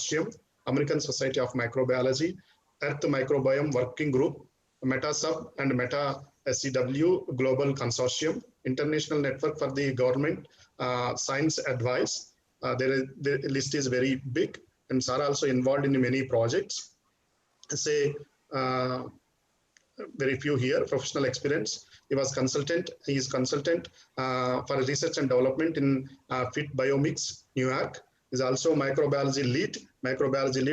Consortium, American Society of Microbiology, Earth Microbiome Working Group, MetaSub and Meta-SCW Global Consortium, International Network for the Government Science Advice. The list is very big, and Sir also involved in many projects. Say very few here. Professional experience. He was consultant. He is consultant for research and development in Fit Biomix, New York. Is also microbiology lead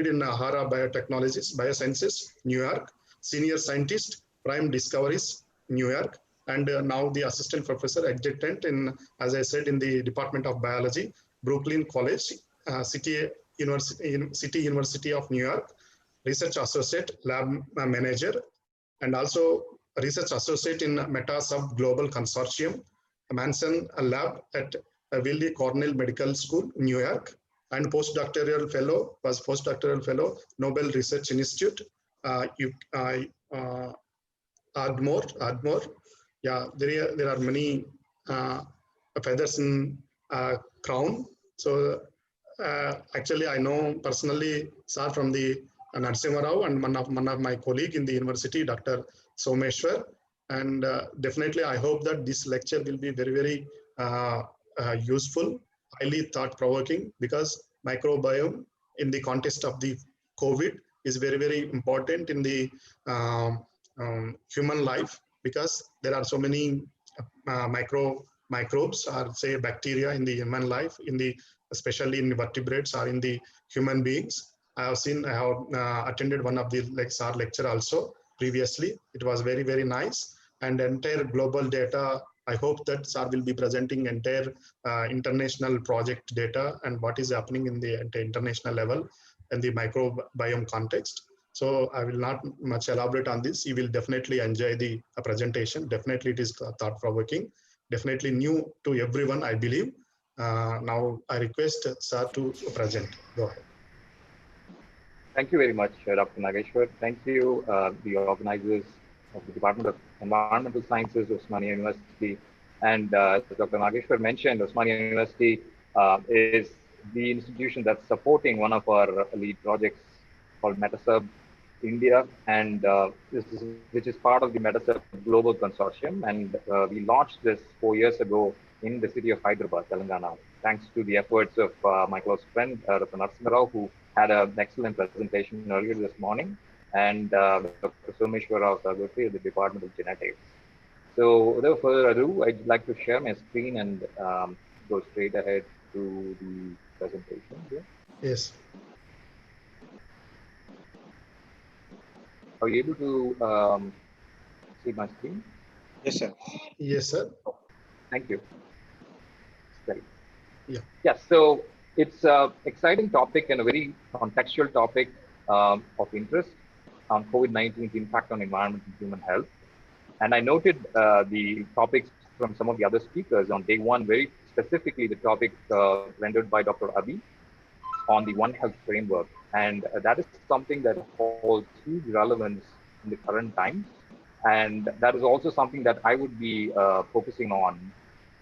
in Ahara Biotechnologies, Biosciences, New York. Senior scientist, Prime Discoveries, New York, and now the assistant professor adjunct in, as I said, in the Department of Biology, Brooklyn College, City University of New York. Research associate, lab manager, and also research associate in MetaSub Global Consortium, Manson Lab at Willie Cornell Medical School, New York, and postdoctoral fellow, Nobel Research Institute, Ardmore. Yeah, there are many feathers in crown. So actually, I know personally Sir from the Narasimha Rao and one of my colleague in the university, Dr. Someshwar. And definitely, I hope that this lecture will be very, very useful, highly thought-provoking, because microbiome in the context of the COVID is very, very important in the human life, because there are so many microbes or say bacteria in the human life, especially in vertebrates or in the human beings. I have attended one of the SAR lecture also previously. It was very, very nice. And entire global data, I hope that SAR will be presenting entire international project data and what is happening in the international level in the microbiome context. So I will not much elaborate on this. You will definitely enjoy the presentation. Definitely it is thought-provoking, definitely new to everyone, I believe. Now I request Sir to present. Go ahead. Thank you very much, Dr. Nageshwar. Thank you, the organizers of the Department of Environmental Sciences, Osmania University. And as Dr. Nageshwar mentioned, Osmania University is the institution that's supporting one of our lead projects called MetaSub India, and which is part of the MetaSub Global Consortium. And we launched this 4 years ago in the city of Hyderabad, Telangana, thanks to the efforts of my close friend, Dr. Narasimha Rao, who had an excellent presentation earlier this morning, and Dr. Someshwar Rao Sagotri of the Department of Genetics. So without further ado, I'd like to share my screen and go straight ahead to the presentation. Yeah? Yes. Are you able to see my screen? Yes, sir. Yes, sir. Thank you. Great. Yeah. Yes, so it's an exciting topic and a very contextual topic of interest on COVID-19's impact on environment and human health. And I noted the topics from some of the other speakers on day one, very specifically the topic rendered by Dr. Abi on the One Health framework. And that is something that holds huge relevance in the current times. And that is also something that I would be focusing on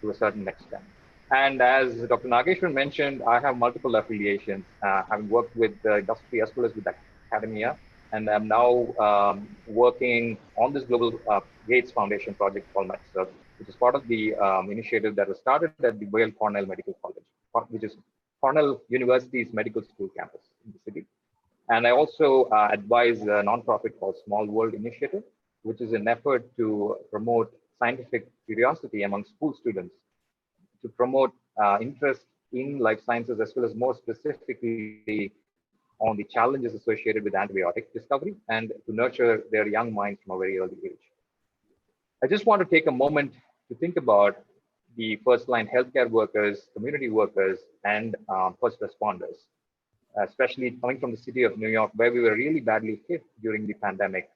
to a certain extent. And as Dr. Nageshwar mentioned, I have multiple affiliations, having worked with the industry as well as with academia. And I'm now working on this Global Gates Foundation project called MetaSub, which is part of the initiative that was started at the Weill Cornell Medical College, which is Cornell University's medical school campus in the city. And I also advise a nonprofit called Small World Initiative, which is an effort to promote scientific curiosity among school students, to promote interest in life sciences, as well as more specifically on the challenges associated with antibiotic discovery, and to nurture their young minds from a very early age. I just want to take a moment to think about the first-line healthcare workers, community workers, and first responders, especially coming from the city of New York, where we were really badly hit during the pandemic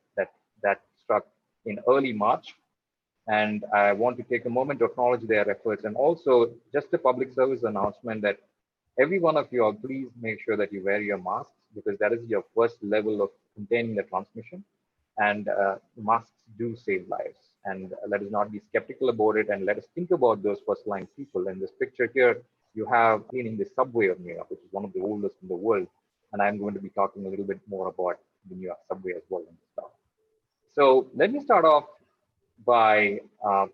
that struck in early March. And I want to take a moment to acknowledge their efforts, and also just a public service announcement that every one of you all, please make sure that you wear your masks, because that is your first level of containing the transmission. And masks do save lives. And let us not be skeptical about it, and let us think about those first line people. In this picture here, you have cleaning the subway of New York, which is one of the oldest in the world. And I'm going to be talking a little bit more about the New York subway as well in this talk. So let me start off by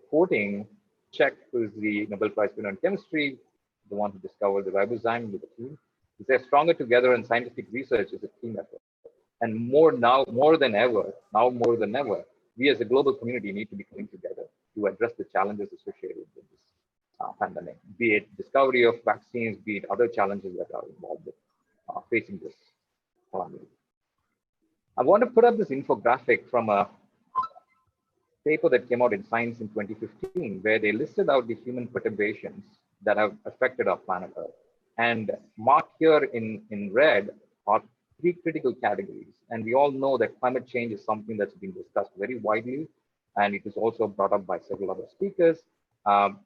quoting Czech, who is the Nobel Prize winner in chemistry, the one who discovered the ribozyme with the team. He says, stronger together in scientific research is a team effort. And more than ever, we as a global community need to be coming together to address the challenges associated with this pandemic, be it discovery of vaccines, be it other challenges that are involved with facing this calamity. I want to put up this infographic from a paper that came out in Science in 2015, where they listed out the human perturbations that have affected our planet Earth. And marked here in red are three critical categories. And we all know that climate change is something that's been discussed very widely, and it is also brought up by several other speakers.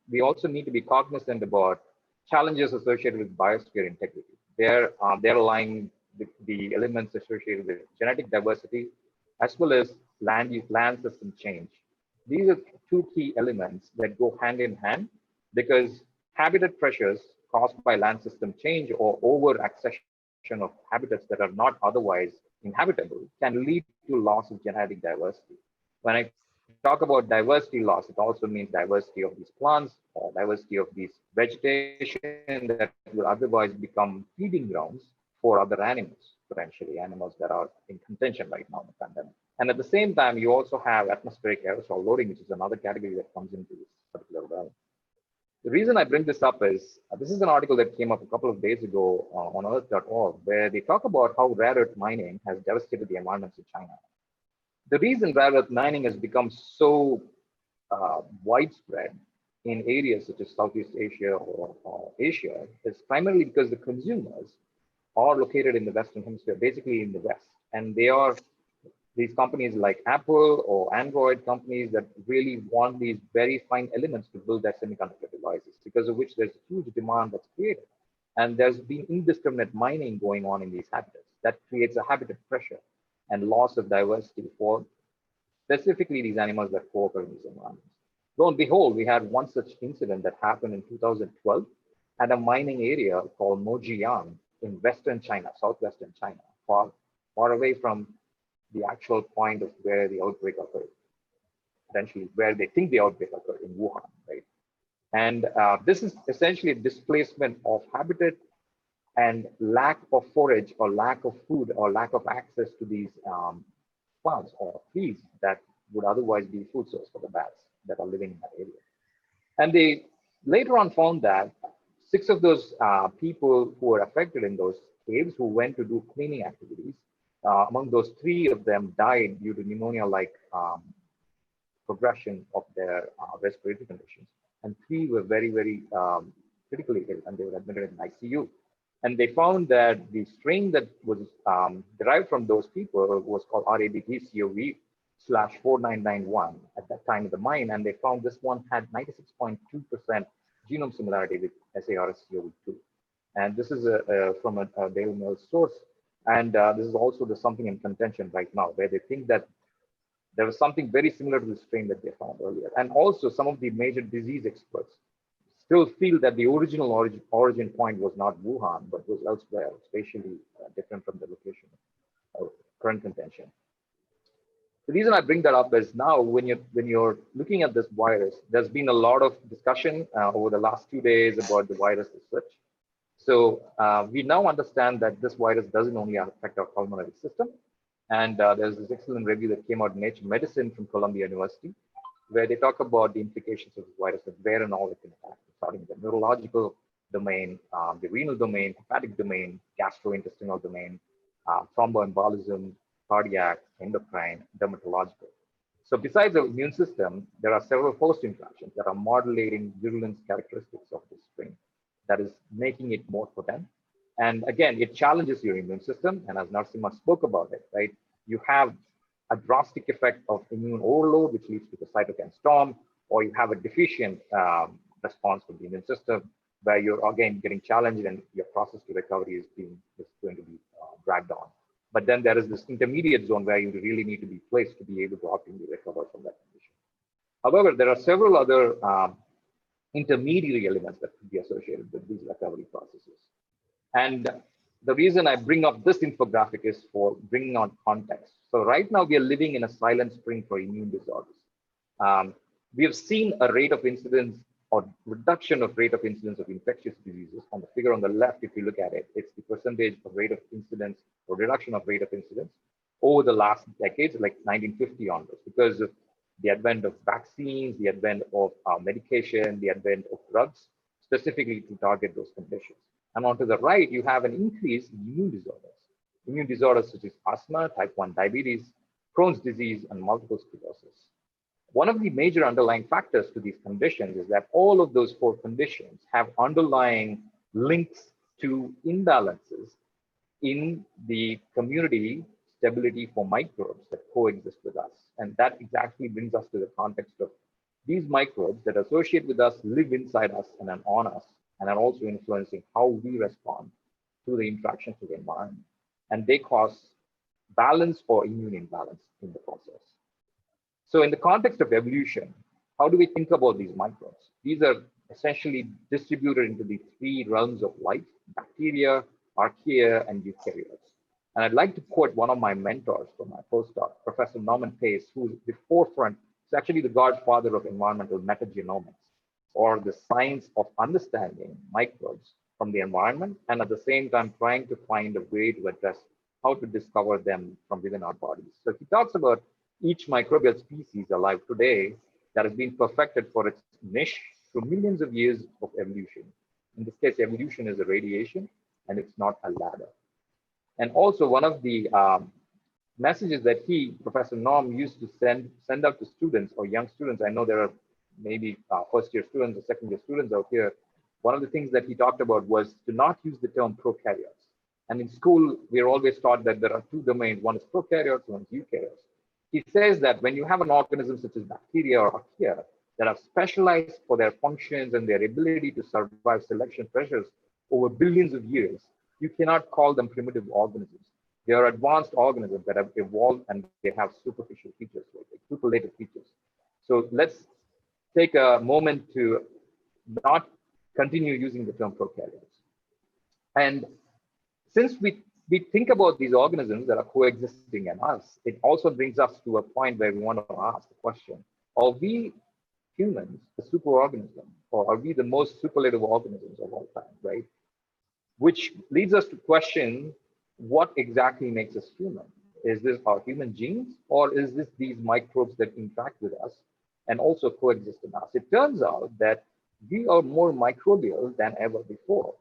We also need to be cognizant about challenges associated with biosphere integrity. They're lying the elements associated with genetic diversity, as well as land system change. These are two key elements that go hand in hand, because habitat pressures caused by land system change or over accession of habitats that are not otherwise inhabitable can lead to loss of genetic diversity. When I talk about diversity loss, it also means diversity of these plants or diversity of these vegetation that will otherwise become feeding grounds for other animals, potentially animals that are in contention right now in the pandemic. And at the same time, you also have atmospheric aerosol loading, which is another category that comes into this particular realm. The reason I bring this up is, this is an article that came up a couple of days ago on earth.org, where they talk about how rare earth mining has devastated the environments in China. The reason rare earth mining has become so widespread in areas such as Southeast Asia or Asia is primarily because the consumers are located in the Western Hemisphere, basically in the West. And they are these companies like Apple or Android companies that really want these very fine elements to build their semiconductor devices, because of which there's a huge demand that's created. And there's been indiscriminate mining going on in these habitats that creates a habitat pressure and loss of diversity for specifically these animals that co-occur in these environments. Lo and behold, we had one such incident that happened in 2012 at a mining area called Mojiang in Western China, southwestern China, far away from the actual point of where the outbreak occurred, potentially where they think the outbreak occurred in Wuhan, right? And this is essentially a displacement of habitat and lack of forage or lack of food or lack of access to these plants or trees that would otherwise be food source for the bats that are living in that area. And they later on found that 6 of those people who were affected in those caves who went to do cleaning activities, among those 3 of them died due to pneumonia-like progression of their respiratory conditions. And 3 were very, very critically ill, and they were admitted in ICU. And they found that the strain that was derived from those people was called RABT-CoV/4991 at that time of the mine. And they found this one had 96.2% genome similarity with SARS-CoV-2. And this is from a Daily Mail source. And this is also something in contention right now, where they think that there was something very similar to the strain that they found earlier. And also some of the major disease experts still feel that the original origin point was not Wuhan, but was elsewhere, spatially different from the location of current contention. The reason I bring that up is now when you're looking at this virus, there's been a lot of discussion over the last 2 days about the virus as such. So we now understand that this virus doesn't only affect our pulmonary system. And there's this excellent review that came out in Nature Medicine from Columbia University, where they talk about the implications of this virus and where and all it can attack, starting with the neurological domain, the renal domain, hepatic domain, gastrointestinal domain, thromboembolism, cardiac, endocrine, dermatological. So besides the immune system, there are several host interactions that are modulating virulence characteristics of this strain that is making it more potent. And again, it challenges your immune system. And as Narasimha spoke about it, right? You have a drastic effect of immune overload, which leads to the cytokine storm, or you have a deficient response from the immune system, where you're again getting challenged and your process to recovery is going to be dragged on. But then there is this intermediate zone where you really need to be placed to be able to optimally recover from that condition. However, there are several other intermediary elements that could be associated with these recovery processes. And the reason I bring up this infographic is for bringing on context. So right now we are living in a silent spring for immune disorders. We have seen a rate of incidence or reduction of rate of incidence of infectious diseases. On the figure on the left, if you look at it, it's the percentage of rate of incidence or reduction of rate of incidence over the last decades, like 1950 onwards, because of the advent of vaccines, the advent of medication, the advent of drugs, specifically to target those conditions. And on to the right, you have an increase in immune disorders. Immune disorders such as asthma, type 1 diabetes, Crohn's disease, and multiple sclerosis. One of the major underlying factors to these conditions is that all of those 4 conditions have underlying links to imbalances in the community stability for microbes that coexist with us. And that exactly brings us to the context of these microbes that associate with us, live inside us, and then on us, and are also influencing how we respond to the interactions with the environment. And they cause balance or immune imbalance in the process. So in the context of evolution, how do we think about these microbes? These are essentially distributed into the 3 realms of life: bacteria, archaea, and eukaryotes. And I'd like to quote one of my mentors from my postdoc, Professor Norman Pace, who's the forefront, is actually the godfather of environmental metagenomics, or the science of understanding microbes from the environment, and at the same time trying to find a way to address how to discover them from within our bodies. So he talks about each microbial species alive today that has been perfected for its niche through millions of years of evolution. In this case, evolution is a radiation, and it's not a ladder. And also one of the messages that Professor Norm, used to send out to students or young students, I know there are maybe first-year students or second-year students out here, one of the things that he talked about was to not use the term prokaryotes. And in school, we are always taught that there are 2 domains, one is prokaryotes, one is eukaryotes. He says that when you have an organism such as bacteria or archaea that are specialized for their functions and their ability to survive selection pressures over billions of years, you cannot call them primitive organisms. They are advanced organisms that have evolved, and they have superficial features, like superlative features. So let's take a moment to not continue using the term prokaryotes. And since we think about these organisms that are coexisting in us, it also brings us to a point where we want to ask the question: are we humans a superorganism, or are we the most superlative organisms of all time, right? Which leads us to question, what exactly makes us human? Is this our human genes, or is this these microbes that interact with us and also coexist in us? It turns out that we are more microbial than ever before.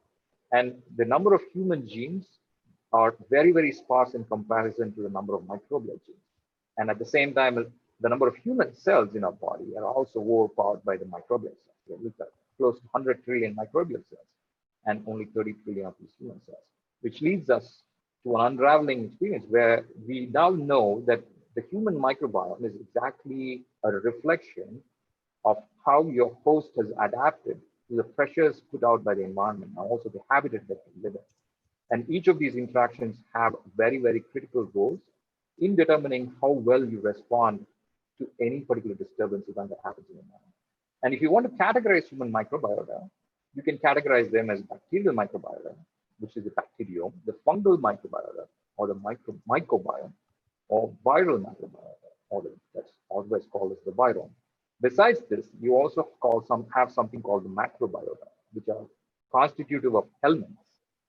And the number of human genes are very, very sparse in comparison to the number of microbial genes. And at the same time, the number of human cells in our body are also overpowered by the microbial cells. We've got close to 100 trillion microbial cells and only 30 trillion of these human cells, which leads us to an unraveling experience where we now know that the human microbiome is exactly a reflection of how your host has adapted to the pressures put out by the environment, and also the habitat that we live in. And each of these interactions have very, very critical roles in determining how well you respond to any particular disturbance event that happens in the environment. And if you want to categorize human microbiota, you can categorize them as bacterial microbiota, which is the bacteriome, the fungal microbiota, or the mycobiome, or viral microbiota, or that's always called as the virome. Besides this, you also have something called the macrobiota, which are constitutive of helminths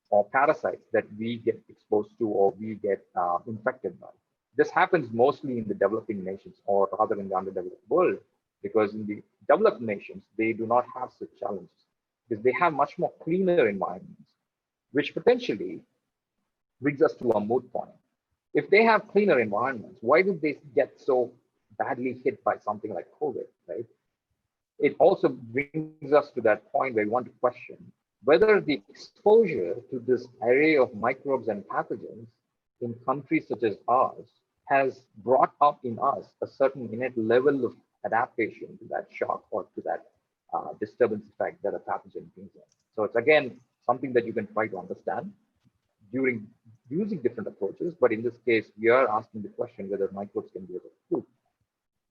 or parasites that we get exposed to or we get infected by. This happens mostly in the developing nations, or rather in the underdeveloped world, because in the developed nations, they do not have such challenges, because they have much more cleaner environments, which potentially brings us to a moot point. If they have cleaner environments, why did they get so badly hit by something like COVID, right? It also brings us to that point where we want to question whether the exposure to this array of microbes and pathogens in countries such as ours has brought up in us a certain innate level of adaptation to that shock or to that disturbance effect that a pathogen brings in. So it's again something that you can try to understand during using different approaches, but in this case, we are asking the question whether microbes can be able to do.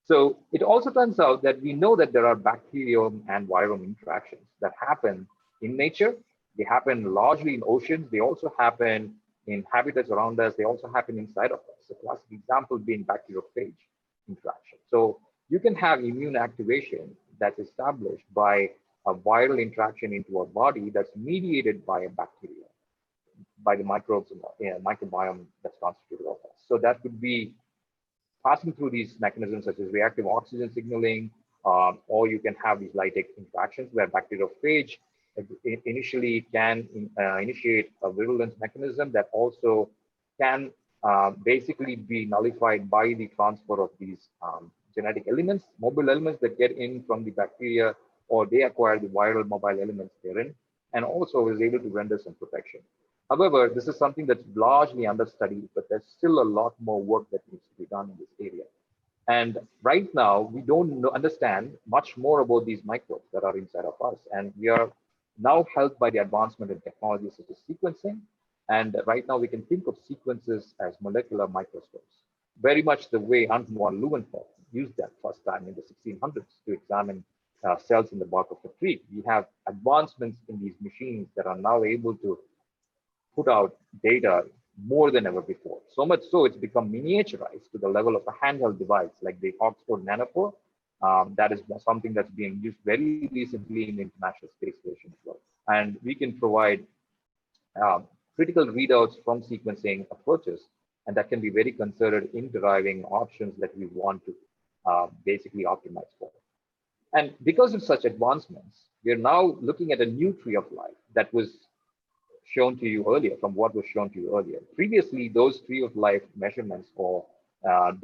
So it also turns out that we know that there are bacterium and virome interactions that happen in nature They happen largely in oceans. They also happen in habitats around us. They also happen inside of us. A classic example being bacteriophage interaction. So you can have immune activation that's established by a viral interaction into our body that's mediated by a bacteria, by the microbes and microbiome that's constituted of us. So that could be passing through these mechanisms such as reactive oxygen signaling, or you can have these lytic interactions where bacteriophage initially can initiate a virulence mechanism that also can basically be nullified by the transfer of these genetic elements, mobile elements that get in from the bacteria, or they acquire the viral mobile elements therein, and also is able to render some protection. However, this is something that's largely understudied, but there's still a lot more work that needs to be done in this area. And right now, we don't understand much more about these microbes that are inside of us. And we are now helped by the advancement in technologies such as sequencing. And right now, we can think of sequences as molecular microscopes, very much the way Antoine Leeuwenhoek used that first time in the 1600s to examine cells in the bark of a tree. We have advancements in these machines that are now able to put out data more than ever before. So much so it's become miniaturized to the level of a handheld device like the Oxford Nanopore. That is something that's being used very recently in the International Space Station as well. And we can provide critical readouts from sequencing approaches, and that can be very considered in deriving options that we want to basically optimize for. And because of such advancements, we're now looking at a new tree of life that was shown to you earlier, from what was shown to you earlier. Previously, those tree of life measurements or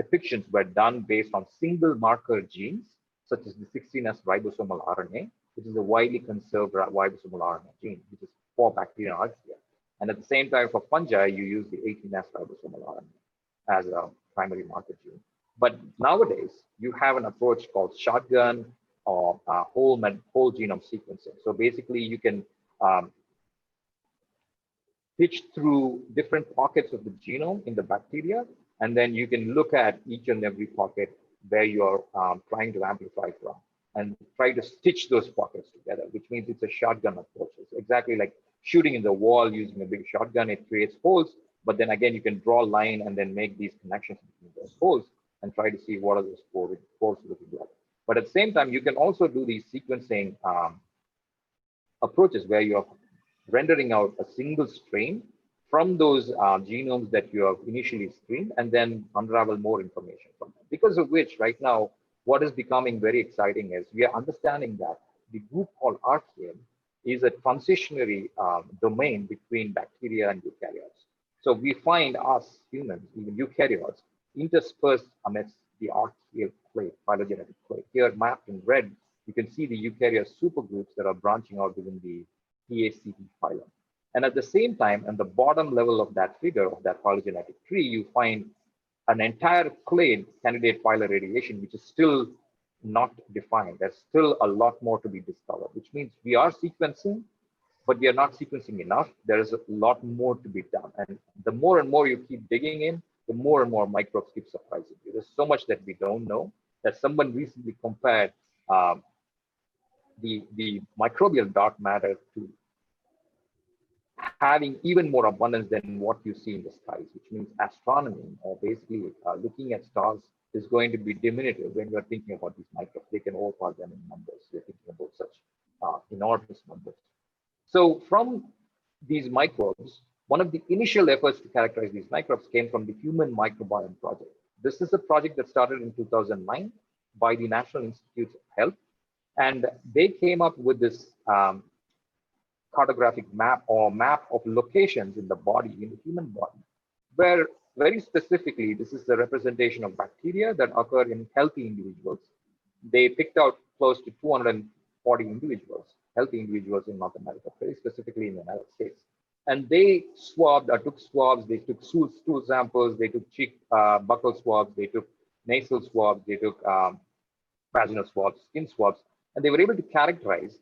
depictions were done based on single marker genes, such as the 16S ribosomal RNA, which is a widely conserved ribosomal RNA gene, which is for bacteria and archaea. And at the same time, for fungi, you use the 18S ribosomal RNA as a primary marker gene. But nowadays, you have an approach called shotgun or whole genome sequencing. So basically, you can pitch through different pockets of the genome in the bacteria, and then you can look at each and every pocket where you're trying to amplify from and try to stitch those pockets together, which means it's a shotgun approach. It's exactly like shooting in the wall using a big shotgun. It creates holes, but then again, you can draw a line and then make these connections between those holes and try to see what are those holes looking like. But at the same time, you can also do these sequencing approaches where you're rendering out a single strain from those genomes that you have initially screened and then unravel more information from them. Because of which, right now, what is becoming very exciting is we are understanding that the group called Archaean is a transitionary domain between bacteria and eukaryotes. So we find us humans, even eukaryotes, interspersed amidst the archaeal clade, phylogenetic clade. Here mapped in red, you can see the eukaryote supergroups that are branching out within the PACT phylum. And at the same time, at the bottom level of that figure of that phylogenetic tree, you find an entire clade candidate phyla radiation, which is still not defined. There's still a lot more to be discovered, which means we are sequencing, but we are not sequencing enough. There is a lot more to be done. And the more and more you keep digging in, the more and more microbes keep surprising you. There's so much that we don't know that someone recently compared the microbial dark matter to having even more abundance than what you see in the skies, which means astronomy, or basically looking at stars, is going to be diminutive when we're thinking about these microbes. They can overpower them in numbers. We're thinking about such enormous numbers. So from these microbes, one of the initial efforts to characterize these microbes came from the Human Microbiome Project. This is a project that started in 2009 by the National Institutes of Health. And they came up with this cartographic map or map of locations in the body, in the human body, where very specifically, this is the representation of bacteria that occur in healthy individuals. They picked out close to 240 individuals, healthy individuals in North America, very specifically in the United States. And they swabbed, took swabs, they took stool samples, they took cheek buccal swabs, they took nasal swabs, they took vaginal swabs, skin swabs, and they were able to characterize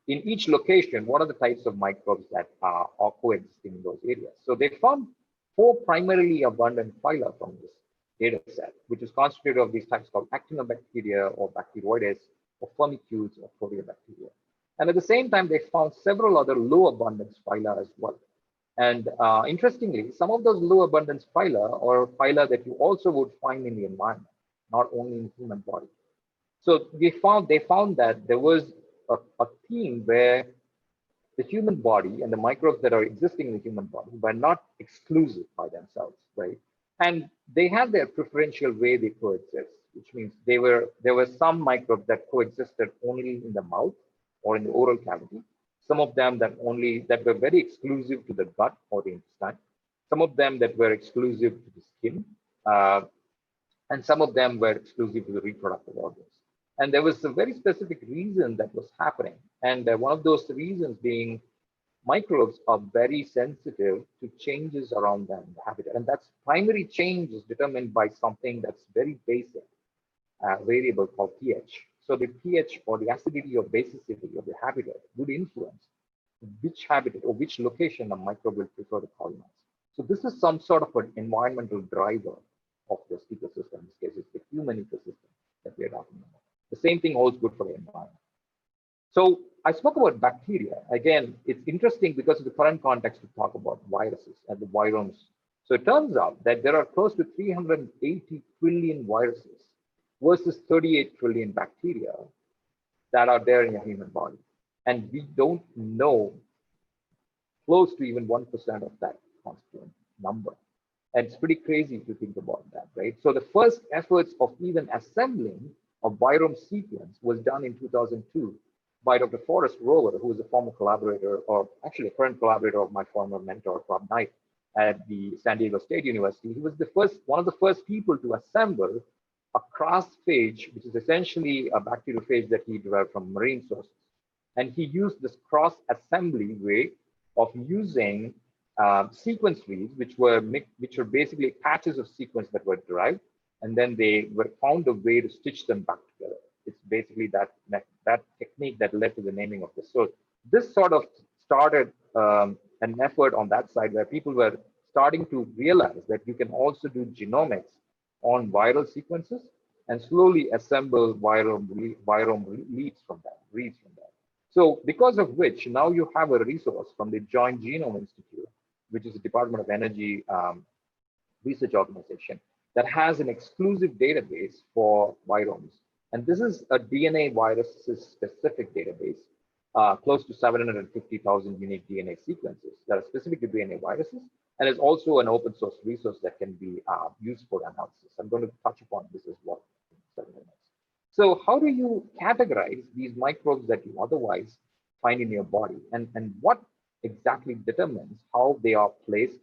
in each location what are the types of microbes that are coexisting in those areas. So they found 4 primarily abundant phyla from this data set, which is constituted of these types called actinobacteria or bacteroides or firmicutes or proteobacteria. And at the same time, they found several other low abundance phyla as well. And interestingly, some of those low abundance phyla or phyla that you also would find in the environment, not only in human body. So they found that there was a theme where the human body and the microbes that are existing in the human body were not exclusive by themselves, right? And they had their preferential way they coexist, which means there were some microbes that coexisted only in the mouth or in the oral cavity. Some of them that were very exclusive to the gut or the intestine. Some of them that were exclusive to the skin, and some of them were exclusive to the reproductive organs. And there was a very specific reason that was happening. And one of those reasons being microbes are very sensitive to changes around them, the habitat. And that's primary change is determined by something that's very basic, variable called pH. So the pH or the acidity or basicity of the habitat would influence which habitat or which location a microbe will prefer to colonize. So this is some sort of an environmental driver of this ecosystem. In this case, it's the human ecosystem that we are talking about. The same thing holds good for the environment. So I spoke about bacteria. Again, it's interesting because of the current context to talk about viruses and the viromes. So it turns out that there are close to 380 trillion viruses versus 38 trillion bacteria that are there in your human body. And we don't know close to even 1% of that constituent number. And it's pretty crazy to think about that, right? So the first efforts of even assembling a virome sequence was done in 2002 by Dr. Forrest Rover, who is a former collaborator, or actually a current collaborator of my former mentor, Rob Knight, at the San Diego State University. He was one of the first people to assemble a crossphage, which is essentially a bacteriophage that he derived from marine sources. And he used this cross-assembly way of using sequence reads, which were basically patches of sequence that were derived, and then they found a way to stitch them back together. It's basically that technique that led to the naming of this. So this sort of started an effort on that side where people were starting to realize that you can also do genomics on viral sequences and slowly assemble virome reads from that. So because of which now you have a resource from the Joint Genome Institute, which is a Department of Energy research organization that has an exclusive database for viromes. And this is a DNA viruses specific database, close to 750,000 unique DNA sequences that are specific to DNA viruses, and is also an open source resource that can be used for analysis. I'm going to touch upon this as well in 7 minutes. So how do you categorize these microbes that you otherwise find in your body, and what exactly determines how they are placed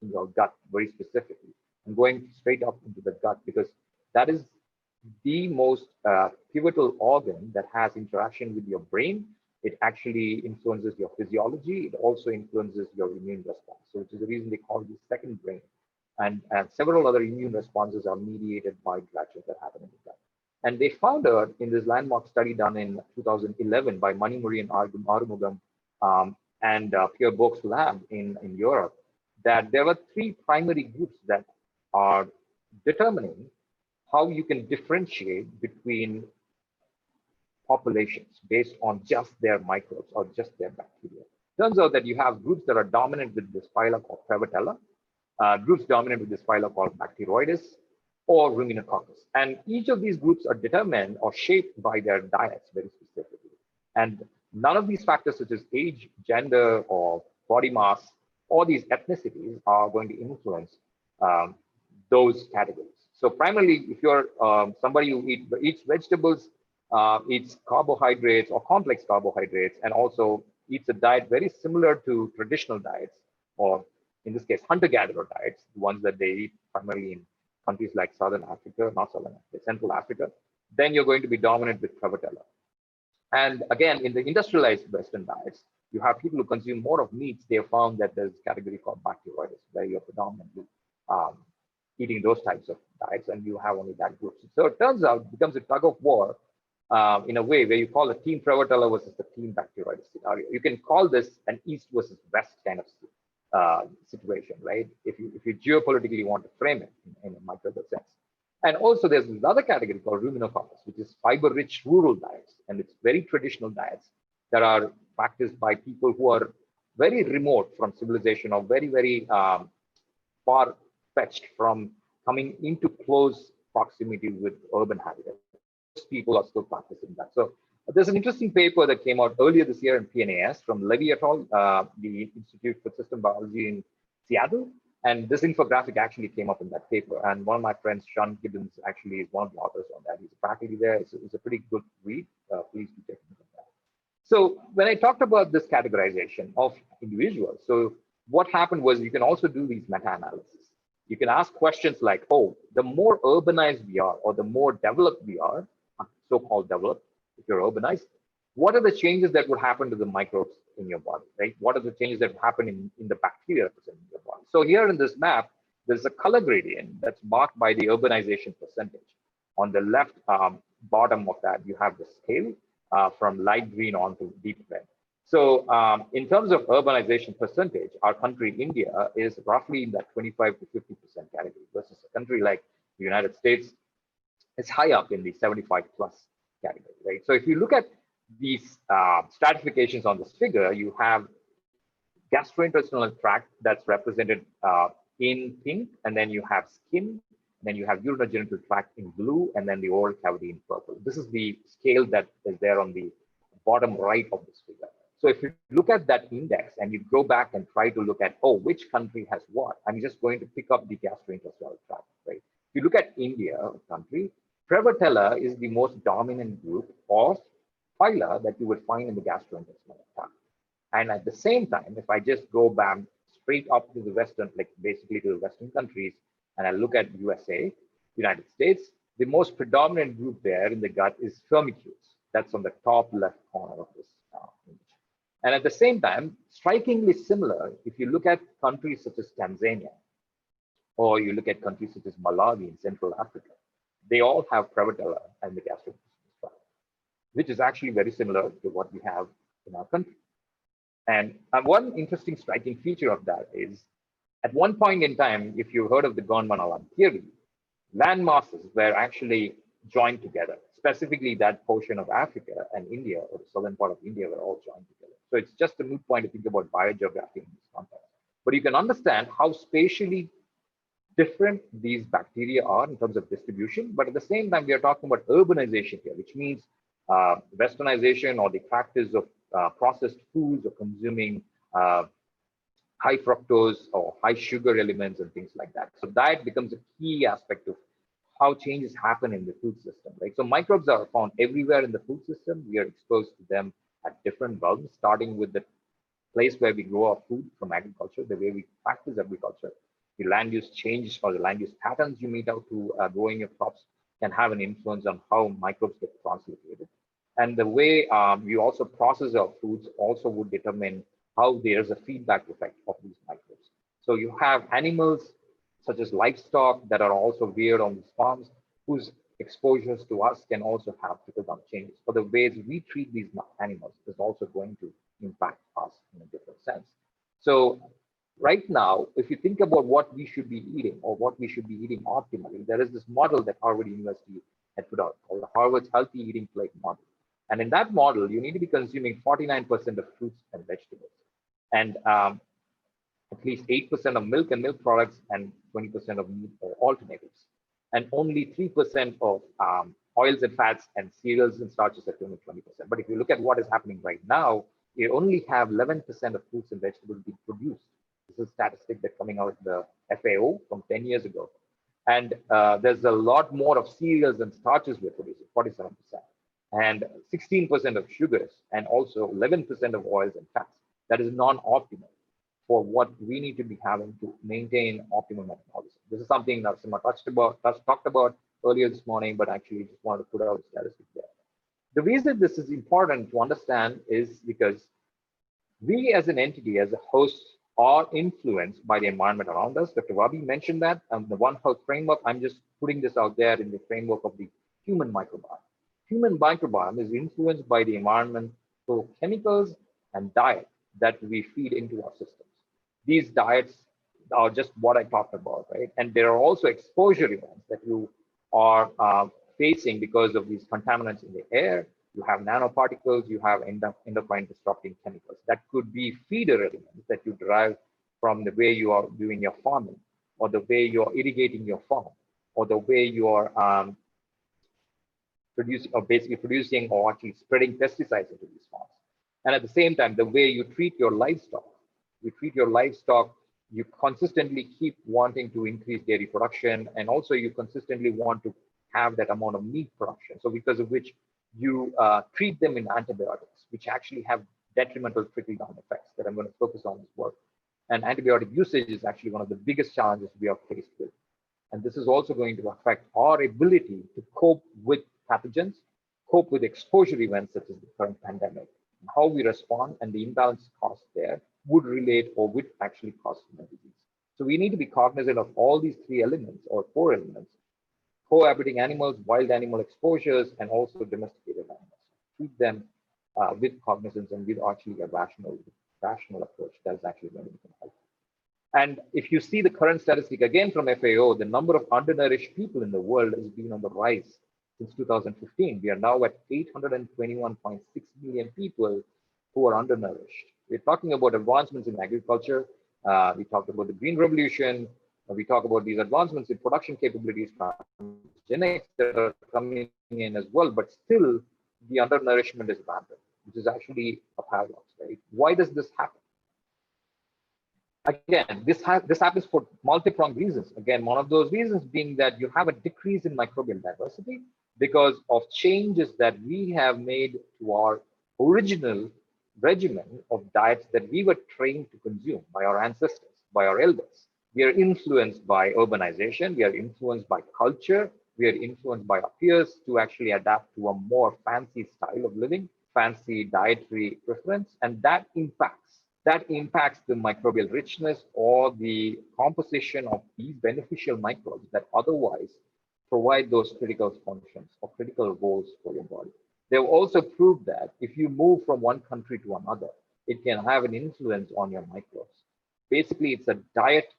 in your gut very specifically? I'm going straight up into the gut because that is the most pivotal organ that has interaction with your brain. It actually influences your physiology. It also influences your immune response. So which is the reason they call it the second brain. And several other immune responses are mediated by interactions that happen in the gut. And they found out in this landmark study done in 2011 by Manimuri and Arumugam and Pierre Bourque's lab in Europe, that there were 3 primary groups that are determining how you can differentiate between populations based on just their microbes or just their bacteria. Turns out that you have groups that are dominant with this phyla called Prevotella, groups dominant with this phyla called Bacteroides, or Ruminococcus. And each of these groups are determined or shaped by their diets very specifically. And none of these factors such as age, gender, or body mass, or these ethnicities are going to influence those categories. So primarily, if you're somebody who eats vegetables, eats carbohydrates or complex carbohydrates, and also eats a diet very similar to traditional diets, or in this case, hunter-gatherer diets, the ones that they eat primarily in countries like Southern Africa, not Southern Africa, Central Africa, then you're going to be dominant with Prevotella. And again, in the industrialized Western diets, you have people who consume more of meats. They have found that there's a category called Bacteroides, where you're predominantly eating those types of diets, and you have only that group. So it turns out it becomes a tug of war in a way where you call a team Prevotella versus the team Bacteroides scenario. You can call this an East versus West kind of situation, right? If you geopolitically want to frame it in a microbial sense. And also there's another category called Ruminococcus, which is fiber-rich rural diets, and it's very traditional diets that are practiced by people who are very remote from civilization or very, very far-fetched from coming into close proximity with urban habitats. Most people are still practicing that. So there's an interesting paper that came out earlier this year in PNAS from Levy et al., the Institute for System Biology in Seattle. And this infographic actually came up in that paper. And one of my friends, Sean Gibbons, actually is one of the authors on that. He's a faculty there. It's a pretty good read. Please do check it out. So when I talked about this categorization of individuals, so what happened was you can also do these meta-analysis. You can ask questions like, oh, the more urbanized we are, or the more developed we are, so-called developed, if you're urbanized, what are the changes that would happen to the microbes in your body, right? What are the changes that happen in the bacteria in your body? So here in this map, there's a color gradient that's marked by the urbanization percentage. On the left bottom of that, you have the scale from light green on to deep red. So in terms of urbanization percentage, our country, India, is roughly in that 25 to 50% category versus a country like the United States is high up in the 75 plus category, right? So if you look at these stratifications on this figure, you have gastrointestinal tract that's represented in pink, and then you have skin, and then you have urinogenital tract in blue, and then the oral cavity in purple. This is the scale that is there on the bottom right of this figure. So if you look at that index and you go back and try to look at, oh, which country has what, I'm just going to pick up the gastrointestinal tract, right? If you look at India, country, Prevotella is the most dominant group of phyla that you would find in the gastrointestinal tract. And at the same time, if I just go back straight up to the Western, like basically to the Western countries, and I look at USA, United States, the most predominant group there in the gut is Firmicutes. That's on the top left corner of this image. And at the same time, strikingly similar, if you look at countries such as Tanzania, or you look at countries such as Malawi in Central Africa, they all have Prevotella and the gastrointestinal tract, which is actually very similar to what we have in our country. And one interesting striking feature of that is, at one point in time, if you heard of the Gondwana theory, land masses were actually joined together. Specifically, that portion of Africa and India, or the southern part of India, were all joined together. So it's just a moot point to think about biogeography in this context. But you can understand how spatially different these bacteria are in terms of distribution. But at the same time, we are talking about urbanization here, which means westernization or the practice of processed foods or consuming high fructose or high sugar elements and things like that. So diet becomes a key aspect of how changes happen in the food system, right? So microbes are found everywhere in the food system. We are exposed to them at different realms, starting with the place where we grow our food from agriculture, the way we practice agriculture. The land use change or the land use patterns you meet out to growing your crops can have an influence on how microbes get translocated. And the way we also process our foods also would determine how there's a feedback effect of these microbes. So you have animals such as livestock that are also reared on these farms, whose exposures to us can also have trickle-down changes. But the ways we treat these animals is also going to impact us in a different sense. So right now, if you think about what we should be eating or what we should be eating optimally, there is this model that Harvard University had put out called the Harvard's Healthy Eating Plate model. And in that model, you need to be consuming 49% of fruits and vegetables, and at least 8% of milk and milk products, and 20% of meat or alternatives, and only 3% of oils and fats and cereals and starches at 20%. But if you look at what is happening right now, you only have 11% of fruits and vegetables being produced. This is a statistic that's coming out of the FAO from 10 years ago. And there's a lot more of cereals and starches we're producing, 47%. And 16% of sugars, and also 11% of oils and fats. That is non-optimal for what we need to be having to maintain optimal metabolism. This is something that Narasimha talked about earlier this morning, but actually just wanted to put out a statistic there. The reason this is important to understand is because we as an entity, as a host, are influenced by the environment around us. Dr. Ravi mentioned that. The One Health framework, I'm just putting this out there in the framework of the human microbiome. Human microbiome is influenced by the environmental chemicals and diet that we feed into our systems. These diets are just what I talked about, right? And there are also exposure events that you are facing because of these contaminants in the air, You have nanoparticles, you have endocrine disrupting chemicals. That could be feeder elements that you derive from the way you are doing your farming, or the way you are irrigating your farm, or the way you are producing or actually spreading pesticides into these farms. And at the same time, the way you treat your livestock, you consistently keep wanting to increase dairy production, and also you consistently want to have that amount of meat production. So because of which you treat them in antibiotics, which actually have detrimental trickle-down effects that I'm going to focus on this work. And antibiotic usage is actually one of the biggest challenges we are faced with. And this is also going to affect our ability to cope with pathogens, cope with exposure events such as the current pandemic. How we respond and the imbalance cost there would relate or would actually cause human disease. So we need to be cognizant of all these three elements or four elements: cohabiting animals, wild animal exposures, and also domesticated animals. Treat them with cognizance and with actually a rational approach that is actually going to be helpful. And if you see the current statistic again from FAO, the number of undernourished people in the world has been on the rise since 2015. We are now at 821.6 million people who are undernourished. We're talking about advancements in agriculture. We talked about the Green Revolution. We talk about these advancements in production capabilities, genetics that are coming in as well, but still the undernourishment is rampant, which is actually a paradox, right? Why does this happen? Again, this happens for multi-pronged reasons. Again, one of those reasons being that you have a decrease in microbial diversity because of changes that we have made to our original regimen of diets that we were trained to consume by our ancestors, by our elders. We are influenced by urbanization, we are influenced by culture, we are influenced by our peers to actually adapt to a more fancy style of living, fancy dietary preference, and that impacts the microbial richness or the composition of these beneficial microbes that otherwise provide those critical functions or critical roles for your body. They've also proved that if you move from one country to another, it can have an influence on your microbes. Basically, it's a diet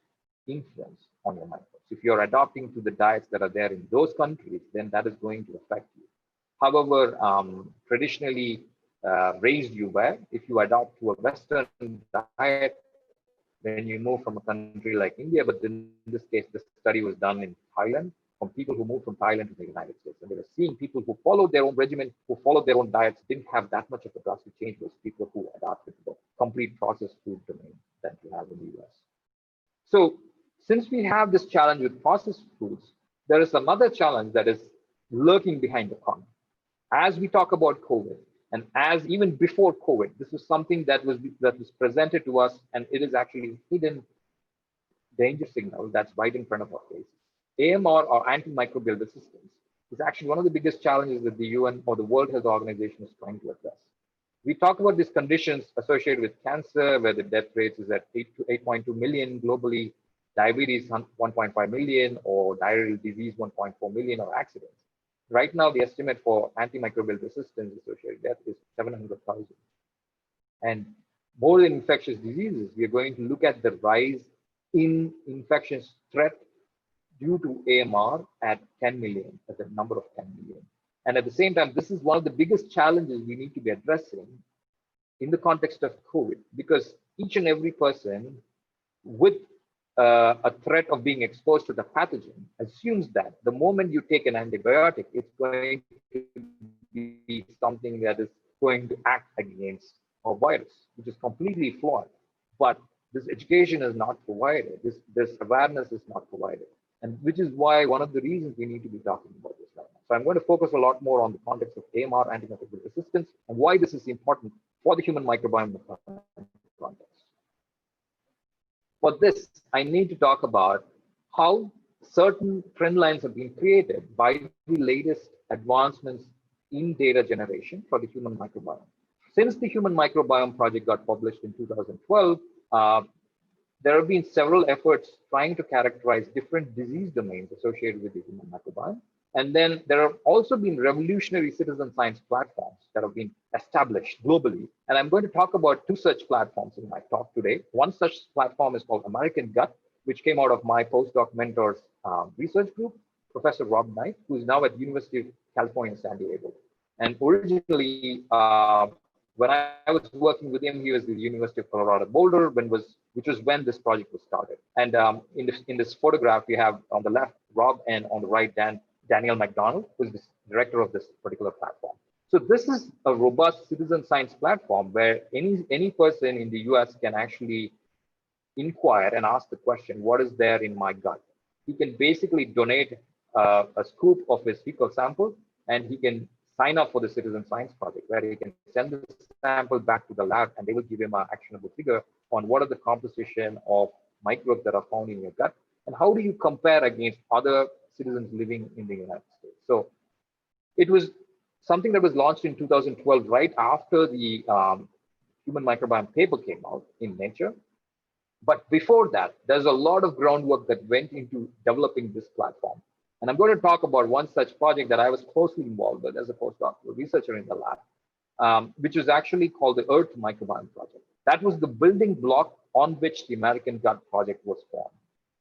influence on your microbes. If you're adapting to the diets that are there in those countries, then that is going to affect you. However, traditionally, raised you were, if you adopt to a Western diet, when you move from a country like India, but in this case, the study was done in Thailand, from people who moved from Thailand to the United States. And they were seeing people who followed their own regimen, who followed their own diets, didn't have that much of a drastic change as people who adapted to the complete processed food domain that you have in the US. So since we have this challenge with processed foods, there is another challenge that is lurking behind the corner. As we talk about COVID, and as even before COVID, this was something that was presented to us, and it is actually hidden danger signal that's right in front of our face. AMR, or antimicrobial resistance, is actually one of the biggest challenges that the UN or the World Health Organization is trying to address. We talk about these conditions associated with cancer, where the death rate is at 8 to 8.2 million globally, diabetes 1.5 million, or diarrheal disease 1.4 million, or accidents. Right now, the estimate for antimicrobial resistance associated death is 700,000. And more than infectious diseases, we are going to look at the rise in infectious threat due to AMR at 10 million, at the number of 10 million. And at the same time, this is one of the biggest challenges we need to be addressing in the context of COVID, because each and every person with a threat of being exposed to the pathogen assumes that the moment you take an antibiotic, it's going to be something that is going to act against a virus, which is completely flawed. But this education is not provided, this awareness is not provided, and which is why one of the reasons we need to be talking about this right now. So I'm going to focus a lot more on the context of AMR, antimicrobial resistance, and why this is important for the human microbiome context. For this, I need to talk about how certain trend lines have been created by the latest advancements in data generation for the human microbiome. Since the Human Microbiome Project got published in 2012, there have been several efforts trying to characterize different disease domains associated with the human microbiome. And then there have also been revolutionary citizen science platforms that have been established globally. And I'm going to talk about two such platforms in my talk today. One such platform is called American Gut, which came out of my postdoc mentor's research group, Professor Rob Knight, who is now at the University of California, San Diego. And originally, when I was working with him, he was at the University of Colorado Boulder, which was when this project was started. And in this photograph, we have on the left Rob, and on the right Daniel McDonald, who's the director of this particular platform. So this is a robust citizen science platform where any person in the US can actually inquire and ask the question, what is there in my gut? He can basically donate a scoop of his fecal sample, and he can sign up for the citizen science project, where he can send the sample back to the lab, and they will give him an actionable figure on what are the composition of microbes that are found in your gut, and how do you compare against other citizens living in the United States. So it was something that was launched in 2012, right after the human microbiome paper came out in Nature. But before that, there's a lot of groundwork that went into developing this platform. And I'm going to talk about one such project that I was closely involved with as a postdoctoral researcher in the lab, which was actually called the Earth Microbiome Project. That was the building block on which the American Gut Project was formed.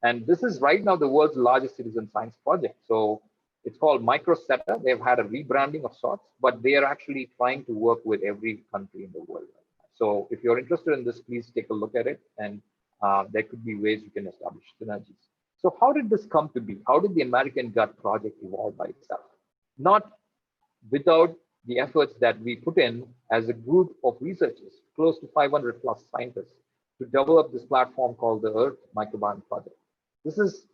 And this is right now the world's largest citizen science project. So it's called Microsetta. They've had a rebranding of sorts, but they are actually trying to work with every country in the world. So if you're interested in this, please take a look at it. And there could be ways you can establish synergies. So how did this come to be? How did the American Gut Project evolve by itself? Not without the efforts that we put in as a group of researchers, close to 500 plus scientists, to develop this platform called the Earth Microbiome Project. This is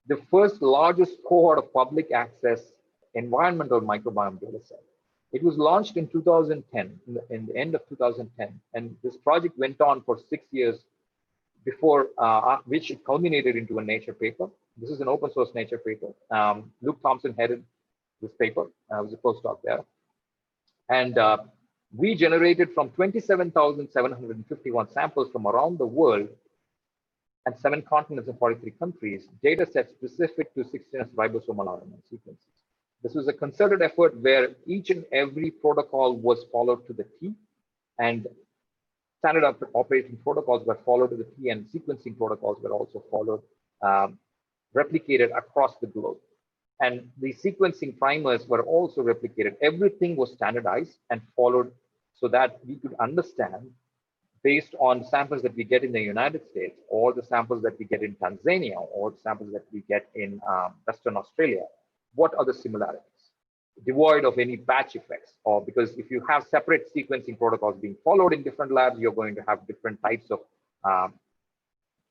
the first largest cohort of public access environmental microbiome data set. It was launched in 2010, in the end of 2010, and this project went on for 6 years before which it culminated into a Nature paper. This is an open source Nature paper. Luke Thompson headed this paper. I was a postdoc there. And we generated from 27,751 samples from around the world and 7 continents and 43 countries, data sets specific to 16S ribosomal RNA sequences. This was a concerted effort where each and every protocol was followed to the T, and standard operating protocols were followed to the T, and sequencing protocols were also followed, replicated across the globe. And the sequencing primers were also replicated. Everything was standardized and followed so that we could understand, based on samples that we get in the United States, or the samples that we get in Tanzania, or the samples that we get in Western Australia, what are the similarities, devoid of any batch effects. Or because if you have separate sequencing protocols being followed in different labs, you're going to have different types of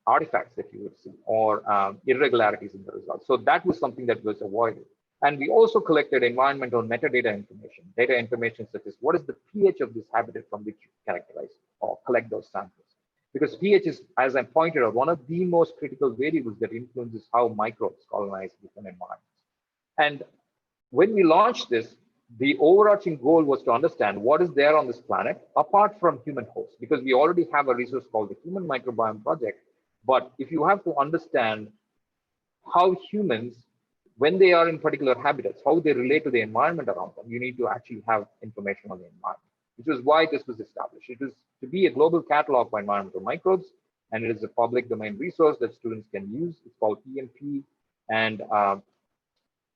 artifacts that you would see, or irregularities in the results. So that was something that was avoided. And we also collected environmental metadata information, data information such as what is the pH of this habitat from which you characterize or collect those samples. Because pH is, as I pointed out, one of the most critical variables that influences how microbes colonize different environments. And when we launched this, the overarching goal was to understand what is there on this planet apart from human hosts, because we already have a resource called the Human Microbiome Project. But if you have to understand how humans, when they are in particular habitats, how they relate to the environment around them, you need to actually have information on the environment, which is why this was established. It is to be a global catalog for environmental microbes, and it is a public domain resource that students can use. It's called EMP. And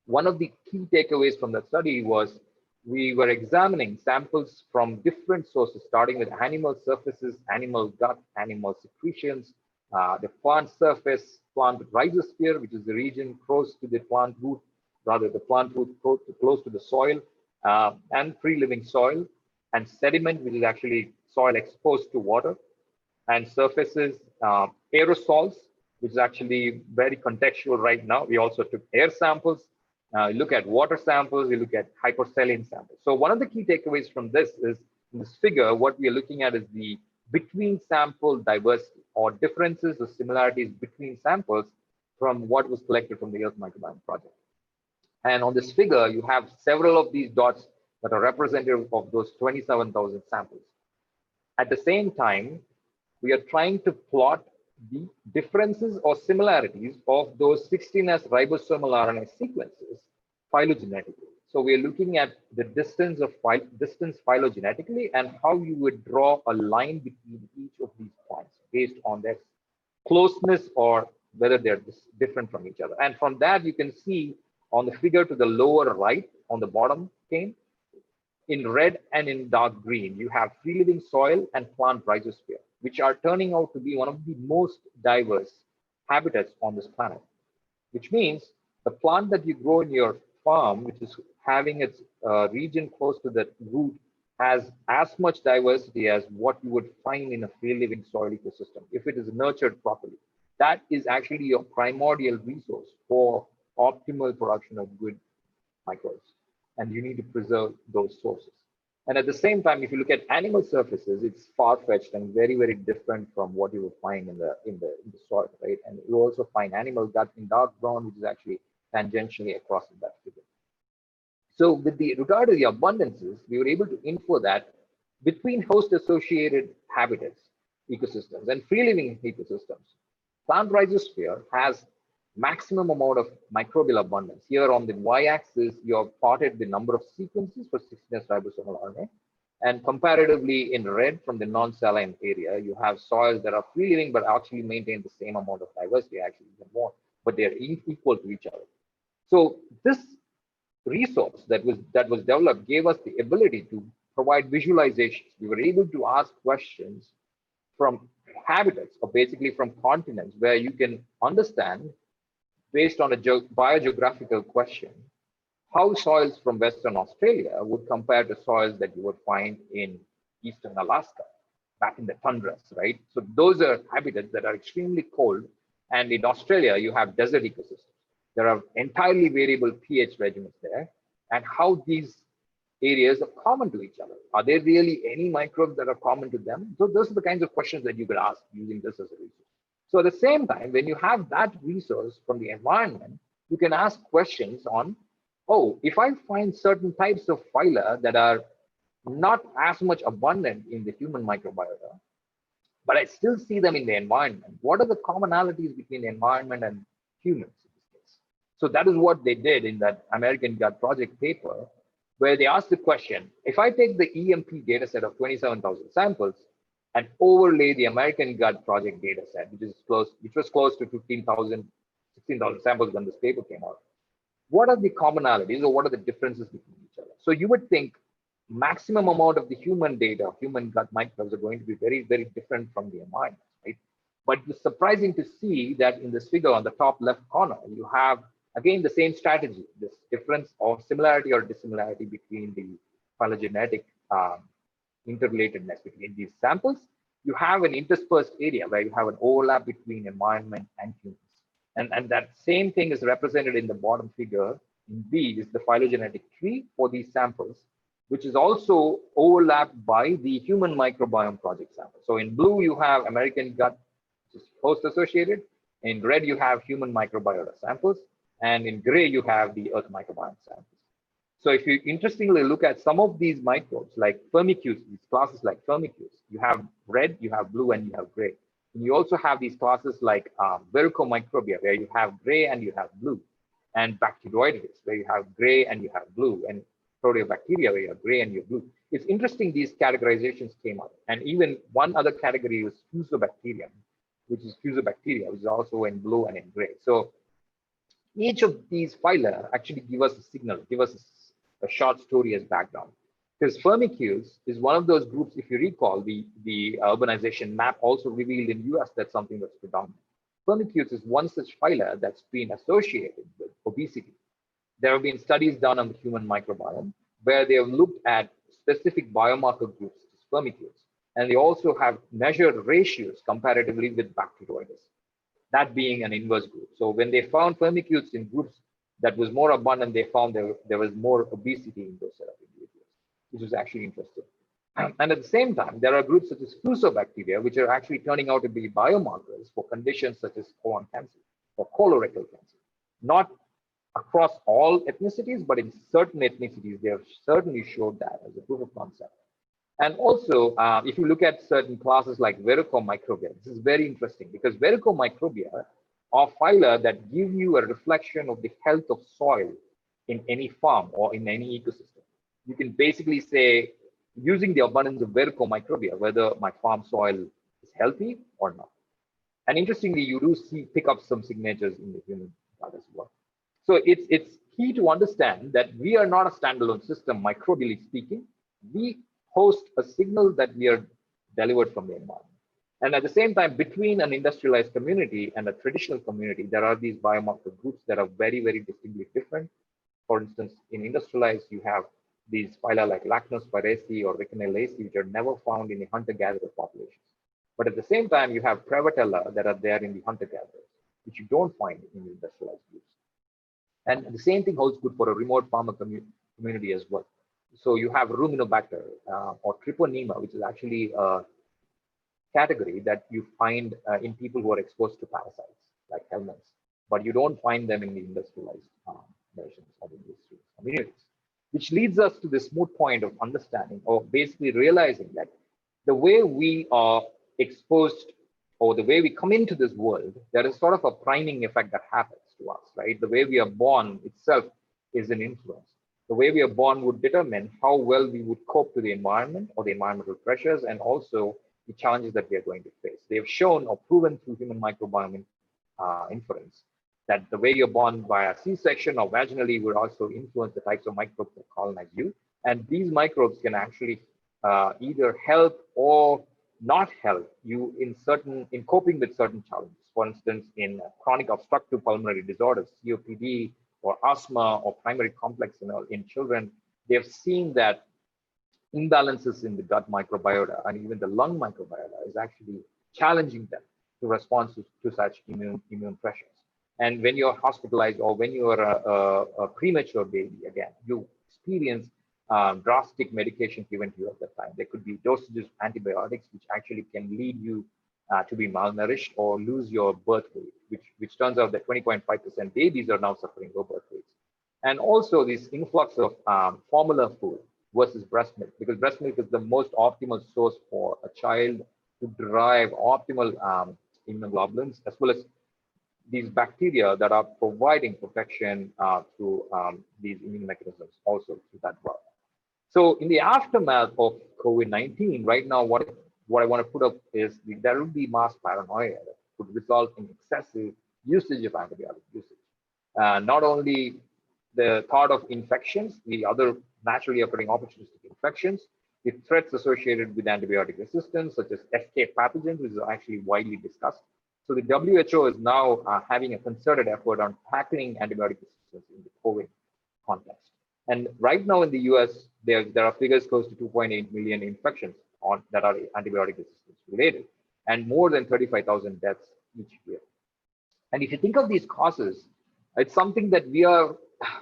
one of the key takeaways from that study was we were examining samples from different sources, starting with animal surfaces, animal gut, animal secretions, the plant surface, plant rhizosphere, which is the region close to the plant root, rather the plant root close to the soil, and free living soil, and sediment, which is actually soil exposed to water, and surfaces, aerosols, which is actually very contextual right now. We also took air samples, look at water samples, we look at hypersaline samples. So one of the key takeaways from this is, in this figure, what we are looking at is the between sample diversity, or differences or similarities between samples from what was collected from the Earth Microbiome Project. And on this figure, you have several of these dots that are representative of those 27,000 samples. At the same time, we are trying to plot the differences or similarities of those 16S ribosomal RNA sequences phylogenetically. So we are looking at the distance phylogenetically and how you would draw a line between each of these points based on their closeness or whether they're different from each other. And from that, you can see on the figure to the lower right, on the bottom pane, In red and in dark green, you have free living soil and plant rhizosphere, which are turning out to be one of the most diverse habitats on this planet, which means the plant that you grow in your farm, which is having its region close to the root, has as much diversity as what you would find in a free living soil ecosystem if it is nurtured properly. That is actually your primordial resource for optimal production of good microbes, and you need to preserve those sources. And at the same time, if you look at animal surfaces, it's far-fetched and very, very different from what you would find in the soil, right? And you also find animal gut in dark brown, which is actually tangentially across that figure. So with the regard to the abundances, we were able to infer that between host-associated habitats, ecosystems, and free-living ecosystems, plant rhizosphere has maximum amount of microbial abundance. Here on the y-axis, you have plotted the number of sequences for 16S ribosomal RNA. And comparatively in red from the non-saline area, you have soils that are free living but actually maintain the same amount of diversity, actually even more, but they're equal to each other. So this resource that was developed gave us the ability to provide visualizations. We were able to ask questions from habitats, or basically from continents, where you can understand, based on a biogeographical question, how soils from Western Australia would compare to soils that you would find in Eastern Alaska, back in the tundras, right? So those are habitats that are extremely cold. And in Australia, you have desert ecosystems. There are entirely variable pH regimens there, and how these areas are common to each other. Are there really any microbes that are common to them? So those are the kinds of questions that you could ask using this as a resource. So at the same time, when you have that resource from the environment, you can ask questions on, oh, if I find certain types of phyla that are not as much abundant in the human microbiota, but I still see them in the environment, what are the commonalities between the environment and humans in this case? So that is what they did in that American Gut Project paper, where they asked the question, if I take the EMP data set of 27,000 samples and overlay the American Gut Project data set, which was close to 16,000 samples when this paper came out, what are the commonalities or what are the differences between each other? So you would think maximum amount of the human data, human gut microbes are going to be very, very different from the environment, right? But it's surprising to see that in this figure on the top left corner, you have, again, the same strategy, this difference or similarity or dissimilarity between the phylogenetic interrelatedness between these samples. You have an interspersed area where you have an overlap between environment and humans. And that same thing is represented in the bottom figure in B, is the phylogenetic tree for these samples, which is also overlapped by the Human Microbiome Project sample. So in blue, you have American Gut, which is host-associated. In red, you have human microbiota samples. And in gray, you have the Earth microbiome samples. So if you interestingly look at some of these microbes, like Firmicutes, these classes like Firmicutes, you have red, you have blue, and you have gray. And you also have these classes like Verrucomicrobia, where you have gray and you have blue, and Bacteroidetes, where you have gray and you have blue, and Proteobacteria, where you have gray and you have blue. It's interesting these categorizations came up. And even one other category was Fusobacterium, which is also in blue and in gray. So each of these phyla actually give us a signal, give us a short story as background. Because Firmicutes is one of those groups, if you recall, the urbanization map also revealed in US that's something that's predominant. Firmicutes is one such phyla that's been associated with obesity. There have been studies done on the human microbiome where they have looked at specific biomarker groups, Firmicutes, and they also have measured ratios comparatively with Bacteroides, that being an inverse group. So when they found Firmicutes in groups that was more abundant, they found there was more obesity in those set of individuals, which was actually interesting. And at the same time, there are groups such as Fusobacteria, which are actually turning out to be biomarkers for conditions such as colon cancer or colorectal cancer. Not across all ethnicities, but in certain ethnicities, they have certainly showed that as a proof of concept. And also, if you look at certain classes like Verrucomicrobia, this is very interesting because Verrucomicrobia are phyla that give you a reflection of the health of soil in any farm or in any ecosystem. You can basically say, using the abundance of Verrucomicrobia, whether my farm soil is healthy or not. And interestingly, you do pick up some signatures in the human gut as well. So it's key to understand that we are not a standalone system, microbially speaking. we host a signal that we are delivered from the environment. And at the same time, between an industrialized community and a traditional community, there are these biomarker groups that are very, very distinctly different. For instance, in industrialized, you have these phyla like Lachnospiraceae or Rickenellacea, which are never found in the hunter-gatherer populations. But at the same time, you have Prevotella that are there in the hunter-gatherers, which you don't find in the industrialized groups. And the same thing holds good for a remote farmer community as well. So you have Ruminobacter or Treponema, which is actually a category that you find in people who are exposed to parasites like helminths, but you don't find them in the industrialized nations or industries communities, which leads us to this moot point of understanding or basically realizing that the way we are exposed or the way we come into this world, there is sort of a priming effect that happens to us, right? The way we are born itself is an influence. The way we are born would determine how well we would cope to the environment or the environmental pressures and also the challenges that we are going to face. They have shown or proven through human microbiome inference that the way you're born via C-section or vaginally would also influence the types of microbes that colonize you. And these microbes can actually either help or not help you in coping with certain challenges. For instance, in chronic obstructive pulmonary disorders, COPD or asthma or primary complex in children, they have seen that imbalances in the gut microbiota and even the lung microbiota is actually challenging them to respond to such immune pressures. And when you're hospitalized or when you are a premature baby, again, you experience drastic medication given to you at that time. There could be dosages of antibiotics, which actually can lead you to be malnourished or lose your birth weight, which turns out that 20.5% babies are now suffering low birth weights. And also this influx of formula food versus breast milk, because breast milk is the most optimal source for a child to derive optimal immunoglobulins, as well as these bacteria that are providing protection through these immune mechanisms also through that route. So in the aftermath of COVID-19, right now, what I want to put up is there will be mass paranoia that could result in excessive usage of antibiotic usage. Not only the thought of infections, the other naturally occurring opportunistic infections, the threats associated with antibiotic resistance, such as escape pathogens, which is actually widely discussed. So the WHO is now having a concerted effort on tackling antibiotic resistance in the COVID context. And right now in the US, there are figures close to 2.8 million infections that are antibiotic resistance related, and more than 35,000 deaths each year. And if you think of these causes, it's something that we are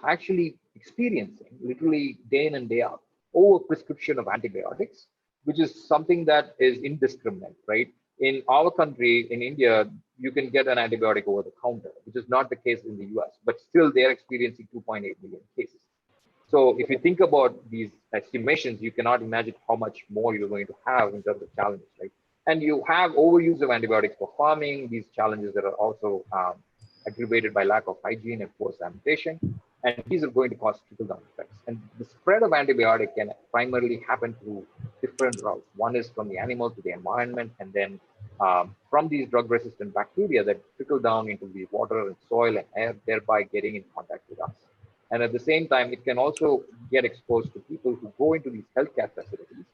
actually experiencing literally day in and day out. Over prescription of antibiotics, which is something that is indiscriminate, right? In our country, in India, you can get an antibiotic over the counter, which is not the case in the US, but still they're experiencing 2.8 million cases. So if you think about these estimations, you cannot imagine how much more you're going to have in terms of challenges, right? And you have overuse of antibiotics for farming, these challenges that are also aggravated by lack of hygiene and poor sanitation. And these are going to cause trickle-down effects. And the spread of antibiotic can primarily happen through different routes. One is from the animal to the environment, and then from these drug-resistant bacteria that trickle down into the water and soil and air, thereby getting in contact with us. And at the same time, it can also get exposed to people who go into these healthcare facilities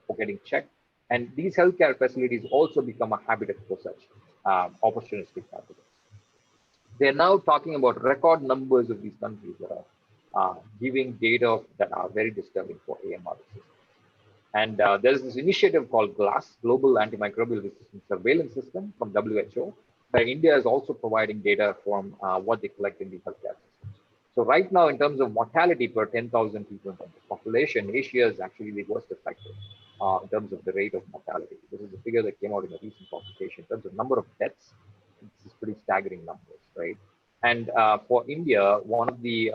for getting checked. And these healthcare facilities also become a habitat for such opportunistic pathogens. They're now talking about record numbers of these countries that are giving data that are very disturbing for AMR resistance. And there's this initiative called GLASS, Global Antimicrobial Resistance Surveillance System from WHO, where India is also providing data from what they collect in the healthcare systems. So right now, in terms of mortality per 10,000 people in terms of population, Asia is actually the worst affected in terms of the rate of mortality. This is a figure that came out in a recent publication. In terms of number of deaths, this is pretty staggering numbers, right? And for India, one of the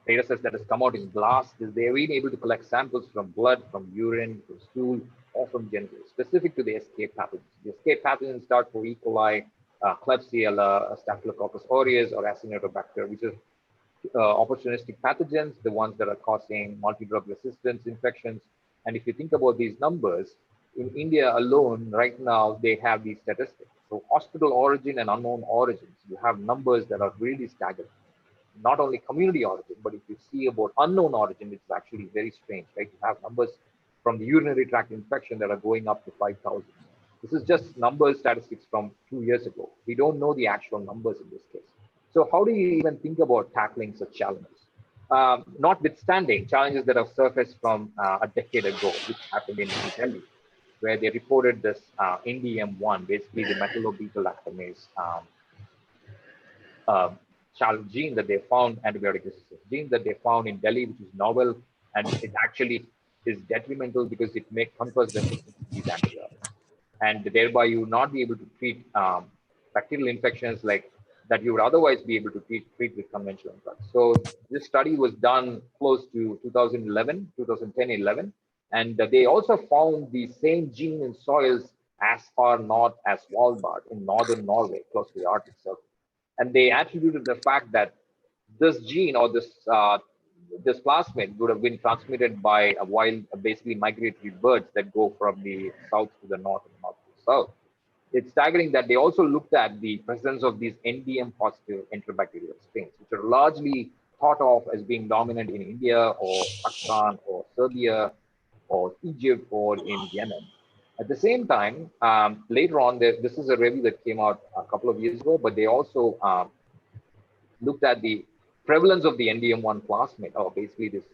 data sets that has come out in GLASS is they've been able to collect samples from blood, from urine, from stool, or from genitals, specific to the escape pathogens. The escape pathogens start for E. coli, Klebsiella, Staphylococcus aureus, or Acinetobacter, which is opportunistic pathogens, the ones that are causing multi-drug resistance infections. And if you think about these numbers, in India alone, right now, they have these statistics. So hospital origin and unknown origins, you have numbers that are really staggering. not only community origin, but if you see about unknown origin, it's actually very strange, right? You have numbers from the urinary tract infection that are going up to 5,000. This is just numbers statistics from 2 years ago. We don't know the actual numbers in this case. So how do you even think about tackling such challenges? Notwithstanding challenges that have surfaced from a decade ago, which happened in New Delhi, where they reported this NDM1, basically the metallo-beta-lactamase child gene that they found, antibiotic resistance gene that they found in Delhi, which is novel, and it actually is detrimental because it may confers resistance to these antibiotics. And thereby you will not be able to treat bacterial infections like that you would otherwise be able to treat with conventional drugs. So this study was done close to 2010-11, and they also found the same gene in soils as far north as Svalbard in northern Norway, close to the Arctic Circle. And they attributed the fact that this gene or this plasmid would have been transmitted by a wild, basically migratory birds that go from the south to the north and north to the south. It's staggering that they also looked at the presence of these NDM positive enterobacterial strains, which are largely thought of as being dominant in India or Pakistan or Serbia or Egypt or in Yemen. At the same time, later on, this is a review that came out a couple of years ago, but they also looked at the prevalence of the NDM1 plasmid, or basically this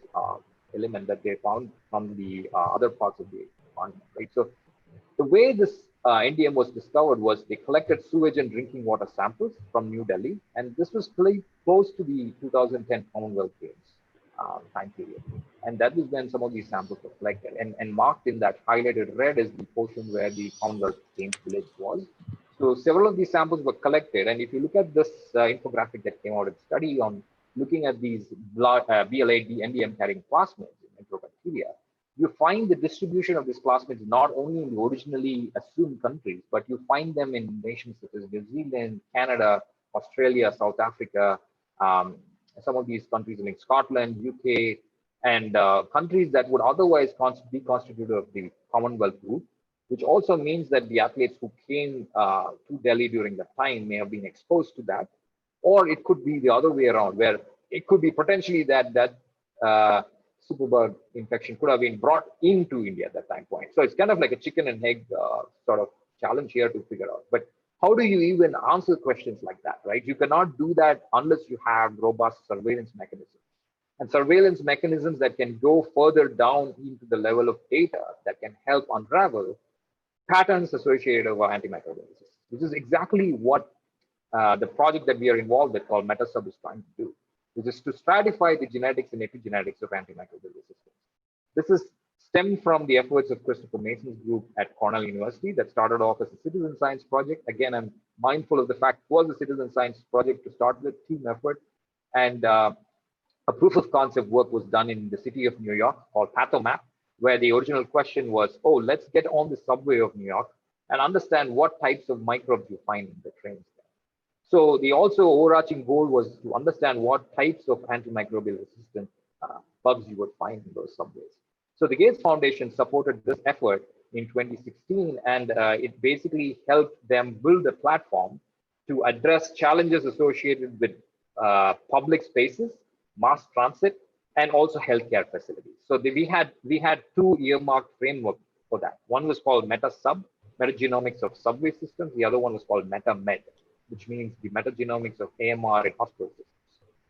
element that they found from the other parts of the environment, right? So the way this NDM was discovered was they collected sewage and drinking water samples from New Delhi, and this was close to the 2010 Commonwealth Games time period. And that was when some of these samples were collected, and marked in that highlighted red is the portion where the Commonwealth Games village was. So several of these samples were collected, and if you look at this infographic that came out of the study on looking at these BLA NDM carrying plasmids in enterobacteria, you find the distribution of these plasmids not only in the originally assumed countries, but you find them in nations such as New Zealand, Canada, Australia, South Africa, some of these countries in Scotland, UK, and countries that would otherwise be constituted of the Commonwealth group, which also means that the athletes who came to Delhi during that time may have been exposed to that, or it could be the other way around, where it could be potentially that superbug infection could have been brought into India at that time point. So it's kind of like a chicken and egg sort of challenge here to figure out. But how do you even answer questions like that, right? You cannot do that unless you have robust surveillance mechanisms. And surveillance mechanisms that can go further down into the level of data that can help unravel patterns associated with antimicrobial resistance, which is exactly what the project that we are involved with called MetaSub is trying to do, which is to stratify the genetics and epigenetics of antimicrobial resistance. This is stemmed from the efforts of Christopher Mason's group at Cornell University that started off as a citizen science project. Again, I'm mindful of the fact it was a citizen science project to start with, team effort, and a proof of concept work was done in the city of New York called PathoMap, where the original question was, oh, let's get on the subway of New York and understand what types of microbes you find in the trains there. So the also overarching goal was to understand what types of antimicrobial resistant bugs you would find in those subways. So the Gates Foundation supported this effort in 2016, and it basically helped them build a platform to address challenges associated with public spaces, mass transit, and also healthcare facilities. So we had two earmarked frameworks for that. One was called MetaSub, metagenomics of subway systems. The other one was called MetaMed, which means the metagenomics of AMR in hospital systems.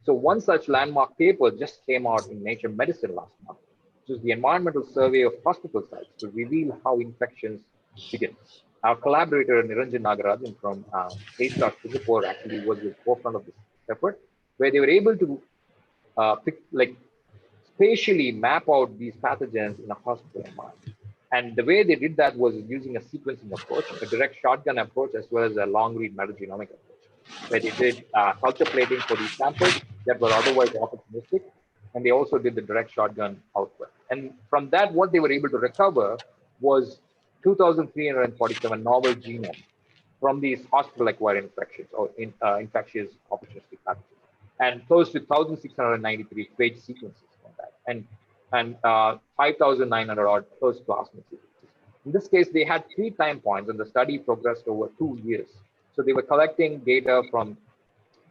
So one such landmark paper just came out in Nature Medicine last month, which is the environmental survey of hospital sites to reveal how infections begin. Our collaborator Niranjan Nagarajan from A-Star Singapore actually was the forefront of this effort, where they were able to spatially map out these pathogens in a hospital environment. And the way they did that was using a sequencing approach, a direct shotgun approach, as well as a long-read metagenomic approach, where they did culture plating for these samples that were otherwise opportunistic, and they also did the direct shotgun output. And from that, what they were able to recover was 2,347 novel genomes from these hospital-acquired infections or infectious opportunistic pathogens, and close to 1,693 phage sequences from that, and 5,900 odd close plasmid sequences. In this case, they had 3 time points, and the study progressed over 2 years. So they were collecting data from,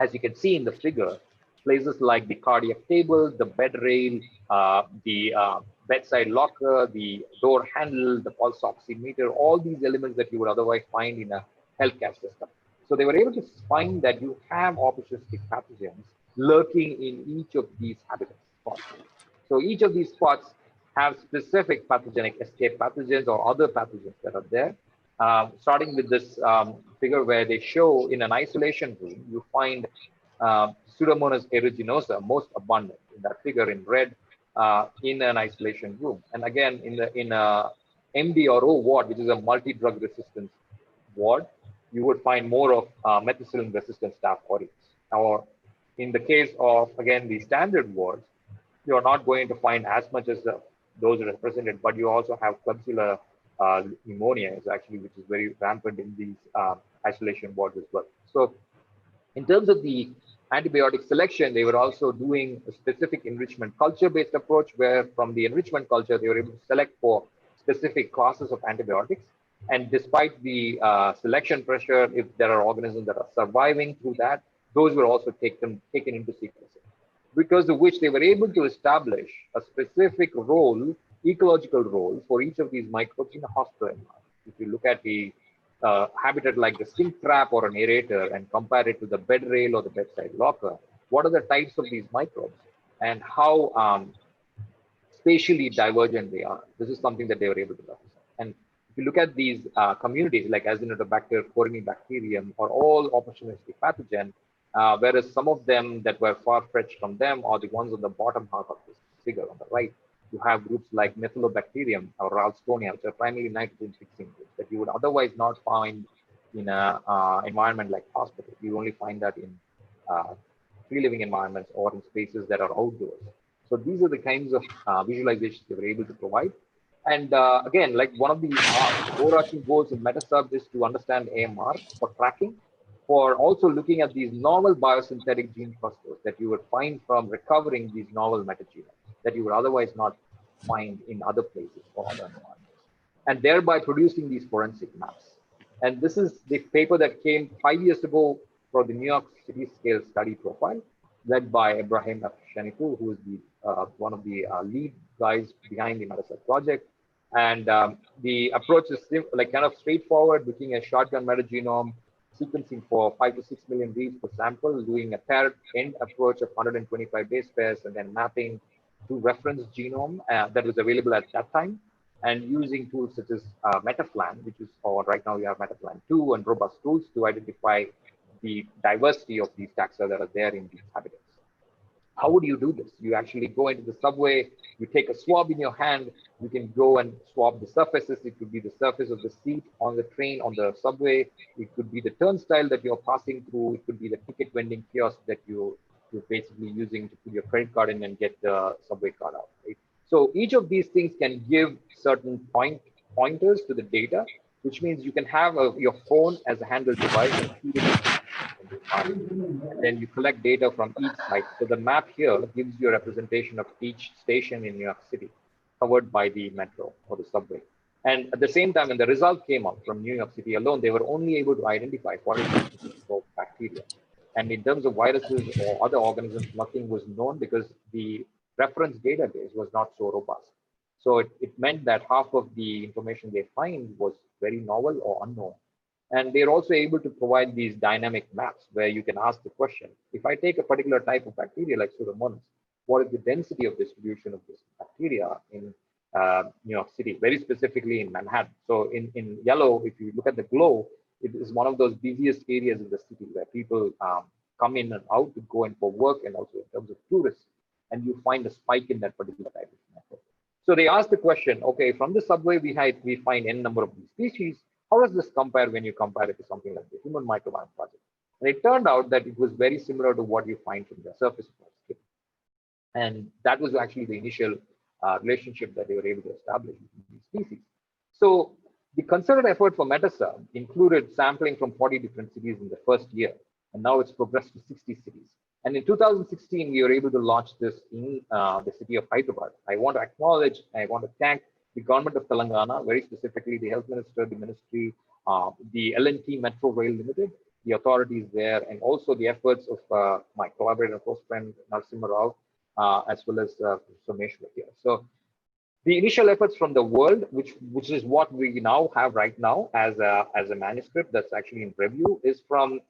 as you can see in the figure, places like the cardiac table, the bed rail, the bedside locker, the door handle, the pulse oximeter, all these elements that you would otherwise find in a healthcare system. So they were able to find that you have opportunistic pathogens lurking in each of these habitat spots. So each of these spots have specific pathogenic escape pathogens or other pathogens that are there. Starting with this figure where they show in an isolation room, you find Pseudomonas aeruginosa most abundant in that figure in red in an isolation room. And again, in a MD or O ward, which is a multi-drug resistance ward, you would find more of methicillin resistant staph aureus. Or in the case of, again, the standard wards, you're not going to find as much as those represented, but you also have Klebsiella pneumonia, is actually, which is very rampant in these isolation wards as well. So in terms of the antibiotic selection, they were also doing a specific enrichment culture-based approach, where from the enrichment culture, they were able to select for specific classes of antibiotics. And despite the selection pressure, if there are organisms that are surviving through that, those were also taken into sequencing, because of which they were able to establish a specific role, ecological role, for each of these microbes in a hospital environment. If you look at the habitat like the sink trap or an aerator and compare it to the bed rail or the bedside locker, what are the types of these microbes and how spatially divergent they are? This is something that they were able to represent. And if you look at these communities like Acinetobacter, Corynebacterium, are all opportunistic pathogen, whereas some of them that were far-fetched from them are the ones on the bottom half of this figure on the right. You have groups like Methylobacterium or Ralstonia, which are primarily nitrogen-fixing groups that you would otherwise not find in an environment like hospital. You only find that in free-living environments or in spaces that are outdoors. So these are the kinds of visualizations they were able to provide. And again, like one of the overarching goals of MetaSub is to understand AMR for tracking, for also looking at these novel biosynthetic gene clusters that you would find from recovering these novel metagenomes that you would otherwise not find in other places or other environments, and thereby producing these forensic maps. And this is the paper that came 5 years ago for the New York City scale study profile, led by Ibrahim Afshanipour, who is the one of the lead guys behind the MetaSub project. And the approach is like kind of straightforward, looking at shotgun metagenome, sequencing for 5 to 6 million reads per sample, doing a paired end approach of 125 base pairs, and then mapping to reference genome that was available at that time, and using tools such as Metaflan, which is, or right now we have Metaflan 2 and robust tools to identify the diversity of these taxa that are there in these habitats. How would you do this? You actually go into the subway, you take a swab in your hand, you can go and swab the surfaces. It could be the surface of the seat on the train, on the subway. It could be the turnstile that you're passing through. It could be the ticket vending kiosk that you're basically using to put your credit card in and get the subway card out, right? So each of these things can give certain pointers to the data, which means you can have your phone as a handheld device and feed it, and then you collect data from each site. So the map here gives you a representation of each station in New York City covered by the metro or the subway. And at the same time, when the result came out from New York City alone, they were only able to identify 40% of bacteria. And in terms of viruses or other organisms, nothing was known because the reference database was not so robust. So it meant that half of the information they find was very novel or unknown. And they're also able to provide these dynamic maps where you can ask the question, if I take a particular type of bacteria like Pseudomonas, what is the density of distribution of this bacteria in New York City, very specifically in Manhattan? So in yellow, if you look at the glow, it is one of those busiest areas in the city where people come in and out to go in for work and also in terms of tourists, and you find a spike in that particular type of network. So they asked the question, okay, from the subway, we find n number of these species. How does this compare when you compare it to something like the Human Microbiome Project? And it turned out that it was very similar to what you find from the surface of our skin. And that was actually the initial relationship that they were able to establish between these species. So the concerted effort for MetaSub included sampling from 40 different cities in the first year, and now it's progressed to 60 cities. And in 2016, we were able to launch this in the city of Hyderabad. I want to thank the government of Telangana, very specifically the health minister, the ministry, the L&T Metro Rail Limited, the authorities there, and also the efforts of my collaborator and close friend Narasimha Rao, as well as Someshwar here. So the initial efforts from the world, which is what we now have right now as a manuscript that's actually in review, is from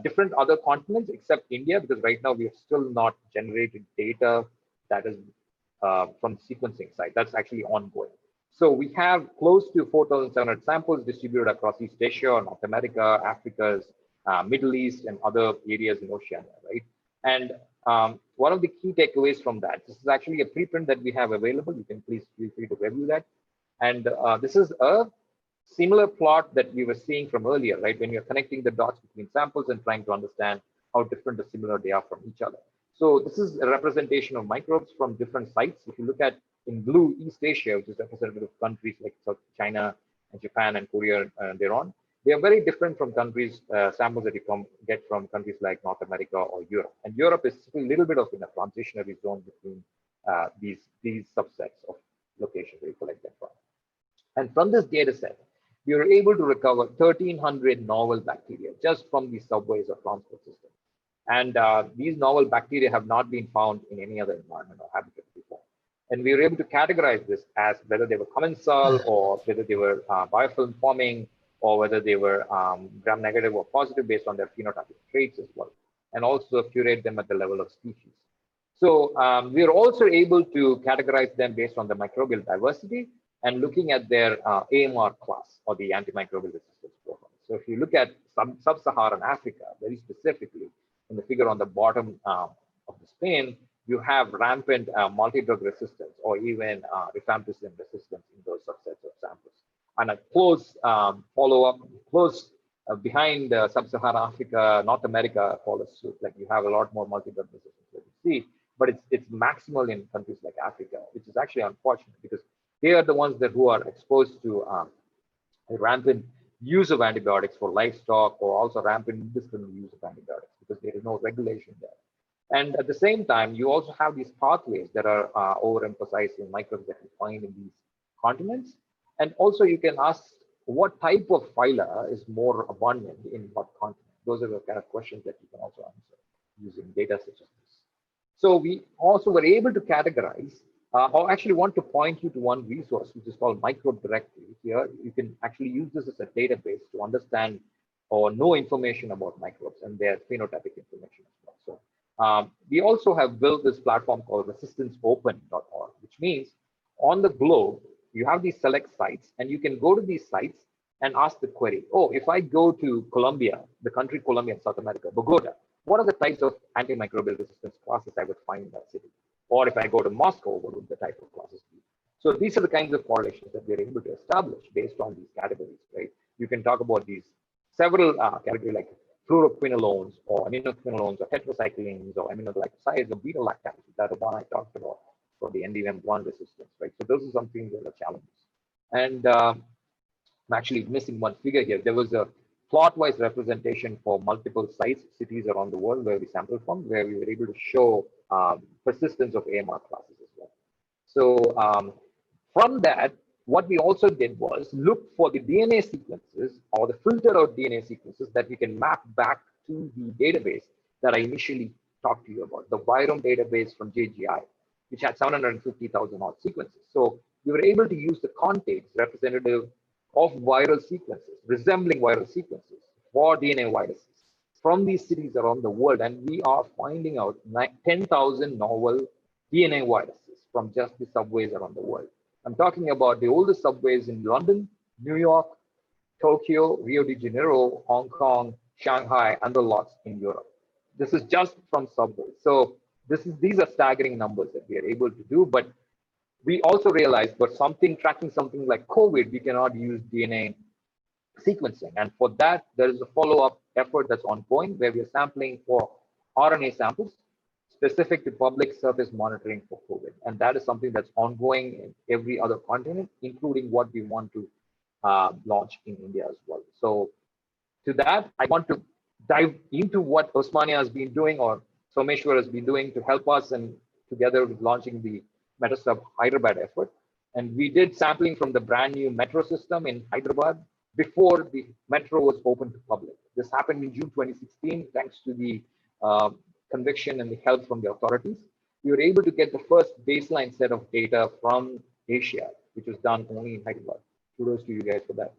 different other continents except India, because right now we have still not generated data that is from the sequencing side. That's actually ongoing. So we have close to 4,700 samples distributed across East Asia, North America, Africa, Middle East, and other areas in Oceania, right? And one of the key takeaways from that, this is actually a preprint that we have available. You can please feel free to review that. And this is a similar plot that we were seeing from earlier, right? When you're connecting the dots between samples and trying to understand how different or similar they are from each other. So this is a representation of microbes from different sites. If you look at in blue, East Asia, which is representative of countries like South China and Japan and Korea and thereon, they are very different from countries, samples that you get from countries like North America or Europe. And Europe is a little bit of in a transitionary zone between these subsets of locations that you collect them from. And from this data set, we were able to recover 1,300 novel bacteria just from these subways or transport systems. And these novel bacteria have not been found in any other environment or habitat before. And we were able to categorize this as whether they were commensal or whether they were biofilm forming, or whether they were gram-negative or positive based on their phenotypic traits as well, and also curate them at the level of species. So we are also able to categorize them based on the microbial diversity and looking at their AMR class, or the antimicrobial resistance profile. So if you look at sub-Saharan Africa, very specifically, in the figure on the bottom of the Spain, you have rampant multi-drug resistance or even rifampicin resistance in those subsets of samples. And a close follow-up, behind sub-Saharan Africa, North America follows suit. Like you have a lot more multi-drug resistance that you see, but it's maximal in countries like Africa, which is actually unfortunate because they are the ones who are exposed to rampant use of antibiotics for livestock, or also rampant indiscriminate use of antibiotics because there is no regulation there. And at the same time, you also have these pathways that are overemphasized in microbes that you find in these continents. And also you can ask what type of phyla is more abundant in what continent. Those are the kind of questions that you can also answer using data such as this. So we also were able to categorize, or actually want to point you to one resource, which is called Microbe Directory. Here, you can actually use this as a database to understand or know information about microbes and their phenotypic information as well. So we also have built this platform called resistanceopen.org, which means on the globe, you have these select sites, and you can go to these sites and ask the query, oh, if I go to Colombia, the country Colombia in South America, Bogota, what are the types of antimicrobial resistance classes I would find in that city? Or if I go to Moscow, what would the type of classes be? So these are the kinds of correlations that we're able to establish based on these categories, right? You can talk about these several categories like fluoroquinolones or aminoquinolones or tetracyclines or aminoglycosides or beta-lactams. That's the one I talked about for the NDM1 resistance, right? So those are some things that are challenges. And I'm actually missing one figure here. There was a plot-wise representation for multiple sites, cities around the world where we sampled from, where we were able to show persistence of AMR classes as well. So from that, what we also did was look for the DNA sequences or the filter out DNA sequences that we can map back to the database that I initially talked to you about, the Virome database from JGI, which had 750,000 odd sequences. So we were able to use the context representative of viral sequences, resembling viral sequences for DNA viruses from these cities around the world. And we are finding out 10,000 novel DNA viruses from just the subways around the world. I'm talking about the oldest subways in London, New York, Tokyo, Rio de Janeiro, Hong Kong, Shanghai, and the lots in Europe. This is just from subways. So these are staggering numbers that we are able to do, but we also realized for tracking something like COVID, we cannot use DNA sequencing. And for that, there is a follow-up effort that's ongoing where we are sampling for RNA samples specific to public surface monitoring for COVID. And that is something that's ongoing in every other continent, including what we want to launch in India as well. So to that, I want to dive into what Osmania has been doing or Someshwar has been doing to help us, and together with launching the Metasub Hyderabad effort. And we did sampling from the brand new metro system in Hyderabad before the metro was open to public. This happened in June 2016, thanks to the conviction and the help from the authorities. We were able to get the first baseline set of data from Asia, which was done only in Hyderabad. Kudos to you guys for that.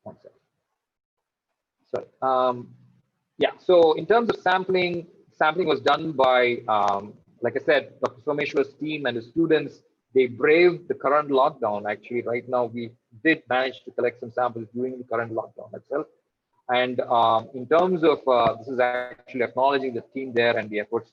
One second. Sorry. Yeah, so in terms of sampling was done by, like I said, Dr. Someshwar's team and the students. They braved the current lockdown. Actually, right now, we did manage to collect some samples during the current lockdown itself. And in terms of, this is actually acknowledging the team there and the efforts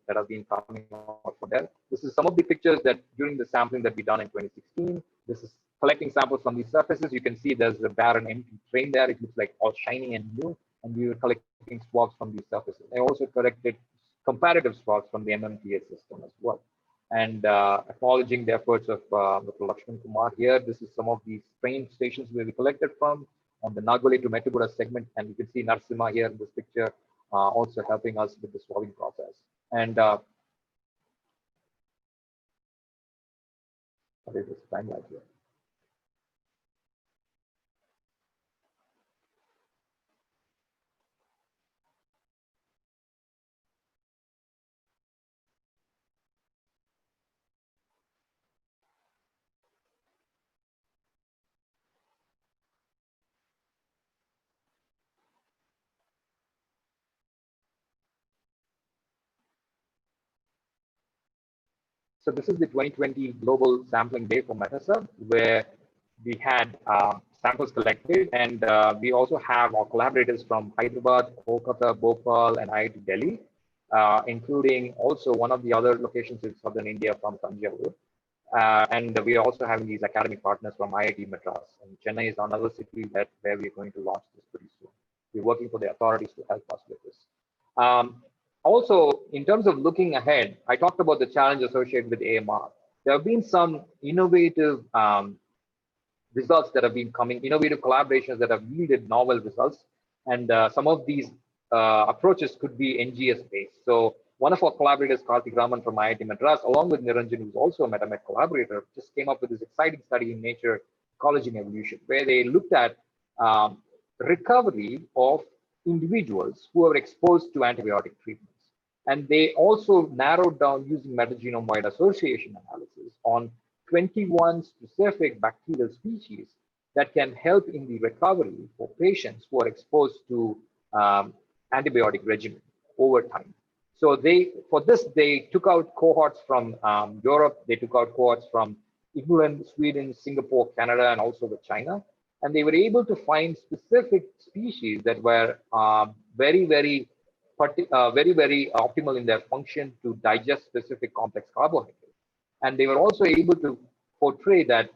that have been coming out for there. This is some of the pictures that during the sampling that we done in 2016. This is collecting samples from these surfaces. You can see there's a barren empty train there. It looks like all shiny and new. And we were collecting swabs from these surfaces. I also collected comparative swabs from the MMTA system as well. And acknowledging the efforts of Dr. Lakshman Kumar here. This is some of these train stations where we collected from on the Nagoli to Metubuda segment. And you can see Narasimha here in this picture, also helping us with the swabbing process. And what is this timeline here? So this is the 2020 Global Sampling Day for METASA, where we had samples collected, and we also have our collaborators from Hyderabad, Kolkata, Bhopal, and IIT Delhi, including also one of the other locations in southern India from Tanjavur. And we are also having these academic partners from IIT Madras. And Chennai is another city where we're going to launch this pretty soon. We're working for the authorities to help us with this. Also, in terms of looking ahead, I talked about the challenge associated with AMR. There have been some innovative results that have been coming, innovative collaborations that have yielded novel results. And some of these approaches could be NGS based. So one of our collaborators, Karthik Raman from IIT Madras, along with Niranjan, who's also a MetaMed collaborator, just came up with this exciting study in Nature Ecology and Evolution, where they looked at recovery of individuals who are exposed to antibiotic treatments. And they also narrowed down using metagenome-wide association analysis on 21 specific bacterial species that can help in the recovery for patients who are exposed to antibiotic regimen over time. So for this, they took out cohorts from Europe, they took out cohorts from England, Sweden, Singapore, Canada, and also with China. And they were able to find specific species that were very, very optimal in their function to digest specific complex carbohydrates. And they were also able to portray that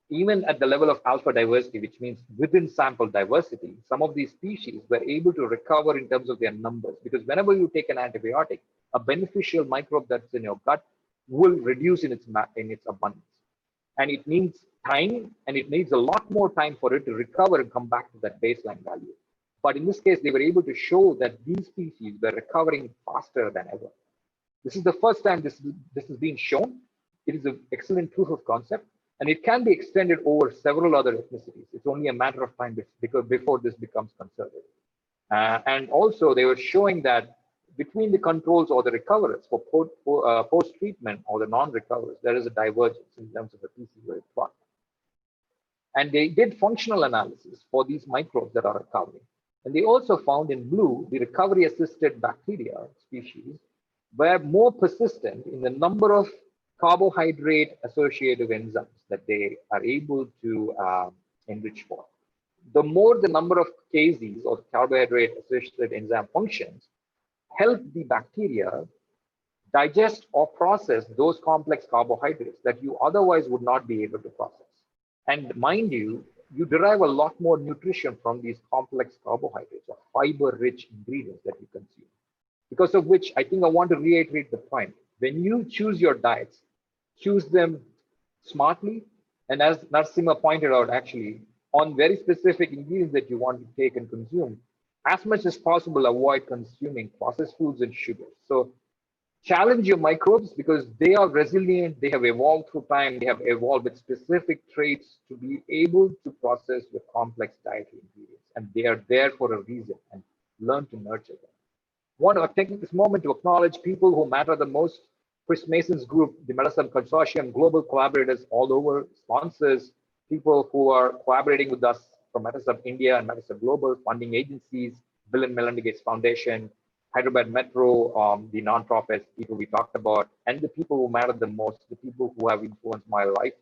even at the level of alpha diversity, which means within sample diversity, some of these species were able to recover in terms of their numbers. Because whenever you take an antibiotic, a beneficial microbe that's in your gut will reduce in its abundance. And it needs time, and it needs a lot more time for it to recover and come back to that baseline value. But in this case, they were able to show that these species were recovering faster than ever. This is the first time this is being shown. It is an excellent proof of concept, and it can be extended over several other ethnicities. It's only a matter of time before this becomes conservative. And also, they were showing that between the controls or the recoverers for post-treatment or the non-recoverers, there is a divergence in terms of the PC rate plot. And they did functional analysis for these microbes that are recovering. And they also found in blue, the recovery-assisted bacteria species were more persistent in the number of carbohydrate-associative enzymes that they are able to enrich for. The more the number of KZs or carbohydrate-associated enzyme functions help the bacteria digest or process those complex carbohydrates that you otherwise would not be able to process. And mind you, you derive a lot more nutrition from these complex carbohydrates or fiber-rich ingredients that you consume. Because of which, I think I want to reiterate the point. When you choose your diets, choose them smartly. And as Narasimha pointed out, actually, on very specific ingredients that you want to take and consume, as much as possible, avoid consuming processed foods and sugars. So challenge your microbes because they are resilient, they have evolved through time, they have evolved with specific traits to be able to process with complex dietary ingredients. And they are there for a reason, and learn to nurture them. Want to take this moment to acknowledge people who matter the most. Chris Mason's group, the Medicine Consortium, global collaborators all over, sponsors, people who are collaborating with us from Medicine India and Medicine Global, funding agencies, Bill and Melinda Gates Foundation, Hyderabad Metro, the nonprofits, people we talked about, and the people who matter the most, the people who have influenced my life,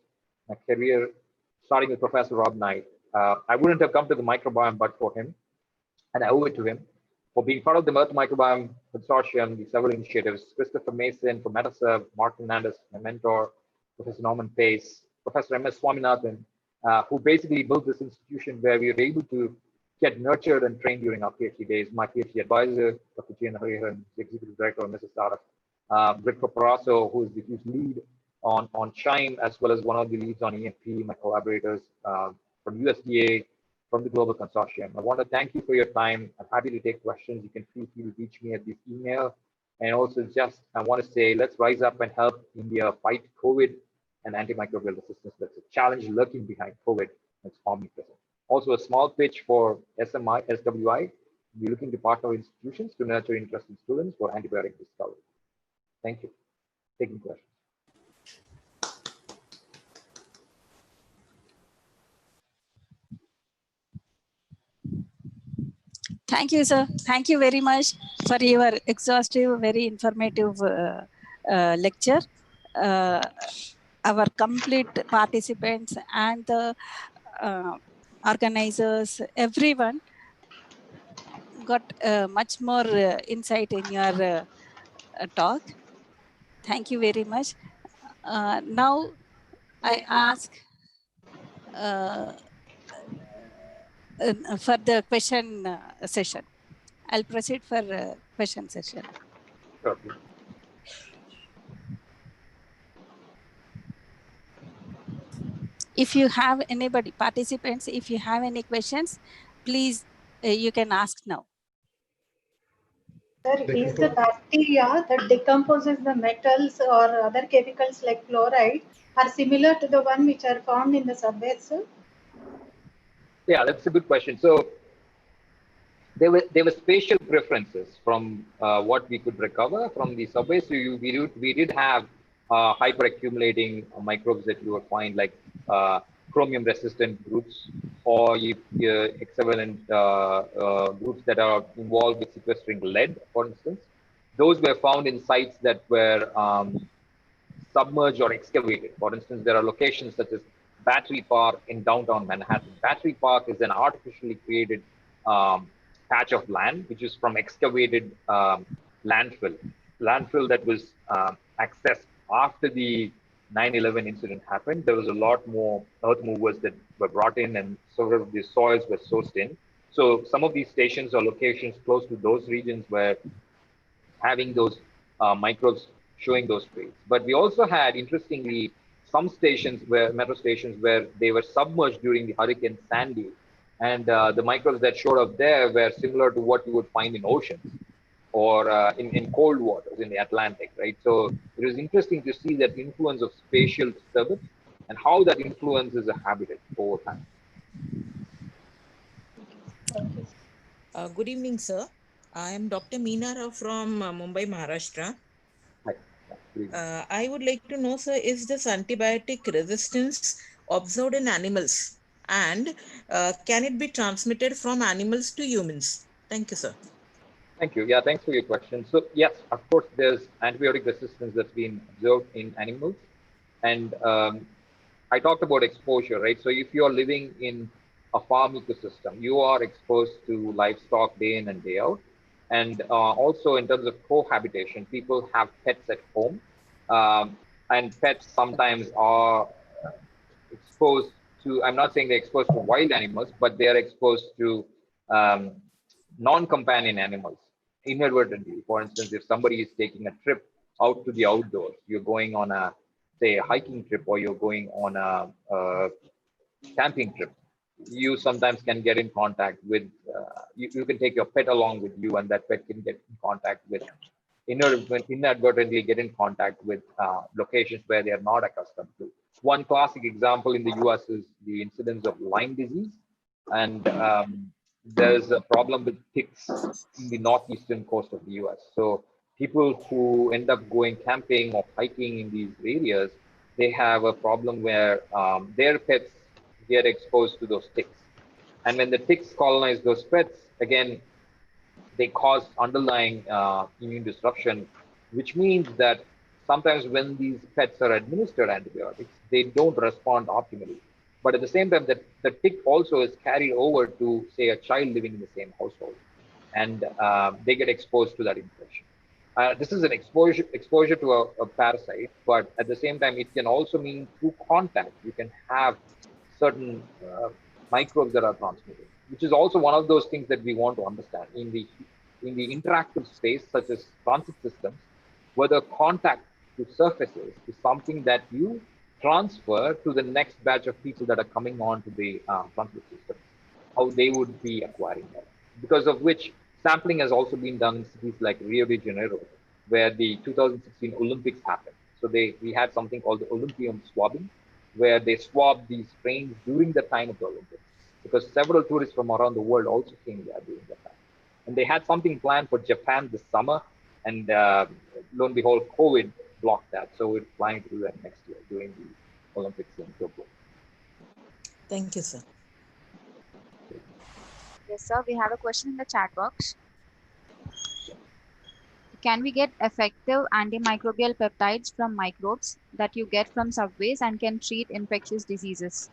my career, starting with Professor Rob Knight. I wouldn't have come to the microbiome but for him, and I owe it to him for being part of the Earth Microbiome Consortium, the several initiatives. Christopher Mason from MetaServe, Mark Fernandez, my mentor, Professor Norman Pace, Professor M.S. Swaminathan, who basically built this institution where we were able to get nurtured and trained during our PhD days. My PhD advisor, Dr. G.N. Hariharan, the Executive Director of Mrs. Startup, Rick Paparazzo, who is the huge lead on Shine, as well as one of the leads on EMP, my collaborators from USDA, from the Global Consortium. I want to thank you for your time. I'm happy to take questions. You can feel free to reach me at this email. And also just, I want to say, let's rise up and help India fight COVID and antimicrobial resistance. That's a challenge lurking behind COVID. It's omnipresent. Also a small pitch for SMI, SWI. We're looking to partner with institutions to nurture interested students for antibiotic discovery. Thank you. Taking questions. Thank you, sir. Thank you very much for your exhaustive, very informative lecture. Our complete participants and the organizers, everyone got much more insight in your talk. Thank you very much. Now I ask for the question session. I'll proceed for question session. Sure. If you have anybody, participants, if you have any questions, please, you can ask now. Sir, is the bacteria that decomposes the metals or other chemicals like fluoride are similar to the one which are found in the subways, sir? Yeah, that's a good question. So there were spatial preferences from what we could recover from the subway. So we did have hyperaccumulating microbes that you would find, like chromium resistant groups or hexavalent groups that are involved with sequestering lead, for instance. Those were found in sites that were submerged or excavated. For instance, there are locations such as Battery Park in downtown Manhattan. Battery Park is an artificially created patch of land, which is from excavated landfill that was accessed after the 9/11 incident happened. There was a lot more earth movers that were brought in, and sort of the soils were sourced in. So some of these stations or locations close to those regions were having those microbes showing those traits. But we also had, interestingly, some stations metro stations where they were submerged during the Hurricane Sandy. And the microbes that showed up there were similar to what you would find in oceans or in cold waters in the Atlantic, right? So it was interesting to see that influence of spatial disturbance and how that influences a habitat over time. Good evening, sir. I am Dr. Meena Rao from Mumbai, Maharashtra. Hi. I would like to know, sir, is this antibiotic resistance observed in animals, and can it be transmitted from animals to humans? Thank you, sir. Thank you. Yeah, thanks for your question. So yes, of course, there's antibiotic resistance that's been observed in animals. And I talked about exposure, right? So if you're living in a farm ecosystem, you are exposed to livestock day in and day out. And also in terms of cohabitation, people have pets at home. And pets sometimes are exposed to, I'm not saying they're exposed to wild animals, but they are exposed to non-companion animals inadvertently. For instance, if somebody is taking a trip out to the outdoors, you're going on a, say, a hiking trip, or you're going on a camping trip, you sometimes can get in contact with, you can take your pet along with you, and that pet can get in contact with inadvertently get in contact with locations where they are not accustomed to. One classic example in the US is the incidence of Lyme disease. And there's a problem with ticks in the northeastern coast of the US. So people who end up going camping or hiking in these areas, they have a problem where their pets get exposed to those ticks. And when the ticks colonize those pets, again, they cause underlying immune disruption, which means that sometimes when these pets are administered antibiotics, they don't respond optimally. But at the same time, the tick also is carried over to, say, a child living in the same household, and they get exposed to that infection. This is an exposure to a parasite, but at the same time, it can also mean through contact, you can have certain microbes that are transmitted, which is also one of those things that we want to understand in the interactive space, such as transit systems, whether contact to surfaces is something that you transfer to the next batch of people that are coming on to the transit system, how they would be acquiring that. Because of which sampling has also been done in cities like Rio de Janeiro, where the 2016 Olympics happened. So we had something called the Olympium swabbing, where they swabbed these strains during the time of the Olympics, because several tourists from around the world also came there during that time. And they had something planned for Japan this summer, and lo and behold, COVID blocked that. So we're planning to do that next year during the Olympics in Tokyo. Thank you, sir. Yes, sir. We have a question in the chat box. Can we get effective antimicrobial peptides from microbes that you get from subways and can treat infectious diseases?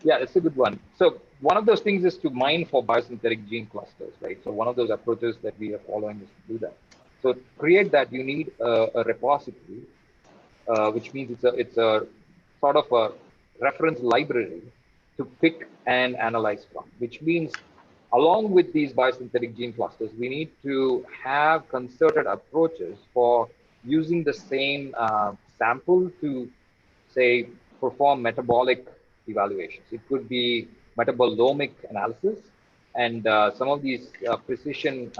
Yeah, that's a good one. So one of those things is to mine for biosynthetic gene clusters, right? So one of those approaches that we are following is to do that. So to create that, you need a repository, which means it's a sort of a reference library to pick and analyze from, which means along with these biosynthetic gene clusters, we need to have concerted approaches for using the same sample to, say, perform metabolic evaluations. It could be metabolomic analysis, and some of these precision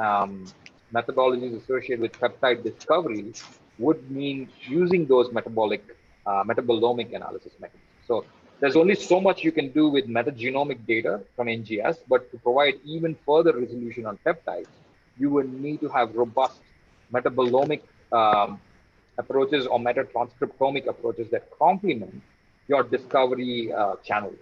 methodologies associated with peptide discovery would mean using those metabolomic analysis mechanisms. So there's only so much you can do with metagenomic data from NGS, but to provide even further resolution on peptides, you would need to have robust metabolomic approaches or metatranscriptomic approaches that complement your discovery channel.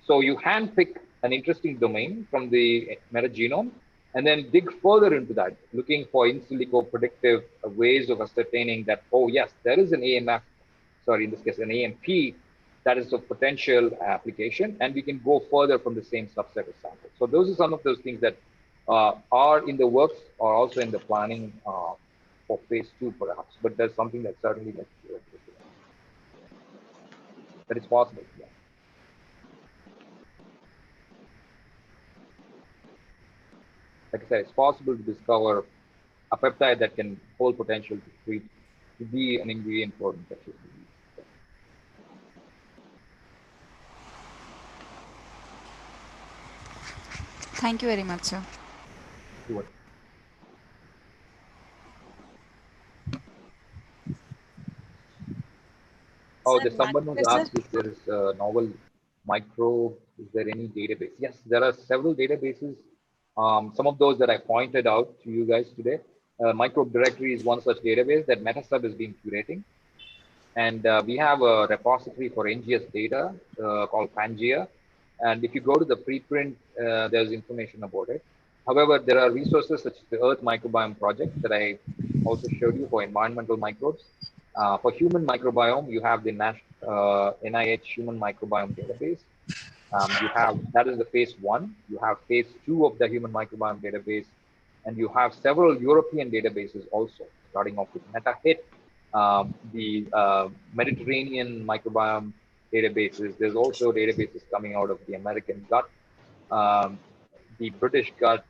So you handpick an interesting domain from the metagenome and then dig further into that, looking for in silico predictive ways of ascertaining that, oh yes, there is an AMF, sorry, in this case, an AMP that is of potential application, and we can go further from the same subset of samples. So those are some of those things that are in the works or also in the planning for phase 2 perhaps, but there's something that certainly that it's possible. Yeah. Like I said, it's possible to discover a peptide that can hold potential to treat, to be an ingredient for infectious disease. Thank you very much, sir. Sure. Oh, there's someone who's asked if there is a novel microbe. Is there any database? Yes, there are several databases. Some of those that I pointed out to you guys today. Microbe Directory is one such database that Metasub has been curating. And we have a repository for NGS data called Pangea. And if you go to the preprint, there's information about it. However, there are resources such as the Earth Microbiome Project that I also showed you for environmental microbes. For human microbiome, you have the NIH Human Microbiome Database. You have, that is the phase 1. You have phase 2 of the Human Microbiome Database. And you have several European databases also, starting off with MetaHit, the Mediterranean microbiome databases. There's also databases coming out of the American gut, the British gut.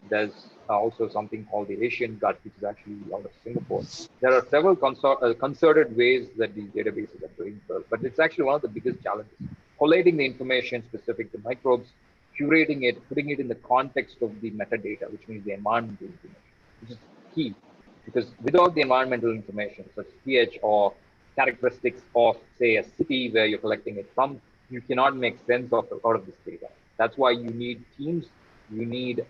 There's also something called the Asian gut, which is actually out of Singapore. There are several concerted ways that these databases are doing well, but it's actually one of the biggest challenges. Collating the information specific to microbes, curating it, putting it in the context of the metadata, which means the environmental information, which is key, because without the environmental information, such as pH or characteristics of, say, a city where you're collecting it from, you cannot make sense of out of this data. That's why you need teams, you need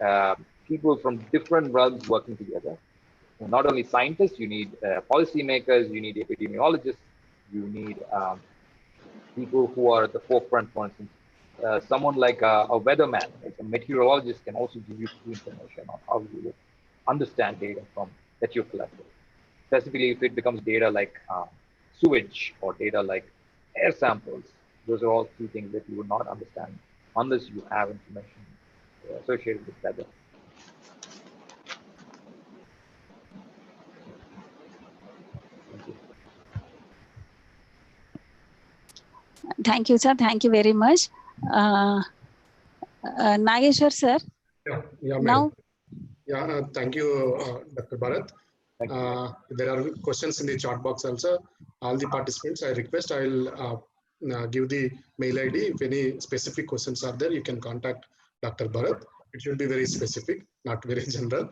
people from different realms working together. And not only scientists, you need policymakers, you need epidemiologists, you need people who are at the forefront. For instance, someone like a weatherman, like a meteorologist, can also give you key information on how you would understand data from that you've collected. Specifically, if it becomes data like sewage or data like air samples, those are all key things that you would not understand unless you have information associated with weather. Thank you, sir. Thank you very much. Nageshwar, sir. Yeah, Now, thank you, Dr. Bharat. There are questions in the chat box also. All the participants, I request I will give the mail ID. If any specific questions are there, you can contact Dr. Bharat. It should be very specific, not very general.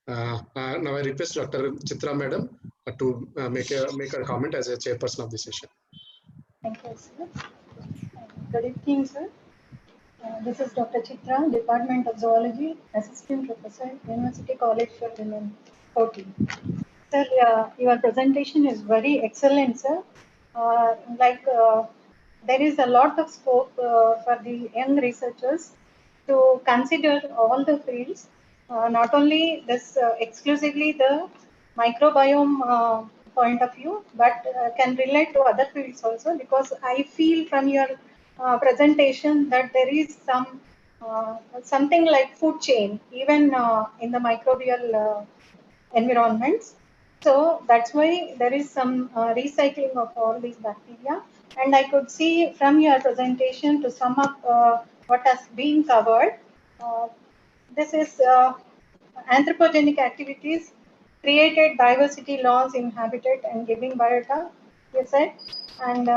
Now I request Dr. Chitra Madam to make a comment as a chairperson of the session. Thank you, sir. Good evening, sir. This is Dr. Chitra, Department of Zoology, Assistant Professor, University College for Women, Kochi. Sir, your presentation is very excellent, sir. There is a lot of scope for the young researchers to consider all the fields, not only this exclusively the microbiome point of view, but can relate to other fields also, because I feel from your presentation that there is something like food chain, even in the microbial environments. So that's why there is some recycling of all these bacteria. And I could see from your presentation, to sum up what has been covered, this is anthropogenic activities created diversity loss in habitat and giving biota, you said. And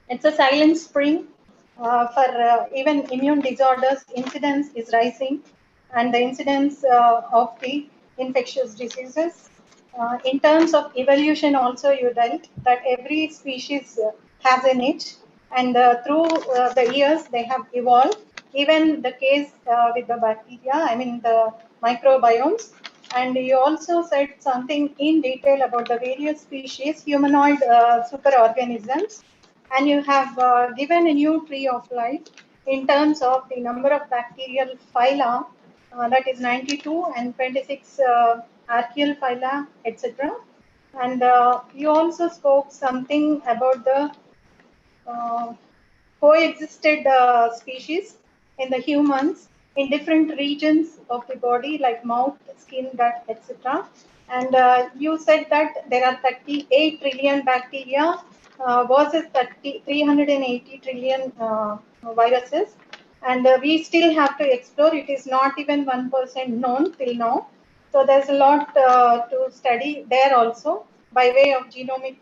it's a silent spring for even immune disorders. Incidence is rising, and the incidence of the infectious diseases. In terms of evolution also, you dealt that every species has a niche, and through the years they have evolved. Even the case with the bacteria, I mean the microbiomes. And you also said something in detail about the various species, humanoid superorganisms, and you have given a new tree of life in terms of the number of bacterial phyla, that is 92, and 26 archaeal phyla, etc. And you also spoke something about the coexisted species in the humans in different regions of the body, like mouth, skin, gut, etc. And you said that there are 38 trillion bacteria versus 380 trillion viruses. And we still have to explore. It is not even 1% known till now. So there's a lot to study there also by way of genomic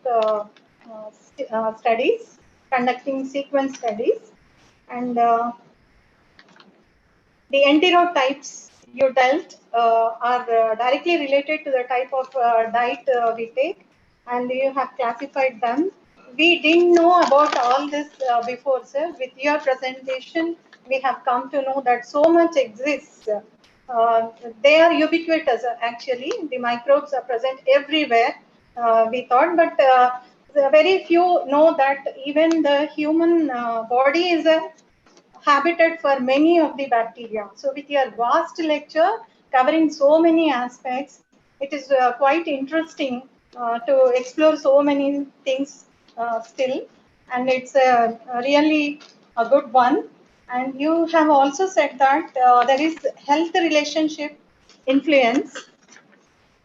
studies, conducting sequence studies. And the enterotypes you dealt are directly related to the type of diet we take, and you have classified them. We didn't know about all this before, sir. With your presentation, we have come to know that so much exists. They are ubiquitous, actually. The microbes are present everywhere, we thought, but very few know that even the human body is a habitat for many of the bacteria. So with your vast lecture covering so many aspects, it is quite interesting to explore so many things still, and it's really a good one. And you have also said that there is health relationship influence.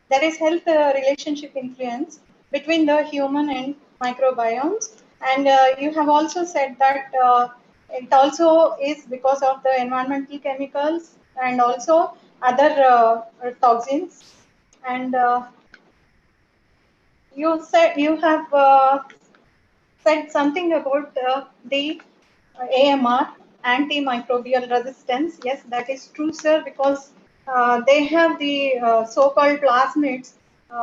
There is health relationship influence between the human and microbiomes. And you have also said that it also is because of the environmental chemicals and also other toxins. And you said you have said something about the AMR, antimicrobial resistance. Yes, that is true, sir, because they have the so-called plasmids.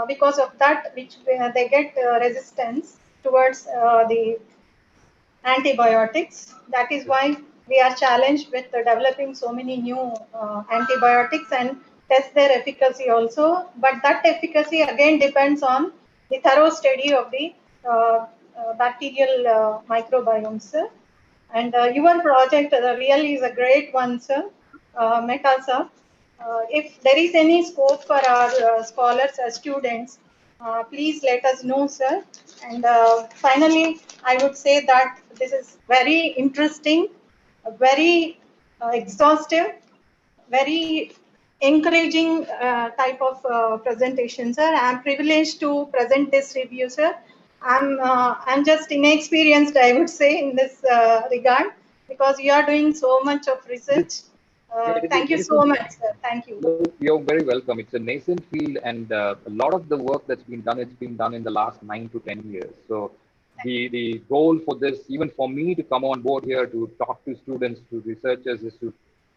Because of that, which they get resistance towards the antibiotics. That is why we are challenged with developing so many new antibiotics and test their efficacy also. But that efficacy again depends on the thorough study of the bacterial microbiomes. Sir. And your project really is a great one, sir, Mehta sir. If there is any scope for our scholars, students, please let us know, sir. And finally, I would say that this is very interesting, very exhaustive, very encouraging type of presentation, sir. I'm privileged to present this review, sir. I'm just inexperienced, I would say, in this regard, because you are doing so much of research. Thank you so much, sir. Thank you. You're very welcome. It's a nascent field, and a lot of the work that's been done, it's been done in the last 9 to 10 years. So the goal for this, even for me to come on board here to talk to students, to researchers, is to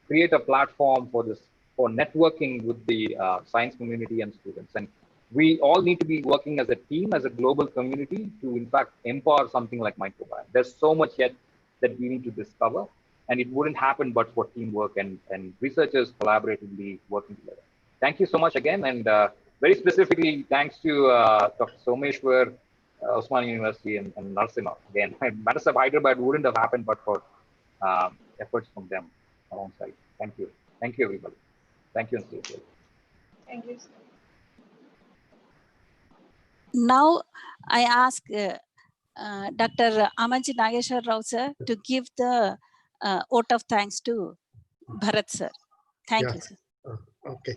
create a platform for this, for networking with the science community and students. And we all need to be working as a team, as a global community, to in fact empower something like microbiome. There's so much yet that we need to discover, and it wouldn't happen but for teamwork and researchers collaboratively working together. Thank you so much again, and very specifically thanks to Dr. Someshwar, Osmania University, and Narasimha again. Matters of Hyderabad wouldn't have happened but for efforts from them alongside. Thank you. Thank you, everybody. Thank you, and stay safe. Thank you, sir. Now I ask Dr. Amanchi Nageshwar Rao sir to give the vote of thanks to Bharat sir. Thank you, sir. Okay.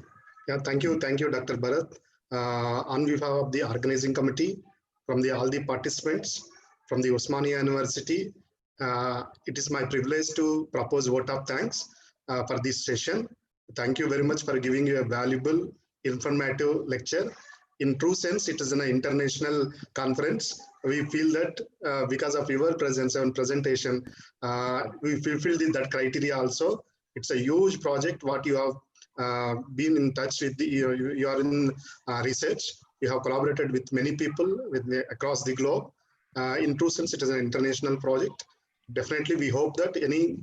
Yeah, thank you, Dr. Bharat. On behalf of the organizing committee, from all the participants, from the Osmania University, it is my privilege to propose vote of thanks for this session. Thank you very much for giving you a valuable, informative lecture. In true sense, it is an international conference. We feel that because of your presence and presentation, we fulfill that criteria also. It's a huge project what you have been in touch with. You are in research. You have collaborated with many people across the globe. In true sense, it is an international project. Definitely, we hope that any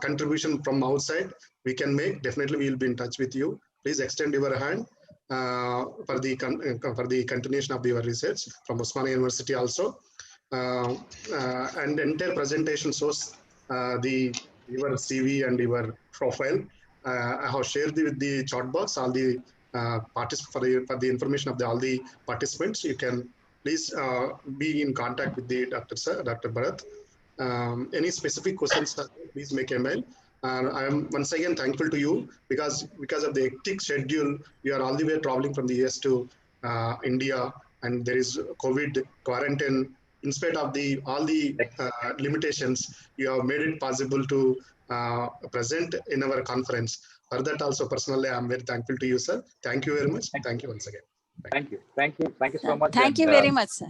contribution from outside we can make. Definitely, we will be in touch with you. Please extend your hand for the continuation of your research from Osmania University also. And entire presentation shows your CV and your profile. I have shared with the chat box all the for the information of all the participants. You can please be in contact with the Dr. Bharat. Any specific questions, please make a mail. I am once again thankful to you because of the hectic schedule, you are all the way traveling from the US to India, and there is COVID quarantine. In spite of all the limitations, you have made it possible to present in our conference. For that also, personally, I am very thankful to you, sir. Thank you very much. Thank you once again. Thank you so much. Thank you very much, sir.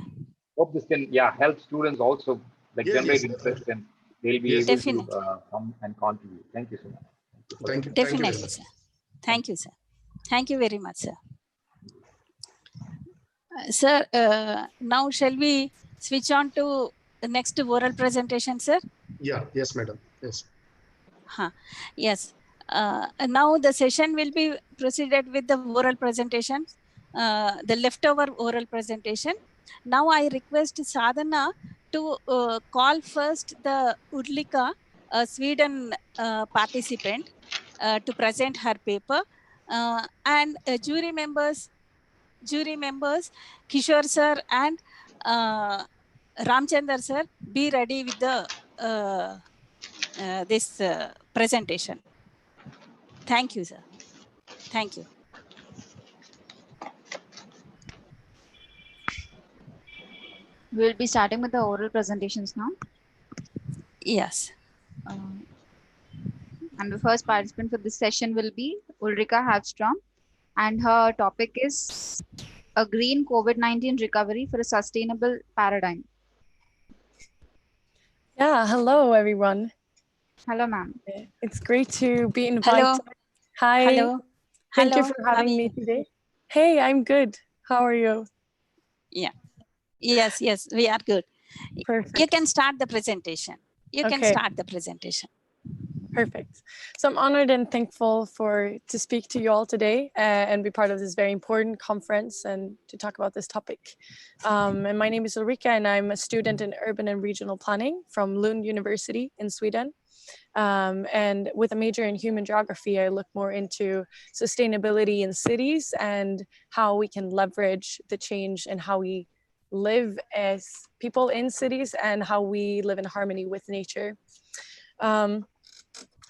Hope this can help students also generate interest, and they'll be able to come and contribute. Thank you so much. Thank you. Definitely, sir. Thank you, sir. Thank you very much, sir. Sir, now shall we switch on to the next oral presentation, sir? Yeah. Yes, madam. Yes. Yes. Now the session will be proceeded with the oral presentation, the leftover oral presentation. Now I request Sadhana to call first the Udlika, Sweden participant, to present her paper, and jury members, Kishore sir and Ramchandar sir, be ready with the this presentation. Thank you, sir. Thank you. We'll be starting with the oral presentations now. Yes. And the first participant for this session will be Ulrika Hagstrom, and her topic is a green COVID-19 recovery for a sustainable paradigm. Yeah, hello everyone. Hello, ma'am. It's great to be invited. Hi. Hello. Thank you Hello. for How are having me you? today. Hey, I'm good. How are you? Yeah. Yes, we are good. You Perfect. can start the presentation. You can Okay. start the presentation. Perfect. So I'm honored and thankful to speak to you all today and be part of this very important conference and to talk about this topic. And my name is Ulrika, and I'm a student in urban and regional planning from Lund University in Sweden. And with a major in human geography, I look more into sustainability in cities and how we can leverage the change in how we live as people in cities and how we live in harmony with nature.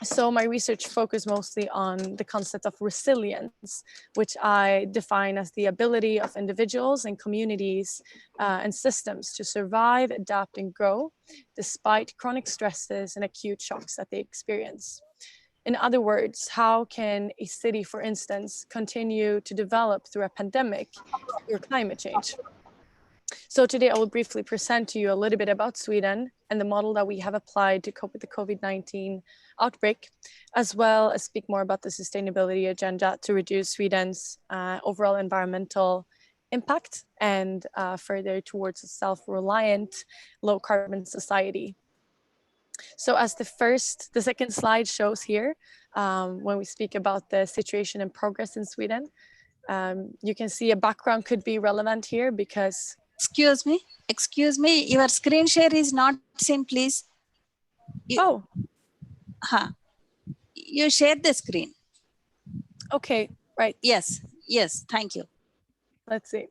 So my research focused mostly on the concept of resilience, which I define as the ability of individuals and communities and systems to survive, adapt, and grow despite chronic stresses and acute shocks that they experience. In other words, how can a city, for instance, continue to develop through a pandemic or climate change? So today I will briefly present to you a little bit about Sweden and the model that we have applied to cope with the COVID-19 outbreak, as well as speak more about the sustainability agenda to reduce Sweden's overall environmental impact and further towards a self-reliant, low-carbon society. So as the second slide shows here, when we speak about the situation and progress in Sweden, you can see a background could be relevant here because Excuse me, your screen share is not seen, please. You share the screen. Okay, right. Yes, thank you. Let's see.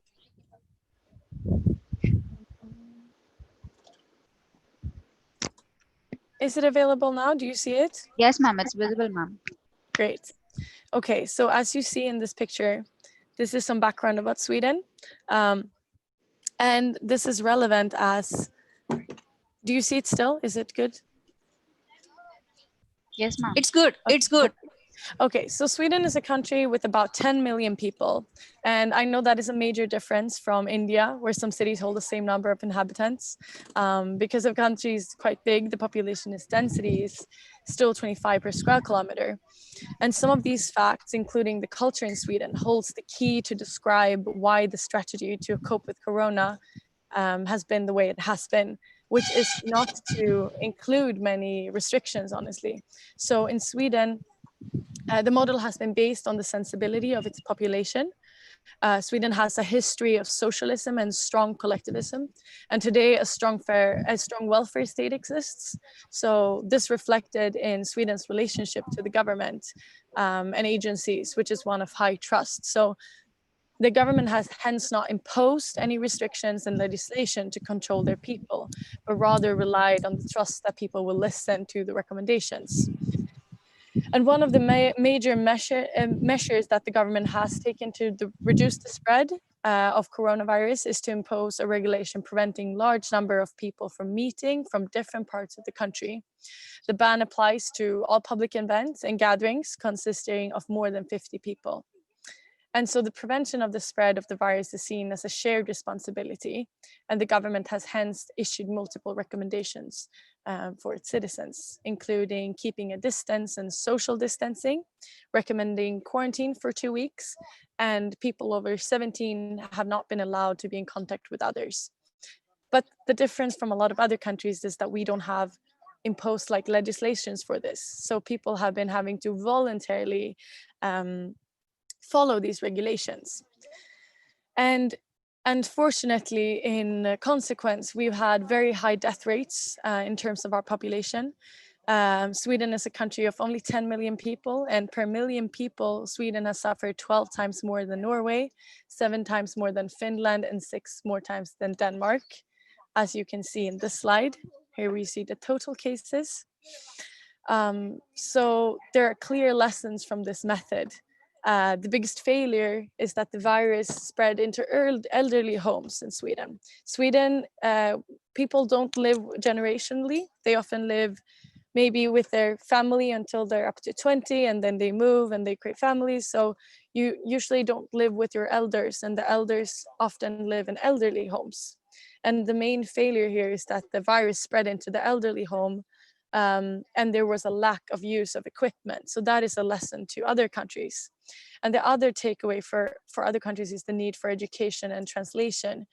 Is it available now? Do you see it? Yes, ma'am, it's visible, ma'am. Great. Okay, so as you see in this picture, this is some background about Sweden. And this is relevant as, do you see it still? Is it good? Yes, ma'am. It's good, it's good. Okay, so Sweden is a country with about 10 million people. And I know that is a major difference from India, where some cities hold the same number of inhabitants. Because the country is quite big, the population density is still 25 per square kilometer. And some of these facts, including the culture in Sweden, holds the key to describe why the strategy to cope with Corona has been the way it has been, which is not to include many restrictions, honestly. So in Sweden, the model has been based on the sensibility of its population. Sweden has a history of socialism and strong collectivism, and today a strong welfare state exists. So this reflected in Sweden's relationship to the government and agencies, which is one of high trust. So the government has hence not imposed any restrictions and legislation to control their people, but rather relied on the trust that people will listen to the recommendations. And one of the major measures that the government has taken to reduce the spread of coronavirus is to impose a regulation preventing large number of people from meeting from different parts of the country. The ban applies to all public events and gatherings consisting of more than 50 people. And so the prevention of the spread of the virus is seen as a shared responsibility, and the government has hence issued multiple recommendations for its citizens, including keeping a distance and social distancing, recommending quarantine for 2 weeks, and people over 17 have not been allowed to be in contact with others. But the difference from a lot of other countries is that we don't have imposed like legislations for this. So people have been having to voluntarily follow these regulations. And unfortunately, in consequence, we've had very high death rates in terms of our population. Sweden is a country of only 10 million people, and per million people, Sweden has suffered 12 times more than Norway, 7 times more than Finland, and 6 more times than Denmark. As you can see in this slide, here we see the total cases. So there are clear lessons from this method. The biggest failure is that the virus spread into elderly homes in Sweden. People don't live generationally. They often live maybe with their family until they're up to 20, and then they move and they create families. So you usually don't live with your elders, and the elders often live in elderly homes. And the main failure here is that the virus spread into the elderly home and there was a lack of use of equipment. So that is a lesson to other countries. And the other takeaway for other countries is the need for education and translation.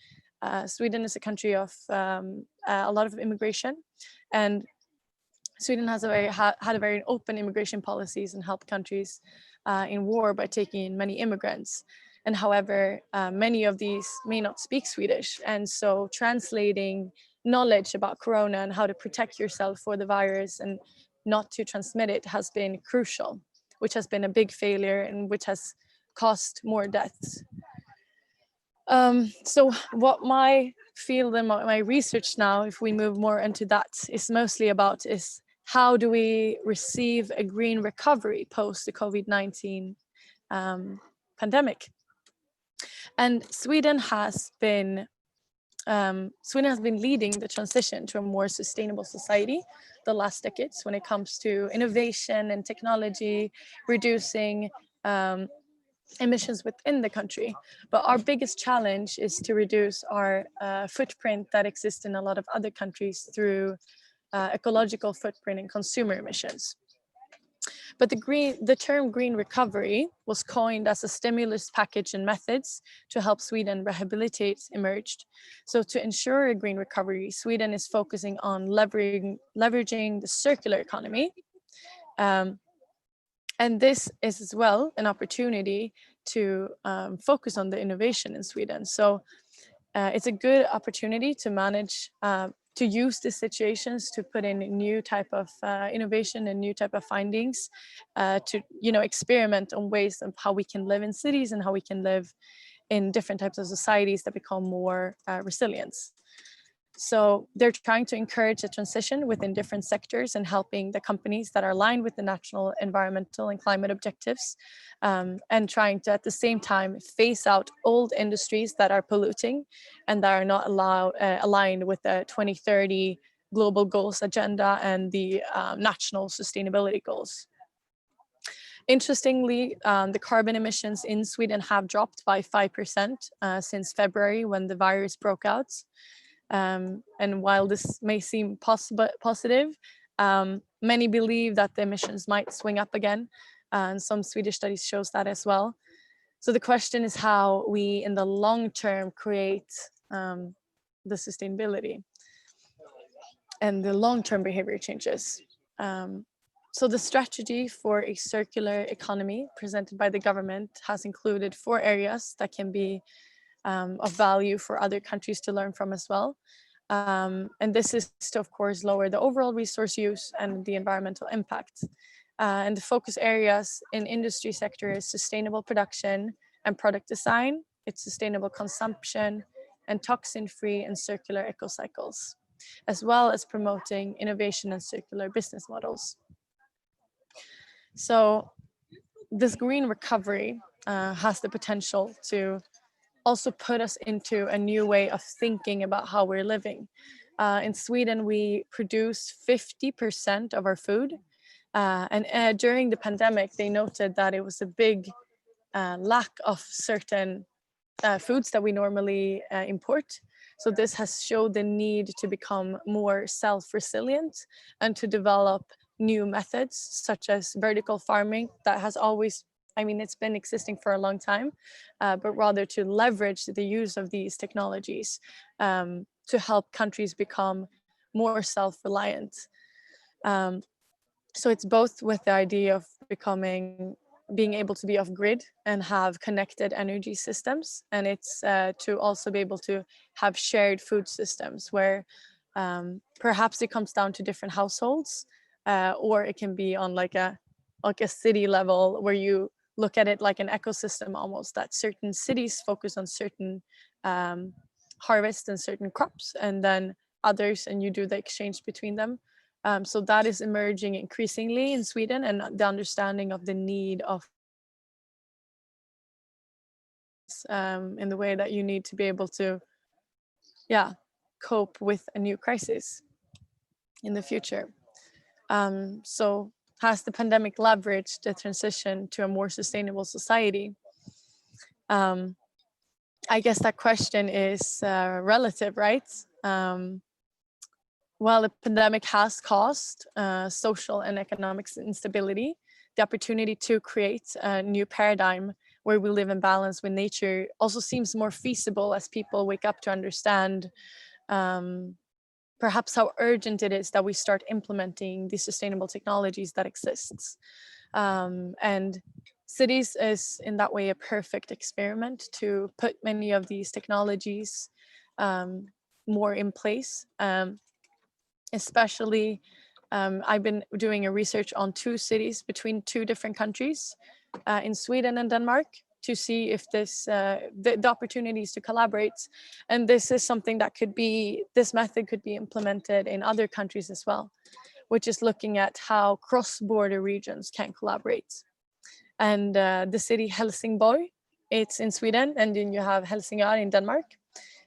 Sweden is a country of a lot of immigration, and Sweden has had a very open immigration policies and helped countries in war by taking in many immigrants. And however, many of these may not speak Swedish. And so translating knowledge about Corona and how to protect yourself for the virus and not to transmit it has been crucial, which has been a big failure and which has caused more deaths. So what my field and my research now, if we move more into that, is mostly about is how do we receive a green recovery post the COVID-19 pandemic? And Sweden has been leading the transition to a more sustainable society the last decades when it comes to innovation and technology, reducing emissions within the country. But our biggest challenge is to reduce our footprint that exists in a lot of other countries through ecological footprint and consumer emissions. But the term green recovery was coined as a stimulus package and methods to help Sweden rehabilitate emerged. So to ensure a green recovery, Sweden is focusing on leveraging the circular economy. And this is as well an opportunity to focus on the innovation in Sweden. So it's a good opportunity to manage, to use these situations to put in new type of innovation and new type of findings, to experiment on ways of how we can live in cities and how we can live in different types of societies that become more resilient. So they're trying to encourage a transition within different sectors and helping the companies that are aligned with the national environmental and climate objectives, and trying to at the same time phase out old industries that are polluting and that are not aligned with the 2030 global goals agenda and the national sustainability goals. Interestingly, the carbon emissions in Sweden have dropped by 5% since February when the virus broke out. And while this may seem positive, many believe that the emissions might swing up again, and some Swedish studies shows that as well. So the question is how we in the long term create the sustainability and the long-term behavior changes. So the strategy for a circular economy presented by the government has included 4 areas that can be of value for other countries to learn from as well. And this is to, of course, lower the overall resource use and the environmental impact. And the focus areas in industry sector is sustainable production and product design, it's sustainable consumption, and toxin-free and circular ecocycles, as well as promoting innovation and circular business models. So this green recovery has the potential to also put us into a new way of thinking about how we're living. In Sweden, we produce 50% of our food. And during the pandemic, they noted that it was a big lack of certain foods that we normally import. So this has showed the need to become more self-resilient and to develop new methods such as vertical farming that has always, it's been existing for a long time, but rather to leverage the use of these technologies to help countries become more self-reliant. So it's both with the idea of being able to be off grid and have connected energy systems, and it's to also be able to have shared food systems where perhaps it comes down to different households, or it can be on like a city level where you look at it like an ecosystem almost, that certain cities focus on certain harvests and certain crops, and then others, and you do the exchange between them. So that is emerging increasingly in Sweden, and the understanding of the need of in the way that you need to be able to, cope with a new crisis in the future. So has the pandemic leveraged the transition to a more sustainable society? I guess that question is relative, right? while the pandemic has caused social and economic instability, the opportunity to create a new paradigm where we live in balance with nature also seems more feasible as people wake up to understand perhaps how urgent it is that we start implementing these sustainable technologies that exists. And cities is in that way a perfect experiment to put many of these technologies more in place. Especially, I've been doing a research on 2 cities between 2 different countries in Sweden and Denmark to see if this the opportunities to collaborate, and this is something that this method could be implemented in other countries as well, which is looking at how cross-border regions can collaborate. And the city Helsingborg, it's in Sweden, and then you have Helsingør in Denmark.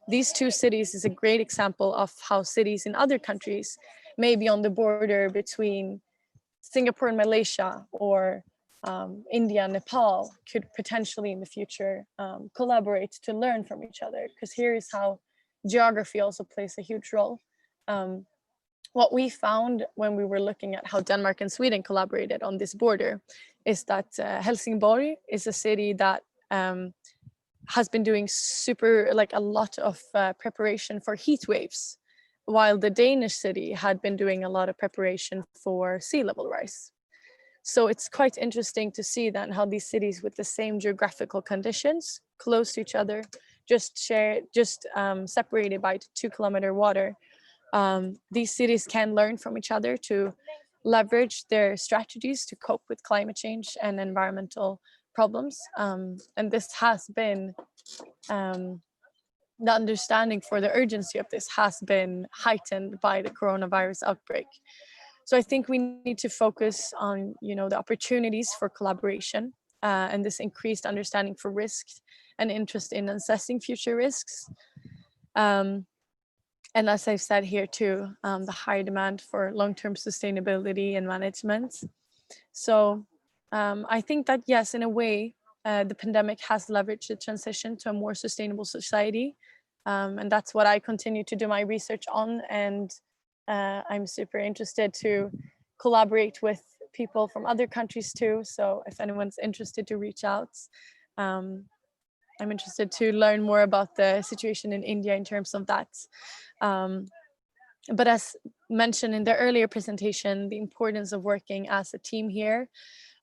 These 2 cities is a great example of how cities in other countries, maybe on the border between Singapore and Malaysia, or India and Nepal, could potentially in the future collaborate to learn from each other. Because here is how geography also plays a huge role. What we found when we were looking at how Denmark and Sweden collaborated on this border is that Helsingborg is a city that has been doing a lot of preparation for heat waves, while the Danish city had been doing a lot of preparation for sea level rise. So it's quite interesting to see then how these cities with the same geographical conditions, close to each other, just separated by 2-kilometer water, these cities can learn from each other to leverage their strategies to cope with climate change and environmental problems. And this has been, the understanding for the urgency of this has been heightened by the coronavirus outbreak. So I think we need to focus on, the opportunities for collaboration and this increased understanding for risks and interest in assessing future risks. And as I've said here too, the high demand for long-term sustainability and management. So I think that yes, in a way, the pandemic has leveraged the transition to a more sustainable society. And that's what I continue to do my research on. And I'm super interested to collaborate with people from other countries too. So if anyone's interested to reach out, I'm interested to learn more about the situation in India in terms of that. But as mentioned in the earlier presentation, the importance of working as a team here,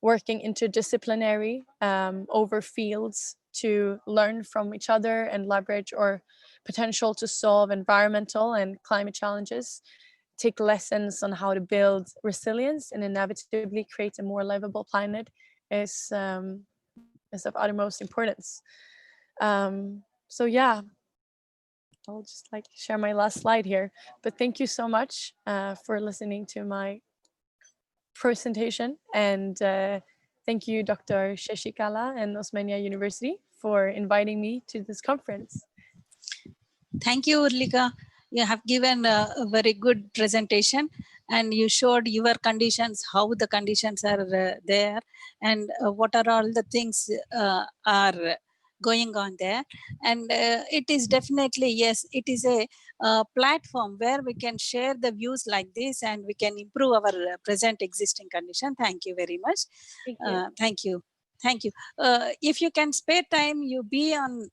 working interdisciplinary over fields to learn from each other and leverage or potential to solve environmental and climate challenges, take lessons on how to build resilience and inevitably create a more livable planet is of utmost importance. So yeah, I'll just share my last slide here, but thank you so much for listening to my presentation, and thank you Dr. Shashikala and Osmania University for inviting me to this conference. Thank you, Urlika. You have given a very good presentation, and you showed your conditions, how the conditions are there, and what are all the things are going on there. And it is definitely, yes, it is a platform where we can share the views like this and we can improve our present existing condition. Thank you very much. Thank you. Thank you. If you can spare time, you be on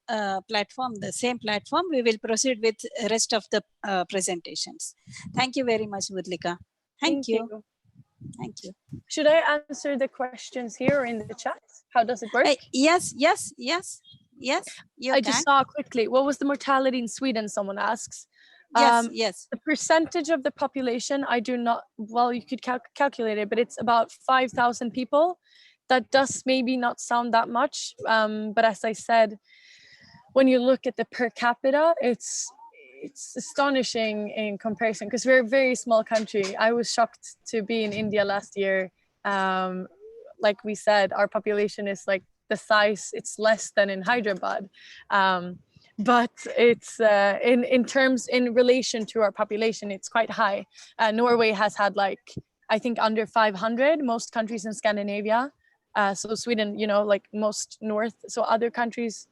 platform, the same platform, we will proceed with rest of the presentations. Thank you very much, Urlika. Thank you. Thank you. Should I answer the questions here or in the chat? How does it work? Yes. I just saw quickly. What was the mortality in Sweden? Someone asks. Yes. The percentage of the population, I do not, well, you could calculate it, but it's about 5,000 people. That does maybe not sound that much. But as I said, when you look at the per capita, it's astonishing in comparison because we're a very small country. I was shocked to be in India last year. Like we said, our population is like the size, it's less than in Hyderabad. But it's in relation to our population, it's quite high. Norway has had I think under 500, most countries in Scandinavia. So Sweden, most north. So other countries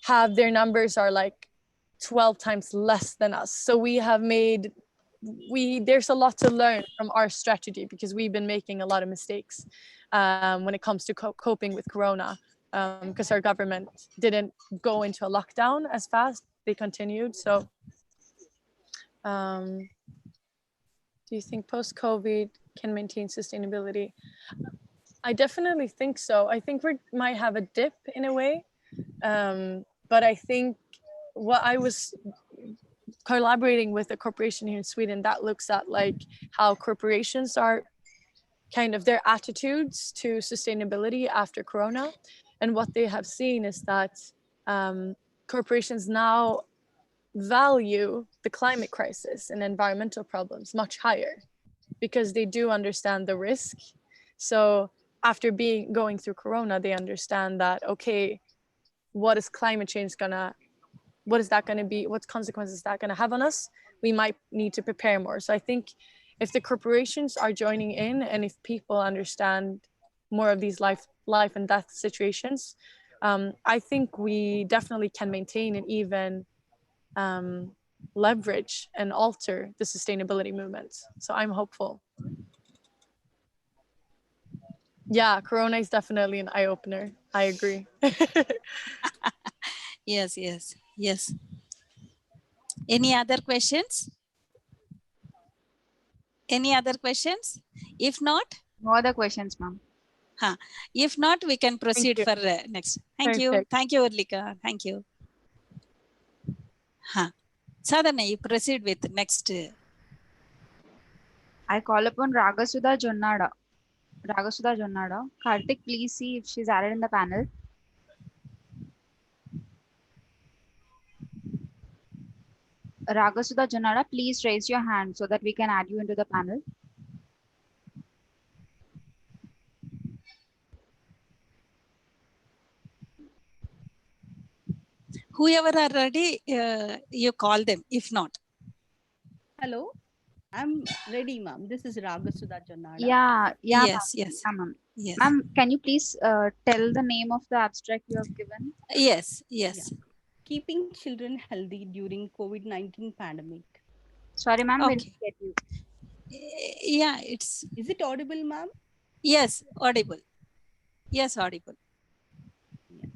have their numbers are 12 times less than us. So we have made there's a lot to learn from our strategy, because we've been making a lot of mistakes when it comes to coping with Corona, because our government didn't go into a lockdown as fast. They continued. So do you think post-COVID can maintain sustainability? I definitely think so. I think we might have a dip in a way, but I think what I was collaborating with a corporation here in Sweden that looks at like how corporations are kind of their attitudes to sustainability after Corona. And what they have seen is that corporations now value the climate crisis and environmental problems much higher, because they do understand the risk. So after going through Corona, they understand that, okay, what is climate change what is that gonna be? What consequences is that gonna have on us? We might need to prepare more. So I think if the corporations are joining in, and if people understand more of these life and death situations, I think we definitely can maintain and even leverage and alter the sustainability movement. So I'm hopeful. Yeah, Corona is definitely an eye-opener. I agree. Yes. Any other questions? Any other questions? If not, No other questions, ma'am. if not, we can proceed you. for next. Thank you. Perfect. Thank you, Urlika. Thank you. Sadhana, you proceed with next. I call upon Ragasudha Jonnada. Karthik, please see if she's added in the panel. Ragasudha Jonnada, please raise your hand so that we can add you into the panel. Whoever are ready, you call them. If not. Hello, I'm ready, ma'am. This is Ragasudha Jonnada. Yeah, Yes. ma'am. Yes. Ma'am, can you please tell the name of the abstract you have given? Yes. Yeah. Keeping children healthy during COVID-19 pandemic. Sorry, ma'am, we Okay. didn't get you. Yeah, it's. Is it audible, ma'am? Yes, audible. Yes, audible. Yeah.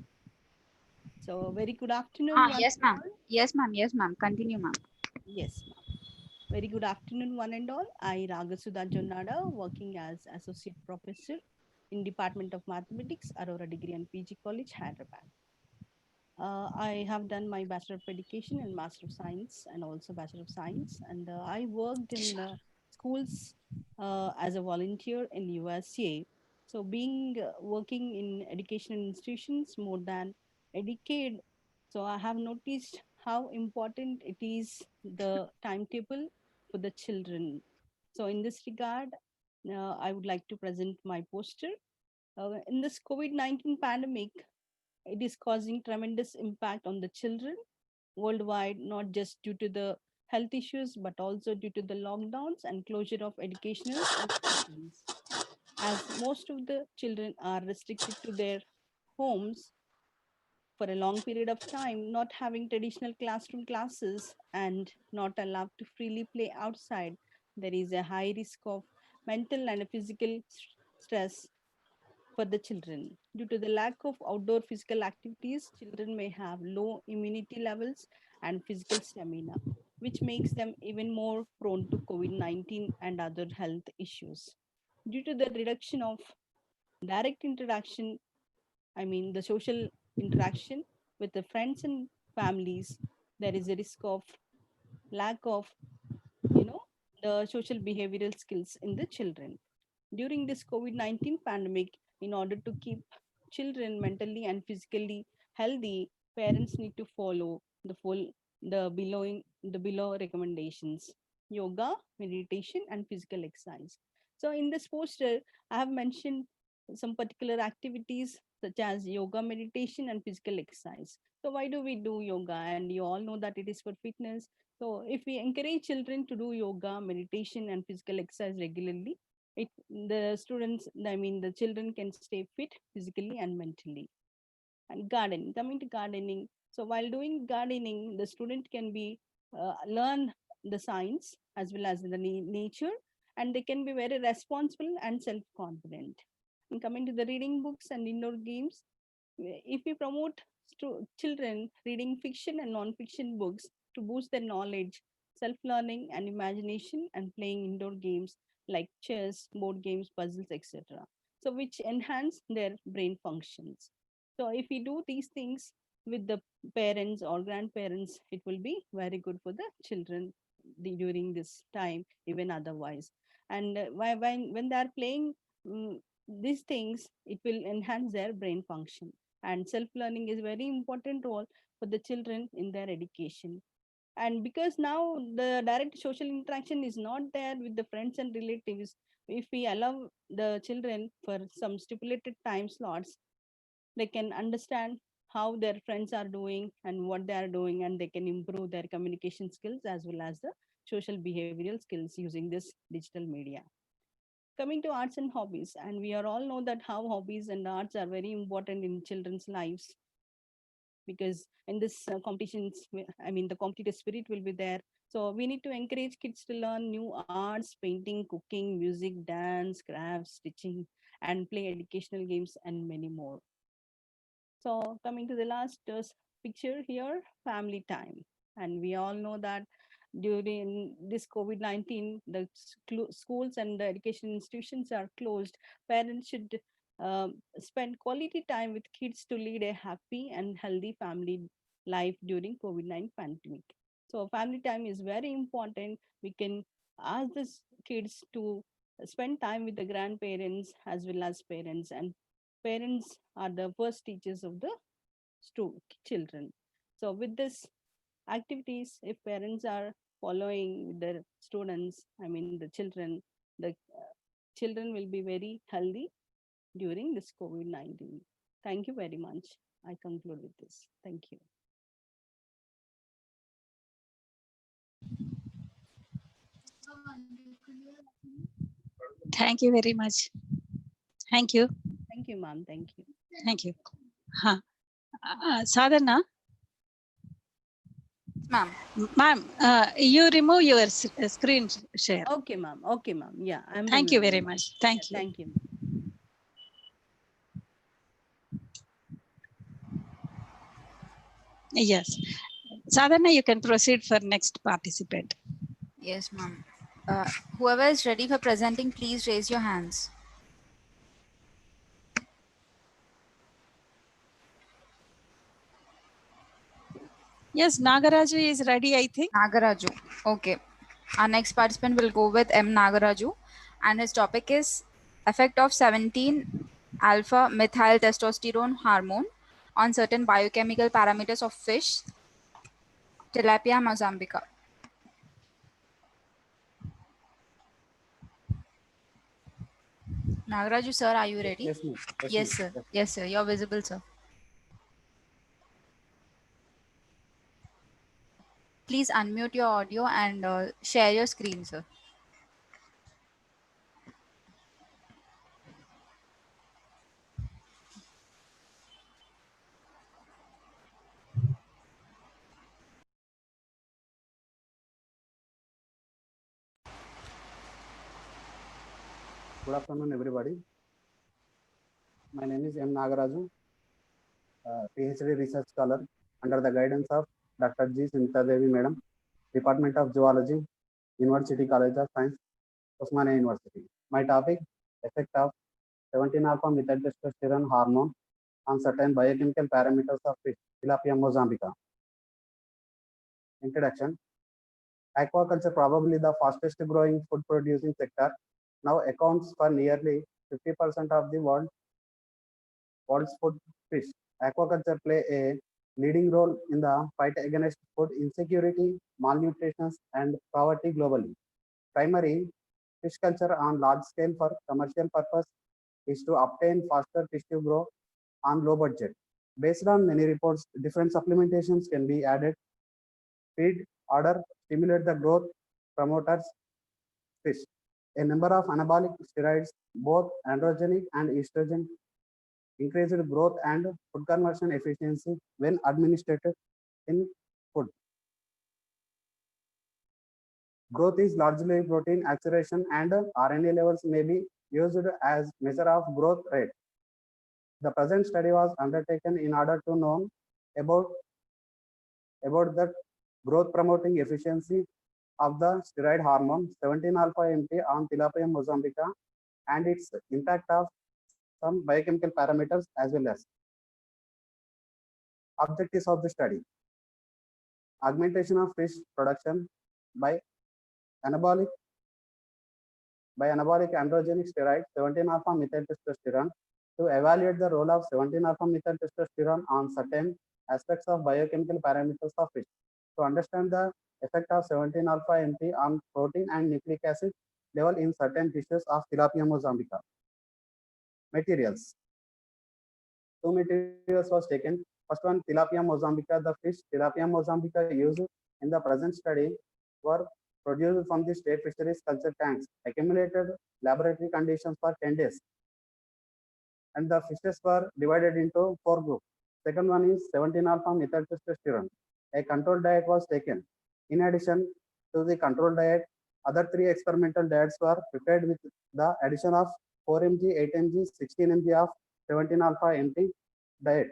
So very good afternoon. Yes, ma'am. Yes, ma'am. Continue, ma'am. Yes, ma'am. Very good afternoon, one and all. I, Ragasudha Jonnada, working as Associate Professor in Department of Mathematics, Aurora Degree and PG College, Hyderabad. I have done my Bachelor of Education and Master of Science and also Bachelor of Science. And I worked in schools as a volunteer in USA. So working in educational institutions more than a decade, so I have noticed how important it is, the timetable for the children. So in this regard, I would like to present my poster. In this COVID-19 pandemic, it is causing tremendous impact on the children worldwide, not just due to the health issues, but also due to the lockdowns and closure of educational institutions. As most of the children are restricted to their homes for a long period of time, not having traditional classroom classes and not allowed to freely play outside, there is a high risk of mental and physical stress for the children. Due to the lack of outdoor physical activities, children may have low immunity levels and physical stamina, which makes them even more prone to COVID-19 and other health issues. Due to the reduction of direct interaction, the social interaction with the friends and families, there is a risk of lack of, the social behavioral skills in the children. During this COVID-19 pandemic, in order to keep children mentally and physically healthy, parents need to follow the below recommendations: yoga, meditation, and physical exercise. So in this poster, I have mentioned some particular activities such as yoga, meditation, and physical exercise. So why do we do yoga? And you all know that it is for fitness. So if we encourage children to do yoga, meditation, and physical exercise regularly, the children can stay fit physically and mentally. And gardening, coming to gardening. So while doing gardening, the student can learn the science as well as the nature, and they can be very responsible and self-confident. And coming to the reading books and indoor games, if we promote children reading fiction and non-fiction books to boost their knowledge, self-learning and imagination, and playing indoor games like chess, board games, puzzles, etc. So which enhance their brain functions. So if we do these things with the parents or grandparents, it will be very good for the children during this time, even otherwise. And when they are playing these things, it will enhance their brain function. And self-learning is very important role for the children in their education. And because now the direct social interaction is not there with the friends and relatives, if we allow the children for some stipulated time slots, they can understand how their friends are doing and what they are doing, and they can improve their communication skills as well as the social behavioral skills using this digital media. Coming to arts and hobbies, and we are all know that how hobbies and arts are very important in children's lives, because in this competitions, I mean the competitive spirit will be there. So we need to encourage kids to learn new arts, painting, cooking, music, dance, crafts, stitching, and play educational games and many more. So coming to the last picture here, family time. And we all know that during this COVID-19, the schools and the education institutions are closed. Parents should spend quality time with kids to lead a happy and healthy family life during COVID-19 pandemic. So family time is very important. We can ask the kids to spend time with the grandparents as well as parents, and parents are the first teachers of the children. So with this activities, if parents are following with their students, I mean the children, the children will be very healthy during this COVID-19. Thank you very much. I conclude with this. Thank you. Thank you very much. Thank you. Thank you, ma'am. Thank you. Thank you. Sadhana. Ma'am, you remove your screen share. Okay, ma'am. Okay, ma'am. Yeah, I'm. Thank you very much. Thank you. Thank you. Yes. Sadhana, you can proceed for next participant. Yes, ma'am. Whoever is ready for presenting, please raise your hands. Yes, Nagaraju is ready, I think. Nagaraju. Okay. Our next participant will go with M. Nagaraju, and his topic is effect of 17-alpha methyl testosterone hormone on certain biochemical parameters of fish, Tilapia mozambica. Nagaraju sir, are you ready? Yes, ma'am. Yes, sir. Yes, sir. You're visible, sir. Please unmute your audio and share your screen, sir. Good afternoon, everybody. My name is M. Nagaraju, PhD research scholar under the guidance of Dr. G. Sinta Devi Madam, Department of Zoology, University College of Science, Osmania University. My topic, effect of 17-alpha methyl testosterone hormone on certain biochemical parameters of fish, Tilapia mozambica. Introduction. Aquaculture, probably the fastest growing food producing sector, now accounts for nearly 50% of the world's food fish. Aquaculture play a leading role in the fight against food insecurity, malnutrition, and poverty globally. Primary fish culture on large scale for commercial purpose is to obtain faster tissue growth on low budget. Based on many reports, different supplementations can be added. Feed order stimulate the growth promoters fish. A number of anabolic steroids, both androgenic and estrogen, increased growth and food conversion efficiency when administered in food. Growth is largely protein acceleration and RNA levels may be used as measure of growth rate. The present study was undertaken in order to know about the growth promoting efficiency of the steroid hormone 17-alpha-MT on Tilapia mozambica and its impact of some biochemical parameters as well as objectives of the study. Augmentation of fish production by anabolic androgenic steroid 17-alpha-methyltestosterone to evaluate the role of 17-alpha-methyltestosterone on certain aspects of biochemical parameters of fish. To understand the effect of 17-alpha-MT on protein and nucleic acid level in certain tissues of Tilapia mozambica. Materials. Two materials was taken. First one, Tilapia mozambica. The fish Tilapia mozambica used in the present study were produced from the state fisheries culture tanks, accumulated laboratory conditions for 10 days. And the fishes were divided into 4 groups. Second one is 17-alpha-methyltestosterone. A controlled diet was taken. In addition to the controlled diet, other 3 experimental diets were prepared with the addition of 4 mg, 8 mg, 16 mg of 17-alpha-MT diet.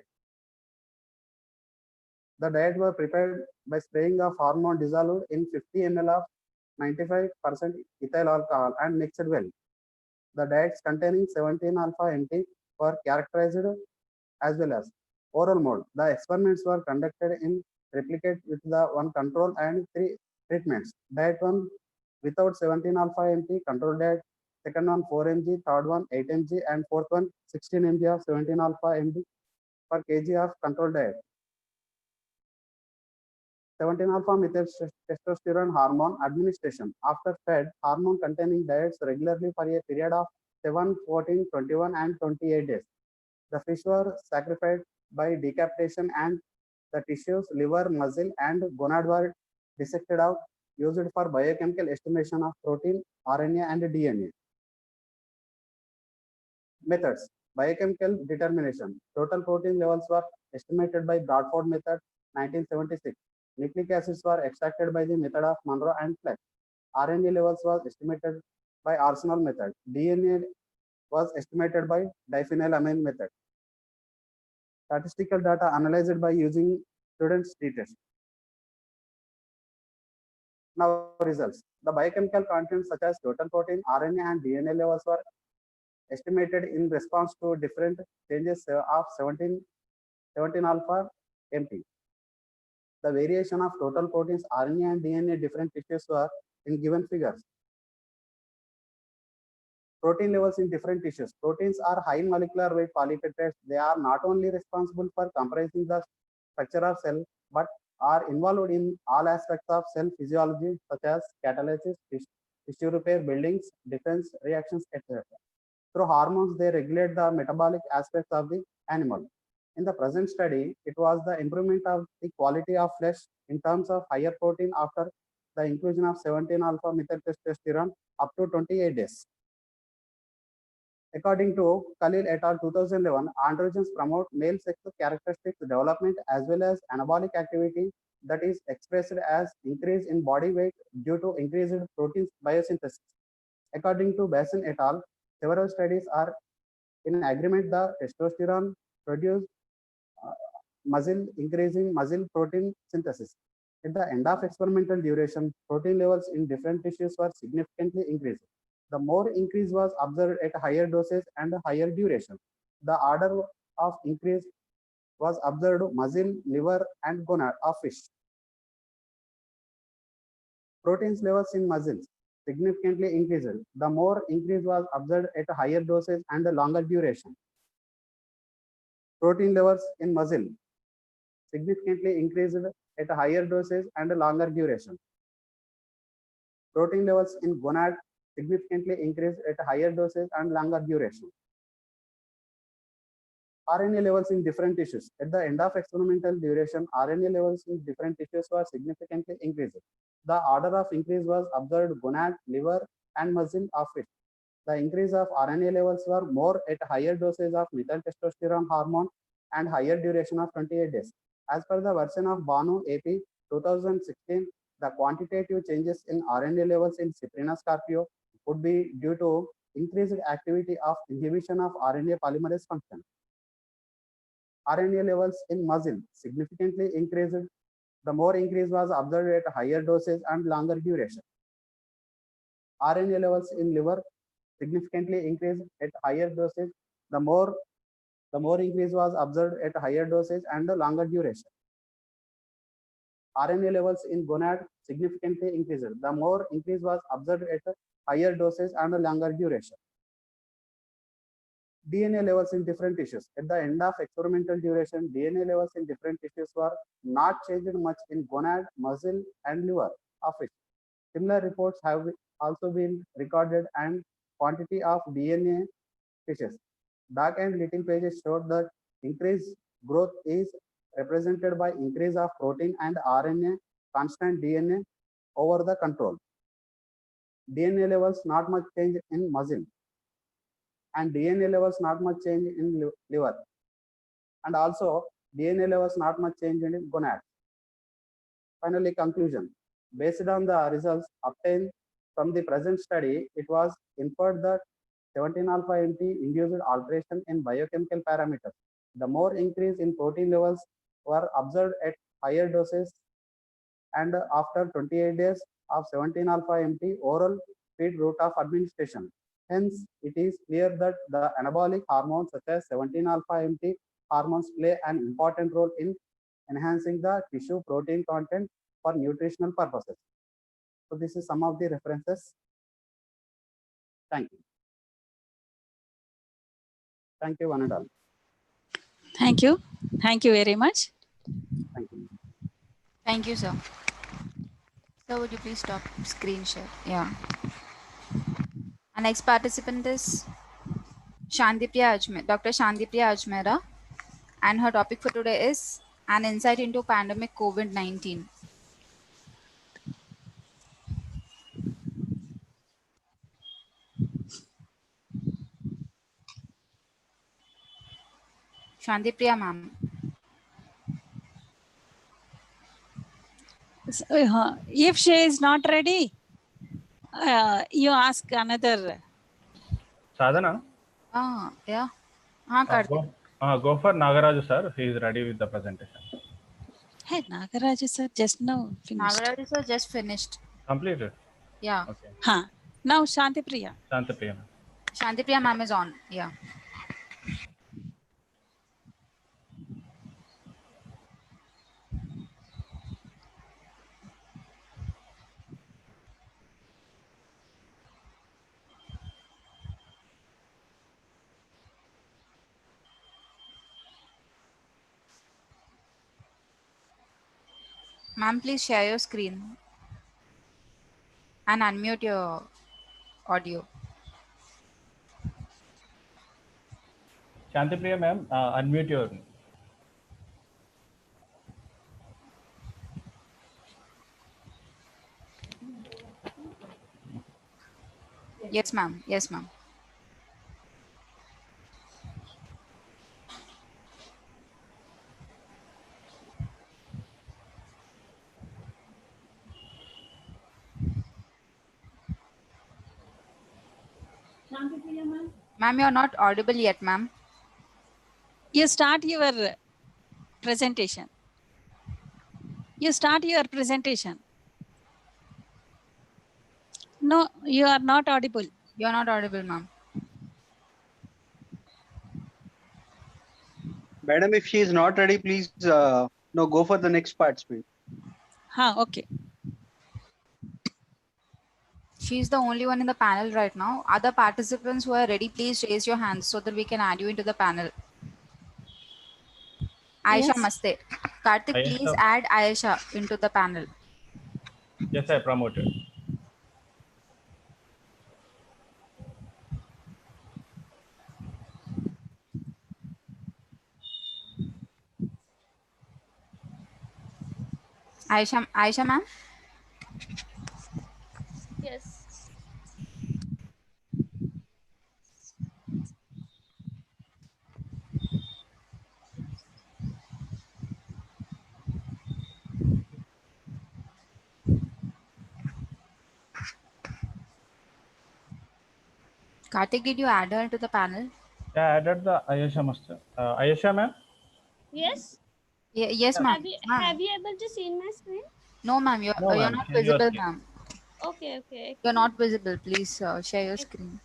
The diet were prepared by spraying of hormone dissolved in 50 ml of 95% ethyl alcohol and mixed well. The diets containing 17-alpha-MT were characterized as well as oral mode. The experiments were conducted in replicate with the 1 control and 3 treatments. Diet 1 without 17-alpha-MT control diet, second one 4 mg, third one 8 mg, and fourth one 16 mg of 17-alpha-MT per kg of control diet. 17-alpha-methyltestosterone hormone administration after fed hormone containing diets regularly for a period of 7, 14, 21, and 28 days. The fish were sacrificed by decapitation and the tissues, liver, muscle, and gonad were dissected out, used for biochemical estimation of protein, RNA, and DNA. Methods. Biochemical determination. Total protein levels were estimated by Bradford method, 1976. Nucleic acids were extracted by the method of Monroe and Fleck. RNA levels was estimated by Arsenal method. DNA was estimated by diphenylamine method. Statistical data analyzed by using students' t-test. Now results. The biochemical contents such as total protein, RNA, and DNA levels were estimated in response to different changes of 17-alpha-MT. The variation of total proteins, RNA, and DNA different tissues were in given figures. Protein levels in different tissues. Proteins are high molecular weight polypeptides. They are not only responsible for comprising the structure of cell, but are involved in all aspects of cell physiology, such as catalysis, tissue repair, buildings, defense, reactions, etc. Through hormones, they regulate the metabolic aspects of the animal. In the present study, it was the improvement of the quality of flesh in terms of higher protein after the inclusion of 17-alpha-methyltestosterone up to 28 days. According to Khalil et al. 2011, androgens promote male sex characteristics development as well as anabolic activity that is expressed as increase in body weight due to increased protein biosynthesis. According to Basson et al., several studies are in agreement that testosterone produces muscle, increasing muscle protein synthesis. At the end of experimental duration, protein levels in different tissues were significantly increased. The more increase was observed at higher doses and higher duration. The order of increase was observed muscle, liver, and gonad of fish. Proteins levels in muscles significantly increased. The more increase was observed at higher doses and longer duration. Protein levels in muscle significantly increased at higher doses and longer duration. Protein levels in gonad significantly increased at higher doses and longer duration. RNA levels in different tissues. At the end of experimental duration, RNA levels in different tissues were significantly increased. The order of increase was observed gonad, liver, and muscle of fish. The increase of RNA levels were more at higher doses of methyltestosterone hormone and higher duration of 28 days. As per the version of Banu AP 2016, The quantitative changes in RNA levels in Cyprina scarpio would be due to increased activity of inhibition of RNA polymerase function. RNA levels in muscle significantly increased. The more increase was observed at higher doses and longer duration. RNA levels in liver significantly increased at higher dosage. The more increase was observed at higher dosage and longer duration. RNA levels in gonad significantly increased. The more increase was observed at higher dosage and longer duration. DNA levels in different tissues. At the end of experimental duration, DNA levels in different tissues were not changed much in gonad, muscle, and liver of fish. Similar reports have also been recorded and quantity of DNA tissues. Dark and leading pages showed that increased growth is represented by increase of protein and RNA, constant DNA over the control. DNA levels not much change in muscle, and DNA levels not much change in liver, and also DNA levels not much change in gonad. Finally, conclusion. Based on the results obtained from the present study, it was inferred that 17-alpha-MT induced alteration in biochemical parameters. The more increase in protein levels were observed at higher doses, and after 28 days of 17-alpha-MT oral feed route of administration. Hence, it is clear that the anabolic hormones such as 17-alpha-MT hormones play an important role in enhancing the tissue protein content for nutritional purposes. So this is some of the references. Thank you. Thank you, one and all. Thank you. Thank you very much. Thank you. Thank you, sir. So would you please stop screen share? Yeah. Our next participant is Dr. Shantipriya Ajmera, and her topic for today is an insight into pandemic COVID-19. Shantipriya ma'am. So, if she is not ready, you ask another. Sadhana? Yeah. Go for Nagaraju sir. He is ready with the presentation. Hey, Nagaraju sir, just now finished. Nagaraju sir just finished. Completed? Yeah. Okay. Now Shantipriya. Shantipriya. Shantipriya ma'am is on. Yeah. Ma'am, please share your screen and unmute your audio. Shantipriya ma'am, unmute your. Yes, ma'am. Yes, ma'am. Ma'am, you're not audible yet, ma'am. You start your presentation. You start your presentation. No, you are not audible. You're not audible, ma'am. Madam, if she is not ready, please go for the next participant. Okay. She's the only one in the panel right now. Other participants who are ready, please raise your hands so that we can add you into the panel. Aisha Maste. Karthik, Ayesha. please add Aisha into the panel. Yes, I promoted. Aisha ma'am? Yes. Karthik, did you add her to the panel? Yeah, I added the Ayesha master. Ayesha ma'am? Yes. Yes, ma'am. Have you able to see my screen? No, ma'am. No, You're ma'am. not Share your visible, screen. ma'am. Okay. You're not visible. Please share your screen.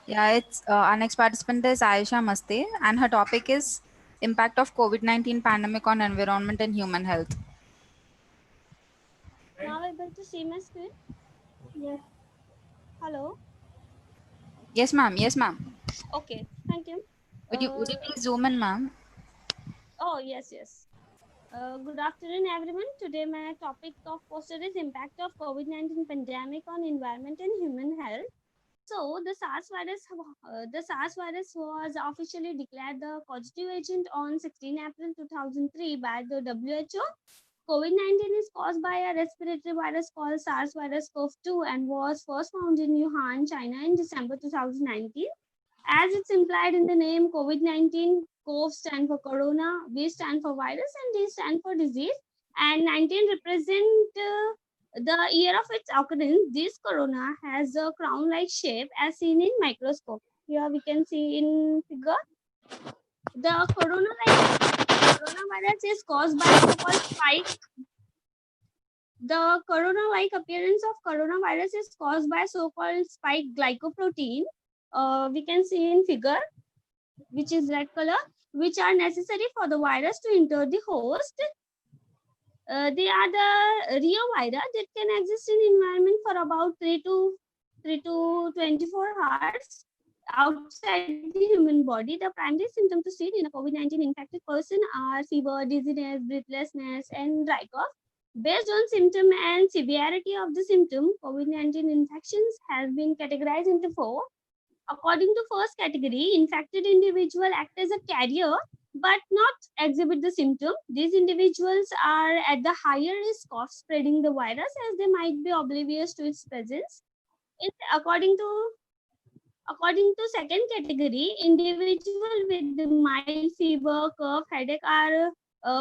Yeah, it's our next participant is Aisha Maste, and her topic is impact of COVID-19 pandemic on environment and human health. Now able to see my screen? Yes. Hello. Yes, ma'am. Yes, ma'am. Okay. Thank you. Would you please zoom in, ma'am? Oh, yes. Good afternoon, everyone. Today, my topic of poster is impact of COVID-19 pandemic on environment and human health. So, the SARS virus was officially declared the causative agent on 16 April 2003 by the WHO. COVID-19 is caused by a respiratory virus called SARS virus CoV-2 and was first found in Wuhan, China in December 2019. As it's implied in the name COVID-19, CoV stand for corona, V stand for virus, and D stand for disease. And 19 represent the year of its occurrence. This corona has a crown-like shape as seen in microscope. Here we can see in figure. The coronavirus is caused by so-called spike. The corona-like appearance of coronavirus is caused by so-called spike glycoprotein. We can see in figure, which is red color, which are necessary for the virus to enter the host. They are the reovira that can exist in environment for about 3 to 24 hours outside the human body. The primary symptoms to see in a COVID-19 infected person are fever, dizziness, breathlessness, and dry cough. Based on symptom and severity of the symptom, COVID-19 infections have been categorized into 4. According to first category, infected individual act as a carrier but not exhibit the symptom. These individuals are at the higher risk of spreading the virus as they might be oblivious to its presence. According to second category, individual with the mild fever, cough, headache are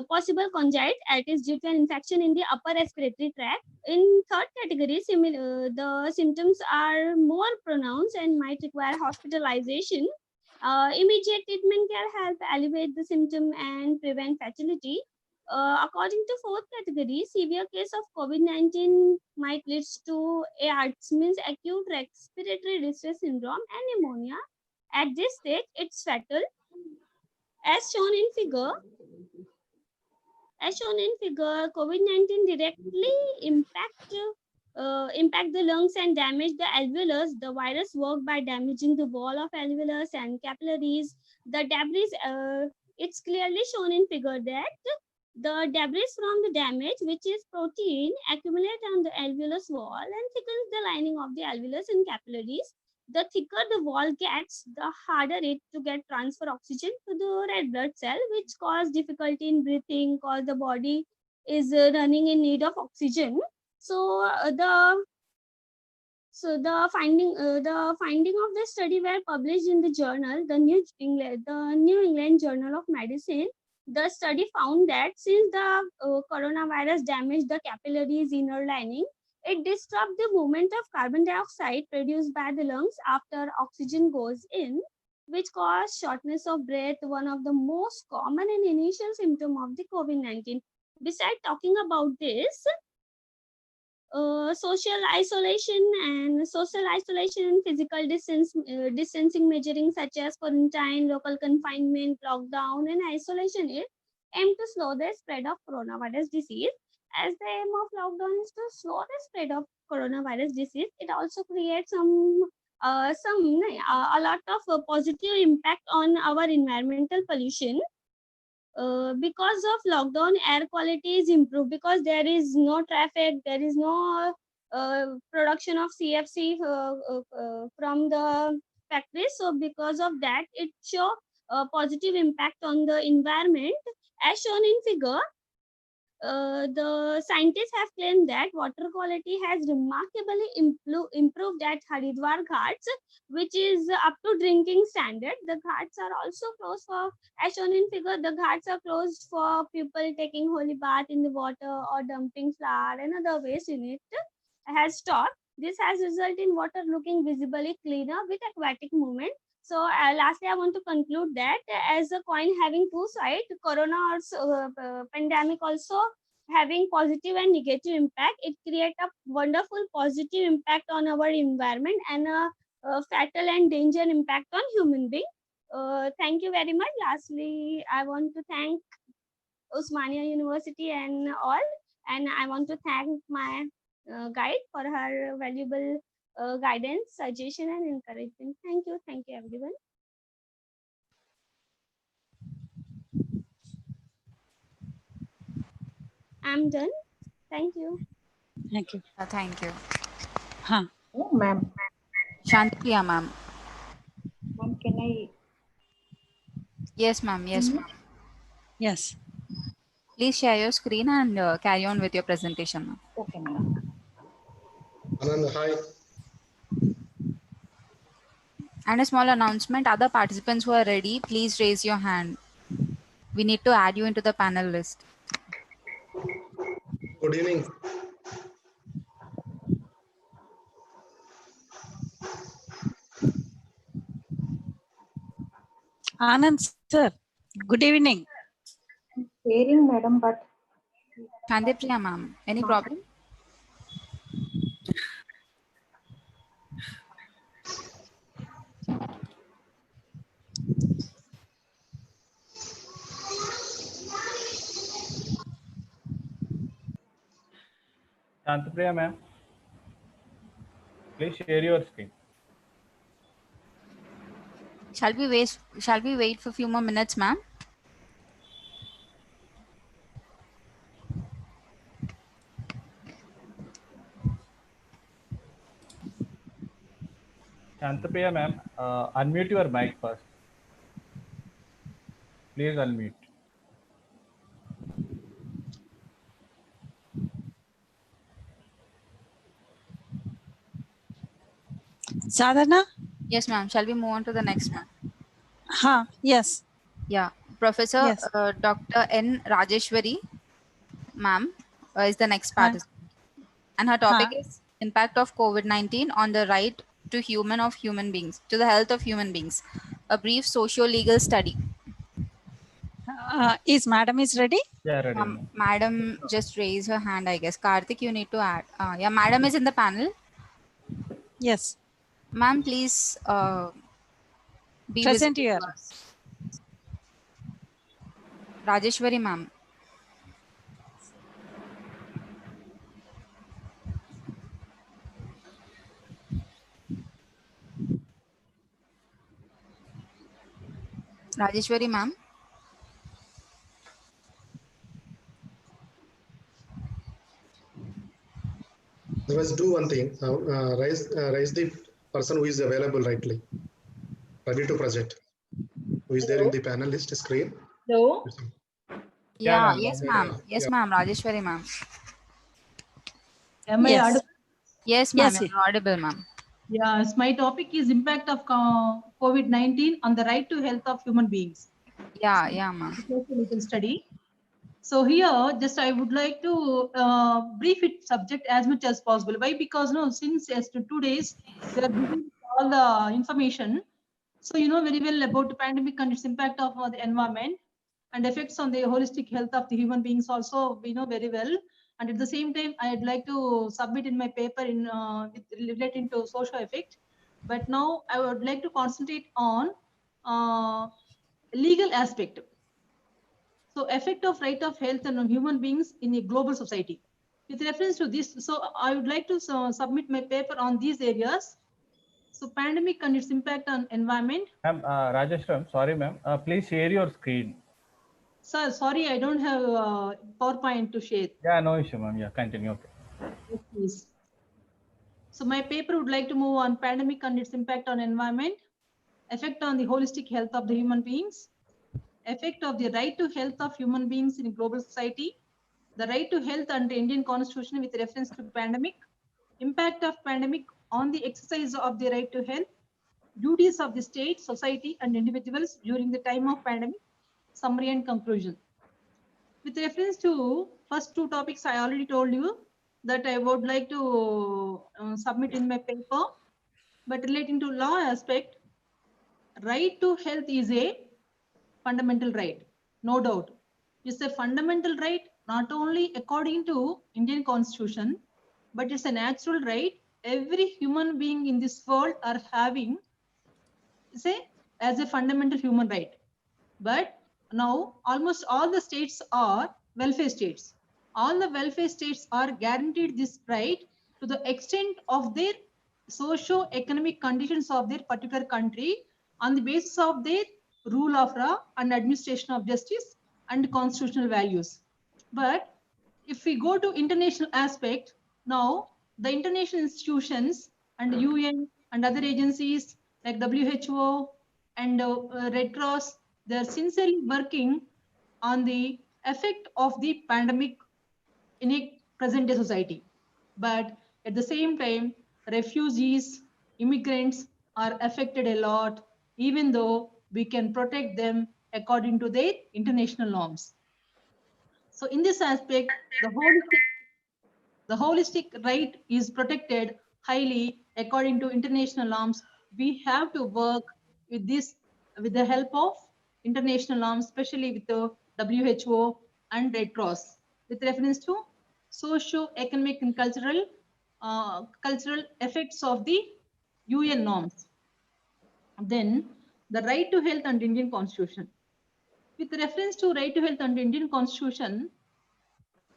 possible conjunctivitis due to an infection in the upper respiratory tract. In third category, the symptoms are more pronounced and might require hospitalization. Immediate treatment can help alleviate the symptom and prevent fatality. According to fourth category, severe case of COVID-19 might lead to ARDS, means acute respiratory distress syndrome, and pneumonia. At this stage, it's fatal. As shown in figure, COVID-19 directly impact the lungs and damage the alveolus. The virus work by damaging the wall of alveolus and capillaries. The debris, it's clearly shown in figure that the debris from the damage, which is protein, accumulate on the alveolus wall and thickens the lining of the alveolus and capillaries. The thicker the wall gets, the harder it to get transfer oxygen to the red blood cell, which cause difficulty in breathing, cause the body is running in need of oxygen. So the finding of this study were published in the journal, the New England Journal of Medicine. The study found that since the coronavirus damaged the capillaries inner lining, it disrupts the movement of carbon dioxide produced by the lungs after oxygen goes in, which cause shortness of breath, one of the most common and initial symptom of the COVID-19. Besides talking about this, social isolation and physical distancing measuring such as quarantine, local confinement, lockdown, and isolation aim to slow the spread of coronavirus disease. As the aim of lockdown is to slow the spread of coronavirus disease, it also creates a lot of positive impact on our environmental pollution. Because of lockdown, air quality is improved because there is no traffic, there is no production of CFC from the factories. So because of that, it show a positive impact on the environment. As shown in figure, The scientists have claimed that water quality has remarkably improved at Haridwar Ghats, which is up to drinking standard. The ghats are also closed for, as shown in figure, the ghats are closed for people taking holy bath in the water or dumping flour and other waste in it has stopped. This has resulted in water looking visibly cleaner with aquatic movement. So lastly, I want to conclude that as a coin having two sides, corona also, pandemic also having positive and negative impact. It creates a wonderful positive impact on our environment and a fatal and danger impact on human being. Thank you very much. Lastly, I want to thank Osmania University and all, and I want to thank my guide for her valuable guidance, suggestion, and encouragement. Thank you everyone. I'm done. Thank you. Thank you. Thank you. Huh. Oh, ma'am. Shantipriya ma'am. Ma'am, can I? Yes, ma'am. Yes, ma'am. Yes. Please share your screen and carry on with your presentation, ma'am. Okay, ma'am. Anand, hi. And a small announcement, other participants who are ready, please raise your hand. We need to add you into the panel list. Good evening. Anand sir, good evening. Hearing, madam, but Shantipriya ma'am, any problem? Shantipriya ma'am, please share your screen. Shall we wait for a few more minutes, ma'am? Shantipriya ma'am, unmute your mic first. Please unmute. Sadhana? Yes, ma'am. Shall we move on to the next, ma'am? Yes. Yeah. Professor Yes. Dr. N. Rajeshwari, ma'am, is the next participant. And her topic is impact of COVID-19 on the right to human beings, to the health of human beings. A brief socio-legal study. Is madam is ready? Yeah, ready. Madam just raise her hand, I guess. Karthik, you need to add. Yeah, madam is in the panel. Yes. Ma'am, please be Present visible here. to us. Rajeshwari, ma'am. Rajeshwari, ma'am. Otherwise, do one thing. Raise the person who is available rightly. Ready to present. Who is there in the panelist screen? Hello. Yeah, yes, ma'am. Yes, ma'am. Rajeshwari, ma'am. Am I audible? Yes, ma'am. You're audible, ma'am. Yes, my topic is impact of COVID-19 on the right to health of human beings. Yeah, ma'am. Legal study. So here, just I would like to brief it subject as much as possible. Why? Because since as to 2 days, we are giving all the information. So you know very well about the pandemic and its impact of the environment and effects on the holistic health of the human beings also we know very well. And at the same time, I'd like to submit in my paper in relating to social effect. But now I would like to concentrate on legal aspect. So effect of right of health on human beings in a global society. With reference to this, so I would like to submit my paper on these areas. So pandemic and its impact on environment. Ma'am, Rajeshwari, sorry ma'am, please share your screen. Sir, sorry, I don't have PowerPoint to share. Yeah, no issue, ma'am. Yeah, continue. Okay. Yes, please. So my paper would like to move on pandemic and its impact on environment, effect on the holistic health of the human beings, effect of the right to health of human beings in global society, the right to health under Indian Constitution with reference to pandemic, impact of pandemic on the exercise of the right to health, duties of the state, society, and individuals during the time of pandemic, summary and conclusion. With reference to first two topics, I already told you that I would like to submit in my paper, but relating to law aspect, right to health is a fundamental right, no doubt. It's a fundamental right, not only according to Indian Constitution, but it's a natural right every human being in this world are having, say, as a fundamental human right. But now almost all the states are welfare states. All the welfare states are guaranteed this right to the extent of their socio-economic conditions of their particular country on the basis of their rule of law and administration of justice and constitutional values. But if we go to international aspect, now the international institutions and UN and other agencies like WHO and Red Cross, they're sincerely working on the effect of the pandemic in a present day society. But at the same time, refugees, immigrants are affected a lot, even though we can protect them according to their international norms. So in this aspect, the holistic right is protected highly according to international norms. We have to work with this with the help of international norms, especially with the WHO and Red Cross, with reference to socio-economic and cultural effects of the UN norms. Then the right to health under Indian Constitution. With reference to right to health under Indian Constitution,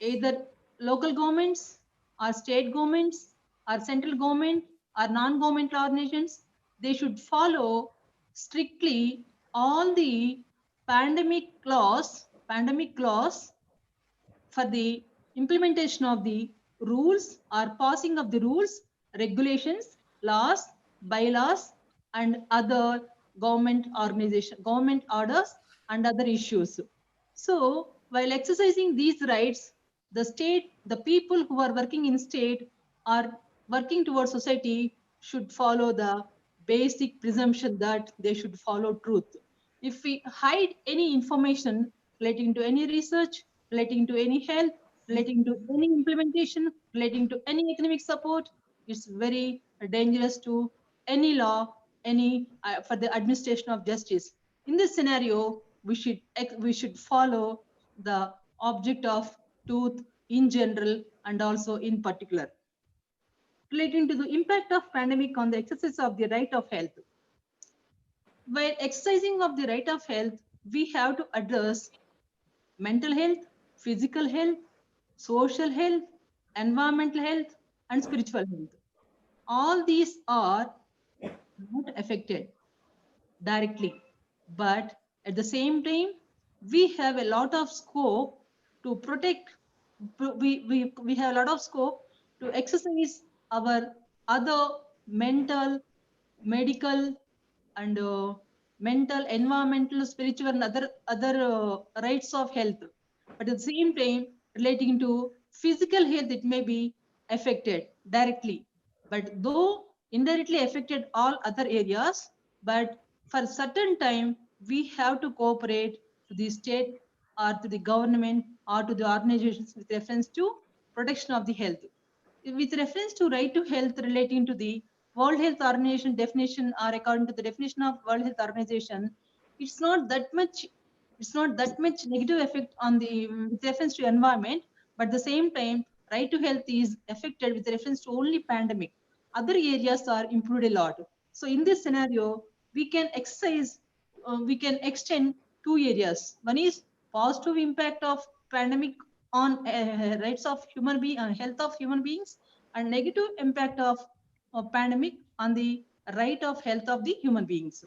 either local governments or state governments or central government or non-governmental organizations, they should follow strictly all the pandemic laws for the implementation of the rules or passing of the rules, regulations, laws, bylaws, and other government orders and other issues. So while exercising these rights, the people who are working in state are working towards society should follow the basic presumption that they should follow truth. If we hide any information relating to any research, relating to any health, relating to any implementation, relating to any economic support, it's very dangerous to any law, for the administration of justice. In this scenario, we should follow the object of truth in general and also in particular. Relating to the impact of pandemic on the exercise of the right of health. While exercising of the right of health, we have to address mental health, physical health, social health, environmental health, and spiritual health. All these are not affected directly, but at the same time, we have a lot of scope to protect, we have a lot of scope to exercise our other mental, medical, and mental, environmental, spiritual, and other rights of health. But at the same time, relating to physical health, it may be affected directly. But though indirectly affected all other areas, but for certain time, we have to cooperate to the state or to the government or to the organizations with reference to protection of the health. With reference to right to health relating to the World Health Organization definition, or according to the definition of World Health Organization, it's not that much negative effect on the with reference to environment, but at the same time, right to health is affected with reference to only pandemic. Other areas are improved a lot. So in this scenario, we can extend two areas. One is positive impact of pandemic on rights of health of human beings, and negative impact of pandemic on the right of health of the human beings.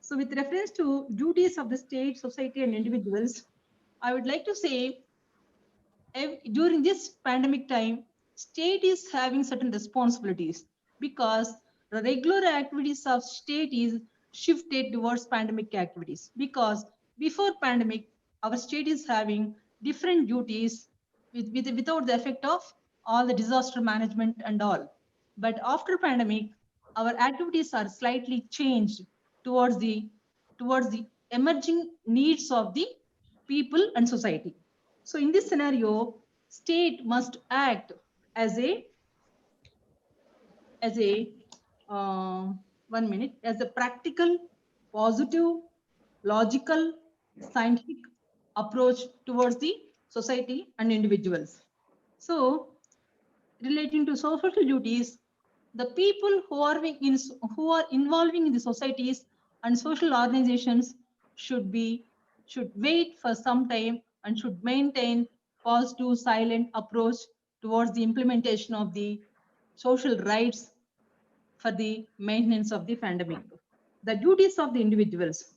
So with reference to duties of the state, society, and individuals, I would like to say during this pandemic time, state is having certain responsibilities because the regular activities of state is shifted towards pandemic activities, because before pandemic, our state is having different duties without the effect of all the disaster management and all. But after pandemic, our activities are slightly changed towards the emerging needs of the people and society. So in this scenario, state must act as a as a practical, positive, logical, scientific approach towards the society and individuals. So relating to social duties, the people who are involving in the societies and social organizations should wait for some time and should maintain positive, silent approach towards the implementation of the social rights for the maintenance of the pandemic. The duties of the individuals.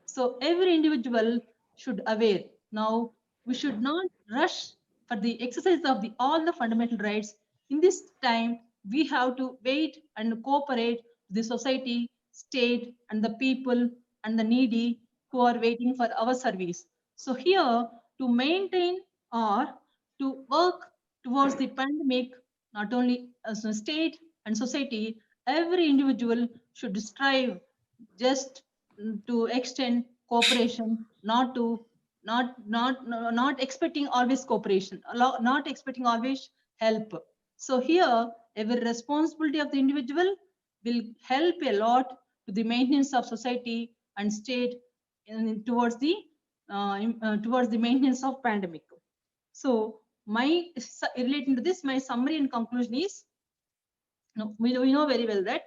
So every individual should aware. Now we should not rush for the exercise of all the fundamental rights. In this time, we have to wait and cooperate with the society, state, and the people and the needy who are waiting for our service. So here, to maintain or to work towards the pandemic, not only as a state and society, every individual should strive just to extend cooperation, not expecting always cooperation, not expecting always help. So here, every responsibility of the individual will help a lot to the maintenance of society and state towards the maintenance of pandemic. So relating to this, my summary and conclusion is, we know very well that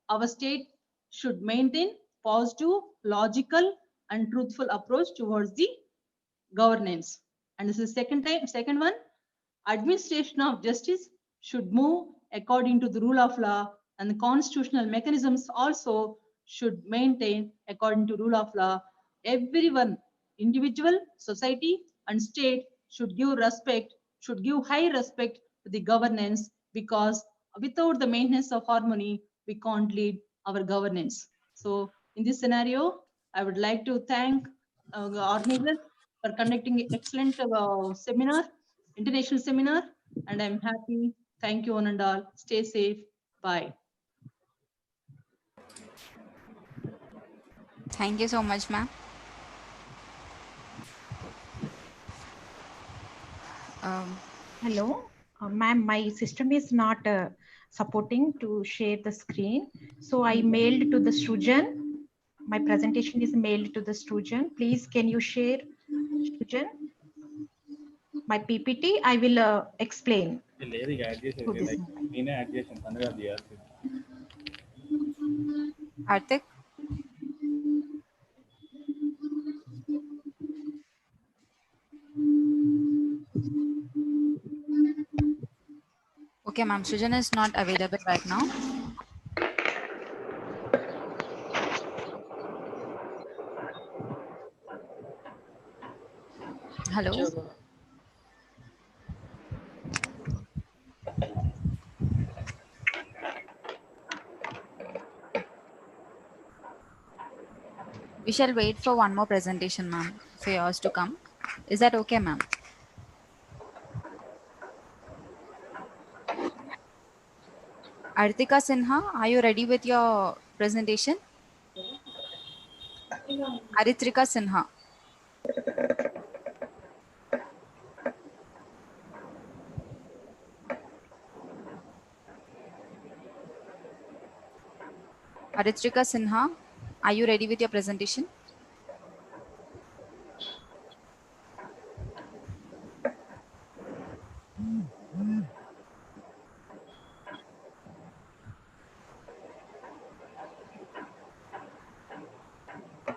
our state should maintain positive, logical, and truthful approach towards the governance. And this is second one, administration of justice should move according to the rule of law, and the constitutional mechanisms also should maintain according to rule of law. Everyone, individual, society, and state should give high respect to the governance, because without the maintenance of harmony, we can't lead our governance. So in this scenario, I would like to thank the organizers for conducting excellent seminar, international seminar, and I'm happy. Thank you one and all. Stay safe. Bye. Thank you so much, ma'am. Hello, ma'am, my system is not supporting to share the screen. So I mailed to the Srujan. My presentation is mailed to the Srujan. Please, can you share, Srujan? My PPT, I will explain. Artik? Okay, ma'am, Srujan is not available right now. Hello. We shall wait for one more presentation, ma'am, for yours to come. Is that okay, ma'am? Artika Sinha, are you ready with your presentation? Aritrika Sinha. Aritrika Sinha, are you ready with your presentation?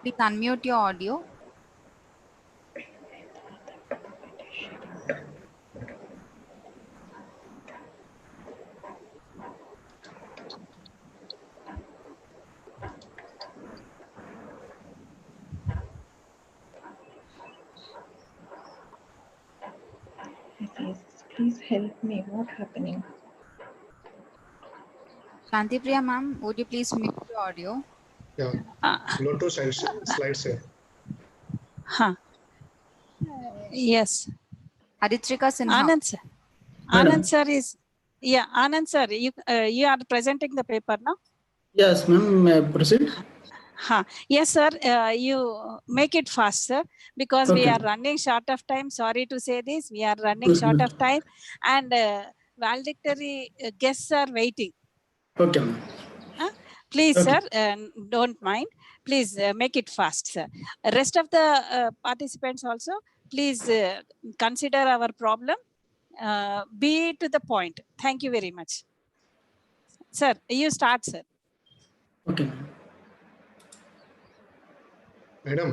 Please unmute your audio. Yes, please help me. What's happening? Shanti Priya, ma'am, would you please mute your audio? Yeah. Go to slides here. Yes. Aritrika Sinha. Anand sir. Madam. Anand sir is, yeah, Anand sir, you are presenting the paper now? Yes, ma'am. May I proceed? Yes, sir. You make it fast, sir, because we Okay. are running short of time. Sorry to say this. We are running short of time, and valedictory guests are waiting. Okay, ma'am. Please, Okay. sir, don't mind. Please make it fast, sir. Rest of the participants also, please consider our problem. Be to the point. Thank you very much. Sir, you start, sir. Okay. Madam.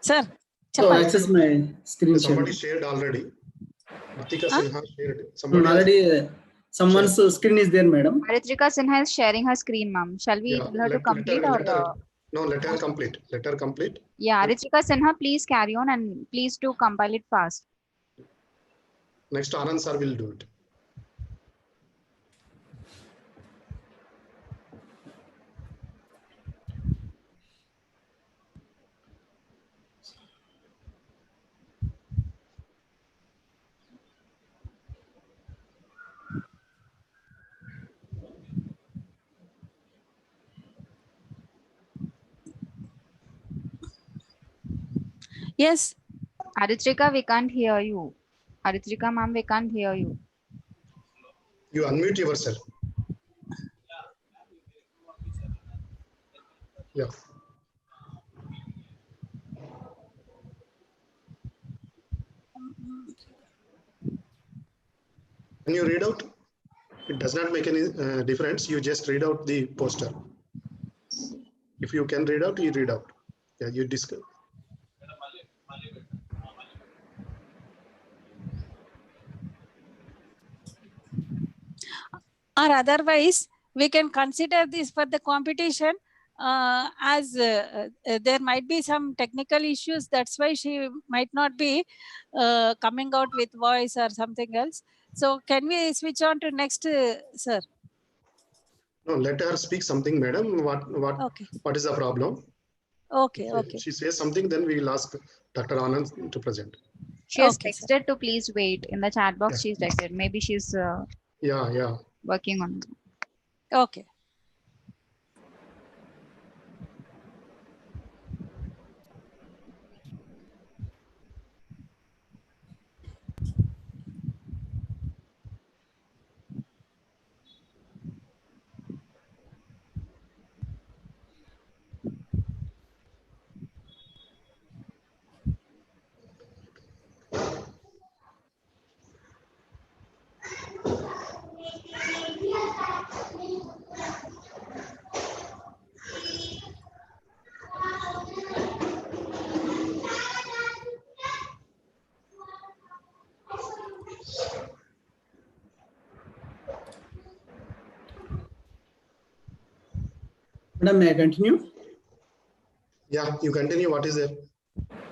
Sir. So access my screen share. Somebody shared already. Ritika Sinha shared. Somebody Already someone's screen is there, madam. Aritrika Sinha is sharing her screen, ma'am. Shall we tell her to complete No, let her complete. Let her complete. Yeah, Aritrika Sinha, please carry on and please do compile it fast. Next, Anand sir will do it. Yes. Aritrika, we can't hear you. Aritrika, ma'am, we can't hear you. You unmute yourself. Yeah. Can you read out? It does not make any difference. You just read out the poster. If you can read out, you read out. Yeah, you discuss. Or otherwise, we can consider this for the competition as there might be some technical issues. That's why she might not be coming out with voice or something else. So can we switch on to next, sir? No, let her speak something, madam. What is the problem? Okay, If okay. she says something, then we will ask Dr. Anand to present. She has texted to please wait. In the chat box, she's texted. Maybe she's yeah. working on it. Okay. Madam, may I continue? Yeah, you continue. What is there?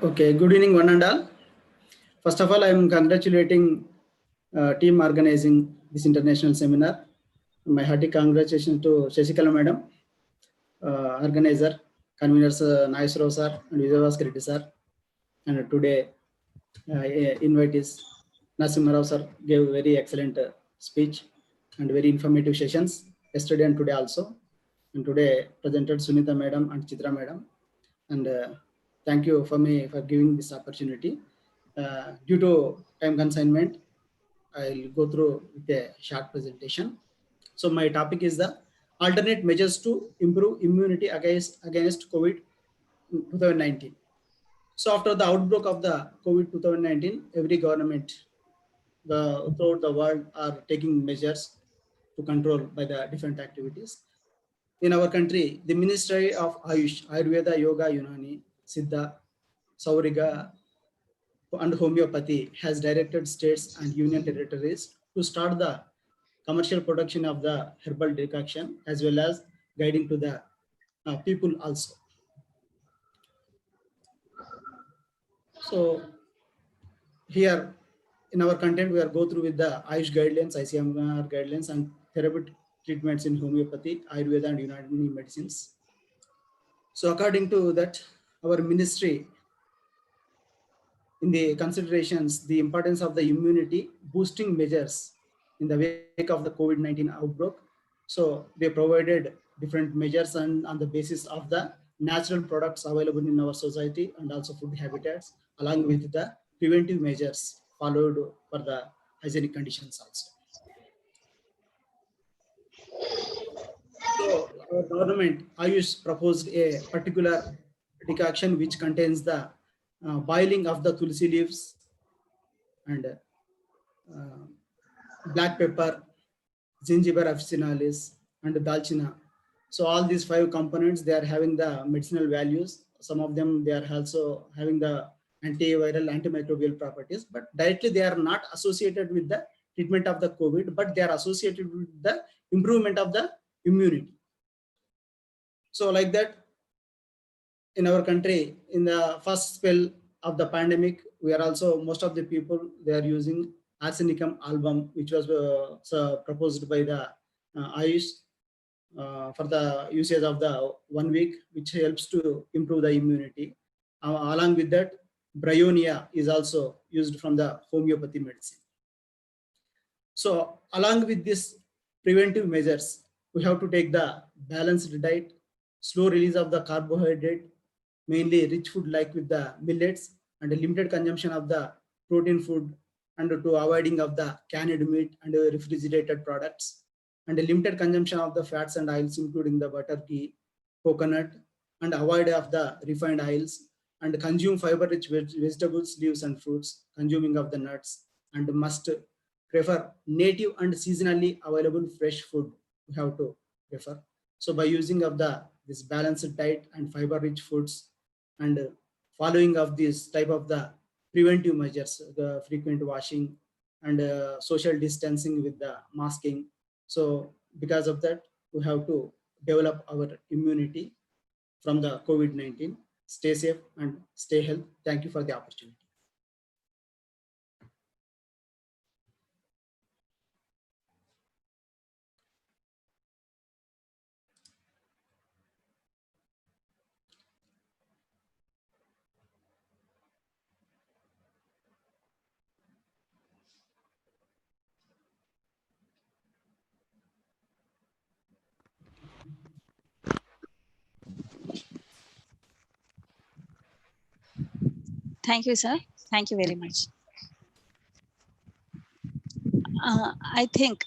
Okay, good evening, one and all. First of all, I am congratulating team organizing this international seminar. My hearty congratulations to Shashikala madam, organizer, conveners Nageswara sir and Vijayavaskar Reddy sir. And today, invite is Narasimha Rao sir gave a very excellent speech and very informative sessions yesterday and today also. And today presented Sunita madam and Chitra madam. And thank you for giving this opportunity. Due to time consignment, I'll go through with a short presentation. So my topic is the alternate measures to improve immunity against COVID 2019. So after the outbreak of the COVID 2019, every government throughout the world are taking measures to control by the different activities. In our country, the Ministry of Ayush, Ayurveda, Yoga, Unani, Siddha, Sauriga, and Homeopathy has directed states and union territories to start the commercial production of the herbal decoction as well as guiding to the people also. So here in our content, we are go through with the Ayush guidelines, ICMR guidelines, and therapeutic treatments in homeopathy, Ayurveda, and Unani medicines. So according to that, our ministry in the considerations the importance of the immunity boosting measures in the wake of the COVID-19 outbreak. So they provided different measures and on the basis of the natural products available in our society and also food habitats, along with the preventive measures followed for the hygienic conditions also. So our government, Ayush, proposed a particular decoction which contains the boiling of the tulsi leaves and black pepper, Gingiber officinalis, and dalchina. So all these 5 components, they are having the medicinal values. Some of them, they are also having the antiviral, antimicrobial properties, but directly they are not associated with the treatment of the COVID, but they are associated with the improvement of the immunity. So like that, in our country, in the first spell of the pandemic, we are also, most of the people, they are using Arsenicum album, which was proposed by the Ayush for the usage of the 1 week, which helps to improve the immunity. Along with that, Bryonia is also used from the homeopathy medicine. So along with this preventive measures, we have to take the balanced diet, slow release of the carbohydrate, mainly rich food like with the millets, and a limited consumption of the protein food, and to avoiding of the canned meat and refrigerated products, and a limited consumption of the fats and oils, including the butter, ghee, coconut, and avoid of the refined oils, and consume fiber-rich vegetables, leaves, and fruits, consuming of the nuts, and must prefer native and seasonally available fresh food. We have to prefer. So by using of this balanced diet and fiber-rich foods, and following of this type of the preventive measures, the frequent washing and social distancing with the masking. So because of that, we have to develop our immunity from the COVID-19. Stay safe and stay healthy. Thank you for the opportunity. Thank you, sir. Thank you very much. I think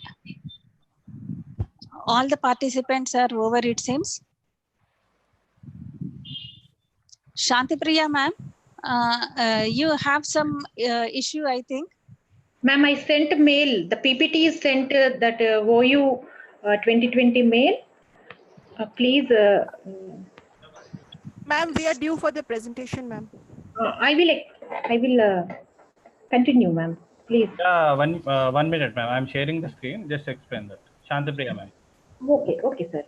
all the participants are over, it seems. Shantipriya ma'am, you have some issue, I think. Ma'am, I sent a mail. The PPT is sent that OU 2020 mail. Please. Ma'am, we are due for the presentation, ma'am. I will continue, ma'am. Please. 1 minute, ma'am. I'm sharing the screen. Just explain that. Shantipriya, ma'am. Okay, sir.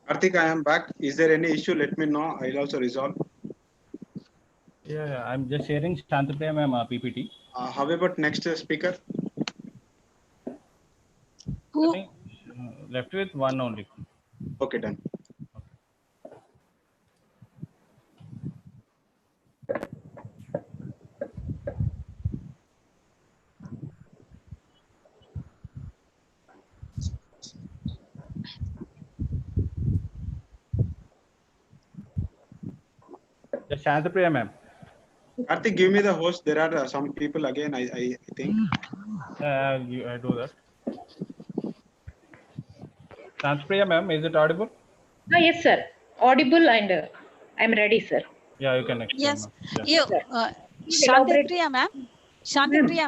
Karthik, I am back. Is there any issue? Let me know. I'll also resolve. Yeah, I'm just sharing Shantipriya ma'am PPT. How about next speaker? Who? Left with one only. Okay, done. Just Shantipriya ma'am. Karthik, give me the host. There are some people again, I think. I do that. Shantipriya ma'am, is it audible? Yes, sir. Audible, and I'm ready, sir. Yeah, you can explain. Yes, yeah. you, Shantipriya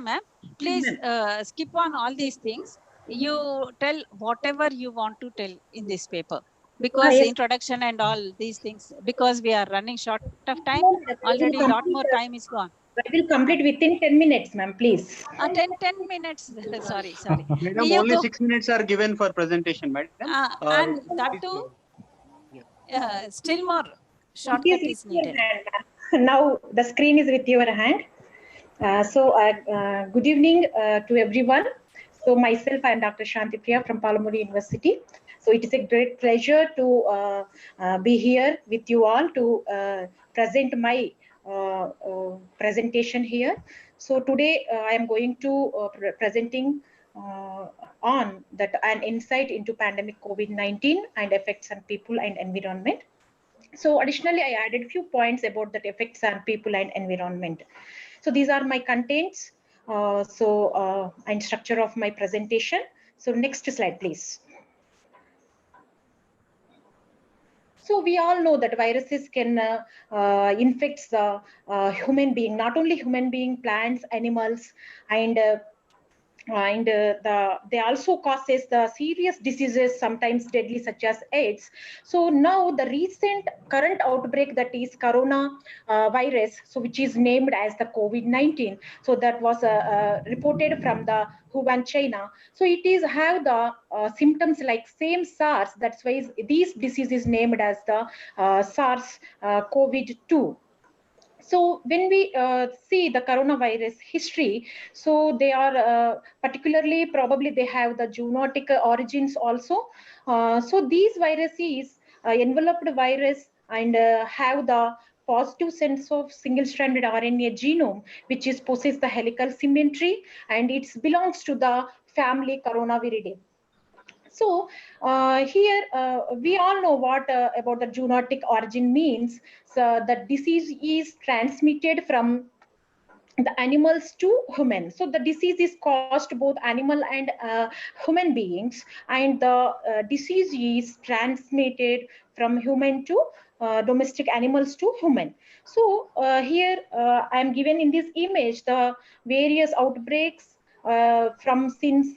ma'am, please skip on all these things. You tell whatever you want to tell in this paper, because yes. introduction and all these things, because we are running short of time. Already a lot more time is gone. I will complete within 10 minutes, ma'am, please. 10 minutes. Sorry. Madam, You only go. 6 minutes are given for presentation, madam. And that too, still more shortcut is needed. Now the screen is with your hand. Good evening to everyone. So myself, I am Dr. Shanti Priya from Palamuri University. So it is a great pleasure to be here with you all to present my presentation here. So today I am going to presenting on that an insight into pandemic COVID-19 and effects on people and environment. So additionally, I added few points about the effects on people and environment. So these are my contents and structure of my presentation. So next slide, please. So we all know that viruses can infect the human being, not only human being, plants, animals, and they also causes the serious diseases, sometimes deadly, such as AIDS. So now the recent current outbreak, that is corona virus, so which is named as the COVID-19. So that was reported from the Wuhan, China. So it is have the symptoms like same SARS. That's why these diseases named as the SARS COVID-2. So when we see the coronavirus history, so they are particularly probably they have the zoonotic origins also. So these viruses enveloped virus and have the positive sense of single-stranded RNA genome, which is possess the helical symmetry, and it belongs to the family Coronaviridae. So here we all know what about the zoonotic origin means. So the disease is transmitted from the animals to humans. So the disease is caused both animal and human beings, and the disease is transmitted from human to domestic animals to human. So here I am given in this image the various outbreaks from since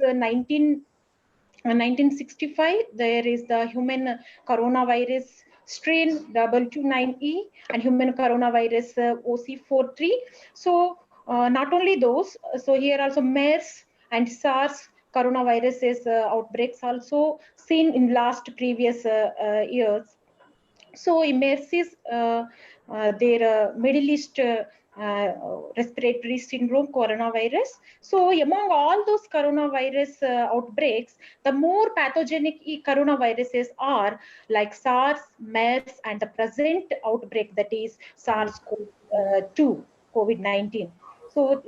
1965, there is the human coronavirus strain 229E and human coronavirus OC43. So not only those, so here also MERS and SARS coronaviruses outbreaks also seen in last previous years. So MERS is their Middle East respiratory syndrome coronavirus. So among all those coronavirus outbreaks, the more pathogenic coronaviruses are like SARS, MERS, and the present outbreak, that is SARS-CoV-2, COVID-19. So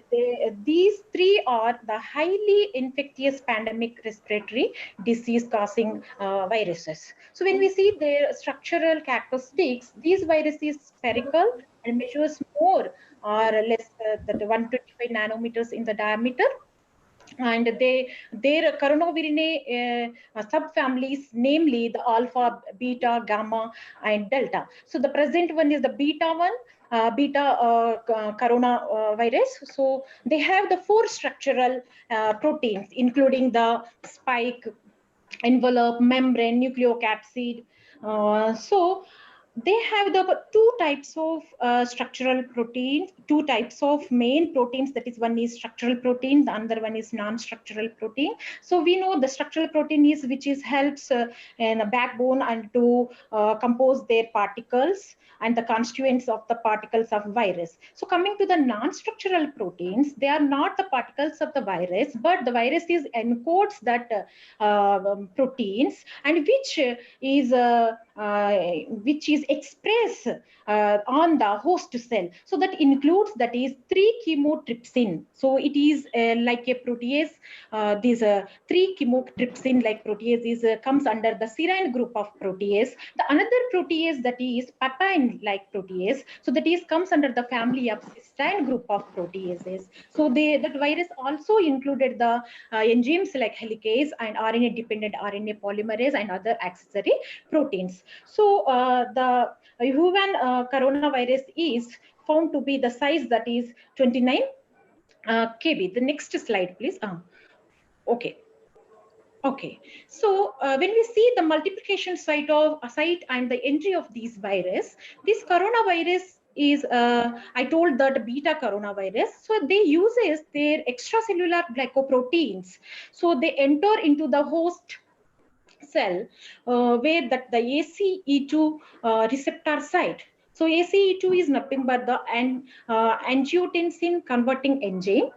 these three are the highly infectious pandemic respiratory disease causing viruses. So when we see their structural characteristics, these viruses spherical and measures more or less than 125 nanometers in the diameter. And their coronavirinae subfamilies, namely the alpha, beta, gamma, and delta. So the present one is the beta one, coronavirus. So they have the 4 structural proteins, including the spike, envelope, membrane, nucleocapsid. So they have the 2 types of structural proteins, 2 types of main proteins. That is, one is structural protein, the other one is non-structural protein. So we know the structural protein is which is helps in a backbone and to compose their particles and the constituents of the particles of virus. So coming to the non-structural proteins, they are not the particles of the virus, but the virus is encodes that proteins, and which is expressed on the host cell. So that includes, that is 3-chymotrypsin. So it is like a protease. These 3-chymotrypsin like protease is comes under the serine group of protease. The another protease, that is papain like protease. So that is comes under the family of cystine group of proteases. So that virus also included the enzymes like helicase and RNA dependent RNA polymerase and other accessory proteins. So the Wuhan coronavirus is found to be the size, that is 29 kb. The next slide, please. Okay. Okay, so when we see the multiplication site and the entry of these virus, this coronavirus is I told that beta coronavirus. So they uses their extracellular glycoproteins. So they enter into the host cell where that the ACE2 receptor site So ACE2 is nothing but the angiotensin converting enzyme.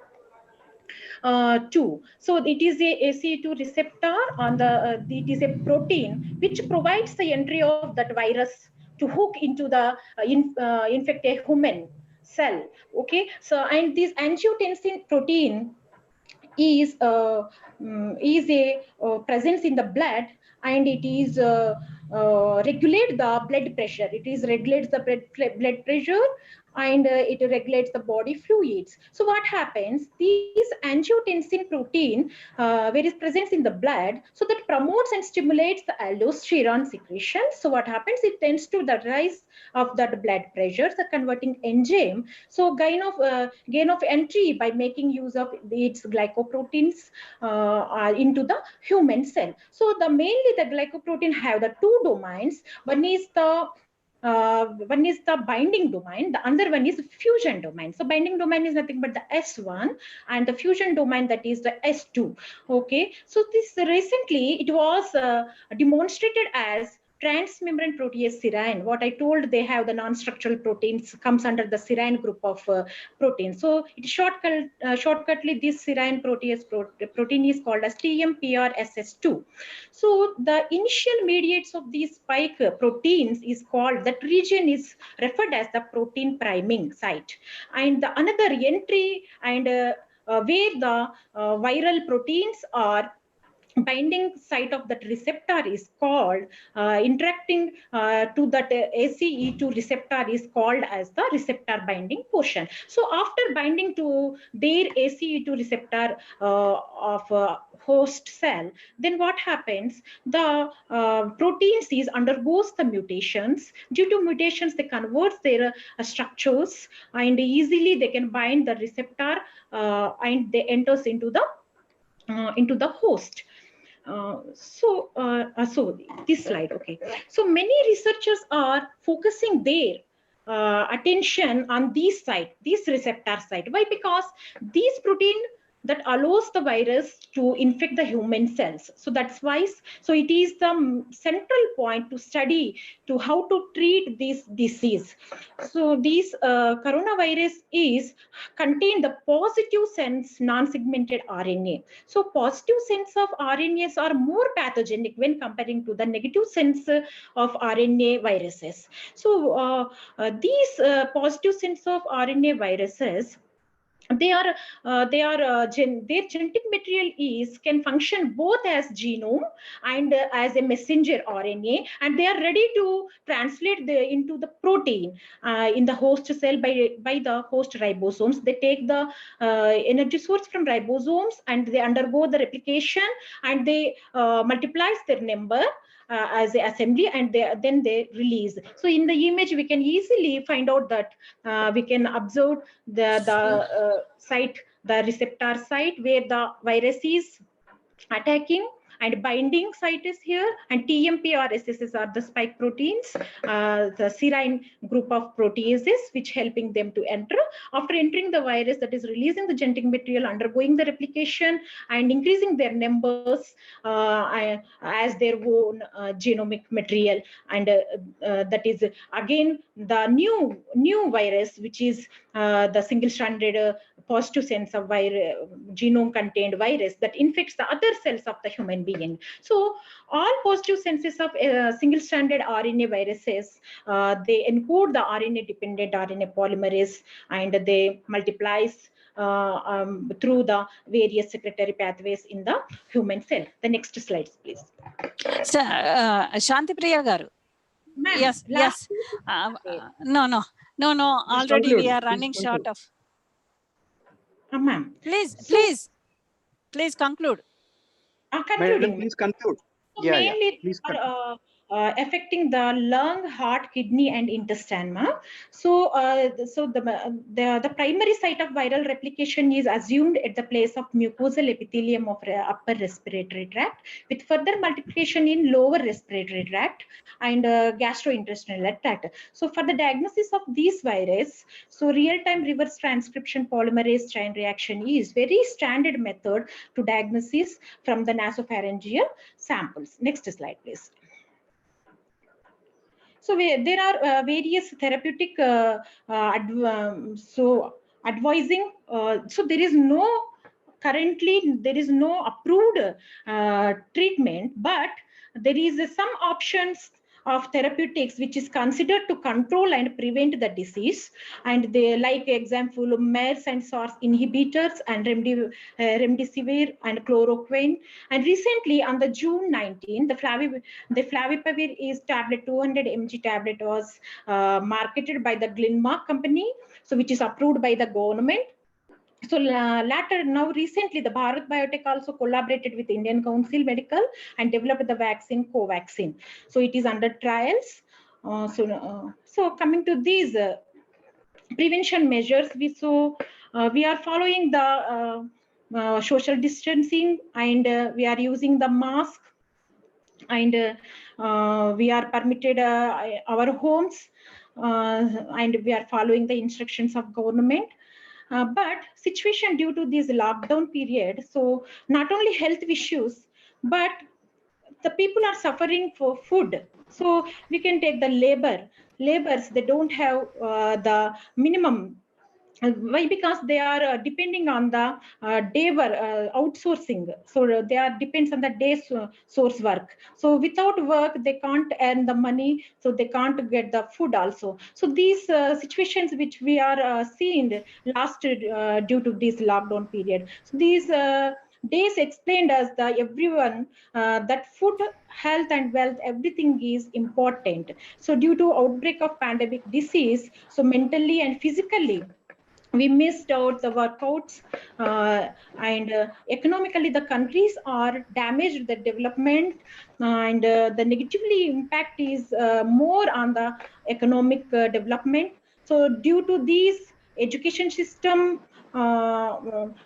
2. So it is a ACE2 receptor on the, it is a protein which provides the entry of that virus to hook into the infect a human cell. Okay, so and this angiotensin protein is a presence in the blood, and it is regulate the blood pressure. It is regulates the blood pressure, and it regulates the body fluids. So what happens? These angiotensin protein, where is presence in the blood, so that promotes and stimulates the aldosterone secretion. So what happens? It tends to the rise of that blood pressure, the converting enzyme. So gain of entry by making use of its glycoproteins into the human cell. So mainly the glycoprotein have the two domains. One is the binding domain, the other one is fusion domain. So binding domain is nothing but the S1, and the fusion domain, that is the S2. Okay, so this recently it was demonstrated as transmembrane protease serine. What I told, they have the non-structural proteins, comes under the serine group of proteins. So it shortcutly, this serine protease protein is called as TMPRSS2. So the initial mediates of these spike proteins is called, that region is referred as the protein priming site. And the another entry and where the viral proteins are binding site of that receptor is called interacting to that ACE2 receptor is called as the receptor binding portion. So after binding to their ACE2 receptor of host cell, then what happens? The proteins is undergoes the mutations. Due to mutations, they convert their structures, and easily they can bind the receptor and they enters into the host. So this slide, okay. So many researchers are focusing their attention on this site, this receptor site. Why? Because these protein that allows the virus to infect the human cells. So that's why, so it is the central point to study to how to treat this disease. So this coronavirus is contain the positive sense non-segmented RNA. So positive sense of RNAs are more pathogenic when comparing to the negative sense of RNA viruses. So these positive sense of RNA viruses, their genetic material can function both as genome and as a messenger RNA, and they are ready to translate into the protein in the host cell by the host ribosomes. They take the energy source from ribosomes and they undergo the replication, and they multiplies their number as an assembly, and then they release. So in the image we can easily find out that we can observe the site, the receptor site where the virus is attacking, and binding site is here, and TMPRSS are the spike proteins, the serine group of proteases which helping them to enter. After entering the virus, that is releasing the genetic material, undergoing the replication and increasing their numbers as their own genomic material, and that is again the new virus, which is the single-stranded positive sense of genome contained virus that infects the other cells of the human being. So all positive senses of single-stranded RNA viruses, they encode the RNA-dependent RNA polymerase, and they multiplies through the various secretory pathways in the human cell. The next slides, please. So, Shanti Priya garu. Yes. No. Already we are running short of. Ma'am, please conclude. Madam, please conclude. So mainly affecting the lung, heart, kidney, and intestine. So, the primary site of viral replication is assumed at the place of mucosal epithelium of upper respiratory tract, with further multiplication in lower respiratory tract and gastrointestinal tract. So, for the diagnosis of these virus, so real-time reverse transcription polymerase chain reaction is very standard method to diagnosis from the nasopharyngeal samples. Next slide, please. So there are various therapeutic advising. So there is no currently there is no approved treatment, but there is some options of therapeutics which is considered to control and prevent the disease, and they, like example, MERS and SARS inhibitors and remdesivir and chloroquine. And recently on the June 19, the flavipavir is tablet 200 mg tablet was marketed by the Glenmark company, so which is approved by the government. So later, now recently, the Bharat Biotech also collaborated with Indian Council Medical and developed the vaccine Covaxin. So it is under trials. So coming to these prevention measures, we are following the social distancing, and we are using the mask, and we are permitted our homes, and we are following the instructions of government. But situation due to this lockdown period, so not only health issues, but the people are suffering for food. So we can take the laborers, they don't have the minimum. Why? Because they are depending on the day work, outsourcing. So they are depends on the day source work. So without work, they can't earn the money. So they can't get the food also. So these situations which we are seeing last due to this lockdown period. So these days explained us the everyone that food, health and wealth, everything is important. So due to outbreak of pandemic disease, so mentally and physically, we missed out the workouts, and economically the countries are damaged, the development, and the negatively impact is more on the economic development. So due to these education system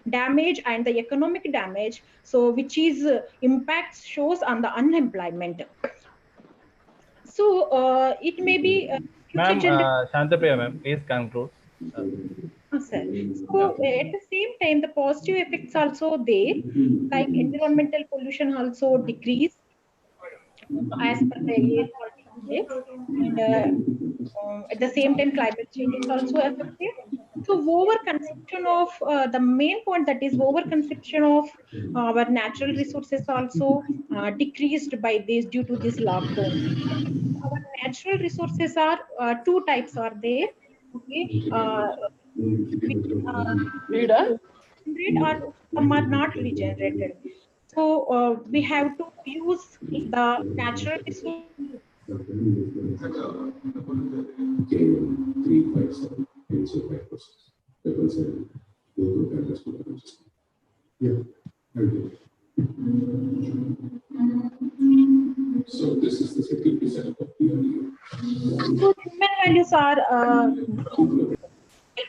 damage and the economic damage, so which is impact shows on the unemployment. So it may be Ma'am, Shantapriya ma'am, please conclude. Sir. So at the same time, the positive effects also there, like environmental pollution also decrease as per the air quality index, and at the same time, climate change is also affected. So overconsumption of the main point, that is overconsumption of our natural resources also decreased by this due to this lockdown. Our natural resources are two types are there. Okay. Or some are not regenerated. So we have to use the natural resources. So this is the security setup of PRU. So human values are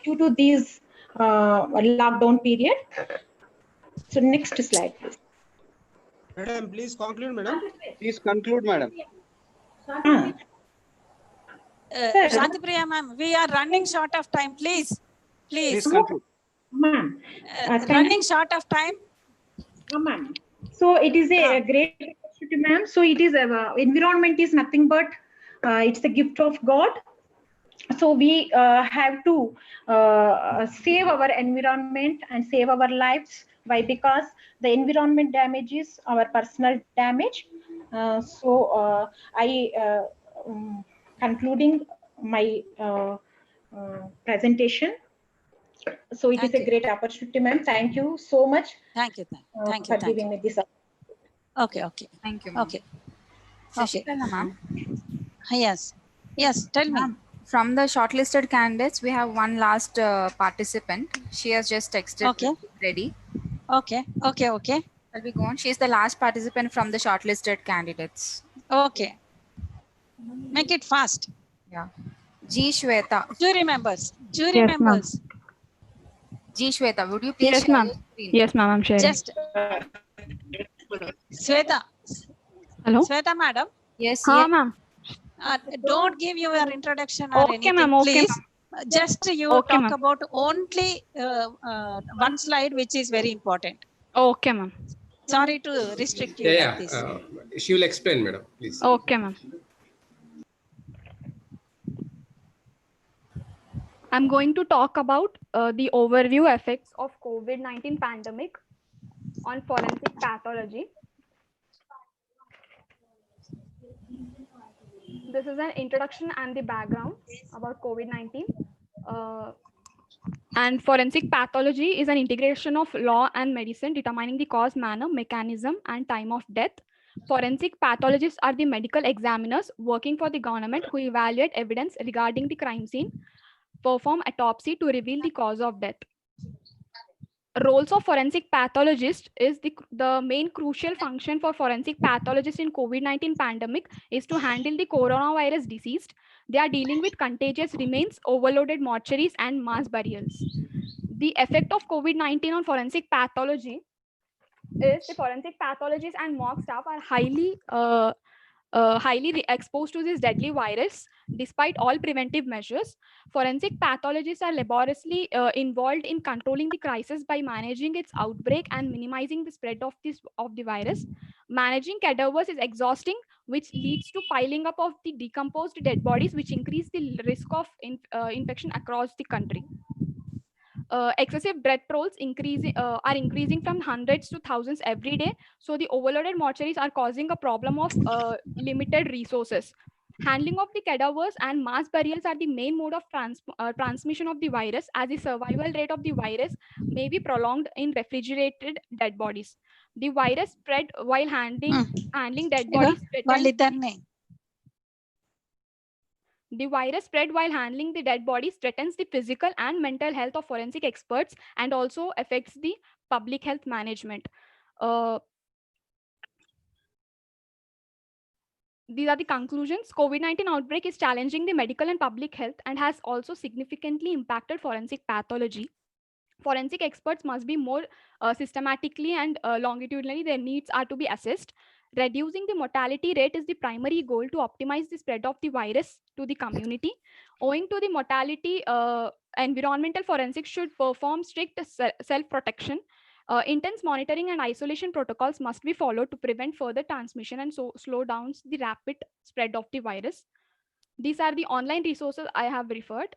due to these lockdown period. So next slide, please. Madam, please conclude, madam. Please conclude, madam. Shantapriya ma'am, we are running short of time. Please. Please conclude. Ma'am, running short of time. Ma'am. So it is a great opportunity, ma'am. So it is environment is nothing but it's a gift of God. So we have to save our environment and save our lives. Why? Because the environment damages our personal damage. I concluding my presentation. So it is a great opportunity, ma'am. Thank you so much. Thank you. For giving me this opportunity. Okay. Thank you. Okay. Shashikala ma'am. Yes. Tell me. From the shortlisted candidates, we have one last participant. She has just texted ready. Okay. Shall we go on? She is the last participant from the shortlisted candidates. Okay. Make it fast. Yeah. G. Shweta. Jury members. G. Shweta, would you please Yes, share ma'am. your screen? Yes, ma'am, I'm sharing. Just Shweta. Hello? Shweta madam. Yes. Ma'am. Don't give your introduction or anything, okay, please. Just you talk ma'am. about only one slide, which is very important. Okay, ma'am. Sorry to restrict you like this. She will explain, madam, please. Okay, ma'am. I'm going to talk about the overview effects of COVID-19 pandemic on forensic pathology. This is an introduction and the background about COVID-19. And forensic pathology is an integration of law and medicine determining the cause, manner, mechanism, and time of death. Forensic pathologists are the medical examiners working for the government who evaluate evidence regarding the crime scene, perform autopsy to reveal the cause of death. Roles of forensic pathologist is the main crucial function for forensic pathologists in COVID-19 pandemic is to handle the coronavirus disease. They are dealing with contagious remains, overloaded mortuaries, and mass burials. The effect of COVID-19 on forensic pathology is the forensic pathologists and morgue staff are highly exposed to this deadly virus. Despite all preventive measures, forensic pathologists are laboriously involved in controlling the crisis by managing its outbreak and minimizing the spread of the virus. Managing cadavers is exhausting, which leads to piling up of the decomposed dead bodies, which increase the risk of infection across the country. Excessive death rolls are increasing from hundreds to thousands every day. So the overloaded mortuaries are causing a problem of limited resources. Handling of the cadavers and mass burials are the main mode of transmission of the virus, as the survival rate of the virus may be prolonged in refrigerated dead bodies. The virus spread while handling dead bodies. The virus spread while handling the dead bodies threatens the physical and mental health of forensic experts and also affects the public health management. These are the conclusions. COVID-19 outbreak is challenging the medical and public health and has also significantly impacted forensic pathology. Forensic experts must be more systematically and longitudinally, their needs are to be assessed. Reducing the mortality rate is the primary goal to optimize the spread of the virus to the community. Owing to the mortality, environmental forensics should perform strict self-protection. Intense monitoring and isolation protocols must be followed to prevent further transmission and so slow down the rapid spread of the virus. These are the online resources I have referred.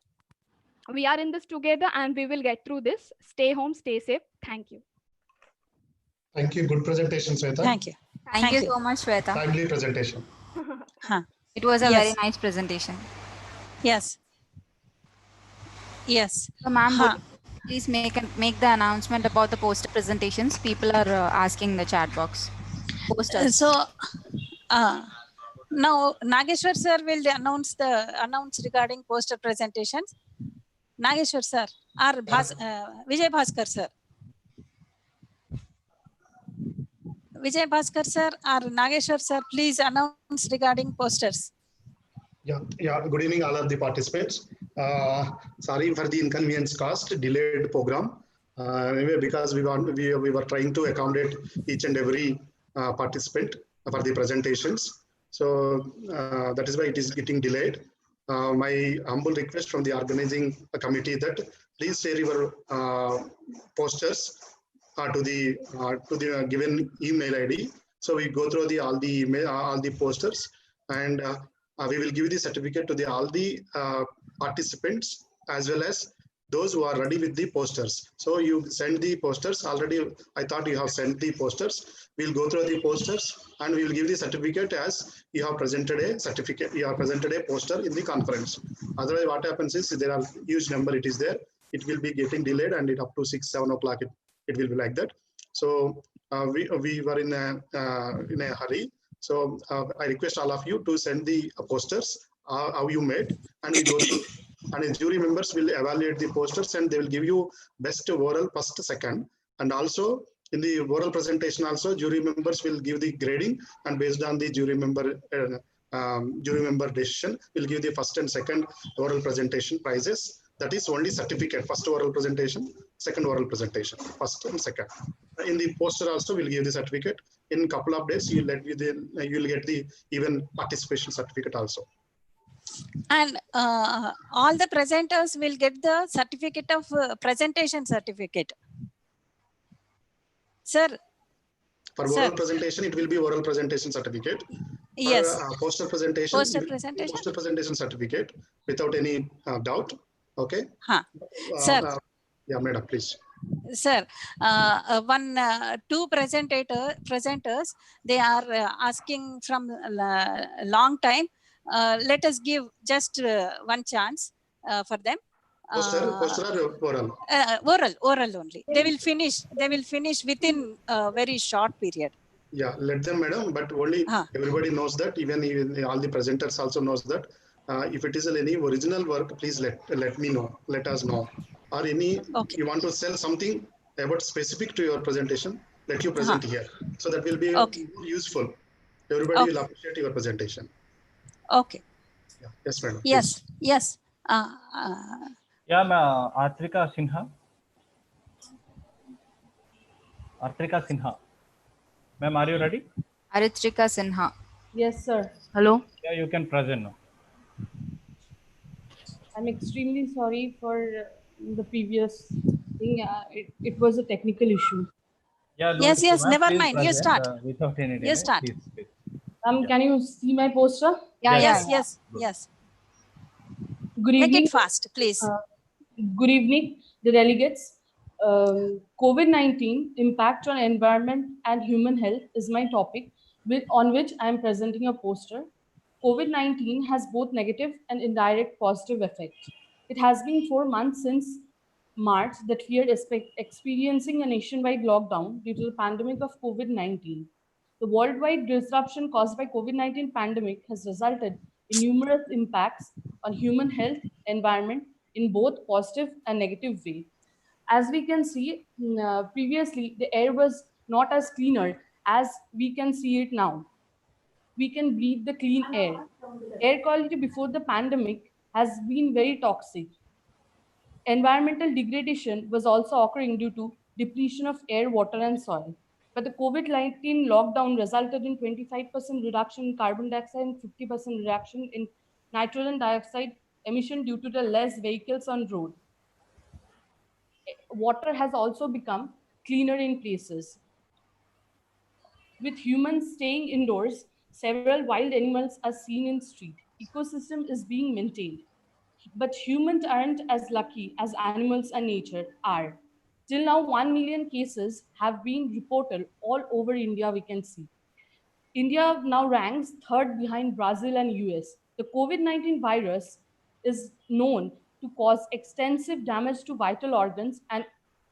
We are in this together and we will get through this. Stay home, stay safe. Thank you. Thank you. Good presentation, Sweta. Thank you. Thank you so much, Sweta. Timely presentation. It was a very nice presentation. Yes. Yes. So, ma'am, please make the announcement about the poster presentations. People are asking the chat box. Posters. So now Nageshwar sir will announce regarding poster presentations. Nageshwar sir or Vijay Bhaskar sir. Vijay Bhaskar sir or Nageshwar sir, please announce regarding posters. Yeah. Good evening, all of the participants. Sorry for the inconvenience caused, delayed program. Anyway, because we were trying to accommodate each and every participant for the presentations. So that is why it is getting delayed. My humble request from the organizing committee that please share your posters to the given email ID. So we go through all the posters, and we will give the certificate to all the participants as well as those who are ready with the posters. So you send the posters already. I thought you have sent the posters. We'll go through the posters and we will give the certificate as you have presented a certificate. You have presented a poster in the conference. Otherwise, what happens is there are huge number. It is there. It will be getting delayed, and it up to 6-7 o'clock. It will be like that. So we were in a hurry. So I request all of you to send the posters how you made, and we go through. And the jury members will evaluate the posters and they will give you best oral first, second. And also in the oral presentation also, jury members will give the grading, and based on the jury member decision, will give the first and second oral presentation prizes. That is only certificate, first oral presentation, second oral presentation, first and second. In the poster also, we'll give the certificate. In a couple of days, you'll get the even participation certificate also. And all the presenters will get the certificate of presentation certificate. Sir. For oral presentation, it will be oral presentation certificate. Yes. For poster presentation certificate without any doubt. Okay. Sir. Yeah, madam, please. Sir, two presenters, they are asking from a long time. Let us give just one chance for them. Poster or oral? Oral only. They will finish within a very short period. Yeah, let them, madam. But only everybody knows that. Even all the presenters also knows that. If it is any original work, please let me know. Let us know. Or any you want to sell something about specific to your presentation, let you present here. So that will be useful. Everybody will appreciate your presentation. Okay. Yeah. Yes, madam. Yes. Please. Yes. Yeah, Artrika Sinha. Artrika Sinha. Ma'am, are you ready? Aritrika Sinha. Yes, sir. Hello. Yeah, you can present now. I'm extremely sorry for the previous thing. It was a technical issue. Yeah, yes, never mind. You start. Without any delay. You start. Please. Can you see my poster? Yes. Good evening. Make it fast, please. Good evening, the delegates. COVID-19 impact on environment and human health is my topic, on which I am presenting a poster. COVID-19 has both negative and indirect positive effect. It has been 4 months since March that we are experiencing a nationwide lockdown due to the pandemic of COVID-19. The worldwide disruption caused by COVID-19 pandemic has resulted in numerous impacts on human health, environment in both positive and negative way. As we can see, previously the air was not as cleaner as we can see it now. We can breathe the clean air. Air quality before the pandemic has been very toxic. Environmental degradation was also occurring due to depletion of air, water, and soil. But the COVID-19 lockdown resulted in 25% reduction in carbon dioxide and 50% reduction in nitrogen dioxide emission due to the less vehicles on road. Water has also become cleaner in places. With humans staying indoors, several wild animals are seen in street. Ecosystem is being maintained. But humans aren't as lucky as animals and nature are. Till now, 1 million cases have been reported all over India, we can see. India now ranks third behind Brazil and US. The COVID-19 virus is known to cause extensive damage to vital organs and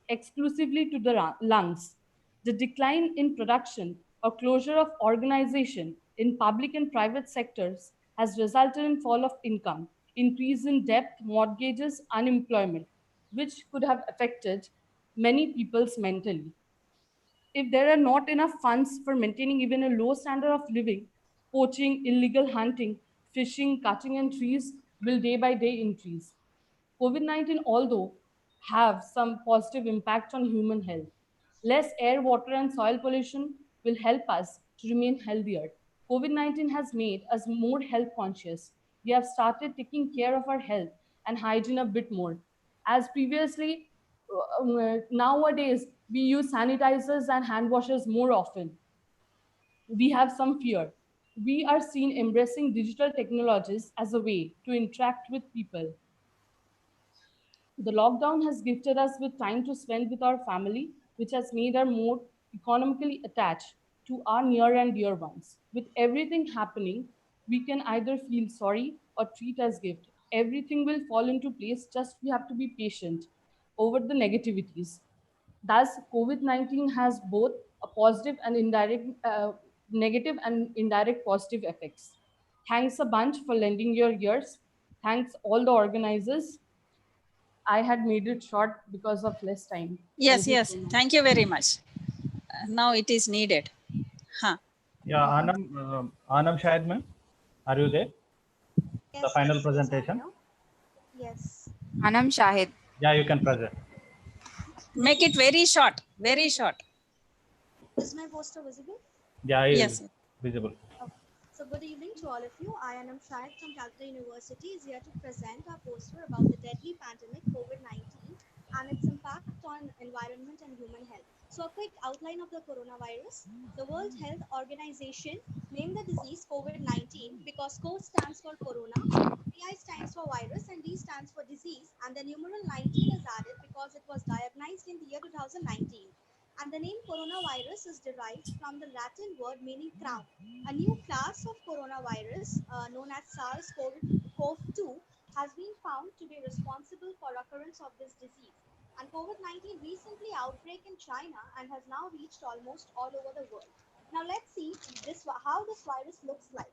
exclusively to the lungs. The decline in production or closure of organization in public and private sectors has resulted in fall of income, increase in debt, mortgages, unemployment, which could have affected many people's mentally. If there are not enough funds for maintaining even a low standard of living, poaching, illegal hunting, fishing, cutting and trees will day by day increase. COVID-19, although have some positive impact on human health, less air, water, and soil pollution will help us to remain healthier. COVID-19 has made us more health conscious. We have started taking care of our health and hygiene a bit more. As previously, nowadays, we use sanitizers and hand washers more often. We have some fear. We are seen embracing digital technologies as a way to interact with people. The lockdown has gifted us with time to spend with our family, which has made us more economically attached to our near and dear ones. With everything happening, we can either feel sorry or treat as gift. Everything will fall into place, just we have to be patient over the negativities. Thus, COVID-19 has both a positive and indirect, negative and indirect positive effects. Thanks a bunch for lending your ears. Thanks all the organizers. I had made it short because of less time. Yes. Thank you very much. Now it is needed. Yeah, Anam Shahid ma'am, are you there? Yes, The final presentation. Yes. Anam Shahid. Yeah, you can present. Make it very short. Very short. Is my poster visible? Yeah, it Yes. is visible. Okay. So good evening to all of you. I am Shahid from Calcutta University is here to present our poster about the deadly pandemic COVID-19 and its impact on environment and human health. So a quick outline of the coronavirus. The World Health Organization named the disease COVID-19 because because CO stands for corona, VI stands for virus, and D stands for disease, and the numeral 19 is added because it was diagnosed in the year 2019. And the name coronavirus is derived from the Latin word meaning crown. A new class of coronavirus, known as SARS-CoV-2, has been found to be responsible for occurrence of this disease. And COVID-19 recently outbreak in China and has now reached almost all over the world. Now let's see how this virus looks like.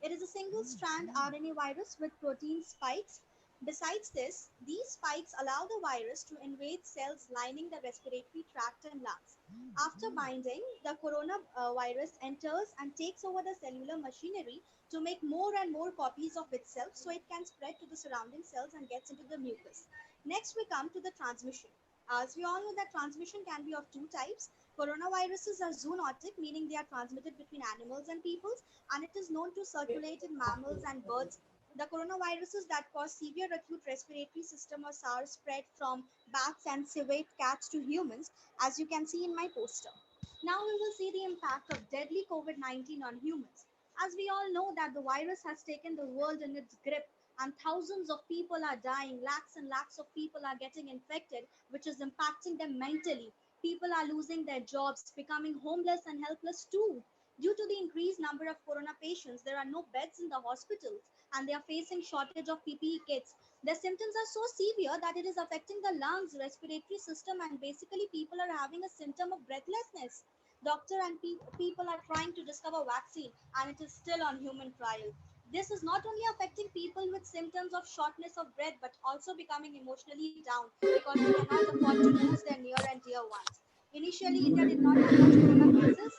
It is a single-strand RNA virus with protein spikes. Besides this, these spikes allow the virus to invade cells lining the respiratory tract and lungs. After binding, the coronavirus enters and takes over the cellular machinery to make more and more copies of itself so it can spread to the surrounding cells and gets into the mucus. Next, we come to the transmission. As we all know that transmission can be of two types. Coronaviruses are zoonotic, meaning they are transmitted between animals and peoples, and it is known to circulate in mammals and birds. The coronaviruses that cause severe acute respiratory system or SARS spread from bats and civet cats to humans, as you can see in my poster. Now we will see the impact of deadly COVID-19 on humans. As we all know that the virus has taken the world in its grip and thousands of people are dying, lakhs and lakhs of people are getting infected, which is impacting them mentally. People are losing their jobs, becoming homeless and helpless too. Due to the increased number of corona patients, there are no beds in the hospitals and they are facing shortage of PPE kits. Their symptoms are so severe that it is affecting the lungs, respiratory system, and basically people are having a symptom of breathlessness. Doctor and people are trying to discover vaccine and it is still on human trial. This is not only affecting people with symptoms of shortness of breath, but also becoming emotionally down because they cannot afford to lose their near and dear ones. Initially, India did not have much corona cases,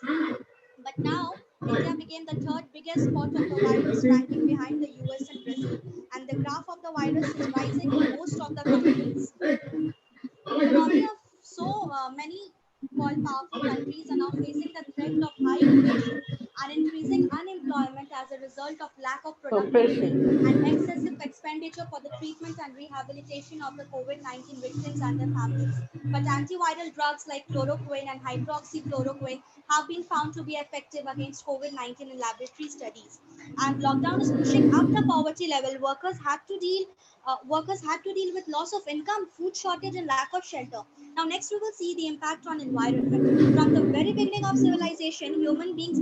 but now India became the third biggest spot of the virus, ranking behind the US and Brazil. And the graph of the virus is rising in most of the countries. Economy of many called powerful countries are now facing the threat of high inflation and increasing unemployment as a result of lack of productivity and excessive expenditure for the treatment and rehabilitation of the COVID-19 victims and their families. But antiviral drugs like chloroquine and hydroxychloroquine have been found to be effective against COVID-19 in laboratory studies. And lockdown is pushing up the poverty level. Workers had to deal with loss of income, food shortage, and lack of shelter. Now, next we will see the impact on environment. From the very beginning of civilization, human beings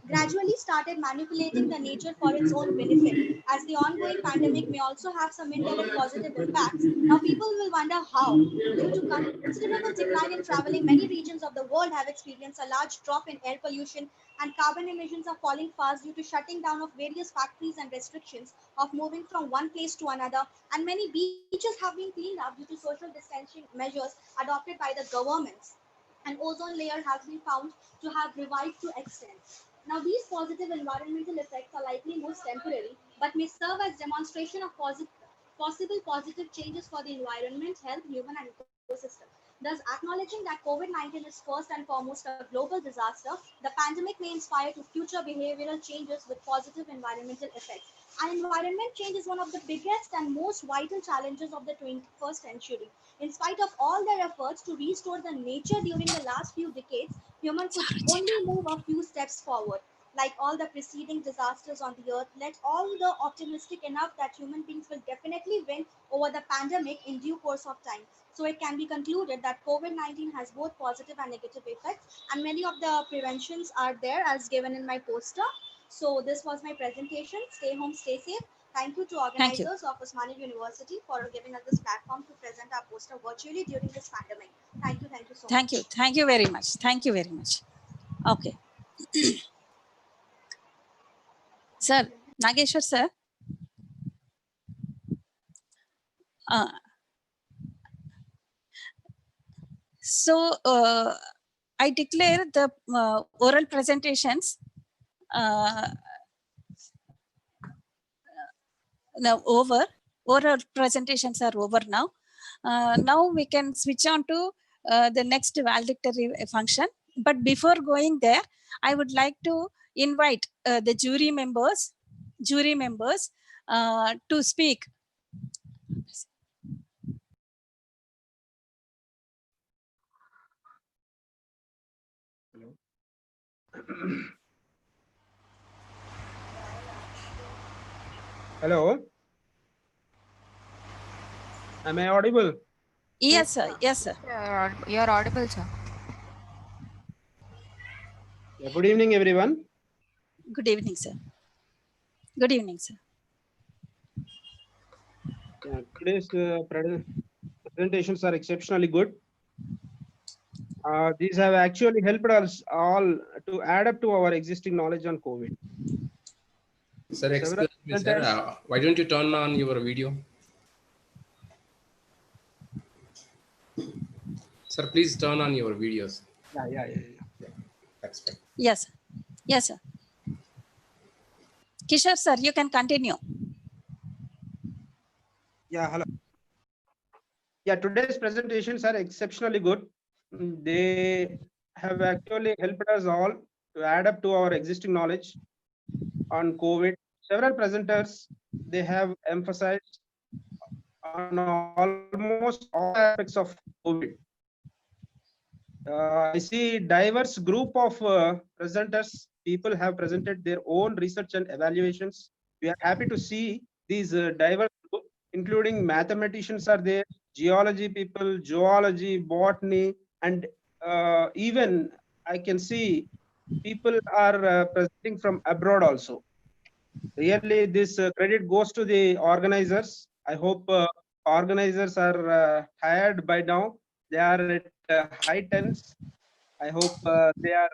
gradually started manipulating the nature for its own benefit. As the ongoing pandemic may also have some indirect positive impacts, now people will wonder how. Due to considerable decline in traveling, many regions of the world have experienced a large drop in air pollution, and carbon emissions are falling fast due to shutting down of various factories and restrictions of moving from one place to another. And many beaches have been cleaned up due to social distancing measures adopted by the governments. And ozone layer has been found to have revived to extent. Now, these positive environmental effects are likely most temporary, but may serve as demonstration of possible positive changes for the environment, health, human, and ecosystem. Thus, acknowledging that COVID-19 is first and foremost a global disaster, the pandemic may inspire to future behavioral changes with positive environmental effects. And environment change is one of the biggest and most vital challenges of the 21st century. In spite of all their efforts to restore the nature during the last few decades, humans could only move a few steps forward. Like all the preceding disasters on the earth, let all the optimistic enough that human beings will definitely win over the pandemic in due course of time. So it can be concluded that COVID-19 has both positive and negative effects, and many of the preventions are there as given in my poster. So this was my presentation. Stay home, stay safe. Thank you to organizers of Osmania University for giving us this platform to present our poster virtually during this pandemic. Thank you so much. Thank you very much. Thank you very much. Okay. Sir, Nageshwar sir. So I declare the oral presentations now over. Oral presentations are over now. Now we can switch on to the next valedictory function. But before going there, I would like to invite the jury members to speak. Hello. Am I audible? Yes, sir. Yes, sir. You're audible, sir. Yeah, good evening, everyone. Good evening, sir. Good evening, sir. Yeah, today's presentations are exceptionally good. These have actually helped us all to add up to our existing knowledge on COVID. Sir, excuse me, sir. Why don't you turn on your video? Sir, please turn on your videos. Yeah. That's fine. Yes. Yes, sir. Kishore, sir, you can continue. Yeah, hello. Yeah, today's presentations are exceptionally good. They have actually helped us all to add up to our existing knowledge on COVID. Several presenters, they have emphasized on almost all aspects of COVID. I see diverse group of presenters. People have presented their own research and evaluations. We are happy to see these diverse group, including mathematicians are there, geology people, zoology, botany, and even I can see people are presenting from abroad also. Really, this credit goes to the organizers. I hope organizers are tired by now. They are at high tense. I hope they are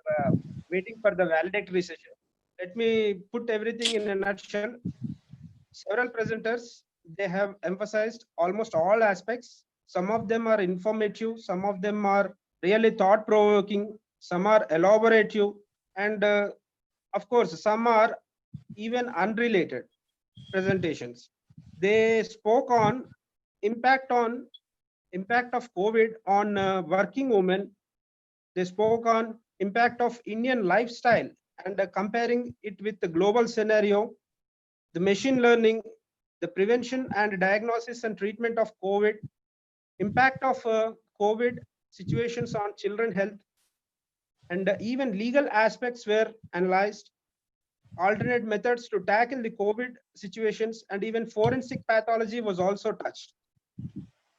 waiting for the valedictory session. Let me put everything in a nutshell. Several presenters, they have emphasized almost all aspects. Some of them are informative, some of them are really thought-provoking, some are elaborative, and of course, some are even unrelated presentations. They spoke on impact of COVID on working women. They spoke on impact of Indian lifestyle and comparing it with the global scenario, the machine learning, the prevention and diagnosis and treatment of COVID, impact of COVID situations on children health, and even legal aspects were analyzed, alternate methods to tackle the COVID situations, and even forensic pathology was also touched.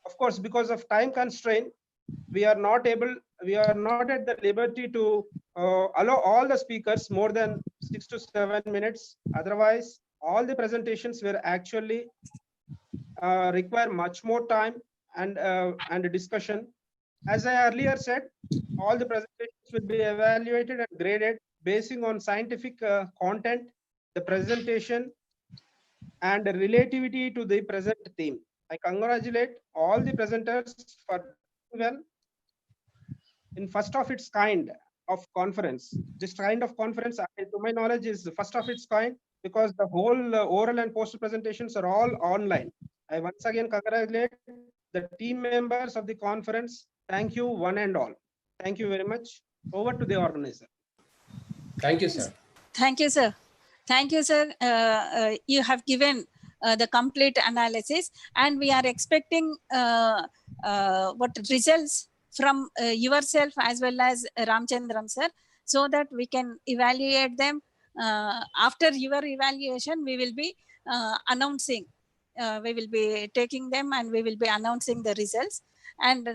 Of course, because of time constraint, we are not at the liberty to allow all the speakers more than 6 to 7 minutes. Otherwise, all the presentations were actually require much more time and discussion. As I earlier said, all the presentations will be evaluated and graded basing on scientific content, the presentation, and relativity to the present theme. I congratulate all the presenters for well in first of its kind of conference. This kind of conference, to my knowledge, is the first of its kind because the whole oral and poster presentations are all online. I once again congratulate the team members of the conference. Thank you, one and all. Thank you very much. Over to the organizer. Thank you, sir. Thank you, sir. Thank you, sir. You have given the complete analysis, and we are expecting what results from yourself as well as Ramchandran, sir, so that we can evaluate them. After your evaluation, we will be announcing. We will be taking them and we will be announcing the results. And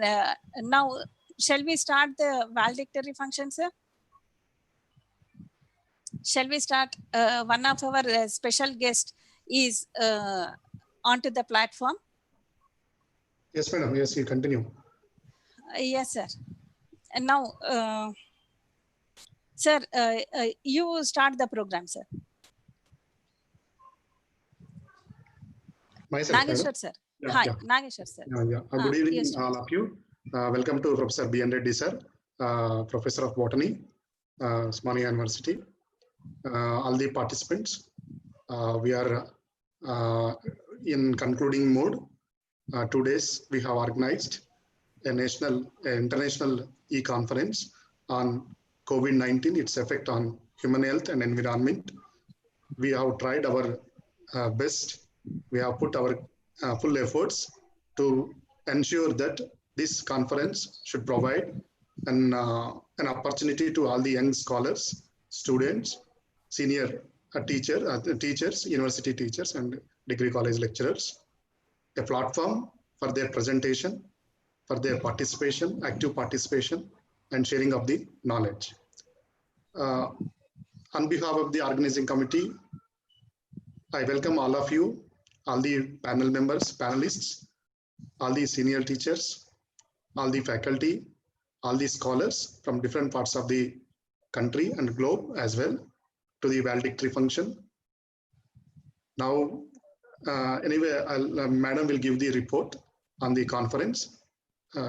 now, shall we start the valedictory function, sir? Shall we start? One of our special guests is onto the platform. Yes, madam. Yes, you continue. Yes, sir. And now, sir, you start the program, sir. Myself, Nageshwar, sir. Yeah, Hi, yeah. Nageshwar, sir. Good evening, all of you. Welcome to Professor B. N. Reddy, sir, Professor of Botany, Osmania University. All the participants, we are in concluding mode. 2 days we have organized a international e-conference on COVID-19, its effect on human health and environment. We have tried our best. We have put our full efforts to ensure that this conference should provide an opportunity to all the young scholars, students, senior teachers, university teachers and degree college lecturers, a platform for their presentation, for their participation, active participation and sharing of the knowledge. On behalf of the organizing committee, I welcome all of you, all the panel members, panelists, all the senior teachers, all the faculty, all the scholars from different parts of the country and globe as well to the valedictory function. Now, anyway, Madam will give the report on the conference.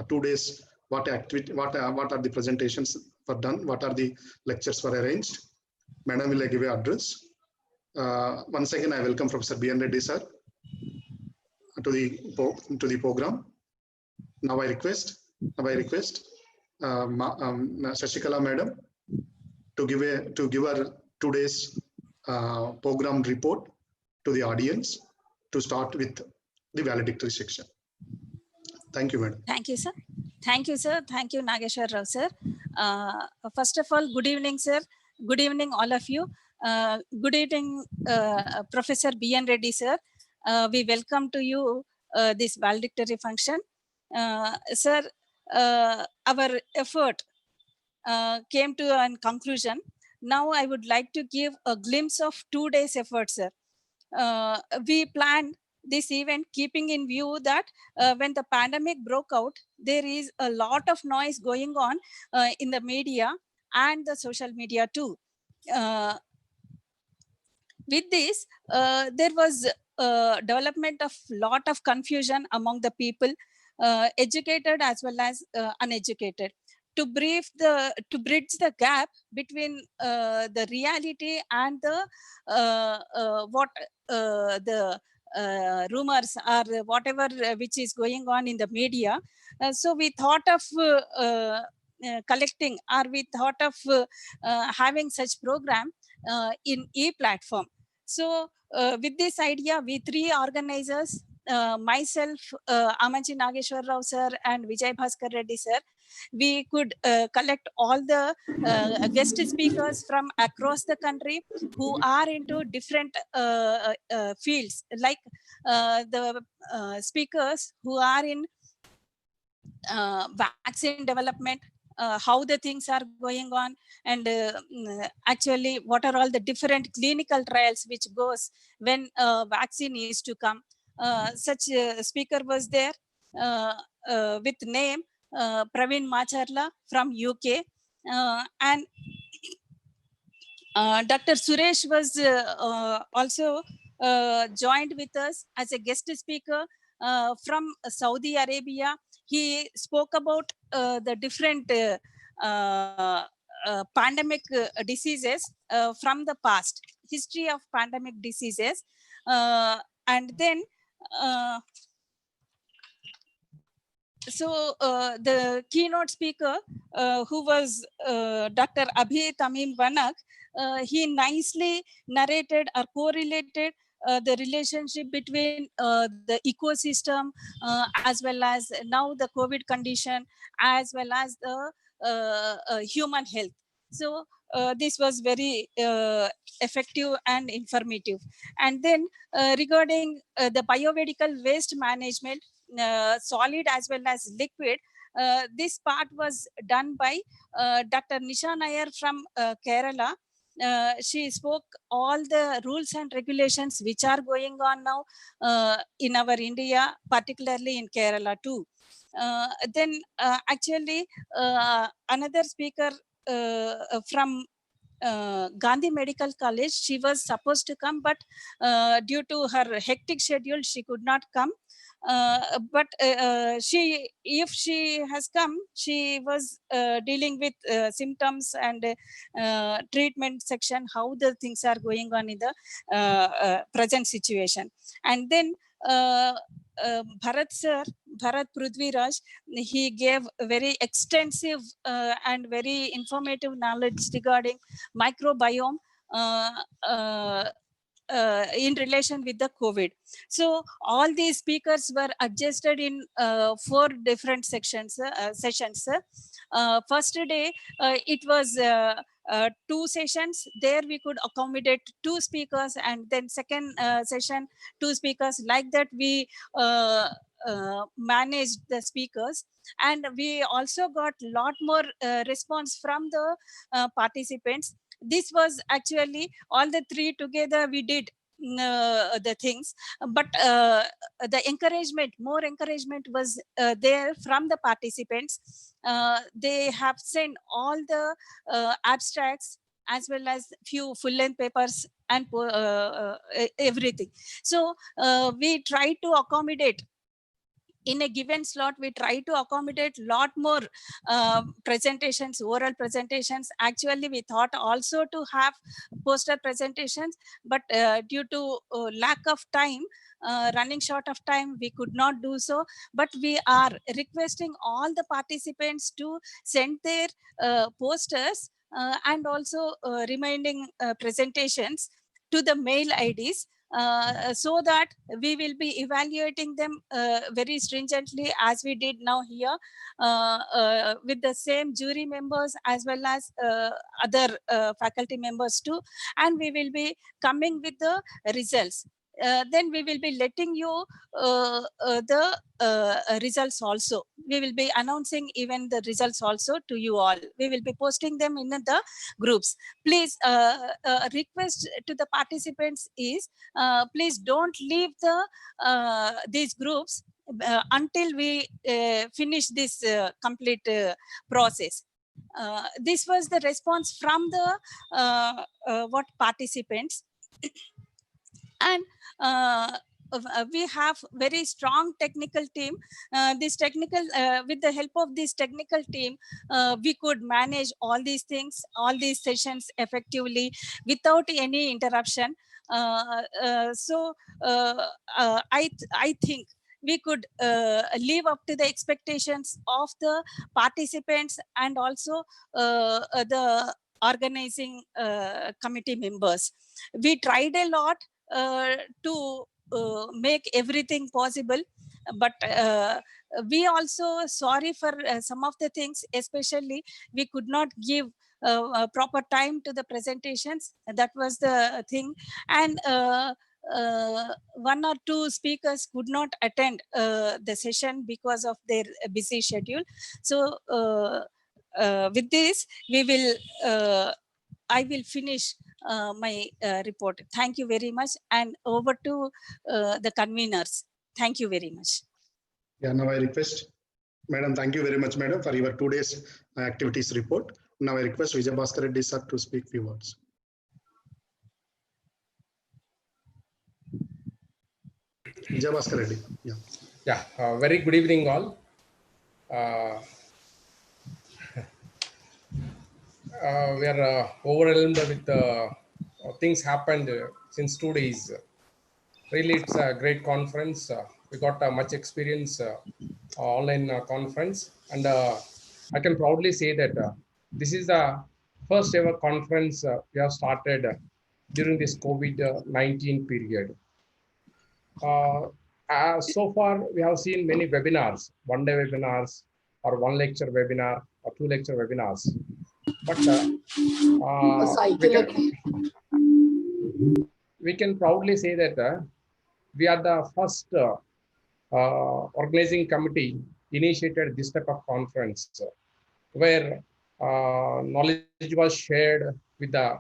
2 days, what are the presentations were done, what are the lectures were arranged. Madam will give an address. Once again, I welcome Professor B.N. Reddy sir to the program. Now I request Shashikala Madam to give her 2 days program report to the audience to start with the valedictory section. Thank you, Madam. Thank you, sir. Thank you, sir. Thank you, Nageshwar Rao, sir. First of all, good evening, sir. Good evening, all of you. Good evening, Professor B.N. Reddy, sir. We welcome to you this valedictory function. Sir, our effort came to a conclusion. Now I would like to give a glimpse of 2 days effort, sir. We planned this event keeping in view that when the pandemic broke out, there is a lot of noise going on in the media and the social media too. With this, there was development of lot of confusion among the people, educated as well as uneducated. To bridge the gap between the reality and the rumors or whatever which is going on in the media. So we thought of collecting, or we thought of having such program in e-platform. So with this idea, we 3 organizers, myself, Amanchi Nageshwar Rao sir and Vijay Bhaskar Reddy sir, we could collect all the guest speakers from across the country who are into different fields, like the speakers who are in vaccine development, how the things are going on, and actually what are all the different clinical trials which goes when vaccine is to come. Such a speaker was there with name Praveen Macharla from UK, and Dr. Suresh was also joined with us as a guest speaker from Saudi Arabia. He spoke about the different pandemic diseases from the past, history of pandemic diseases, and then so the keynote speaker who was Dr. Abhi Tamim Banak, he nicely narrated or correlated the relationship between the ecosystem as well as now the COVID condition, as well as the human health. So this was very effective and informative. And then regarding the biomedical waste management, solid as well as liquid, this part was done by Dr. Nisha Nair from Kerala. She spoke all the rules and regulations which are going on now in our India, particularly in Kerala too. Then actually another speaker from Gandhi Medical College, she was supposed to come, but due to her hectic schedule, she could not come. But if she has come, she was dealing with symptoms and treatment section, how the things are going on in the present situation. And then Bharat sir, Bharat Prudviraj, he gave very extensive and very informative knowledge regarding microbiome, in relation with the COVID. So all these speakers were adjusted in 4 different sessions. First day, it was 2 sessions. There we could accommodate 2 speakers, and then second session 2 speakers. Like that we managed the speakers, and we also got lot more response from the participants. This was actually all the 3 together we did the things, but the more encouragement was there from the participants. They have sent all the abstracts as well as few full-length papers and everything. So we try to accommodate in a given slot. We try to accommodate lot more presentations, oral presentations. Actually, we thought also to have poster presentations, but due to lack of time, running short of time, we could not do so. But we are requesting all the participants to send their posters and also reminding presentations to the mail IDs, so that we will be evaluating them very stringently, as we did now here, with the same jury members as well as other faculty members too, and we will be coming with the results. Then we will be letting you the results also. We will be announcing even the results also to you all. We will be posting them in the groups. Please, request to the participants is, please don't leave the these groups until we finish this complete process. This was the response from the what participants. And we have very strong technical team. This technical, with the help of this technical team, we could manage all these things, all these sessions effectively without any interruption. So I think we could live up to the expectations of the participants and also the organizing committee members. We tried a lot to make everything possible, but we also sorry for some of the things, especially we could not give proper time to the presentations. That was the thing. And 1 or 2 speakers could not attend the session because of their busy schedule. So with this, we will I will finish my report. Thank you very much, and over to the conveners. Thank you very much. Yeah, now I request, Madam, thank you very much, Madam, for your 2 days activities report. Now I request Vijay Bhaskar Reddy sir to speak few words. Vijay Bhaskar Reddy. Yeah. Yeah. Very good evening, all. We are overwhelmed with things happened since 2 days. Really, it's a great conference. We got much experience online conference, and I can proudly say that this is the first ever conference we have started during this COVID-19 period. So far, we have seen many webinars, 1-day webinars, or 1 lecture webinar, or 2 lecture webinars. But we can proudly say that we are the first organizing committee initiated this type of conference, where knowledge was shared with the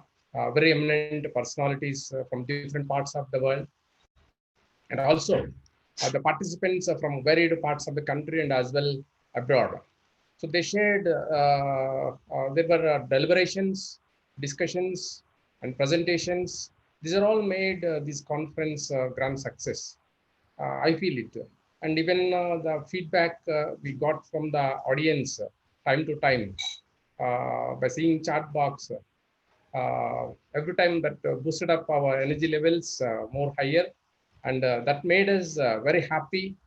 very eminent personalities from different parts of the world, and also the participants from varied parts of the country and as well abroad. So they shared, there were deliberations, discussions, and presentations. These are all made this conference grand success. I feel it. And even the feedback we got from the audience time to time by seeing chat box, every time that boosted up our energy levels more higher. And that made us very happy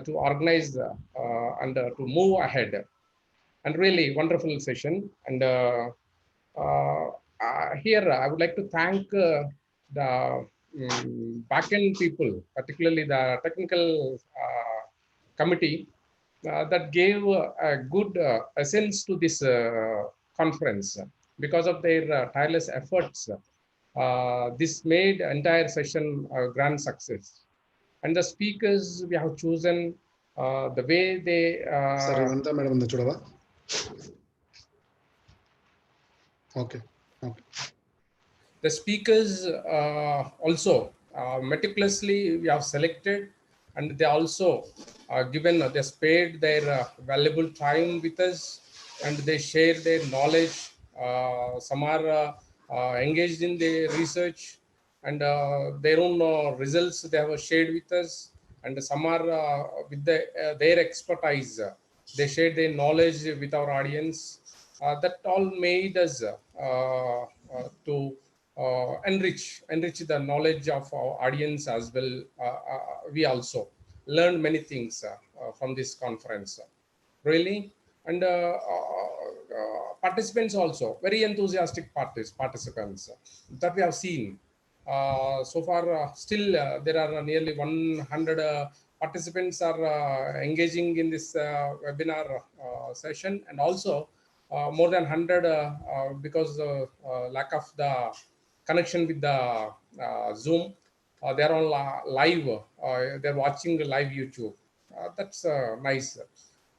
to organize and to move ahead. And really wonderful session. And here I would like to thank the back-end people, particularly the technical committee, that gave a good essence to this conference. Because of their tireless efforts, this made entire session a grand success. And the speakers we have chosen, the way they okay. The speakers also meticulously we have selected, and they also they spared their valuable time with us, and they share their knowledge. Some are engaged in the research, and their own results they have shared with us, and some are with their expertise. They shared their knowledge with our audience. That all made us to enrich the knowledge of our audience as well. We also learned many things from this conference, really. And participants also, very enthusiastic participants that we have seen. So far, still there are nearly 100 participants are engaging in this webinar session, and also more than 100 because lack of the connection with the Zoom. They are on live. They're watching live YouTube. That's nice.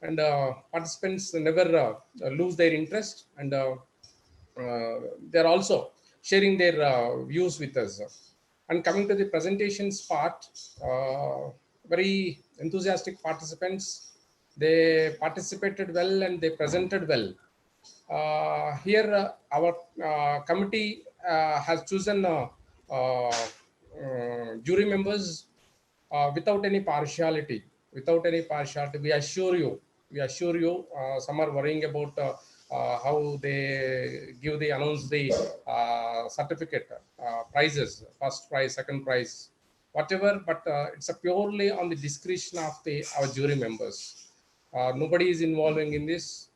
And participants never lose their interest, and they're also sharing their views with us. And coming to the presentations part, very enthusiastic participants. They participated well and they presented well. Here, our committee has chosen jury members without any partiality. We assure you. Some are worrying about how they announce the certificate prizes, first prize, second prize, whatever. But it's purely on the discretion of our jury members. Nobody is involving in this.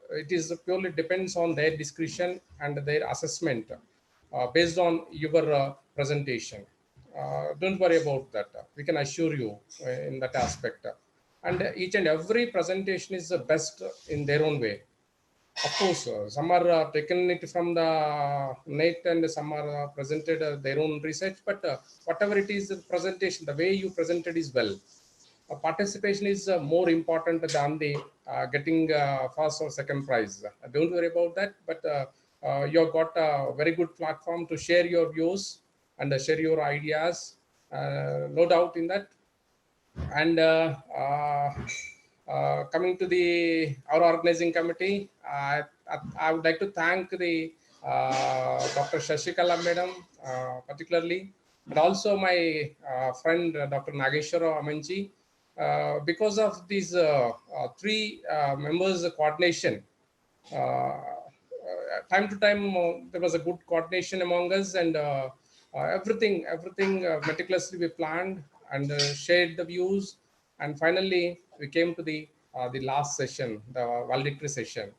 It is purely depends on their discretion and their assessment based on your presentation. Don't worry about that. We can assure you in that aspect. And each and every presentation is the best in their own way. Of course, some are taken it from the net, and some are presented their own research. But whatever it is, the presentation, the way you presented is well. Participation is more important than the getting first or second prize. Don't worry about that. But you have got a very good platform to share your views and share your ideas. No doubt in that. And coming to our organizing committee, I would like to thank the Dr. Shashikala Madam particularly, and also my friend Dr. Nageshwara Amanji. Because of these three members' coordination, time to time there was a good coordination among us, and everything meticulously we planned and shared the views, and finally we came to the last session, the valedictory session.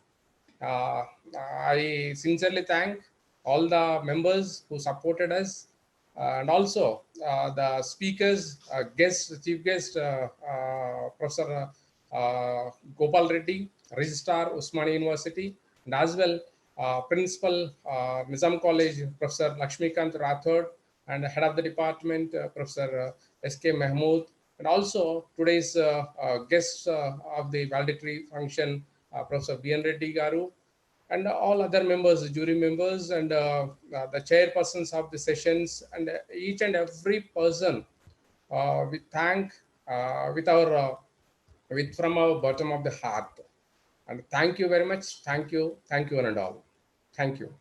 I sincerely thank all the members who supported us, and also the speakers, chief guest, Professor Gopal Reddy, Registrar, Usmania University, and as well Principal, Nizam College, Professor Lakshmikant Rathod, and Head of the Department, Professor S.K. Mahmood, and also today's guests of the valedictory function, Professor B.N. Reddy Garu, and all other members, jury members, and the chairpersons of the sessions, and each and every person. We thank from our bottom of the heart. And thank you very much. Thank you one and all. Thank you.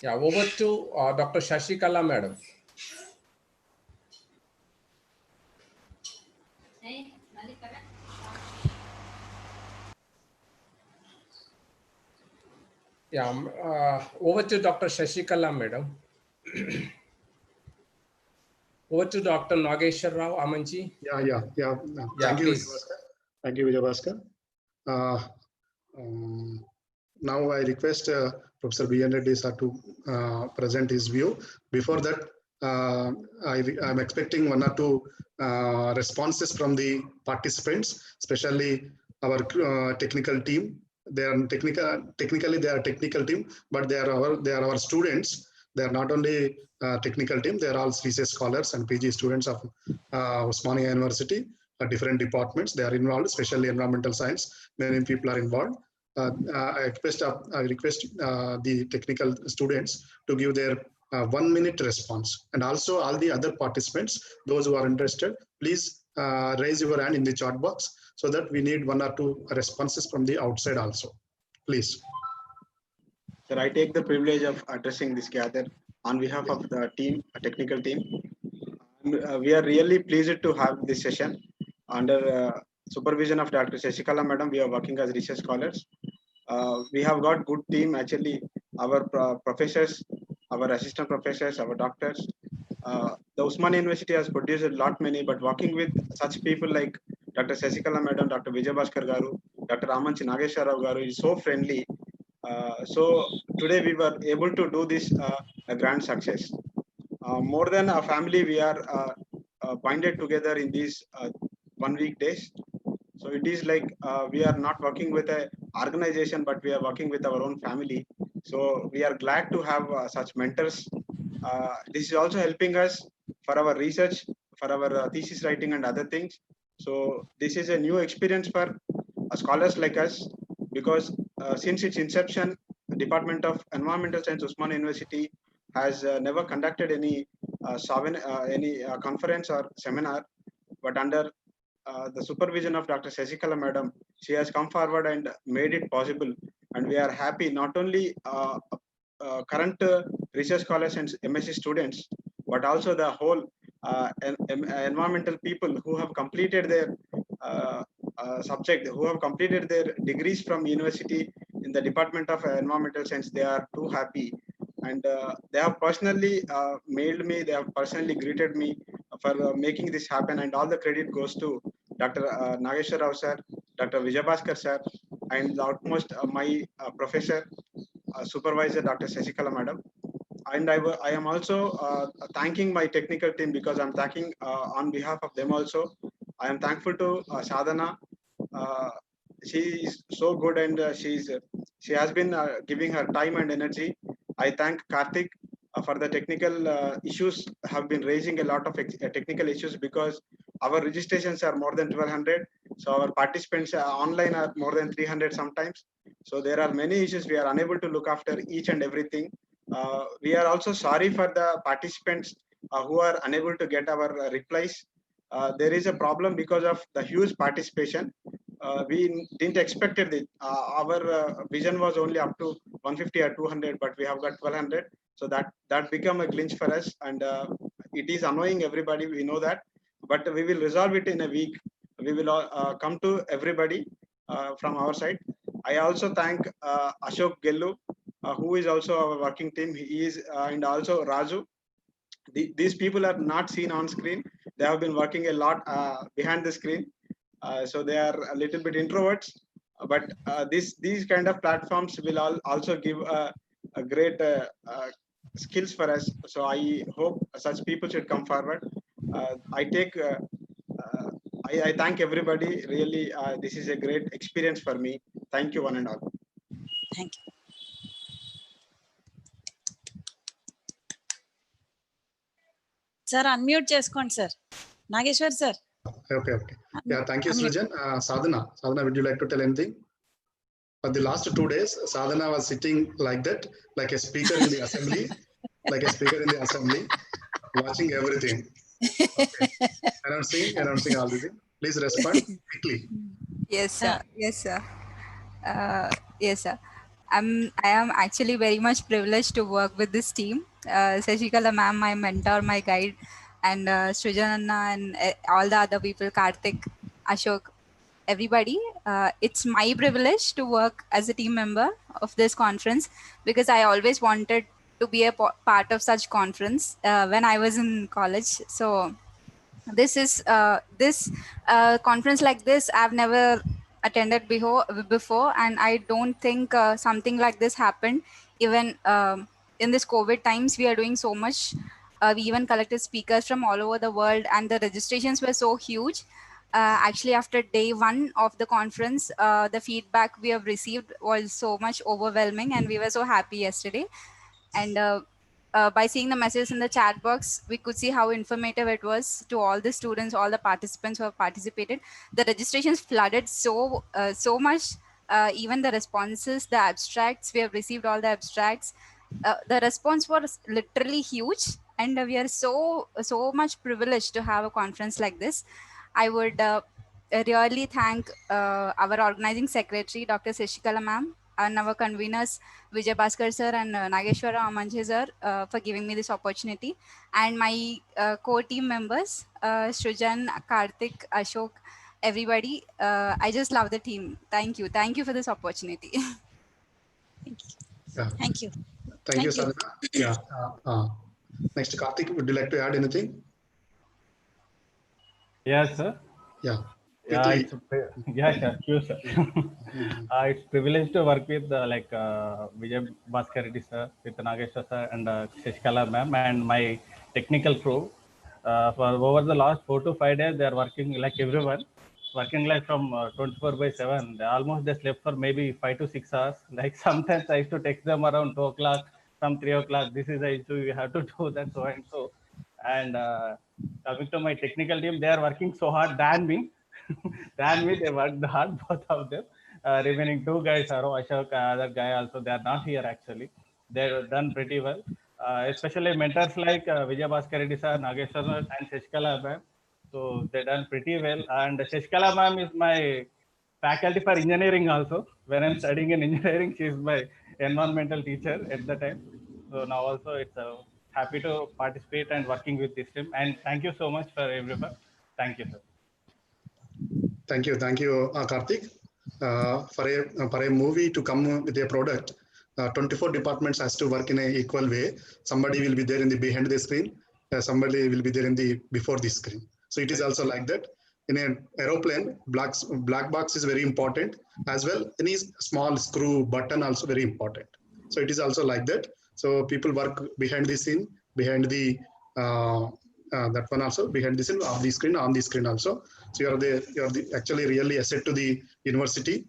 Yeah, over to Dr. Shashikala Madam. Yeah, over to Dr. Shashikala Madam. Over to Dr. Nageshwar Rao Amanji. Yeah. Thank you, Vijay Bhaskar. Now I request Professor B.N. Reddy sir to present his view. Before that, I'm expecting one or two responses from the participants, especially our technical team. They are technically they are technical team, but they are our students. They are not only technical team, they are all research scholars and PG students of Osmania University, different departments. They are involved, especially environmental science. Many people are involved. I request the technical students to give their 1 minute response. And also all the other participants, those who are interested, please raise your hand in the chat box so that we need 1 or 2 responses from the outside also. Please. Sir, I take the privilege of addressing this gather on behalf of the team, technical team. We are really pleased to have this session under supervision of Dr. Shashikala Madam. We are working as research scholars. We have got good team, actually, our professors, our assistant professors, our doctors. The Osmania University has produced a lot many, but working with such people like Dr. Shashikala Madam, Dr. Vijayabhaskar Garu, Dr. Ramanchi Nageshwara Garu is so friendly. So today we were able to do this a grand success. More than a family, we are binded together in these 1 week days. So it is like we are not working with an organization, but we are working with our own family. So we are glad to have such mentors. This is also helping us for our research, for our thesis writing and other things. So this is a new experience for scholars like us, because since its inception, the Department of Environmental Science, Osmania University, has never conducted any conference or seminar, but under the supervision of Dr. Shashikala Madam, she has come forward and made it possible. And we are happy, not only current research scholars and MSc students, but also the whole environmental people who have completed their subject, who have completed their degrees from university in the Department of Environmental Science. They are too happy. And they have personally mailed me, they have personally greeted me for making this happen. And all the credit goes to Dr. Nageshwar Rao sir, Dr. Vijayabhaskar sir, and the utmost my professor, supervisor, Dr. Shashikala Madam. And I am also thanking my technical team, because I'm thanking on behalf of them also. I am thankful to Sadhana. She is so good, and she has been giving her time and energy. I thank Karthik for the technical issues, have been raising a lot of technical issues, because our registrations are more than 1200. So our participants online are more than 300 sometimes. So there are many issues. We are unable to look after each and everything. We are also sorry for the participants who are unable to get our replies. There is a problem because of the huge participation. We didn't expect it. Our vision was only up to 150 or 200, but we have got 1200. So that become a glitch for us, and it is annoying everybody. We know that, but we will resolve it in a week. We will come to everybody from our side. I also thank Ashok Gellu, who is also our working team. He is and also Raju. These people are not seen on screen. They have been working a lot behind the screen. So they are a little bit introverts, but these kind of platforms will also give a great skills for us. So I hope such people should come forward. I thank everybody. Really, this is a great experience for me. Thank you, one and all. Thank you. Sir, unmute చేసుకోండి sir. Nageshwar sir. Okay. Yeah, thank you, Srijan. Sadhana, would you like to tell anything? For the last 2 days, Sadhana was sitting like that, like a speaker in the assembly, watching everything. Okay. Announcing all the thing. Please respond quickly. Yes, sir. Yes, sir. Yes, sir. I am actually very much privileged to work with this team. Shashikala ma'am, my mentor, my guide, and Srijan Anna and all the other people, Karthik, Ashok, everybody. It's my privilege to work as a team member of this conference, because I always wanted to be a part of such conference when I was in college. So this is this conference like this I've never attended before, and I don't think something like this happened. Even in this COVID times, we are doing so much. We even collected speakers from all over the world, and the registrations were so huge. Actually, after day one of the conference, the feedback we have received was so much overwhelming, and we were so happy yesterday. And by seeing the messages in the chat box, we could see how informative it was to all the students, all the participants who have participated. The registrations flooded so much. Even the responses, the abstracts, we have received all the abstracts. The response was literally huge, and we are so much privileged to have a conference like this. I would really thank our organizing secretary, Dr. Seshikala ma'am, and our conveners, Vijay Bhaskar sir and Nageshwara Amanje sir, for giving me this opportunity, and my core team members, Srujan, Karthik, Ashok, everybody. I just love the team. Thank you for this opportunity. Yeah. Thank you. Thank you, Sadhana. Yeah. Next, Karthik, would you like to add anything? Yes, sir. Yeah. Yeah, sure, sir. It's privilege to work with Vijay Bhaskar Reddy sir, with Nageshwar sir, and Shashikala ma'am, and my technical crew. For over the last 4 to 5 days, they are working like everyone, working like from 24/7. They slept for maybe 5 to 6 hours. Like sometimes I used to text them around 2 o'clock, some 3 o'clock. This is the issue. You have to do that, so and so. And coming to my technical team, they are working so hard than me. They worked hard, both of them. Remaining 2 guys, Ashok, other guy also, they are not here actually. They've done pretty well. Especially mentors like Vijay Bhaskar Reddy sir, Nageshwar sir, and Shashikala ma'am. So they done pretty well. And Shashikala ma'am is my faculty for engineering also. When I'm studying in engineering, she is my environmental teacher at the time. So now also it's happy to participate and working with this team. And thank you so much for everyone. Thank you, sir. Thank you, Karthik. For a movie to come with a product, 24 departments has to work in an equal way. Somebody will be there in the behind the screen, somebody will be there in the before the screen. So it is also like that. In an aeroplane, black box is very important as well. Any small screw button also very important. So it is also like that. So people work behind the scene, behind the that one also, behind the scene, off the screen, on the screen also. So you are the actually really asset to the university.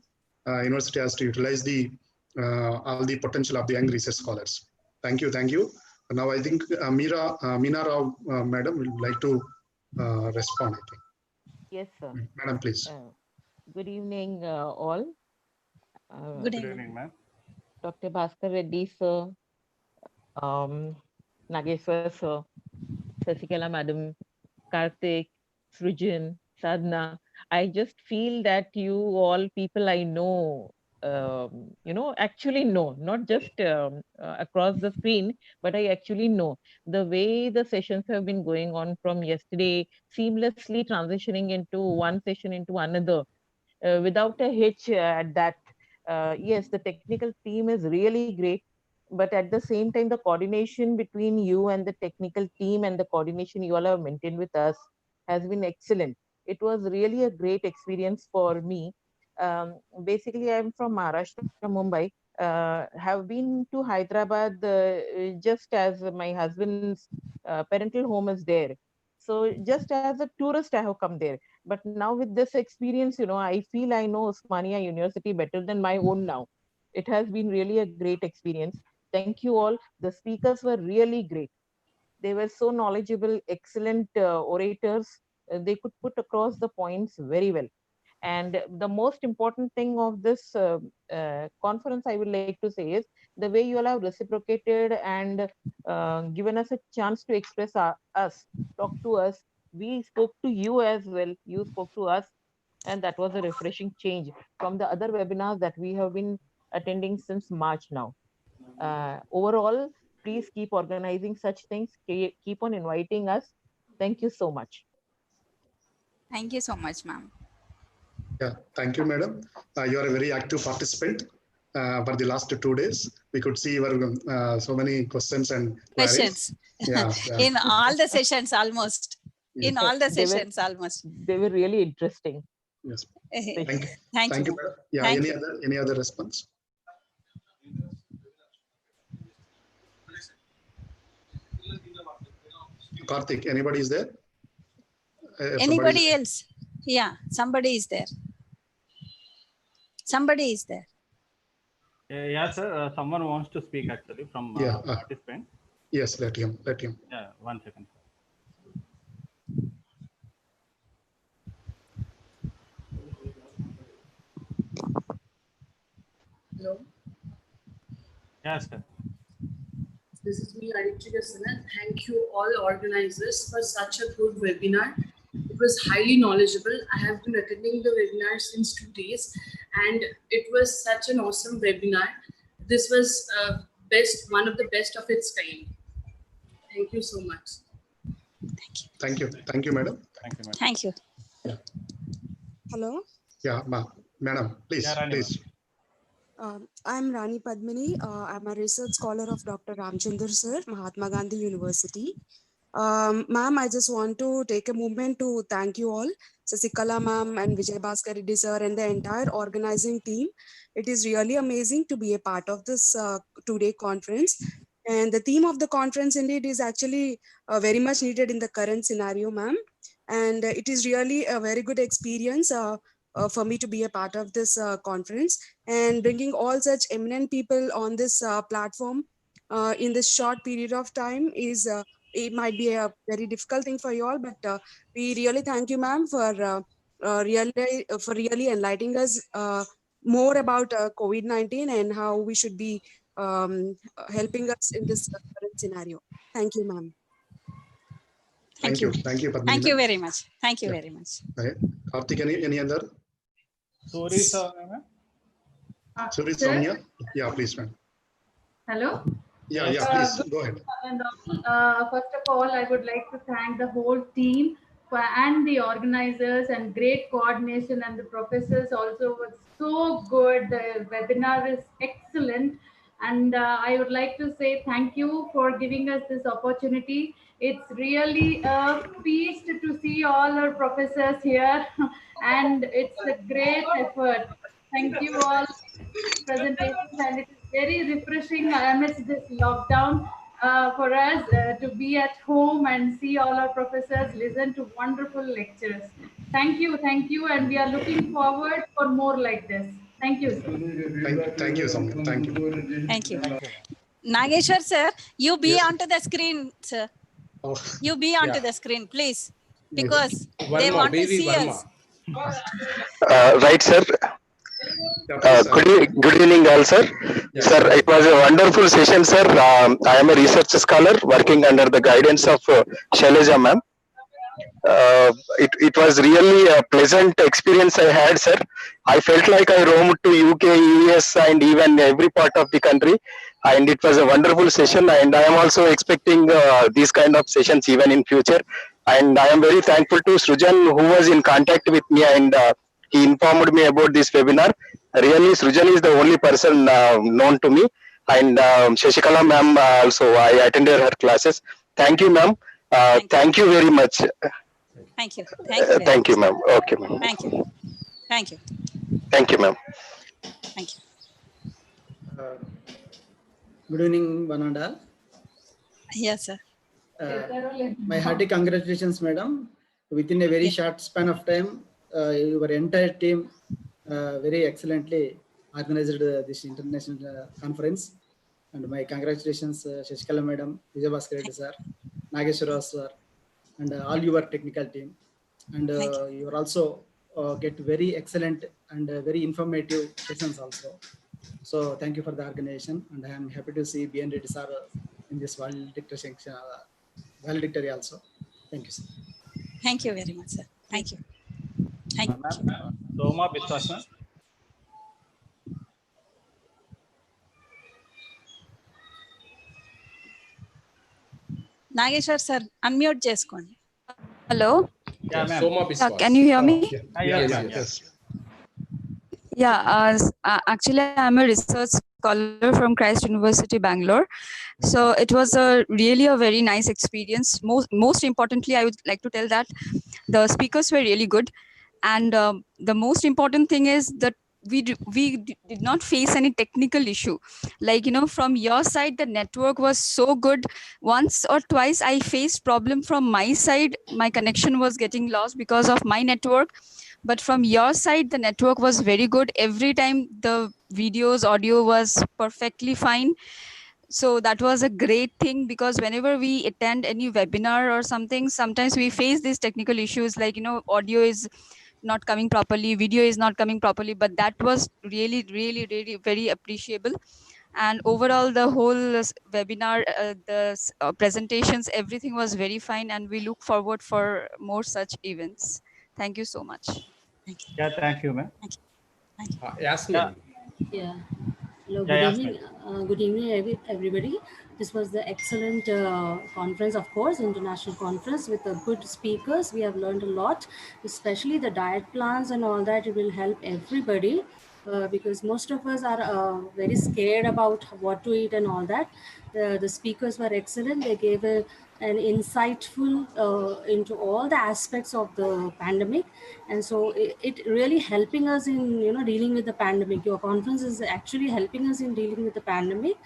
University has to utilize the all the potential of the young research scholars. Thank you. Now I think Meena Rao, madam, would like to respond, I think. Yes, sir. Madam, please. Good evening, all. Good evening, ma'am. Dr. Bhaskar Reddy, sir, Nageshwar, sir, Sasikala, madam, Karthik, Srujan, Sadhana. I just feel that you all people I know, actually know, not just across the screen, but I actually know the way the sessions have been going on from yesterday, seamlessly transitioning into one session into another without a hitch at that. Yes, the technical team is really great, but at the same time, the coordination between you and the technical team and the coordination you all have maintained with us has been excellent. It was really a great experience for me. Basically, I'm from Maharashtra, Mumbai. Have been to Hyderabad just as my husband's parental home is there. So just as a tourist, I have come there. But now with this experience, I feel I know Osmania University better than my own now. It has been really a great experience. Thank you all. The speakers were really great. They were so knowledgeable, excellent orators. They could put across the points very well. And the most important thing of this conference, I would like to say, is the way you all have reciprocated and given us a chance to express us, talk to us. We spoke to you as well. You spoke to us. And that was a refreshing change from the other webinars that we have been attending since March now. Overall, please keep organizing such things. Keep on inviting us. Thank you so much. Thank you so much, ma'am. Yeah, thank you, madam. You are a very active participant for the last 2 days. We could see your so many questions and questions. Yeah. In all the sessions, almost. In all the They sessions, almost. They were really interesting. Yes. Thank Thank you. Thank Thank you, you. madam. Yeah. Thank Any you. other response? Karthik, anybody is there? Anybody else? Yeah, somebody is there. Somebody is there. Yeah, sir. Someone wants to speak actually from participant. Yes, let him. Yeah, 1 second. Hello. Yes, sir. This is me, Aditya Sanan. Thank you all organizers for such a good webinar. It was highly knowledgeable. I have been attending the webinar since 2 days and it was such an awesome webinar. This was one of the best of its kind. Thank you so much. Thank you. Thank you, madam. Thank you, madam. Thank you. Hello. Yeah, madam, please, please. I'm Rani Padmini. I'm a research scholar of Dr. Ramchandra sir, Mahatma Gandhi University. Ma'am, I just want to take a moment to thank you all, Sasikala ma'am and Vijay Bhaskar Reddy sir and the entire organizing team. It is really amazing to be a part of this two-day conference. And the theme of the conference indeed is actually very much needed in the current scenario, ma'am. And it is really a very good experience for me to be a part of this conference, and bringing all such eminent people on this platform in this short period of time is it might be a very difficult thing for you all, but we really thank you, ma'am, for really enlightening us more about COVID-19 and how we should be helping us in this current scenario. Thank you, ma'am. Thank you. Thank you, Padmini. Thank you very much. Thank you very much. Okay. Karthik, any other? Sorry, sir. Sorry, sir? Sonia. Yeah, please, ma'am. Hello. Yeah, please go ahead. And first of all, I would like to thank the whole team and the organizers and great coordination, and the professors also was so good. The webinar is excellent. And I would like to say thank you for giving us this opportunity. It's really a feast to see all our professors here and it's a great effort. Thank you all presentations, and it is very refreshing amidst this lockdown for us to be at home and see all our professors listen to wonderful lectures. Thank you, and we are looking forward for more like this. Thank you, sir. Thank you, Sonia. Thank you. Thank you. Nageshwar sir, you be onto the screen, sir. Oh. You be onto the screen, please, because Verma, they want to baby see Verma. us. Right, sir. Good evening, all, sir. Sir, it was a wonderful session, sir. I am a research scholar working under the guidance of Shailaja ma'am. It was really a pleasant experience I had, sir. I felt like I roamed to UK, US, and even every part of the country. And it was a wonderful session. And I am also expecting these kind of sessions even in future. And I am very thankful to Srujan, who was in contact with me, and he informed me about this webinar. Really, Srujan is the only person known to me. And Shashikala ma'am also, I attended her classes. Thank you, ma'am. Thank you very much. Thank you. Thank you. Thank you, ma'am. Okay, ma'am. Thank you. Thank you. Thank you, ma'am. Thank you. Good evening, one and all. Yes, sir. My hearty congratulations, madam. Within a very short span of time, your entire team very excellently organized this international conference. And my congratulations, Shashikala madam, Vijay Bhaskar Reddy sir, Nageshwara sir, and all your technical team. And you are also get very excellent and very informative sessions also. So thank you for the organization, and I am happy to see BN Reddy sir in this valedictory section, valedictory also. Thank you, sir. Thank you very much, sir. Thank you. Thank you. Soma Biswas, ma'am. Nageshwar sir, unmute చేసుకోండి. Hello. Yeah, ma'am. Soma Yeah, can you hear me? Yes. Yeah, actually, I'm a research scholar from Christ University, Bangalore. So it was really a very nice experience. Most importantly, I would like to tell that the speakers were really good. And the most important thing is that we did not face any technical issue. Like, from your side, the network was so good. Once or twice I faced problem from my side. My connection was getting lost because of my network. But from your side, the network was very good. Every time the videos, audio was perfectly fine. So that was a great thing, because whenever we attend any webinar or something, sometimes we face these technical issues, like, audio is not coming properly, video is not coming properly, but that was really, really, really very appreciable. And overall, the whole webinar, presentations, everything was very fine, and we look forward for more such events. Thank you so much. Yeah, thank you, ma'am. Yasmin. Yeah. Hello, Yeah, good Yasmin. evening. Good evening, everybody. This was the excellent conference, of course, international conference with good speakers. We have learned a lot, especially the diet plans and all that. It will help everybody because most of us are very scared about what to eat and all that. The speakers were excellent. They gave an insightful into all the aspects of the pandemic, and so it really helping us in dealing with the pandemic. Your conference is actually helping us in dealing with the pandemic.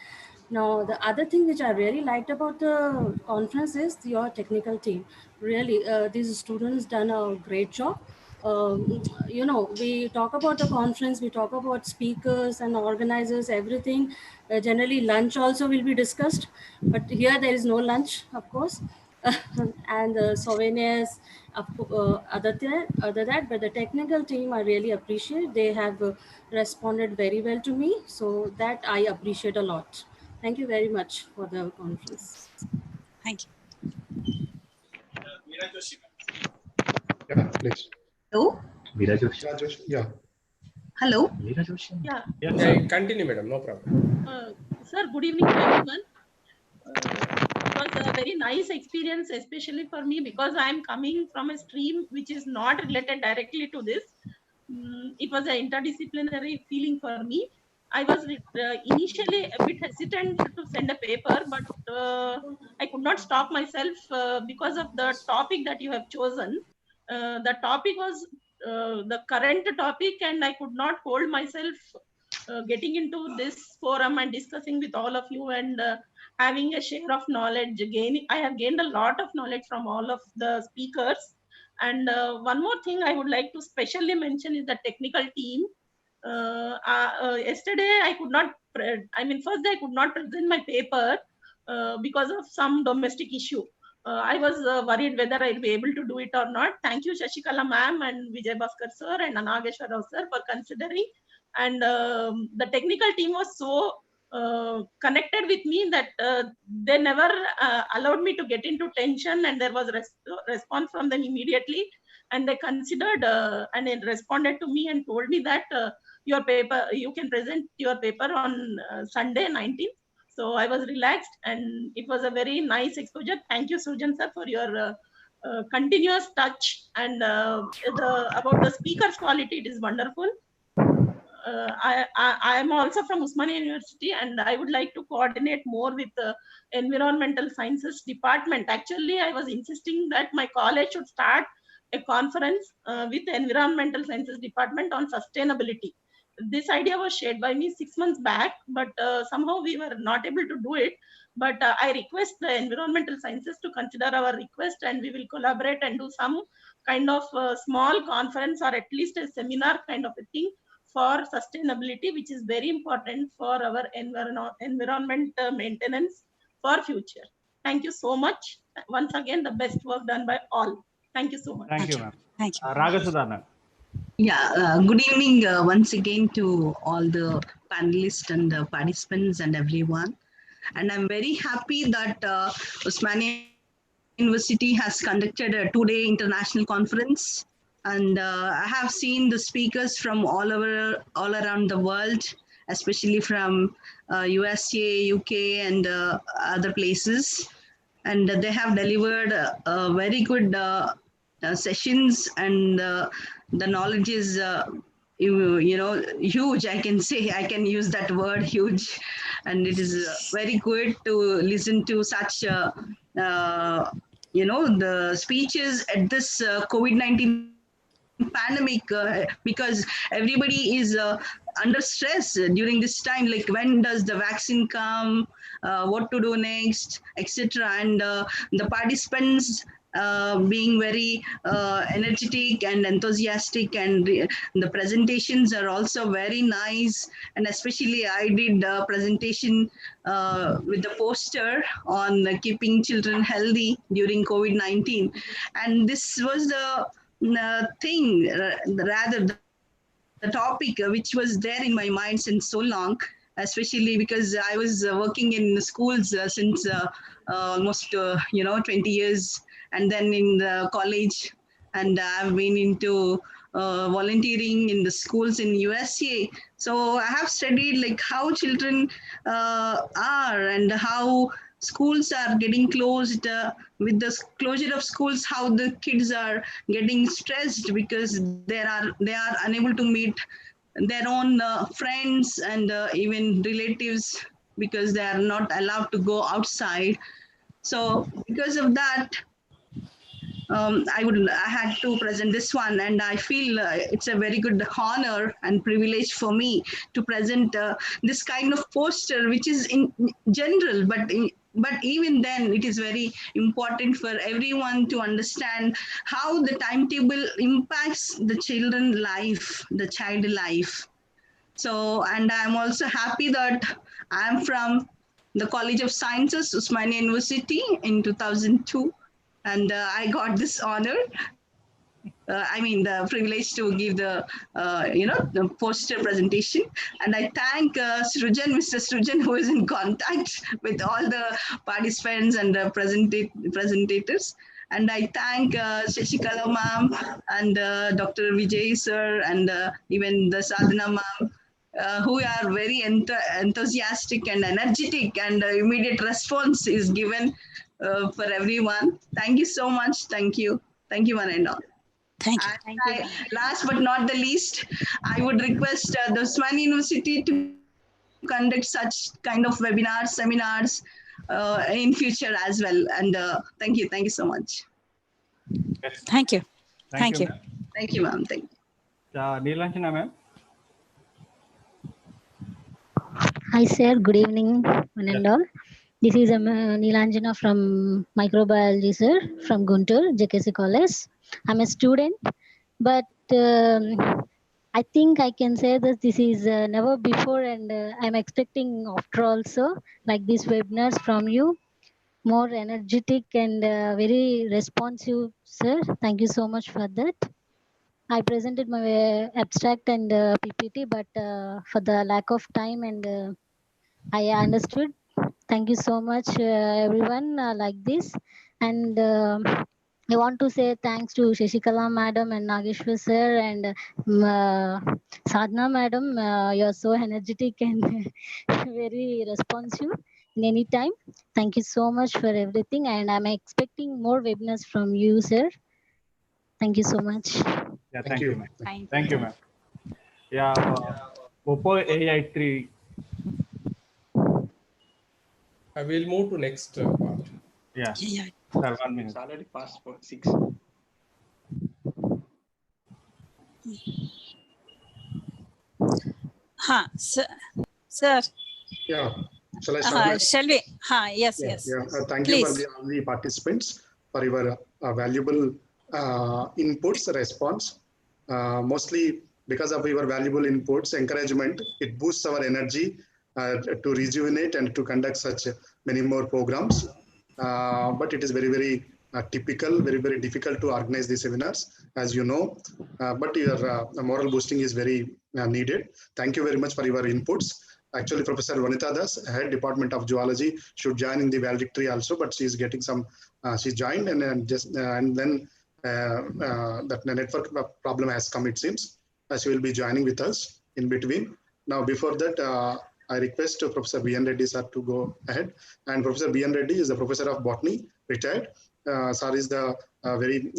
Now, the other thing which I really liked about the conference is your technical team. Really, these students done a great job. We talk about the conference, we talk about speakers and organizers, everything. Generally, lunch also will be discussed, but here there is no lunch, of course. And souvenirs, other that, but the technical team I really appreciate. They have responded very well to me, so that I appreciate a lot. Thank you very much for the conference. Thank you. Yeah, please. Hello. Veera Joshi. Yeah. Hello. Yeah, continue, madam. No problem. Sir, good evening to everyone. It was a very nice experience, especially for me, because I am coming from a stream which is not related directly to this. It was an interdisciplinary feeling for me. I was initially a bit hesitant to send a paper, but I could not stop myself because of the topic that you have chosen. The topic was the current topic, and I could not hold myself getting into this forum and discussing with all of you and having a share of knowledge. I have gained a lot of knowledge from all of the speakers. And one more thing I would like to specially mention is the technical team. Yesterday I could not, first I could not present my paper because of some domestic issue. I was worried whether I'll be able to do it or not. Thank you, Shashikala ma'am and Vijay Bhaskar sir and Anageshwar Rao sir for considering. And the technical team was so connected with me that they never allowed me to get into tension, and there was response from them immediately. And they considered and they responded to me and told me that your paper, you can present your paper on Sunday 19th. So I was relaxed, and it was a very nice exposure. Thank you, Sujan sir, for your continuous touch. And about the speaker's quality, it is wonderful. I am also from Osmania University, and I would like to coordinate more with the environmental sciences department. Actually, I was insisting that my college should start a conference with the environmental sciences department on sustainability. This idea was shared by me 6 months back, but somehow we were not able to do it. But I request the environmental sciences to consider our request, and we will collaborate and do some kind of small conference or at least a seminar kind of a thing for sustainability, which is very important for our environment maintenance for future. Thank you so much. Once again, the best work done by all. Thank you so much. Thank you, ma'am. Thank you. Ragasudha, ma'am. Yeah, good evening once again to all the panelists and participants and everyone. And I'm very happy that Osmania University has conducted a two-day international conference. And I have seen the speakers from all around the world, especially from USA, UK, and other places. And they have delivered very good sessions, and the knowledge is, huge. I can say, I can use that word, huge. And it is very good to listen to such, the speeches at this COVID-19 pandemic, because everybody is under stress during this time, like when does the vaccine come, what to do next, etc. And the participants being very energetic and enthusiastic, and the presentations are also very nice. And especially I did a presentation with the poster on keeping children healthy during COVID-19. And this was the thing, rather the topic which was there in my mind since so long, especially because I was working in schools since almost 20 years, and then in the college, and I've been into volunteering in the schools in USA. So I have studied like how children are, and how schools are getting closed. With the closure of schools, how the kids are getting stressed because they are unable to meet their own friends and even relatives, because they are not allowed to go outside. So because of that, I had to present this one, and I feel it's a very good honor and privilege for me to present this kind of poster, which is in general, but even then it is very important for everyone to understand how the timetable impacts the children life, the child life. So, and I'm also happy that I'm from the College of Sciences, Osmania University in 2002. And I got this honor. The privilege to give the poster presentation. And I thank Mr. Srujan, who is in contact with all the participants and the presentators. And I thank Shashikala ma'am and Dr. Vijay sir, and even the Sadhana ma'am, who are very enthusiastic and energetic, and immediate response is given for everyone. Thank you so much. Thank you. Thank you, one and all. Thank you. And last but not the least, I would request the Osmania University to conduct such kind of webinars, seminars in future as well. And thank you. Thank you so much. Thank you. Thank you. Thank you, ma'am. Thank you. Neelanjana ma'am. Hi, sir. Good evening, one and all. This is Neelanjana from microbiology, sir, from Guntur, JKC College. I'm a student, but I think I can say that this is never before, and I'm expecting after also like these webinars from you, more energetic and very responsive, sir. Thank you so much for that. I presented my abstract and PPT, but for the lack of time, and I understood. Thank you so much, everyone, like this. And I want to say thanks to Shashikala madam and Nageshwar sir and Sadhana madam. You're so energetic and very responsive in any time. Thank you so much for everything. And I'm expecting more webinars from you, sir. Thank you so much. Yeah, thank you, ma'am. Thank you, ma'am. Yeah, Oppo AI3. I will move to next part. Yeah. Sir, 1 minute. It's already past 6. Sir. Yeah. Shall I start? Shall we? Yes. Thank Please. you for all the participants for your valuable inputs, response. Mostly because of your valuable inputs, encouragement, it boosts our energy to rejuvenate and to conduct such many more programs. But it is very, very typical, very, very difficult to organize these seminars, as you know. But your moral boosting is very needed. Thank you very much for your inputs. Actually, Professor Vanita Das, Head Department of Zoology, should join in the valedictory also, but she's getting some, she's joined and then that network problem has come, it seems. She will be joining with us in between. Now, before that, I request Professor B.N. Reddy sir to go ahead. And Professor B.N. Reddy is a professor of botany, retired. Sir is the very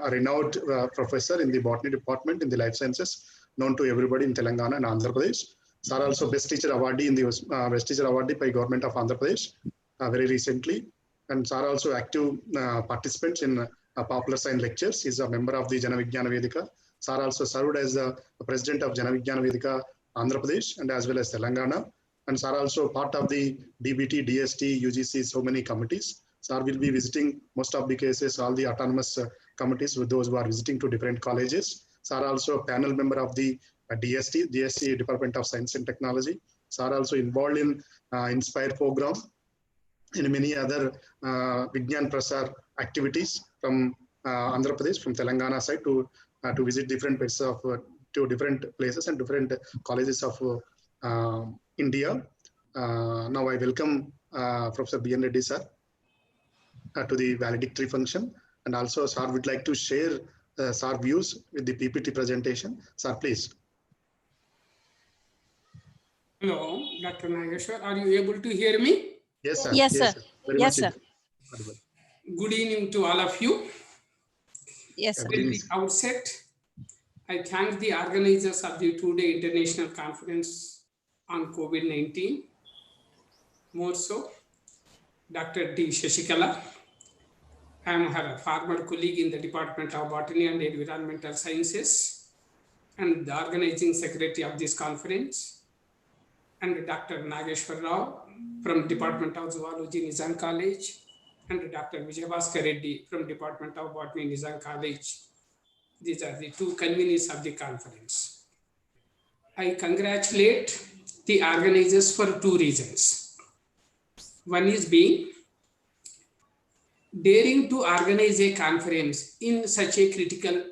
renowned professor in the botany department in the life sciences, known to everybody in Telangana and Andhra Pradesh. Sir also Best Teacher Awardee in the Best Teacher Awardee by Government of Andhra Pradesh very recently. And Sir also active participants in Popular Science lectures. He's a member of the Jana Vijnana Vedika. Sir also served as the president of Jana Vijnana Vedika Andhra Pradesh and as well as Telangana. And Sir also part of the DBT, DST, UGC, so many committees. Sir will be visiting most of the cases, all the autonomous committees with those who are visiting to different colleges. Sir also a panel member of the DST, Department of Science and Technology. Sir also involved in Inspire program and many other Vigyan Prasar activities from Andhra Pradesh, from Telangana side to visit different places of to different places and different colleges of India. Now I welcome Professor B.N. Reddy sir to the valedictory function, and also sir would like to share sir views with the PPT presentation. Sir, please. Hello, Dr. Nageshwar. Are you able to hear me? Yes, sir. Yes, sir. Very Yes, much sir. Good evening to all of you. Yes, sir. At the outset, I thank the organizers of the two-day international conference on COVID-19. More so, Dr. D. Shashikala. I am her former colleague in the Department of Botany and Environmental Sciences and the organizing secretary of this conference. And Dr. Nageshwar Rao from Department of Zoology, Nizam College, and Dr. Vijay Bhaskar Reddy from Department of Botany, Nizam College. These are the two conveners of the conference. I congratulate the organizers for two reasons. One is being daring to organize a conference in such a critical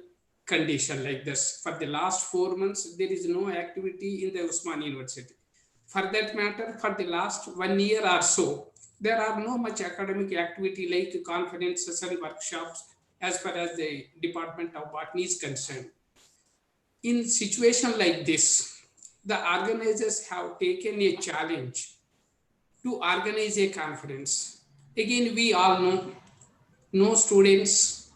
condition like this. For the last 4 months, there is no activity in the Usmania University. For that matter, for the last 1 year or so, there are no much academic activity like conferences and workshops as far as the Department of Botany is concerned. In situation like this, the organizers have taken a challenge to organize a conference. Again, we all know, no students,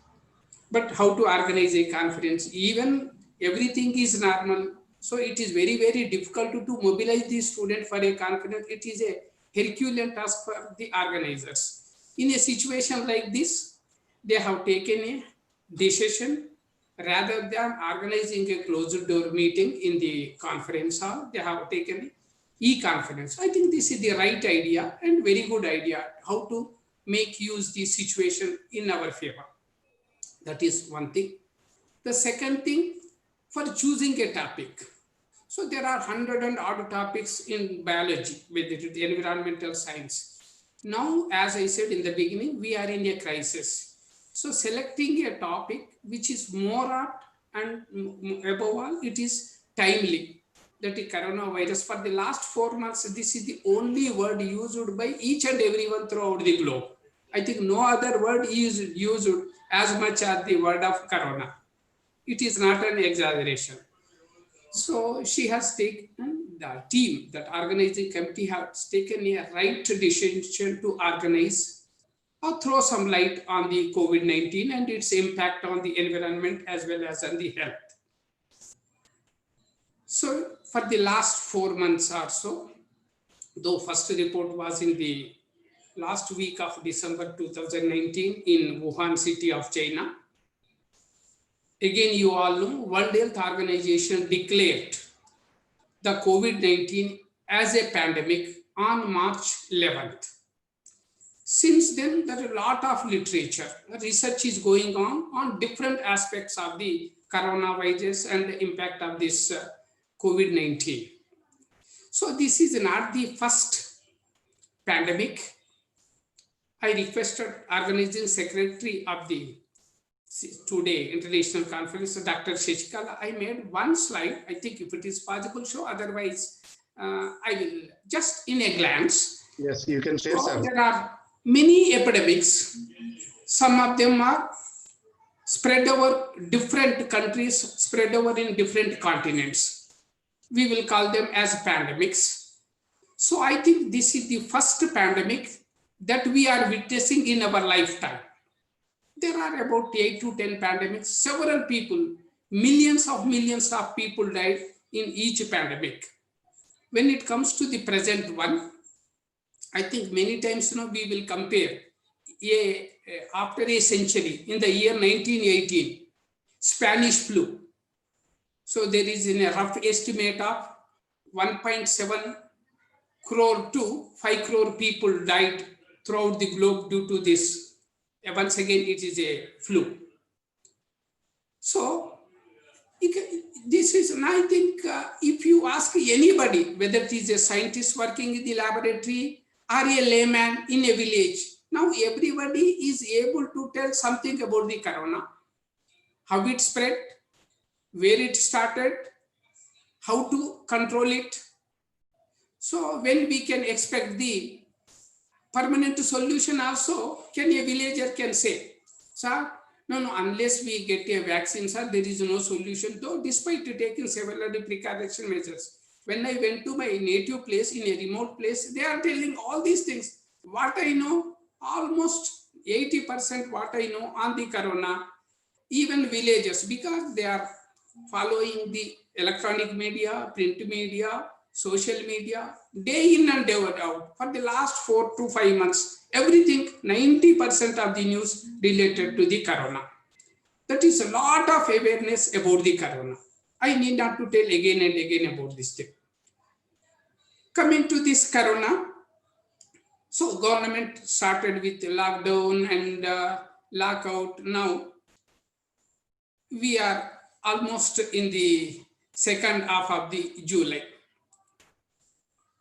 but how to organize a conference. Even everything is normal. So it is very, very difficult to mobilize the student for a conference. It is a Herculean task for the organizers. In a situation like this, they have taken a decision rather than organizing a closed door meeting in the conference hall. They have taken e-conference. I think this is the right idea and very good idea how to make use the situation in our favor. That is one thing. The second thing, for choosing a topic. So there are 100 and odd topics in biology with the environmental science. Now, as I said in the beginning, we are in a crisis. So selecting a topic which is more apt and above all, it is timely. That is coronavirus. For the last 4 months, this is the only word used by each and everyone throughout the globe. I think no other word is used as much as the word of corona. It is not an exaggeration. So she has taken, the team, that organizing committee has taken a right decision to organize or throw some light on the COVID-19 and its impact on the environment as well as on the health. So for the last 4 months or so, though first report was in the last week of December 2019 in Wuhan city of China. Again, you all know, World Health Organization declared the COVID-19 as a pandemic on March 11th. Since then, there is a lot of literature, research is going on different aspects of the coronavirus and the impact of this COVID-19. So this is not the first pandemic. I requested organizing secretary of the two-day international conference, Dr. Shashikala. I made one slide. I think if it is possible, show. Otherwise, I will just in a glance. Yes, you can share, sir. There are many epidemics. Some of them are spread over different countries, spread over in different continents. We will call them as pandemics. So I think this is the first pandemic that we are witnessing in our lifetime. There are about 8 to 10 pandemics. Several people, millions of people died in each pandemic. When it comes to the present one, I think many times we will compare after a century, in the year 1918, Spanish flu. So there is a rough estimate of 1.7 crore to 5 crore people died throughout the globe due to this. Once again, it is a flu. So this is, and I think if you ask anybody, whether it is a scientist working in the laboratory or a layman in a village, now everybody is able to tell something about the corona, how it spread, where it started, how to control it. So when we can expect the permanent solution also, can a villager can say, sir, no, unless we get a vaccine, sir, there is no solution, though despite taking several precaution measures. When I went to my native place in a remote place, they are telling all these things. What I know, almost 80% what I know on the corona, even villagers, because they are following the electronic media, print media, social media, day in and day out. For the last 4 to 5 months, everything, 90% of the news related to the corona. That is a lot of awareness about the corona. I need not to tell again and again about this thing. Coming to this corona, so government started with lockdown and lockout. Now we are almost in the second half of the July.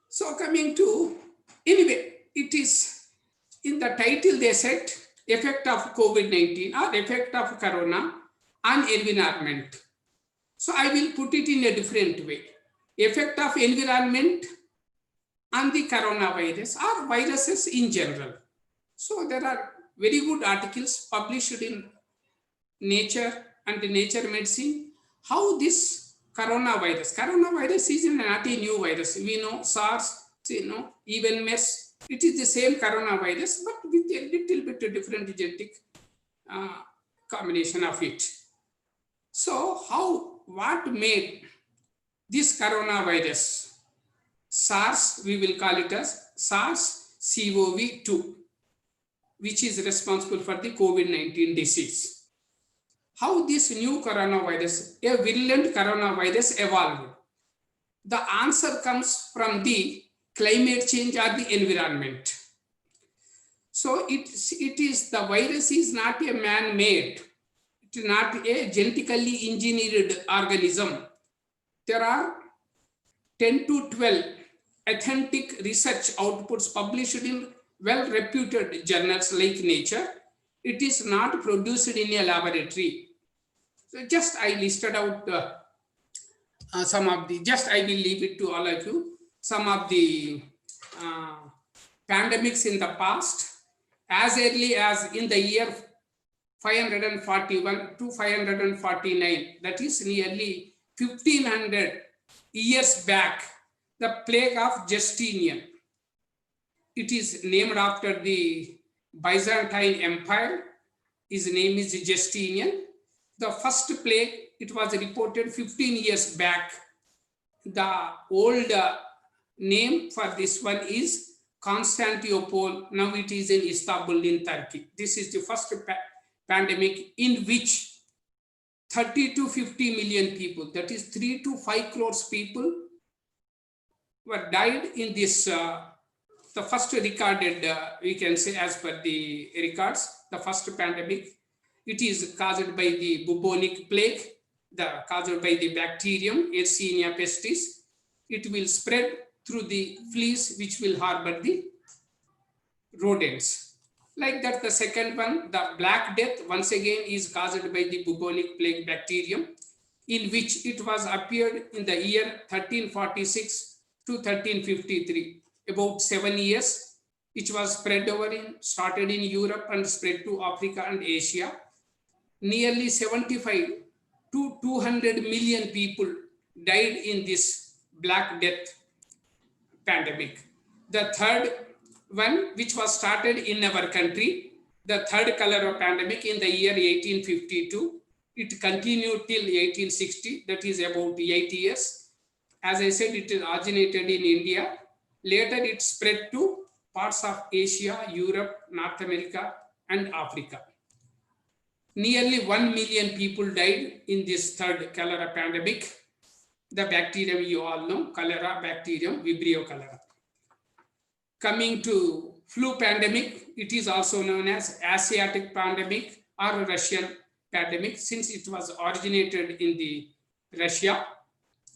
So coming to, anyway, it is in the title they said effect of COVID-19 or effect of corona on environment. So I will put it in a different way. Effect of environment on the coronavirus or viruses in general. So there are very good articles published in Nature and Nature Medicine, how this coronavirus is not a new virus. We know SARS, even MERS, it is the same coronavirus, but with a little bit different genetic combination of it. So what made this coronavirus? SARS, we will call it as SARS-CoV-2, which is responsible for the COVID-19 disease. How this new coronavirus, a virulent coronavirus, evolved? The answer comes from the climate change or the environment. So it is, the virus is not a man-made, it is not a genetically engineered organism. There are 10 to 12 authentic research outputs published in well-reputed journals like Nature. It is not produced in a laboratory. So just I listed out some of the, just I will leave it to all of you, some of the pandemics in the past, as early as in the year 541 to 549, that is nearly 1500 years back, the plague of Justinian. It is named after the Byzantine Empire. His name is Justinian. The first plague, it was reported 15 years back. The old name for this one is Constantinople. Now it is in Istanbul in Turkey. This is the first pandemic in which 30 to 50 million people, that is 3 to 5 crores people, were died in this, the first recorded, we can say as per the records, the first pandemic. It is caused by the bubonic plague, caused by the bacterium Yersinia pestis. It will spread through the fleas which will harbor the rodents. Like that, the second one, the Black Death, once again is caused by the bubonic plague bacterium, in which it was appeared in the year 1346 to 1353, about 7 years. It was spread started in Europe and spread to Africa and Asia. Nearly 75 to 200 million people died in this Black Death pandemic. The third one, which was started in our country, the third cholera pandemic in the year 1852, it continued till 1860, that is about 8 years. As I said, it originated in India. Later, it spread to parts of Asia, Europe, North America, and Africa. Nearly 1 million people died in this third cholera pandemic. The bacterium you all know, cholera bacterium, Vibrio cholera. Coming to flu pandemic, it is also known as Asiatic pandemic or Russian pandemic, since it was originated in the Russia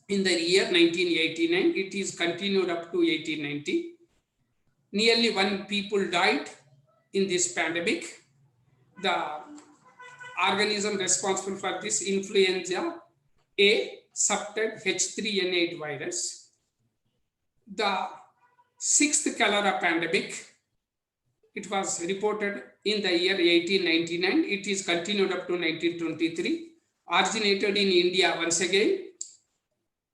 in the year 1989. It is continued up to 1890. Nearly 1 people died in this pandemic. The organism responsible for this influenza A subtype H3N8 virus. The 6th cholera pandemic, it was reported in the year 1899. It is continued up to 1923. Originated in India once again.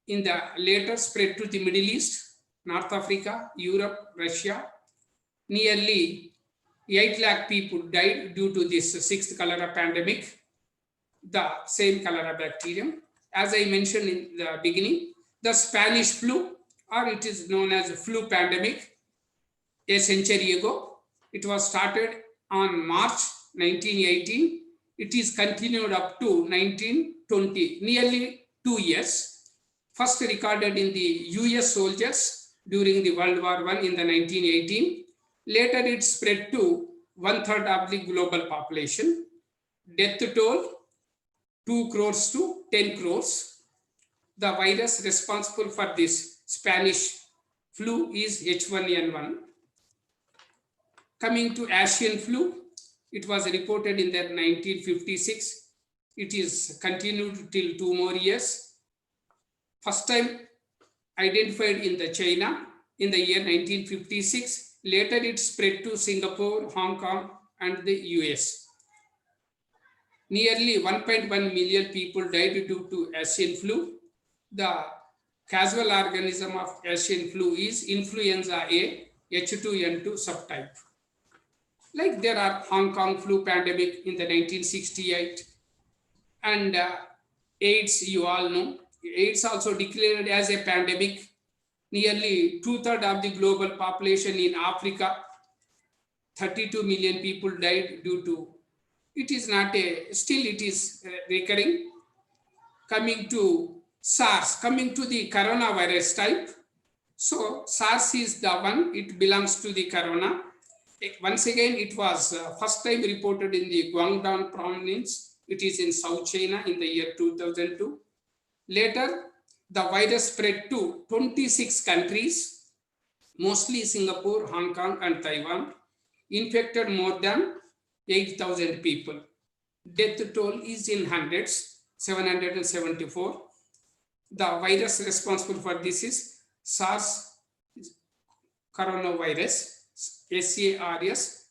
In the later spread to the Middle East, North Africa, Europe, Russia. Nearly 8 lakh people died due to this 6th cholera pandemic, the same cholera bacterium. As I mentioned in the beginning, the Spanish flu, or it is known as flu pandemic, a century ago. It was started on March 1918. It is continued up to 1920, nearly 2 years. First recorded in the US soldiers during the World War I in the 1918. Later it spread to 1/3 of the global population. Death toll 2 crores to 10 crores. The virus responsible for this Spanish flu is H1N1. Coming to Asian flu, it was reported in the 1956. It is continued till 2 more years. First time identified in the China in the year 1956. Later it spread to Singapore, Hong Kong, and the US. Nearly 1.1 million people died due to Asian flu. The causal organism of Asian flu is influenza A, H2N2 subtype. Like there are Hong Kong flu pandemic in the 1968, and AIDS, you all know. AIDS also declared as a pandemic. Nearly 2/3 of the global population in Africa, 32 million people died due to, it is not a, still it is recurring. Coming to SARS, coming to the coronavirus type. So SARS is the one, it belongs to the corona. Once again, it was first time reported in the Guangdong province. It is in South China in the year 2002. Later, the virus spread to 26 countries, mostly Singapore, Hong Kong, and Taiwan. Infected more than 8,000 people. Death toll is in hundreds, 774. The virus responsible for this is SARS coronavirus,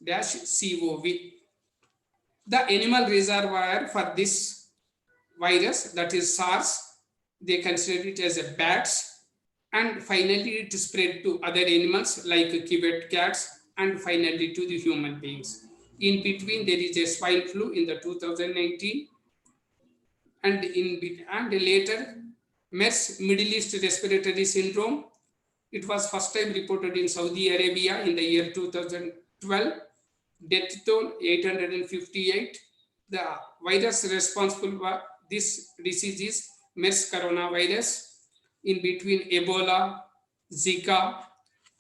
SARS-CoV. The animal reservoir for this virus, that is SARS, they consider it as a bats, and finally it spread to other animals like civet cats, and finally to the human beings. In between, there is a swine flu in the 2019, and later MERS, Middle East Respiratory Syndrome. It was first time reported in Saudi Arabia in the year 2012. Death toll 858. The virus responsible for this disease is MERS coronavirus. In between, Ebola, Zika.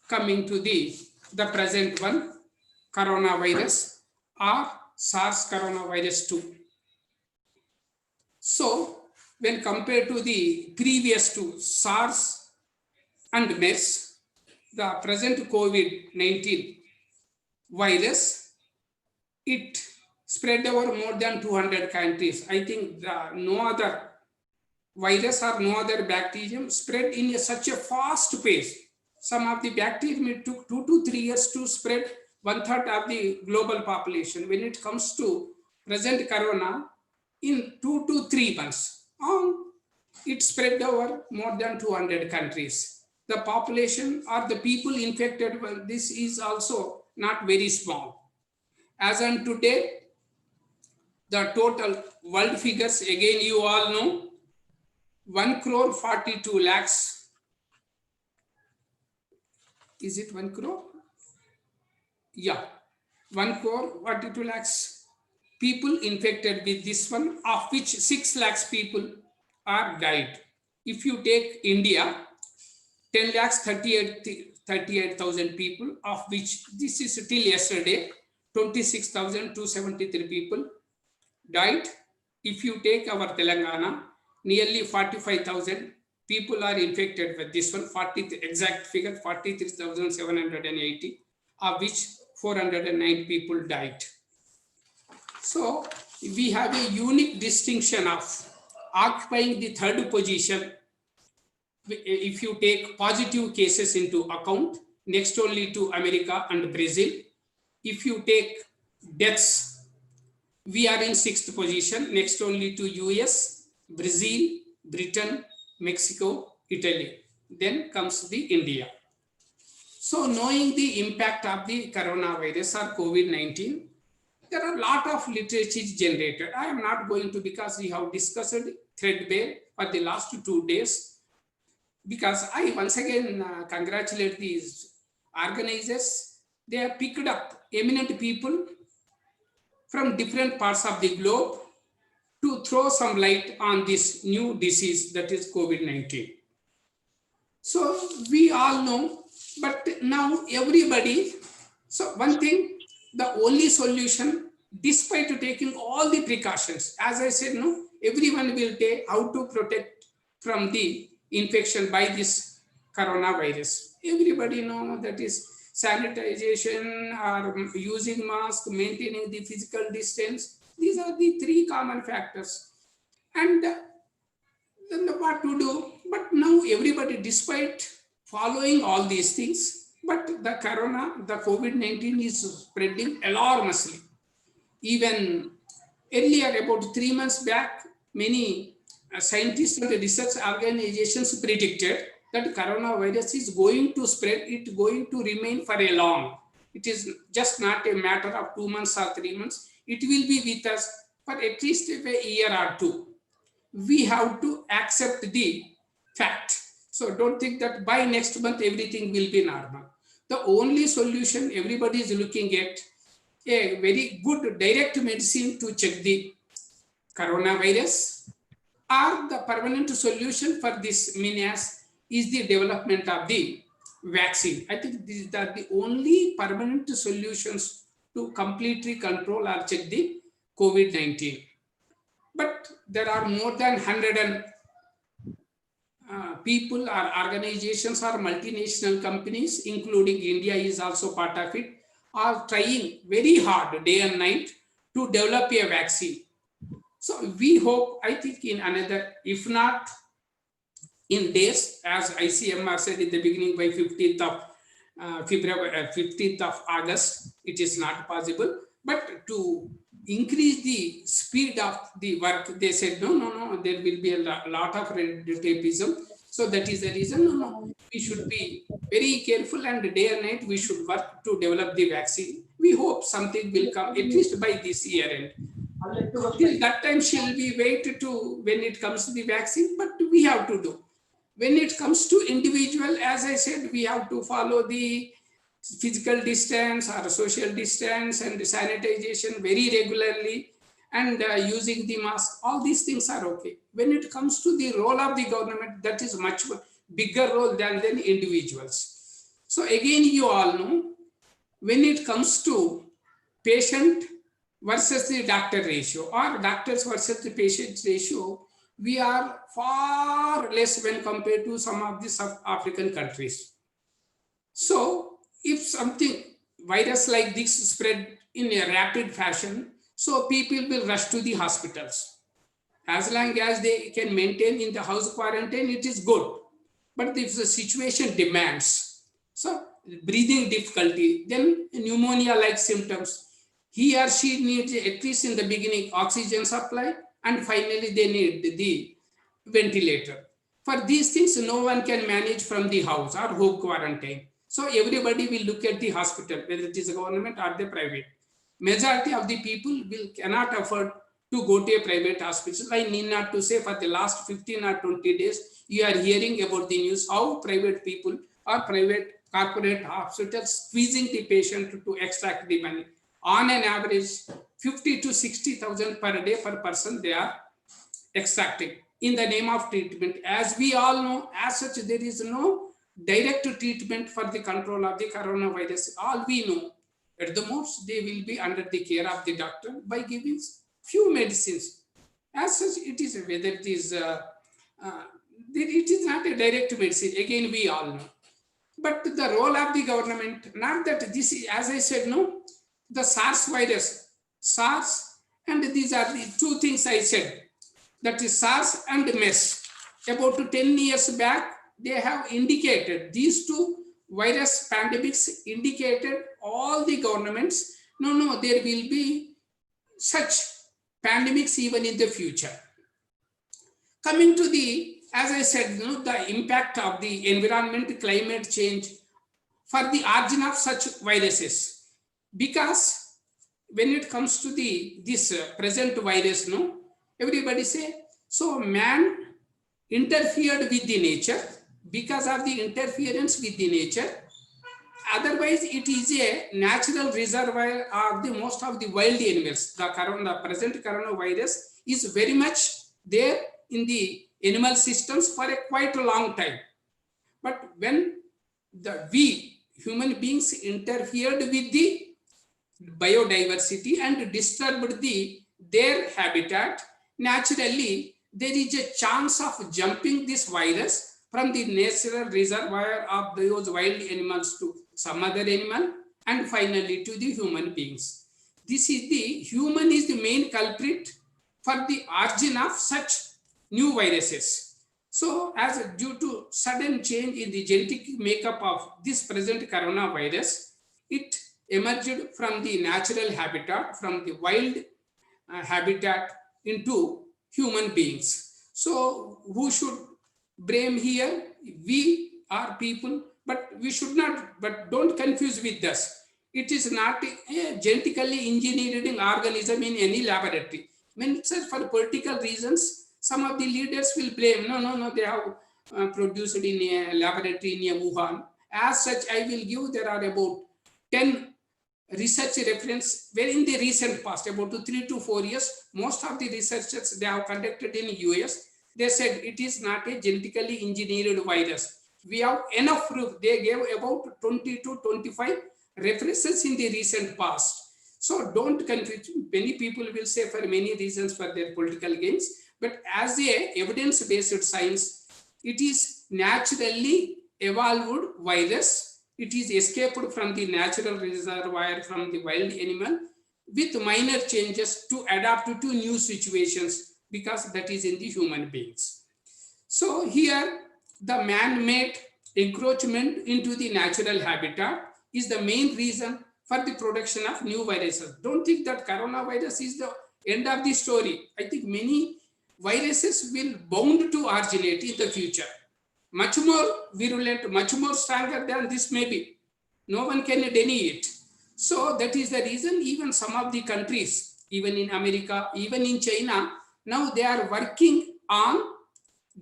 Coming to the present one, coronavirus or SARS coronavirus 2. So when compared to the previous two, SARS and MERS, the present COVID-19 virus, it spread over more than 200 countries. I think no other virus or no other bacterium spread in such a fast pace. Some of the bacterium, it took 2 to 3 years to spread 1/3 of the global population. When it comes to present corona, in 2 to 3 months, it spread over more than 200 countries. The population or the people infected with this is also not very small. As on today, the total world figures, again you all know, 1,42 lakhs. Is it 1 crore? Yeah, 1,42 lakhs people infected with this one, of which 6 lakhs people are died. If you take India, 10,38,000 people, of which this is till yesterday, 26,273 people died. If you take our Telangana, nearly 45,000 people are infected with this one, exact figure 43,780, of which 409 people died. So we have a unique distinction of occupying the 3rd position. If you take positive cases into account, next only to America and Brazil. If you take deaths, we are in 6th position, next only to US, Brazil, Britain, Mexico, Italy. Then comes the India. So knowing the impact of the coronavirus or COVID-19, there are a lot of literature generated. I am not going to, because we have discussed threadbare for the last 2 days. Because I once again congratulate these organizers. They have picked up eminent people from different parts of the globe to throw some light on this new disease that is COVID-19. So we all know, but now everybody, so one thing, the only solution, despite taking all the precautions, as I said, no, everyone will take how to protect from the infection by this coronavirus. Everybody know that is sanitization or using mask, maintaining the physical distance. These are the 3 common factors. And then what to do? But now everybody, despite following all these things, but the COVID-19 is spreading enormously. Even earlier, about 3 months back, many scientists and research organizations predicted that coronavirus is going to spread, it going to remain for a long. It is just not a matter of 2 months or 3 months. It will be with us for at least a year or 2. We have to accept the fact. So don't think that by next month everything will be normal. The only solution everybody is looking at a very good direct medicine to check the coronavirus, or the permanent solution for this menace is the development of the vaccine. I think these are the only permanent solutions to completely control or check the COVID-19. But there are more than 100 people or organizations or multinational companies, including India is also part of it, are trying very hard day and night to develop a vaccine. So we hope, I think in another, if not in days, as ICMR said in the beginning, by 15th of February, 15th of August, it is not possible. But to increase the speed of the work, they said, no, there will be a lot of red tapeism. So that is the reason, we should be very careful, and day and night we should work to develop the vaccine. We hope something will come at least by this year end. Till that time, shall we wait to when it comes to the vaccine? But we have to do. When it comes to individual, as I said, we have to follow the physical distance or social distance and sanitization very regularly, and using the mask. All these things are okay. When it comes to the role of the government, that is much bigger role than individuals. So again, you all know, when it comes to patient versus the doctor ratio, or doctors versus the patient ratio, we are far less when compared to some of the South African countries. So if something virus like this spread in a rapid fashion, so people will rush to the hospitals. As long as they can maintain in the house quarantine, it is good. But if the situation demands, so breathing difficulty, then pneumonia-like symptoms, he or she needs, at least in the beginning, oxygen supply, and finally they need the ventilator. For these things, no one can manage from the house or home quarantine. So everybody will look at the hospital, whether it is a government or the private. Majority of the people cannot afford to go to a private hospital. I need not to say, for the last 15 or 20 days, you are hearing about the news, how private people or private corporate hospitals squeezing the patient to extract the money. on an average 50 to 60,000 per day per person they are extracting in the name of treatment. As we all know, as such, there is no direct treatment for the control of the coronavirus. All we know, at the most, they will be under the care of the doctor by giving few medicines. As such, it is whether it is it is not a direct medicine. Again, we all know. But the role of the government, not that this is, as I said, no, the SARS virus, SARS, and these are the two things I said, that is SARS and MERS. About 10 years back, they have indicated, these two virus pandemics indicated all the governments, no, there will be such pandemics even in the future. Coming to the, as I said, the impact of the environment, climate change for the origin of such viruses. Because when it comes to this present virus, everybody say, so man interfered with the nature because of the interference with the nature. Otherwise, it is a natural reservoir of the most of the wild animals. The present coronavirus is very much there in the animal systems for a quite a long time. But when we human beings interfered with the biodiversity and disturbed their habitat, naturally there is a chance of jumping this virus from the natural reservoir of those wild animals to some other animal and finally to the human beings. This is human is the main culprit for the origin of such new viruses. So as due to sudden change in the genetic makeup of this present coronavirus, it emerged from the natural habitat, from the wild habitat into human beings. So who should blame here? We are people, but we should not, but don't confuse with us. It is not a genetically engineered organism in any laboratory. When it's for political reasons, some of the leaders will blame, no, they have produced in a laboratory in Wuhan. As such, I will give, there are about 10 research reference where in the recent past, about 3 to 4 years, most of the researchers they have conducted in US, they said it is not a genetically engineered virus. We have enough proof. They gave about 20 to 25 references in the recent past. So don't confuse. Many people will say for many reasons for their political gains, but as a evidence-based science, it is naturally evolved virus. It is escaped from the natural reservoir from the wild animal with minor changes to adapt to new situations because that is in the human beings. So here the man-made encroachment into the natural habitat is the main reason for the production of new viruses. Don't think that coronavirus is the end of the story. I think many viruses will bound to originate in the future. Much more virulent, much more stronger than this maybe. No one can deny it. So that is the reason even some of the countries, even in America, even in China, now they are working on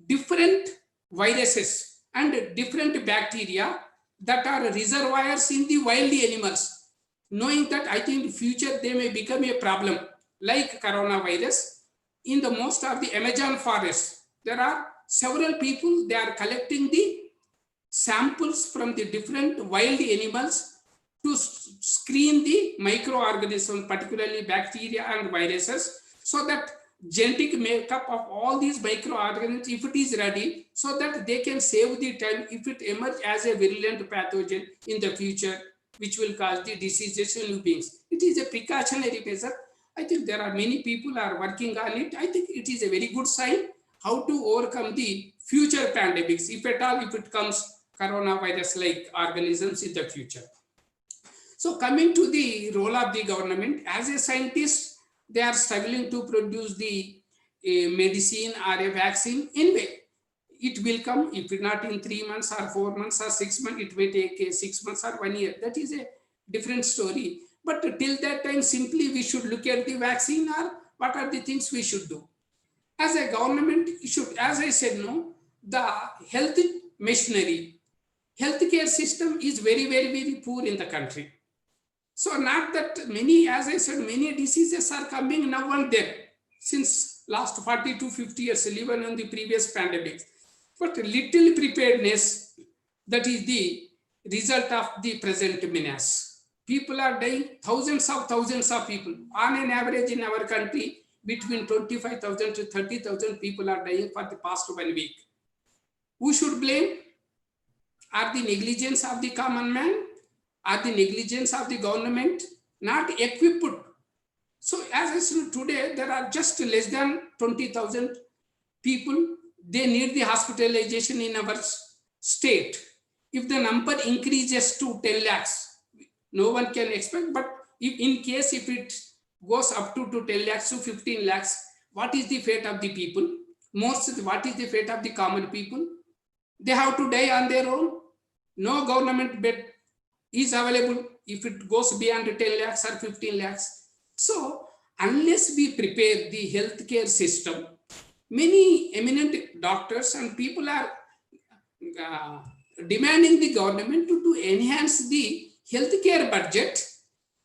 different viruses and different bacteria that are reservoirs in the wild animals. Knowing that I think in future they may become a problem like coronavirus. In the most of the Amazon forest, there are several people, they are collecting the samples from the different wild animals to screen the microorganisms, particularly bacteria and viruses, so that genetic makeup of all these microorganisms, if it is ready, so that they can save the time if it emerges as a virulent pathogen in the future, which will cause the diseases in human beings. It is a precautionary measure. I think there are many people are working on it. I think it is a very good sign how to overcome the future pandemics, if at all, if it comes coronavirus-like organisms in the future. So coming to the role of the government, as a scientist, they are struggling to produce the medicine or a vaccine. Anyway, it will come, if not in 3 months or 4 months or 6 months, it may take 6 months or 1 year. That is a different story. But till that time, simply we should look at the vaccine or what are the things we should do. As a government, should, as I said, no, the health machinery, healthcare system is very, very, very poor in the country. So not that many, as I said, many diseases are coming now and then since last 40 to 50 years, even in the previous pandemics. But little preparedness, that is the result of the present menace. People are dying, thousands of people. On an average in our country, between 25,000 to 30,000 people are dying for the past 1 week. Who should blame? Are the negligence of the common man? Are the negligence of the government not equipped? So as I said today, there are just less than 20,000 people. They need the hospitalization in our state. If the number increases to 10 lakhs, no one can expect, but if in case if it goes up to 10 lakhs to 15 lakhs, what is the fate of the people? What is the fate of the common people? They have to die on their own. No government bed is available if it goes beyond 10 lakhs or 15 lakhs. So unless we prepare the healthcare system, many eminent doctors and people are demanding the government to enhance the healthcare budget.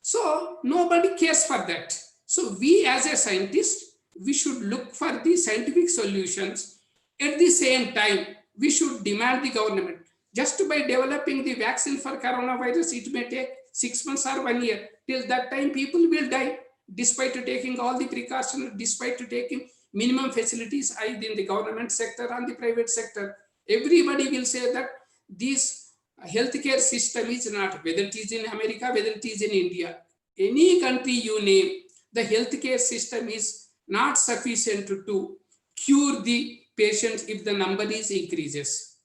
So nobody cares for that. So we as a scientist, we should look for the scientific solutions. At the same time, we should demand the government. Just by developing the vaccine for coronavirus, it may take 6 months or 1 year. Till that time, people will die, despite taking all the precautions, despite taking minimum facilities either in the government sector and the private sector. Everybody will say that this healthcare system is not, whether it is in America, whether it is in India, any country you name, the healthcare system is not sufficient to cure the patients if the number is increases,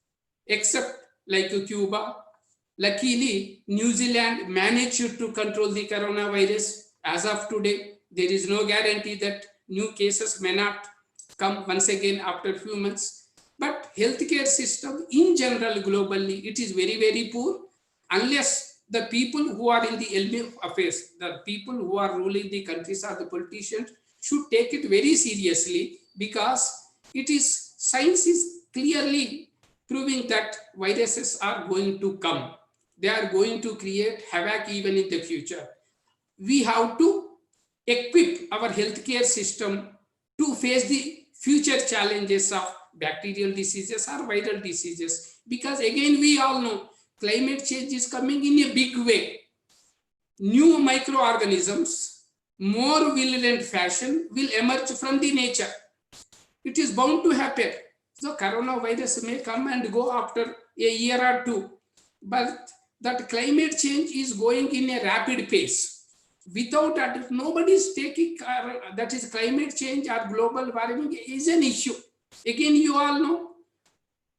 except like Cuba. Luckily, New Zealand managed to control the coronavirus. As of today, there is no guarantee that new cases may not come once again after a few months. But healthcare system in general, globally, it is very, very poor unless the people who are in the elm of affairs, the people who are ruling the countries or the politicians should take it very seriously, because it is, science is clearly proving that viruses are going to come. They are going to create havoc even in the future. We have to equip our healthcare system to face the future challenges of bacterial diseases or viral diseases, because again we all know climate change is coming in a big way. New microorganisms, more virulent fashion, will emerge from the nature. It is bound to happen. So coronavirus may come and go after a year or two, but that climate change is going in a rapid pace. Without that, nobody is taking, that is climate change or global warming is an issue. Again, you all know,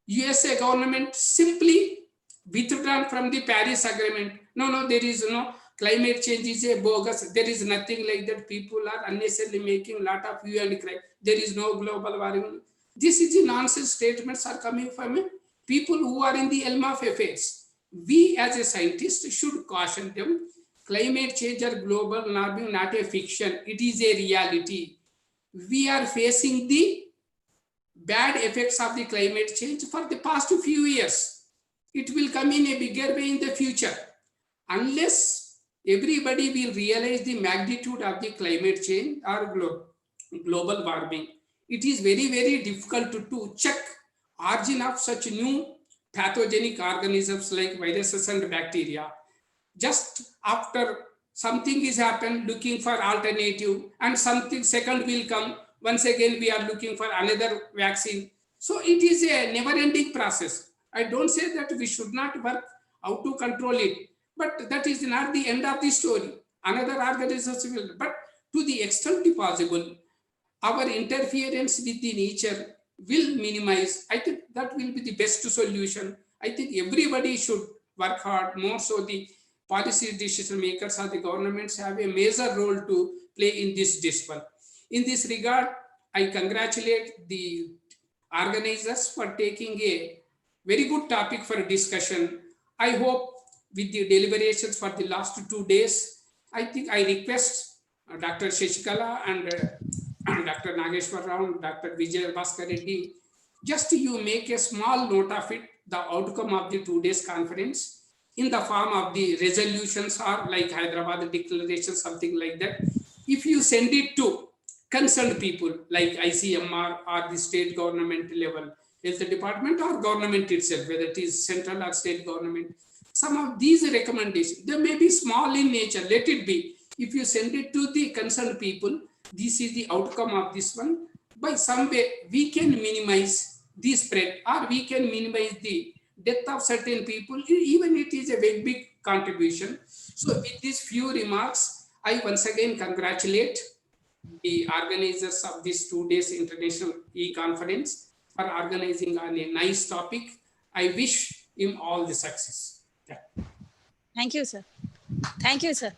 USA government simply withdrawn from the Paris Agreement. No, there is no, climate change is a bogus. There is nothing like that. People are unnecessarily making a lot of hue and cry. There is no global warming. This is the nonsense statements are coming from people who are in the elm of affairs. We as a scientist should caution them. Climate change or global warming not a fiction. It is a reality. We are facing the bad effects of the climate change for the past few years. It will come in a bigger way in the future. Unless everybody will realize the magnitude of the climate change or global warming, it is very, very difficult to check origin of such new pathogenic organisms like viruses and bacteria. Just after something is happened, looking for alternative, and something second will come. Once again, we are looking for another vaccine. So it is a never-ending process. I don't say that we should not work how to control it, but that is not the end of the story. Another organisms will, but to the extent possible, our interference with the nature will minimize. I think that will be the best solution. I think everybody should work hard, more so the policy decision makers or the governments have a major role to play in this discipline. In this regard, I congratulate the organizers for taking a very good topic for discussion. I hope with the deliberations for the last 2 days, I think I request Dr. Shashikala and Dr. Nageshwar Rao and Dr. Vijay Bhaskar Reddy, just you make a small note of it, the outcome of the 2 days conference. in the form of the resolutions or like Hyderabad declaration, something like that. If you send it to concerned people like ICMR or the state government level, health department or government itself, whether it is central or state government, some of these recommendations, they may be small in nature, let it be. If you send it to the concerned people, this is the outcome of this one. By some way, we can minimize the spread or we can minimize the death of certain people, even it is a very big contribution. So with these few remarks, I once again congratulate the organizers of this 2 days international e-conference for organizing on a nice topic. I wish him all the success. Yeah. Thank you, sir. Thank you, sir.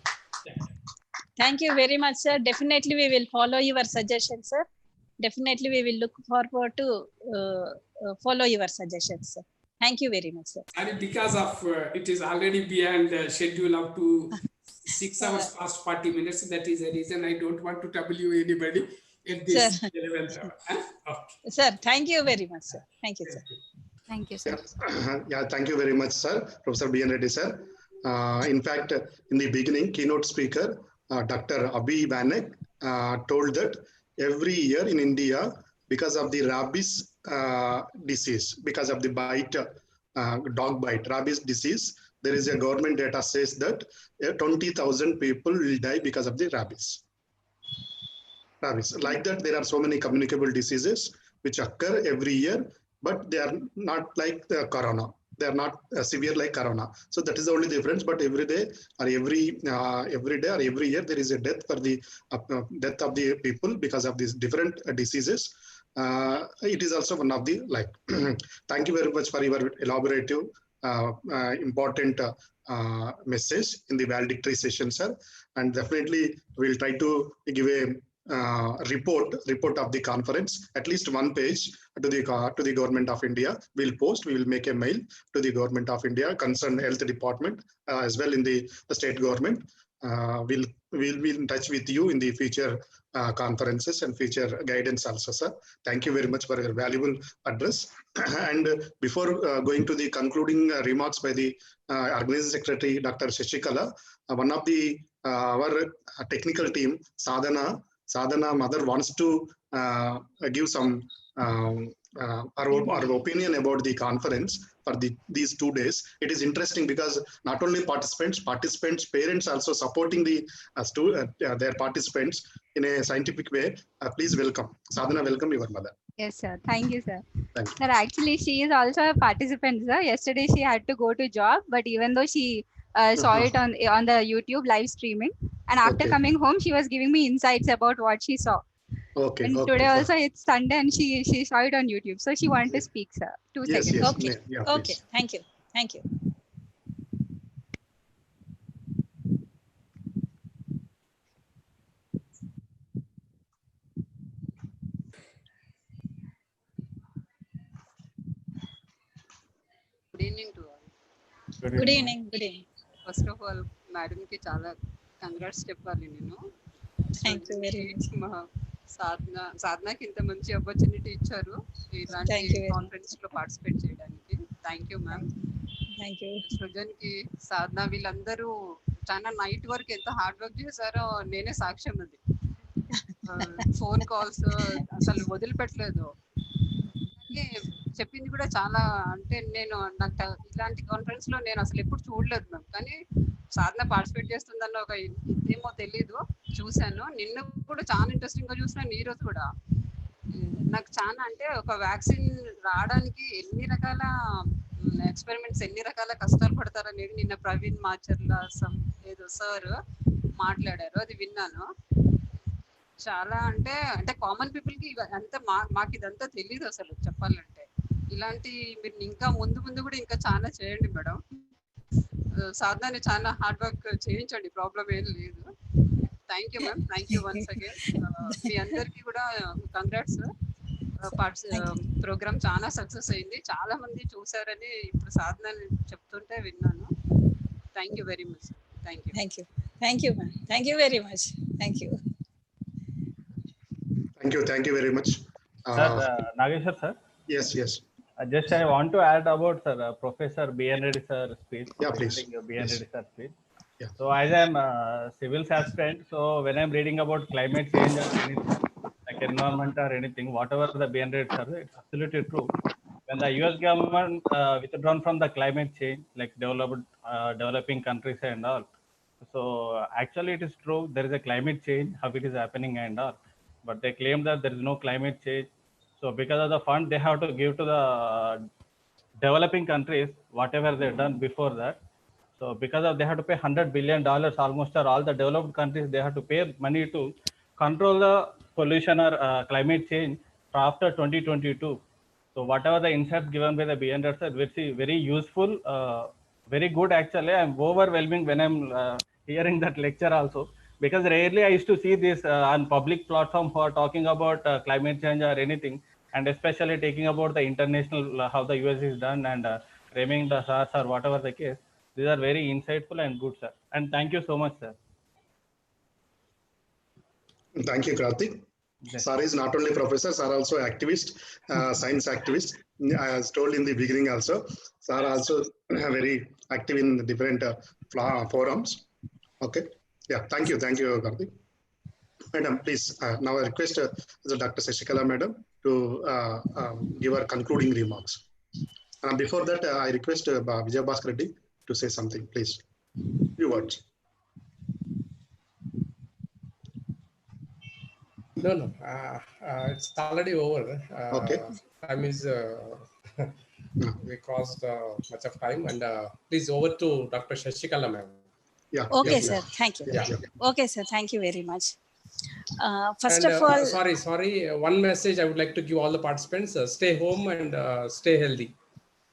Thank you very much, sir. Definitely, we will follow your suggestions, sir. Definitely, we will look forward to follow your suggestions, sir. Thank you very much, sir. And because of it is already beyond schedule up to 6 hours past 40 minutes, that is the reason I don't want to trouble you anybody at this 11th hour. Okay. Sir, thank you very much, sir. Thank you, sir. Thank you, sir. Yeah, thank you very much, sir. Professor B.N. Reddy, sir. In fact, in the beginning, keynote speaker, Dr. Abhi Vanek told that every year in India, because of the rabies disease, because of the bite, dog bite, rabies disease, there is a government data says that 20,000 people will die because of the rabies. Like that, there are so many communicable diseases which occur every year, but they are not like the corona. They are not severe like corona. So that is the only difference. But every day or every day or every year, there is a death for the death of the people because of these different diseases. It is also one of the like. Thank you very much for your elaborative, important message in the valedictory session, sir. And definitely we'll try to give a report of the conference, at least one page to the government of India. We will make a mail to the government of India, concerned health department, as well in the state government. We'll be in touch with you in the future conferences and future guidance also, sir. Thank you very much for your valuable address. And before going to the concluding remarks by the organizing secretary, Dr. Shashikala, one of the our technical team, Sadhana mother, wants to give some our opinion about the conference for these 2 days. It is interesting because not only participants, parents also supporting the their participants in a scientific way. Please welcome. Sadhana, welcome your mother. Yes, sir. Thank you, sir. Thank you. Sir, actually, she is also a participant, sir. Yesterday, she had to go to job, but even though she saw it on the YouTube live streaming, and after coming home, she was giving me insights about what she saw. Okay. And today also it's Sunday, and she saw it on YouTube, so she wanted to speak, sir. 2 seconds. Yes. Okay. Yeah, okay. Thank you. Thank you. Good evening to all. Good evening. Good evening. First of all, madam ki chala congrats cheppali nenu. Thank you very much. సాధన కి ఇంత మంచి opportunity ఇచ్చారు ఇలాంటి conference లో participate చేయడానికి. Thank you ma'am. Thank you. Srujan కి, సాధన, వీళ్ళందరూ చాలా నైట్ వర్క్ ఎంత హార్డ్ వర్క్ చేశారో నేనే సాక్ష్యం. అది ఫోన్ కాల్స్ అసలు వదిలిపెట్టలేదు. చెప్పింది కూడా చాలా, అంటే నాకు ఇలాంటి కాన్ఫరెన్స్ లో నేను అసలు ఎప్పుడు చూడలేదు మ్యామ్. కానీ సాధన పార్టిసిపేట్ చేస్తుందన్న ఒక ఇదేమో తెలీదు, చూశాను. నిన్న కూడా చాలా ఇంట్రెస్టింగ్ గా చూసినాను, ఈ రోజు కూడా. నాకు చాలా, అంటే ఒక వ్యాక్సిన్ రావడానికి ఎన్ని రకాల ఎక్స్పెరిమెంట్స్, ఎన్ని రకాల కష్టాలు పడతారనేది నిన్న ప్రవీణ్ మాచర్ల ఏదో సార్ మాట్లాడారు, అది విన్నాను. చాలా అంటే కామన్ పీపుల్ కి అంతా మాకు ఇదంతా తెలీదు అసలు చెప్పాలంటే. ఇలాంటి మీరు ఇంకా ముందు కూడా ఇంకా చాలా చేయండి మేడం. సాధనని చాలా హార్డ్ వర్క్ చేయించండి, ప్రాబ్లం ఏం లేదు. Thank you ma'am. Thank you once again. మీ అందరికీ కూడా కంగ్రాట్స్. ప్రోగ్రామ్ చాలా సక్సెస్ అయింది, చాలా మంది చూసారని ఇప్పుడు సాధన చెప్తుంటే విన్నాను. Thank you very much. Thank you. Thank you ma'am. Thank you very much. Thank you. Thank you very much. Sir, Nageshwar sir. Yes. Just I want to add about Professor B.N. Reddy sir speech. Yeah, please. B.N. Reddy sir speech. Yeah. So as I'm a civil aspirant, so when I'm reading about climate change or anything, like environment or anything, whatever the B.N. Reddy sir, it's absolutely true. When the US government withdrawn from the climate change, like developing countries and all, so actually it is true, there is a climate change, how it is happening and all, but they claim that there is no climate change. So because of the fund, they have to give to the developing countries, whatever they've done before that. So because of they have to pay $100 billion almost, or all the developed countries, they have to pay money to control the pollution or climate change after 2022. So whatever the insights given by the BN are very useful, very good actually. I'm overwhelming when I'm hearing that lecture also, because rarely I used to see this on public platform who are talking about climate change or anything, and especially taking about the international, how the US is done, and framing the SARS or whatever the case. These are very insightful and good, sir. And thank you so much, sir. Thank you, Karthik. Sir is not only professor, sir also activist, science activist. As told in the beginning also, sir also very active in the different forums. Okay. Yeah, thank you, Karthik. Madam, please, now I request Dr. Shashikala Madam to give her concluding remarks. Before that, I request Vijay Bhaskar Reddy to say something, please. Few words. No, it's already over. Okay. Time is, we caused much of time, and please over to Dr. Shashikala ma'am. Yeah. Okay, yes, sir. Thank you. Yeah. Okay, sir. Thank you very much. First And, of all, sorry. One message I would like to give all the participants: stay home and stay healthy,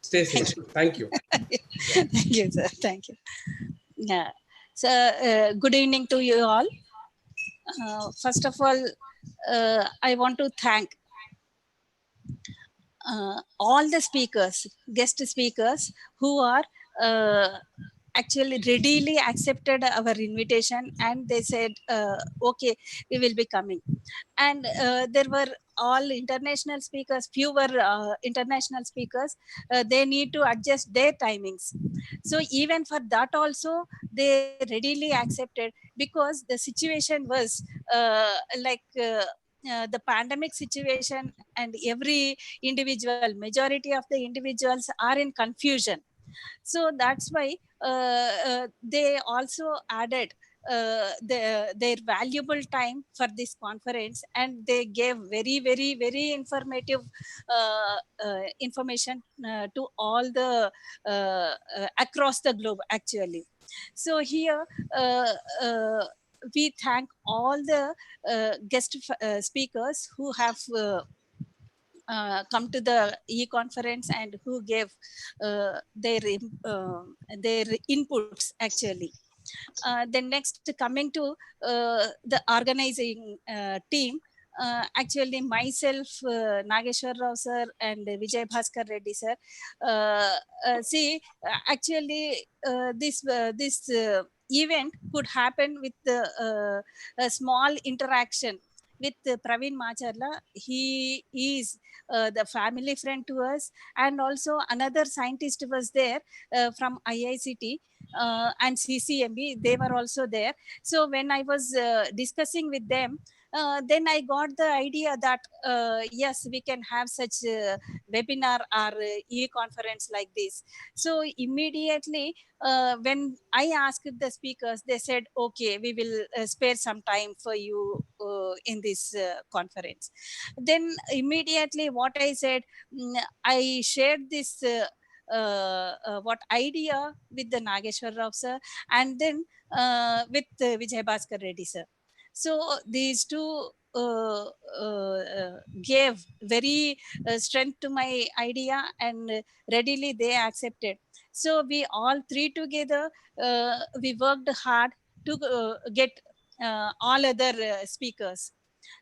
stay safe. Thank you. Thank you, sir. Thank you. Yeah. So, good evening to you all. First of all, I want to thank all the speakers, guest speakers, who are actually readily accepted our invitation, and they said, okay, we will be coming. And there were all international speakers, fewer international speakers, they need to adjust their timings. So even for that also, they readily accepted, because the situation was the pandemic situation, and every individual, majority of the individuals are in confusion. So that's why they also added their valuable time for this conference, and they gave very informative information to all the across the globe actually. So here we thank all the guest speakers who have come to the e-conference and who gave their inputs actually. Then next, coming to the organizing team, actually myself, Nageshwar Rao sir and Vijay Bhaskar Reddy sir, actually this event could happen with a small interaction with Praveen Macharla. He is the family friend to us, and also another scientist was there from IICT and CCMB. They were also there. So when I was discussing with them, then I got the idea that yes, we can have such webinar or e-conference like this. So immediately when I asked the speakers, they said, okay, we will spare some time for you in this conference. Then immediately what I said, I shared this what idea with the Nageshwar Rao sir, and then with Vijay Bhaskar Reddy sir. So these two gave very strength to my idea, and readily they accepted. So we all three together, we worked hard to get all other speakers.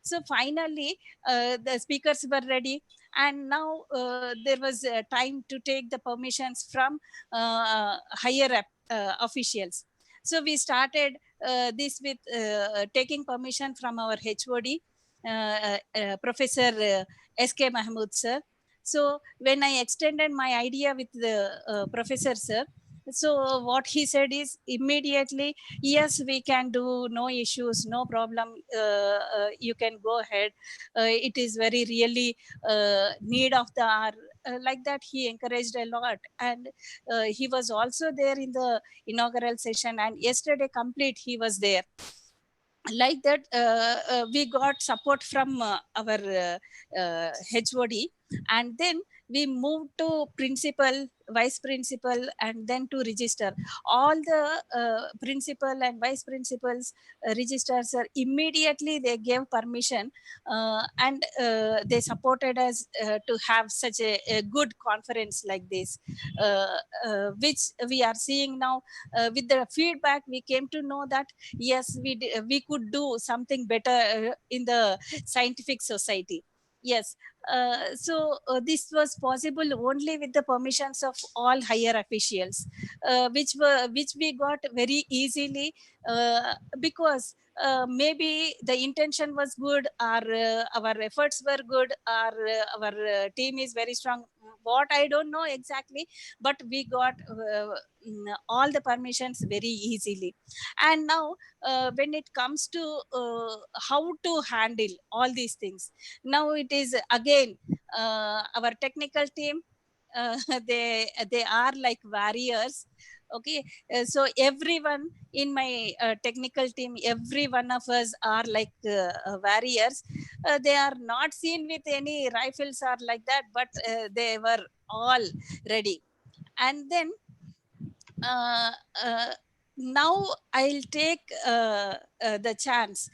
So finally, the speakers were ready, and now there was time to take the permissions from higher up officials. So we started this with taking permission from our HOD, Professor S.K. Mahmood sir. So when I extended my idea with the professor sir, so what he said is immediately, yes, we can do, no issues, no problem. You can go ahead. It is very really need of the hour. Like that, he encouraged a lot, and he was also there in the inaugural session. And yesterday, complete, he was there. Like that, we got support from our HOD, and then we moved to principal, vice principal, and then to register. All the principal and vice principals, registers, immediately they gave permission, and they supported us to have such a good conference like this, which we are seeing now. With the feedback, we came to know that yes, we could do something better in the scientific society. Yes. This was possible only with the permissions of all higher officials, which we got very easily, because maybe the intention was good, or our efforts were good, or our team is very strong. What I don't know exactly, but we got all the permissions very easily. And now when it comes to how to handle all these things, now it is again our technical team, they are like warriors. Okay. So everyone in my technical team, every one of us are like warriors. They are not seen with any rifles or like that, but they were all ready. And then uh, uh, now I'll take the chance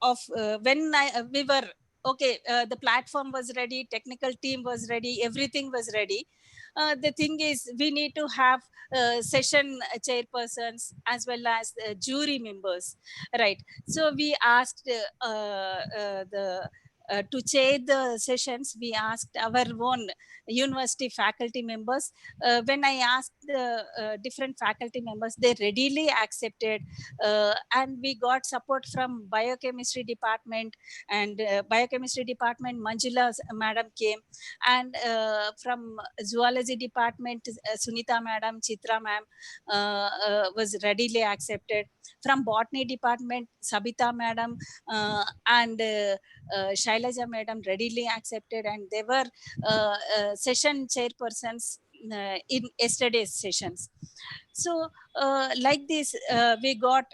of when we were okay, the platform was ready, technical team was ready, everything was ready. The thing is, we need to have session chairpersons as well as jury members, right? So we asked the to chair the sessions, we asked our own university faculty members. When I asked the different faculty members, they readily accepted, and we got support from biochemistry department, and biochemistry department, Manjula madam came, and from zoology department, Sunita madam, Chitra ma'am was readily accepted. From botany department, Sabita madam and Shailaja madam readily accepted, and they were session chairpersons in yesterday's sessions. So like this, we got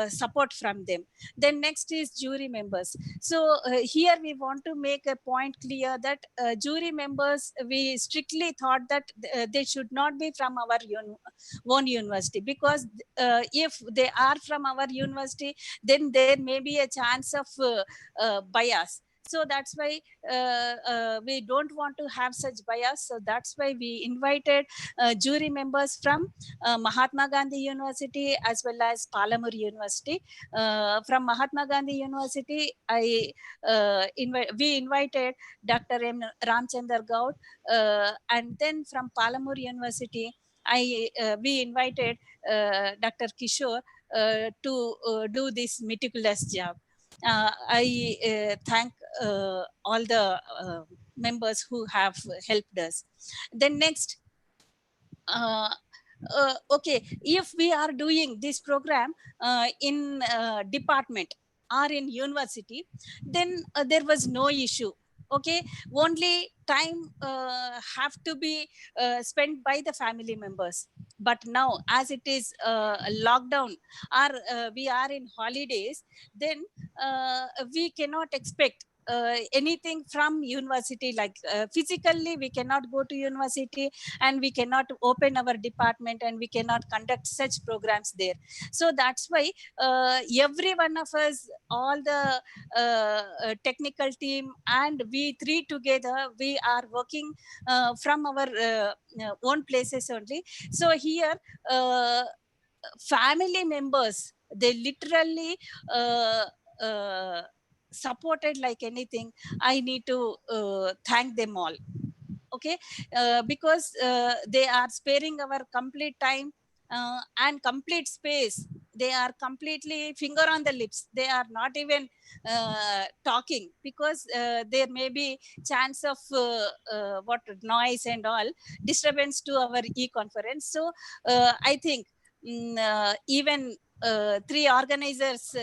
support from them. Then next is jury members. So here we want to make a point clear that jury members, we strictly thought that they should not be from our own university, because if they are from our university, then there may be a chance of bias. So that's why we don't want to have such bias. So that's why we invited jury members from Mahatma Gandhi University as well as Palamur University. From Mahatma Gandhi University, we invited Dr. M. Ramchandar Gaud, and then from Palamur University, we invited Dr. Kishore to do this meticulous job. I thank all the members who have helped us. Then next, okay, if we are doing this program in department or in university, then there was no issue. Okay, only time have to be spent by the family members. But now, as it is lockdown, or we are in holidays, then we cannot expect anything from university, like physically we cannot go to university, and we cannot open our department, and we cannot conduct such programs there. So that's why every one of us, all the technical team, and we three together, we are working from our own places only. So here family members, they literally supported like anything. I need to thank them all. Okay, because they are sparing our complete time and complete space they are completely finger on the lips. They are not even talking, because there may be chance of what noise and all disturbance to our e-conference. So I think even three organizers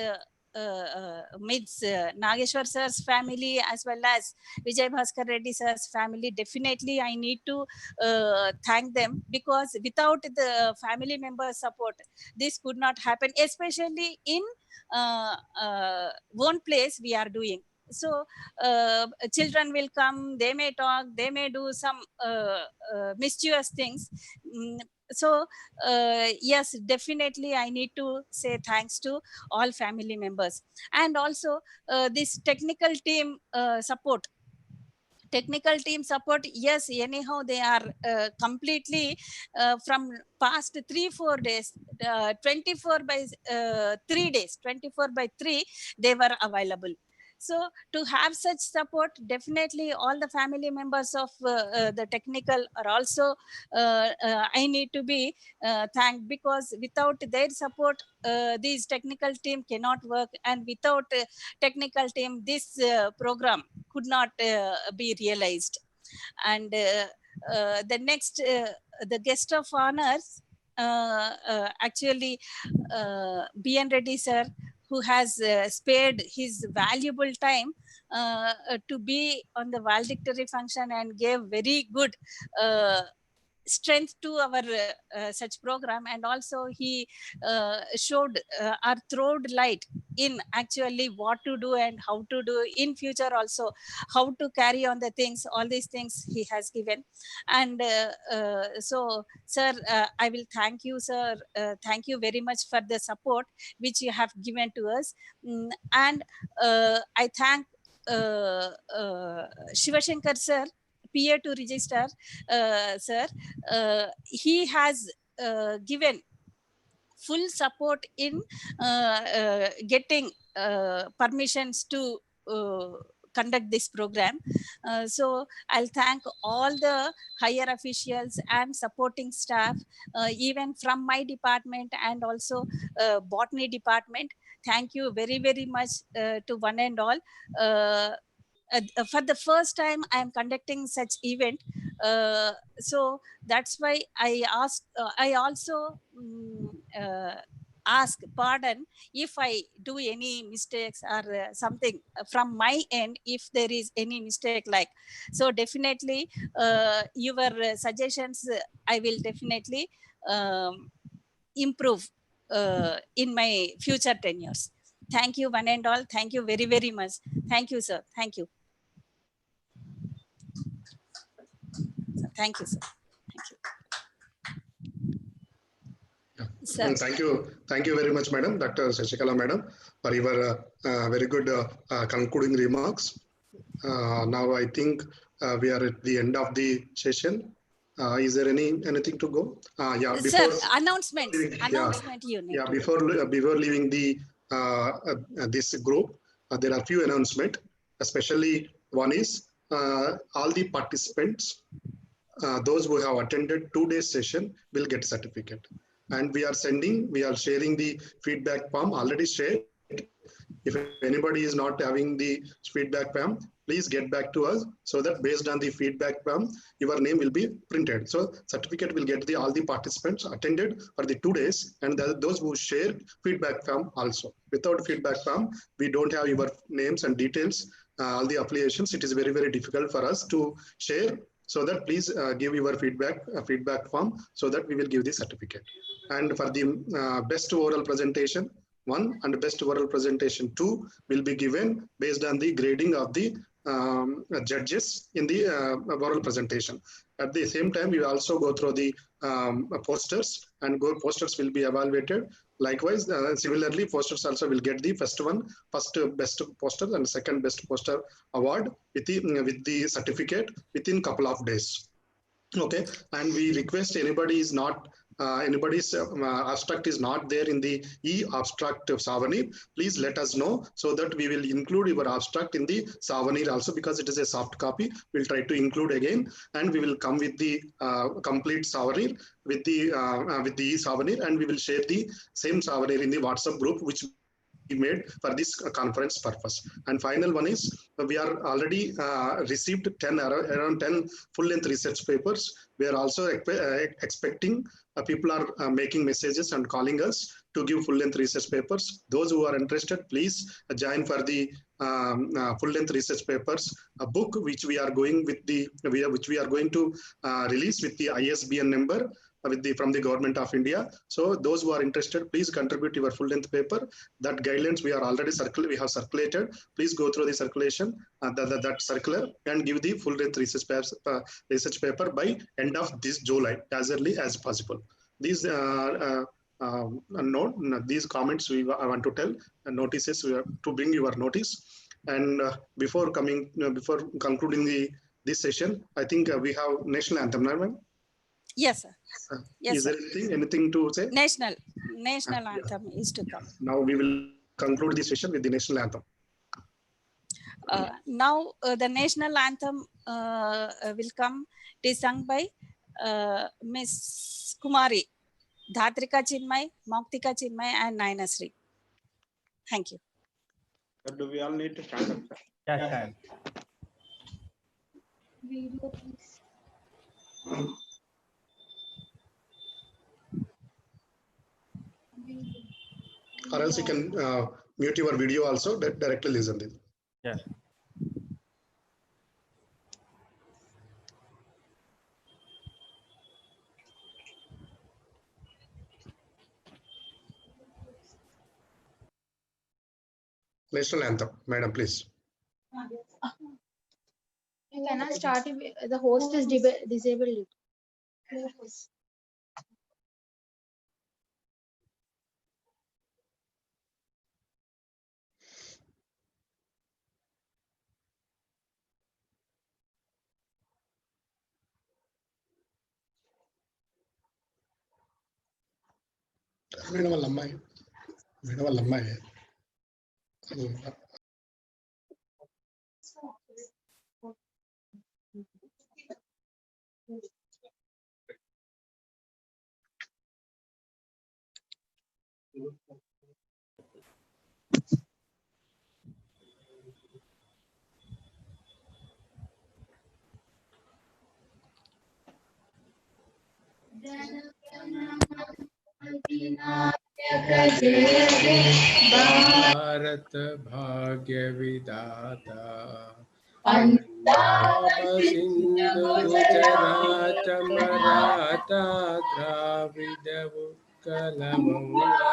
meets Nageshwar sir's family as well as Vijay Bhaskar Reddy sir's family. Definitely I need to thank them, because without the family member support, this could not happen, especially in one place we are doing. So children will come, they may talk, they may do some mischievous things. So yes, definitely I need to say thanks to all family members. And also this technical team support. Yes, anyhow they are completely from past 3-4 days, 24/3 they were available. So to have such support, definitely all the family members of the technical are also I need to be thanked, because without their support this technical team cannot work, and without technical team this program could not be realized. And the next the guest of honors, actually B.N. Reddy sir, who has spared his valuable time to be on the valedictory function and gave very good strength to our such program. And also he showed or throwed light in actually what to do and how to do in future, also how to carry on the things. All these things he has given. And so sir, I will thank you, sir. Thank you very much for the support which you have given to us. And I thank Shivashankar sir, PA to register sir. He has given full support in getting permissions to conduct this program. So I'll thank all the higher officials and supporting staff, even from my department and also botany department. Thank you very, very much to one and all. For the first time I am conducting such event, so that's why I asked, I also ask pardon if I do any mistakes or something from my end, if there is any mistake like. So definitely your suggestions I will definitely improve in my future tenures. Thank you one and all. Thank you very, very much. Thank you, sir. Thank you. Thank you, sir. Thank you. Sir. Thank you very much, Madam, Dr. Shashikala Madam, for your very good concluding remarks. Now I think we are at the end of the session. Is there anything to go? Yeah. Before, sir, announcements. You need. Yeah. Before leaving the this group, there are few announcements. Especially one is all the participants, those who have attended 2-day session will get certificate. And we are sharing the feedback form already shared. If anybody is not having the feedback form, please get back to us, so that based on the feedback form, your name will be printed. So certificate will get all the participants attended for the 2 days, and those who shared feedback form also. Without feedback form, we don't have your names and details, all the affiliations. It is very, very difficult for us to share. So that please give your feedback form, so that we will give the certificate. And for the best oral presentation 1 and best oral presentation 2 will be given based on the grading of the judges in the oral presentation. At the same time, we will also go through the posters, and posters will be evaluated. Likewise, similarly, posters also will get the first best poster and second best poster award with the certificate within couple of days. Okay, and we request anybody is not anybody's abstract is not there in the e-abstract of Savanir, please let us know so that we will include your abstract in the Savanir also, because it is a soft copy. We'll try to include again, and we will come with the complete Savanir with the e-Savanir, and we will share the same Savanir in the WhatsApp group which we made for this conference purpose. And final one is we are already received around 10 full-length research papers. We are also expecting people are making messages and calling us to give full-length research papers. Those who are interested, please join for the full-length research papers, a book which we are going with which we are going to release with the ISBN number from the Government of India. So those who are interested, please contribute your full-length paper. That guidelines we are already we have circulated. Please go through the circulation, that circular, and give the full-length research paper by end of this July, as early as possible. These these comments I want to tell, notices we have to bring your notice. And before concluding this session, I think we have national anthem, right? Yes, sir. Yes, is there anything to say? National anthem is to come. Now we will conclude the session with the national anthem. Now the national anthem will come. It is sung by Miss Kumari, Dhatrika Chinmay, Mauktika Chinmay, and Nainasri. Thank you. Do we all need to stand up, sir? Yeah, stand. Video, please. Or else you can mute your video also, directly listen to it. Yeah. National anthem, madam, please. Can I start if the host is disabled? Madam వాళ్ళ అమ్మాయి भारत भाग्य विधाता पंजाब सिंधु गुजरात मराठा द्राविड उत्कल गंगा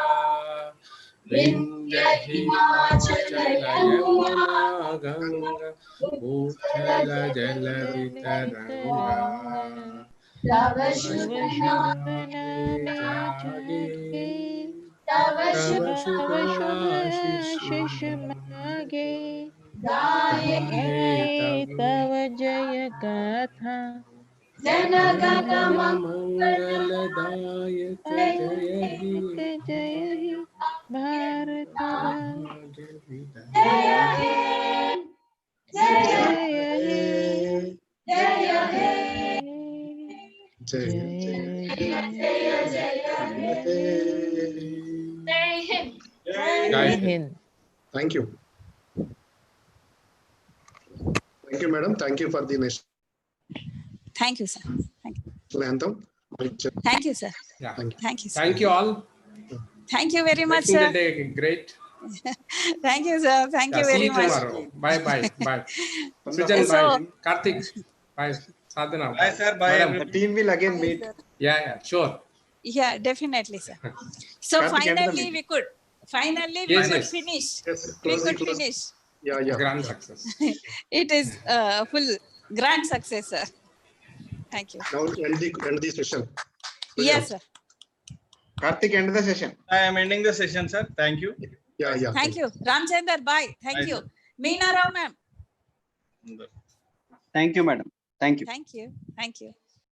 विंध्य हिमाचल यमुना गंगा उच्छल जल वितरंगा तव शुभ नामे जागे तव शुभ आशीष मांगे गाये तव जय गाथा जन गण मंगलदायक जय हे भारत भाग्य विधाता जय हे जय हे जय Hind. Thank you. Thank you, madam. Thank you for the national Thank you, sir. Thank you. anthem. Thank you, sir. Yeah. Thank you, sir. Thank you all. Thank you very much, Making sir. the day great. Thank you, sir. Thank you See very you much. tomorrow. Bye bye. Bye. Sujan, So- bye. Karthik, bye. Sadhana. Bye, sir. Bye. Madam. The team will again meet. Yeah, sure. Yeah, definitely, sir. So Karthik, end the finally meeting. we could Yes, finish. Yes, We close could it, close. finish. Yeah. Grand success. It is full grand success, sir. Thank you. Now end the session. Yes, sir. Karthik, end the session. I am ending the session, sir. Thank you. Yeah. Thank you. Ramchandar, bye. Thank Bye, you. sir. Meena Rao, ma'am. Thank you, madam. Thank you. Thank you. Thank you.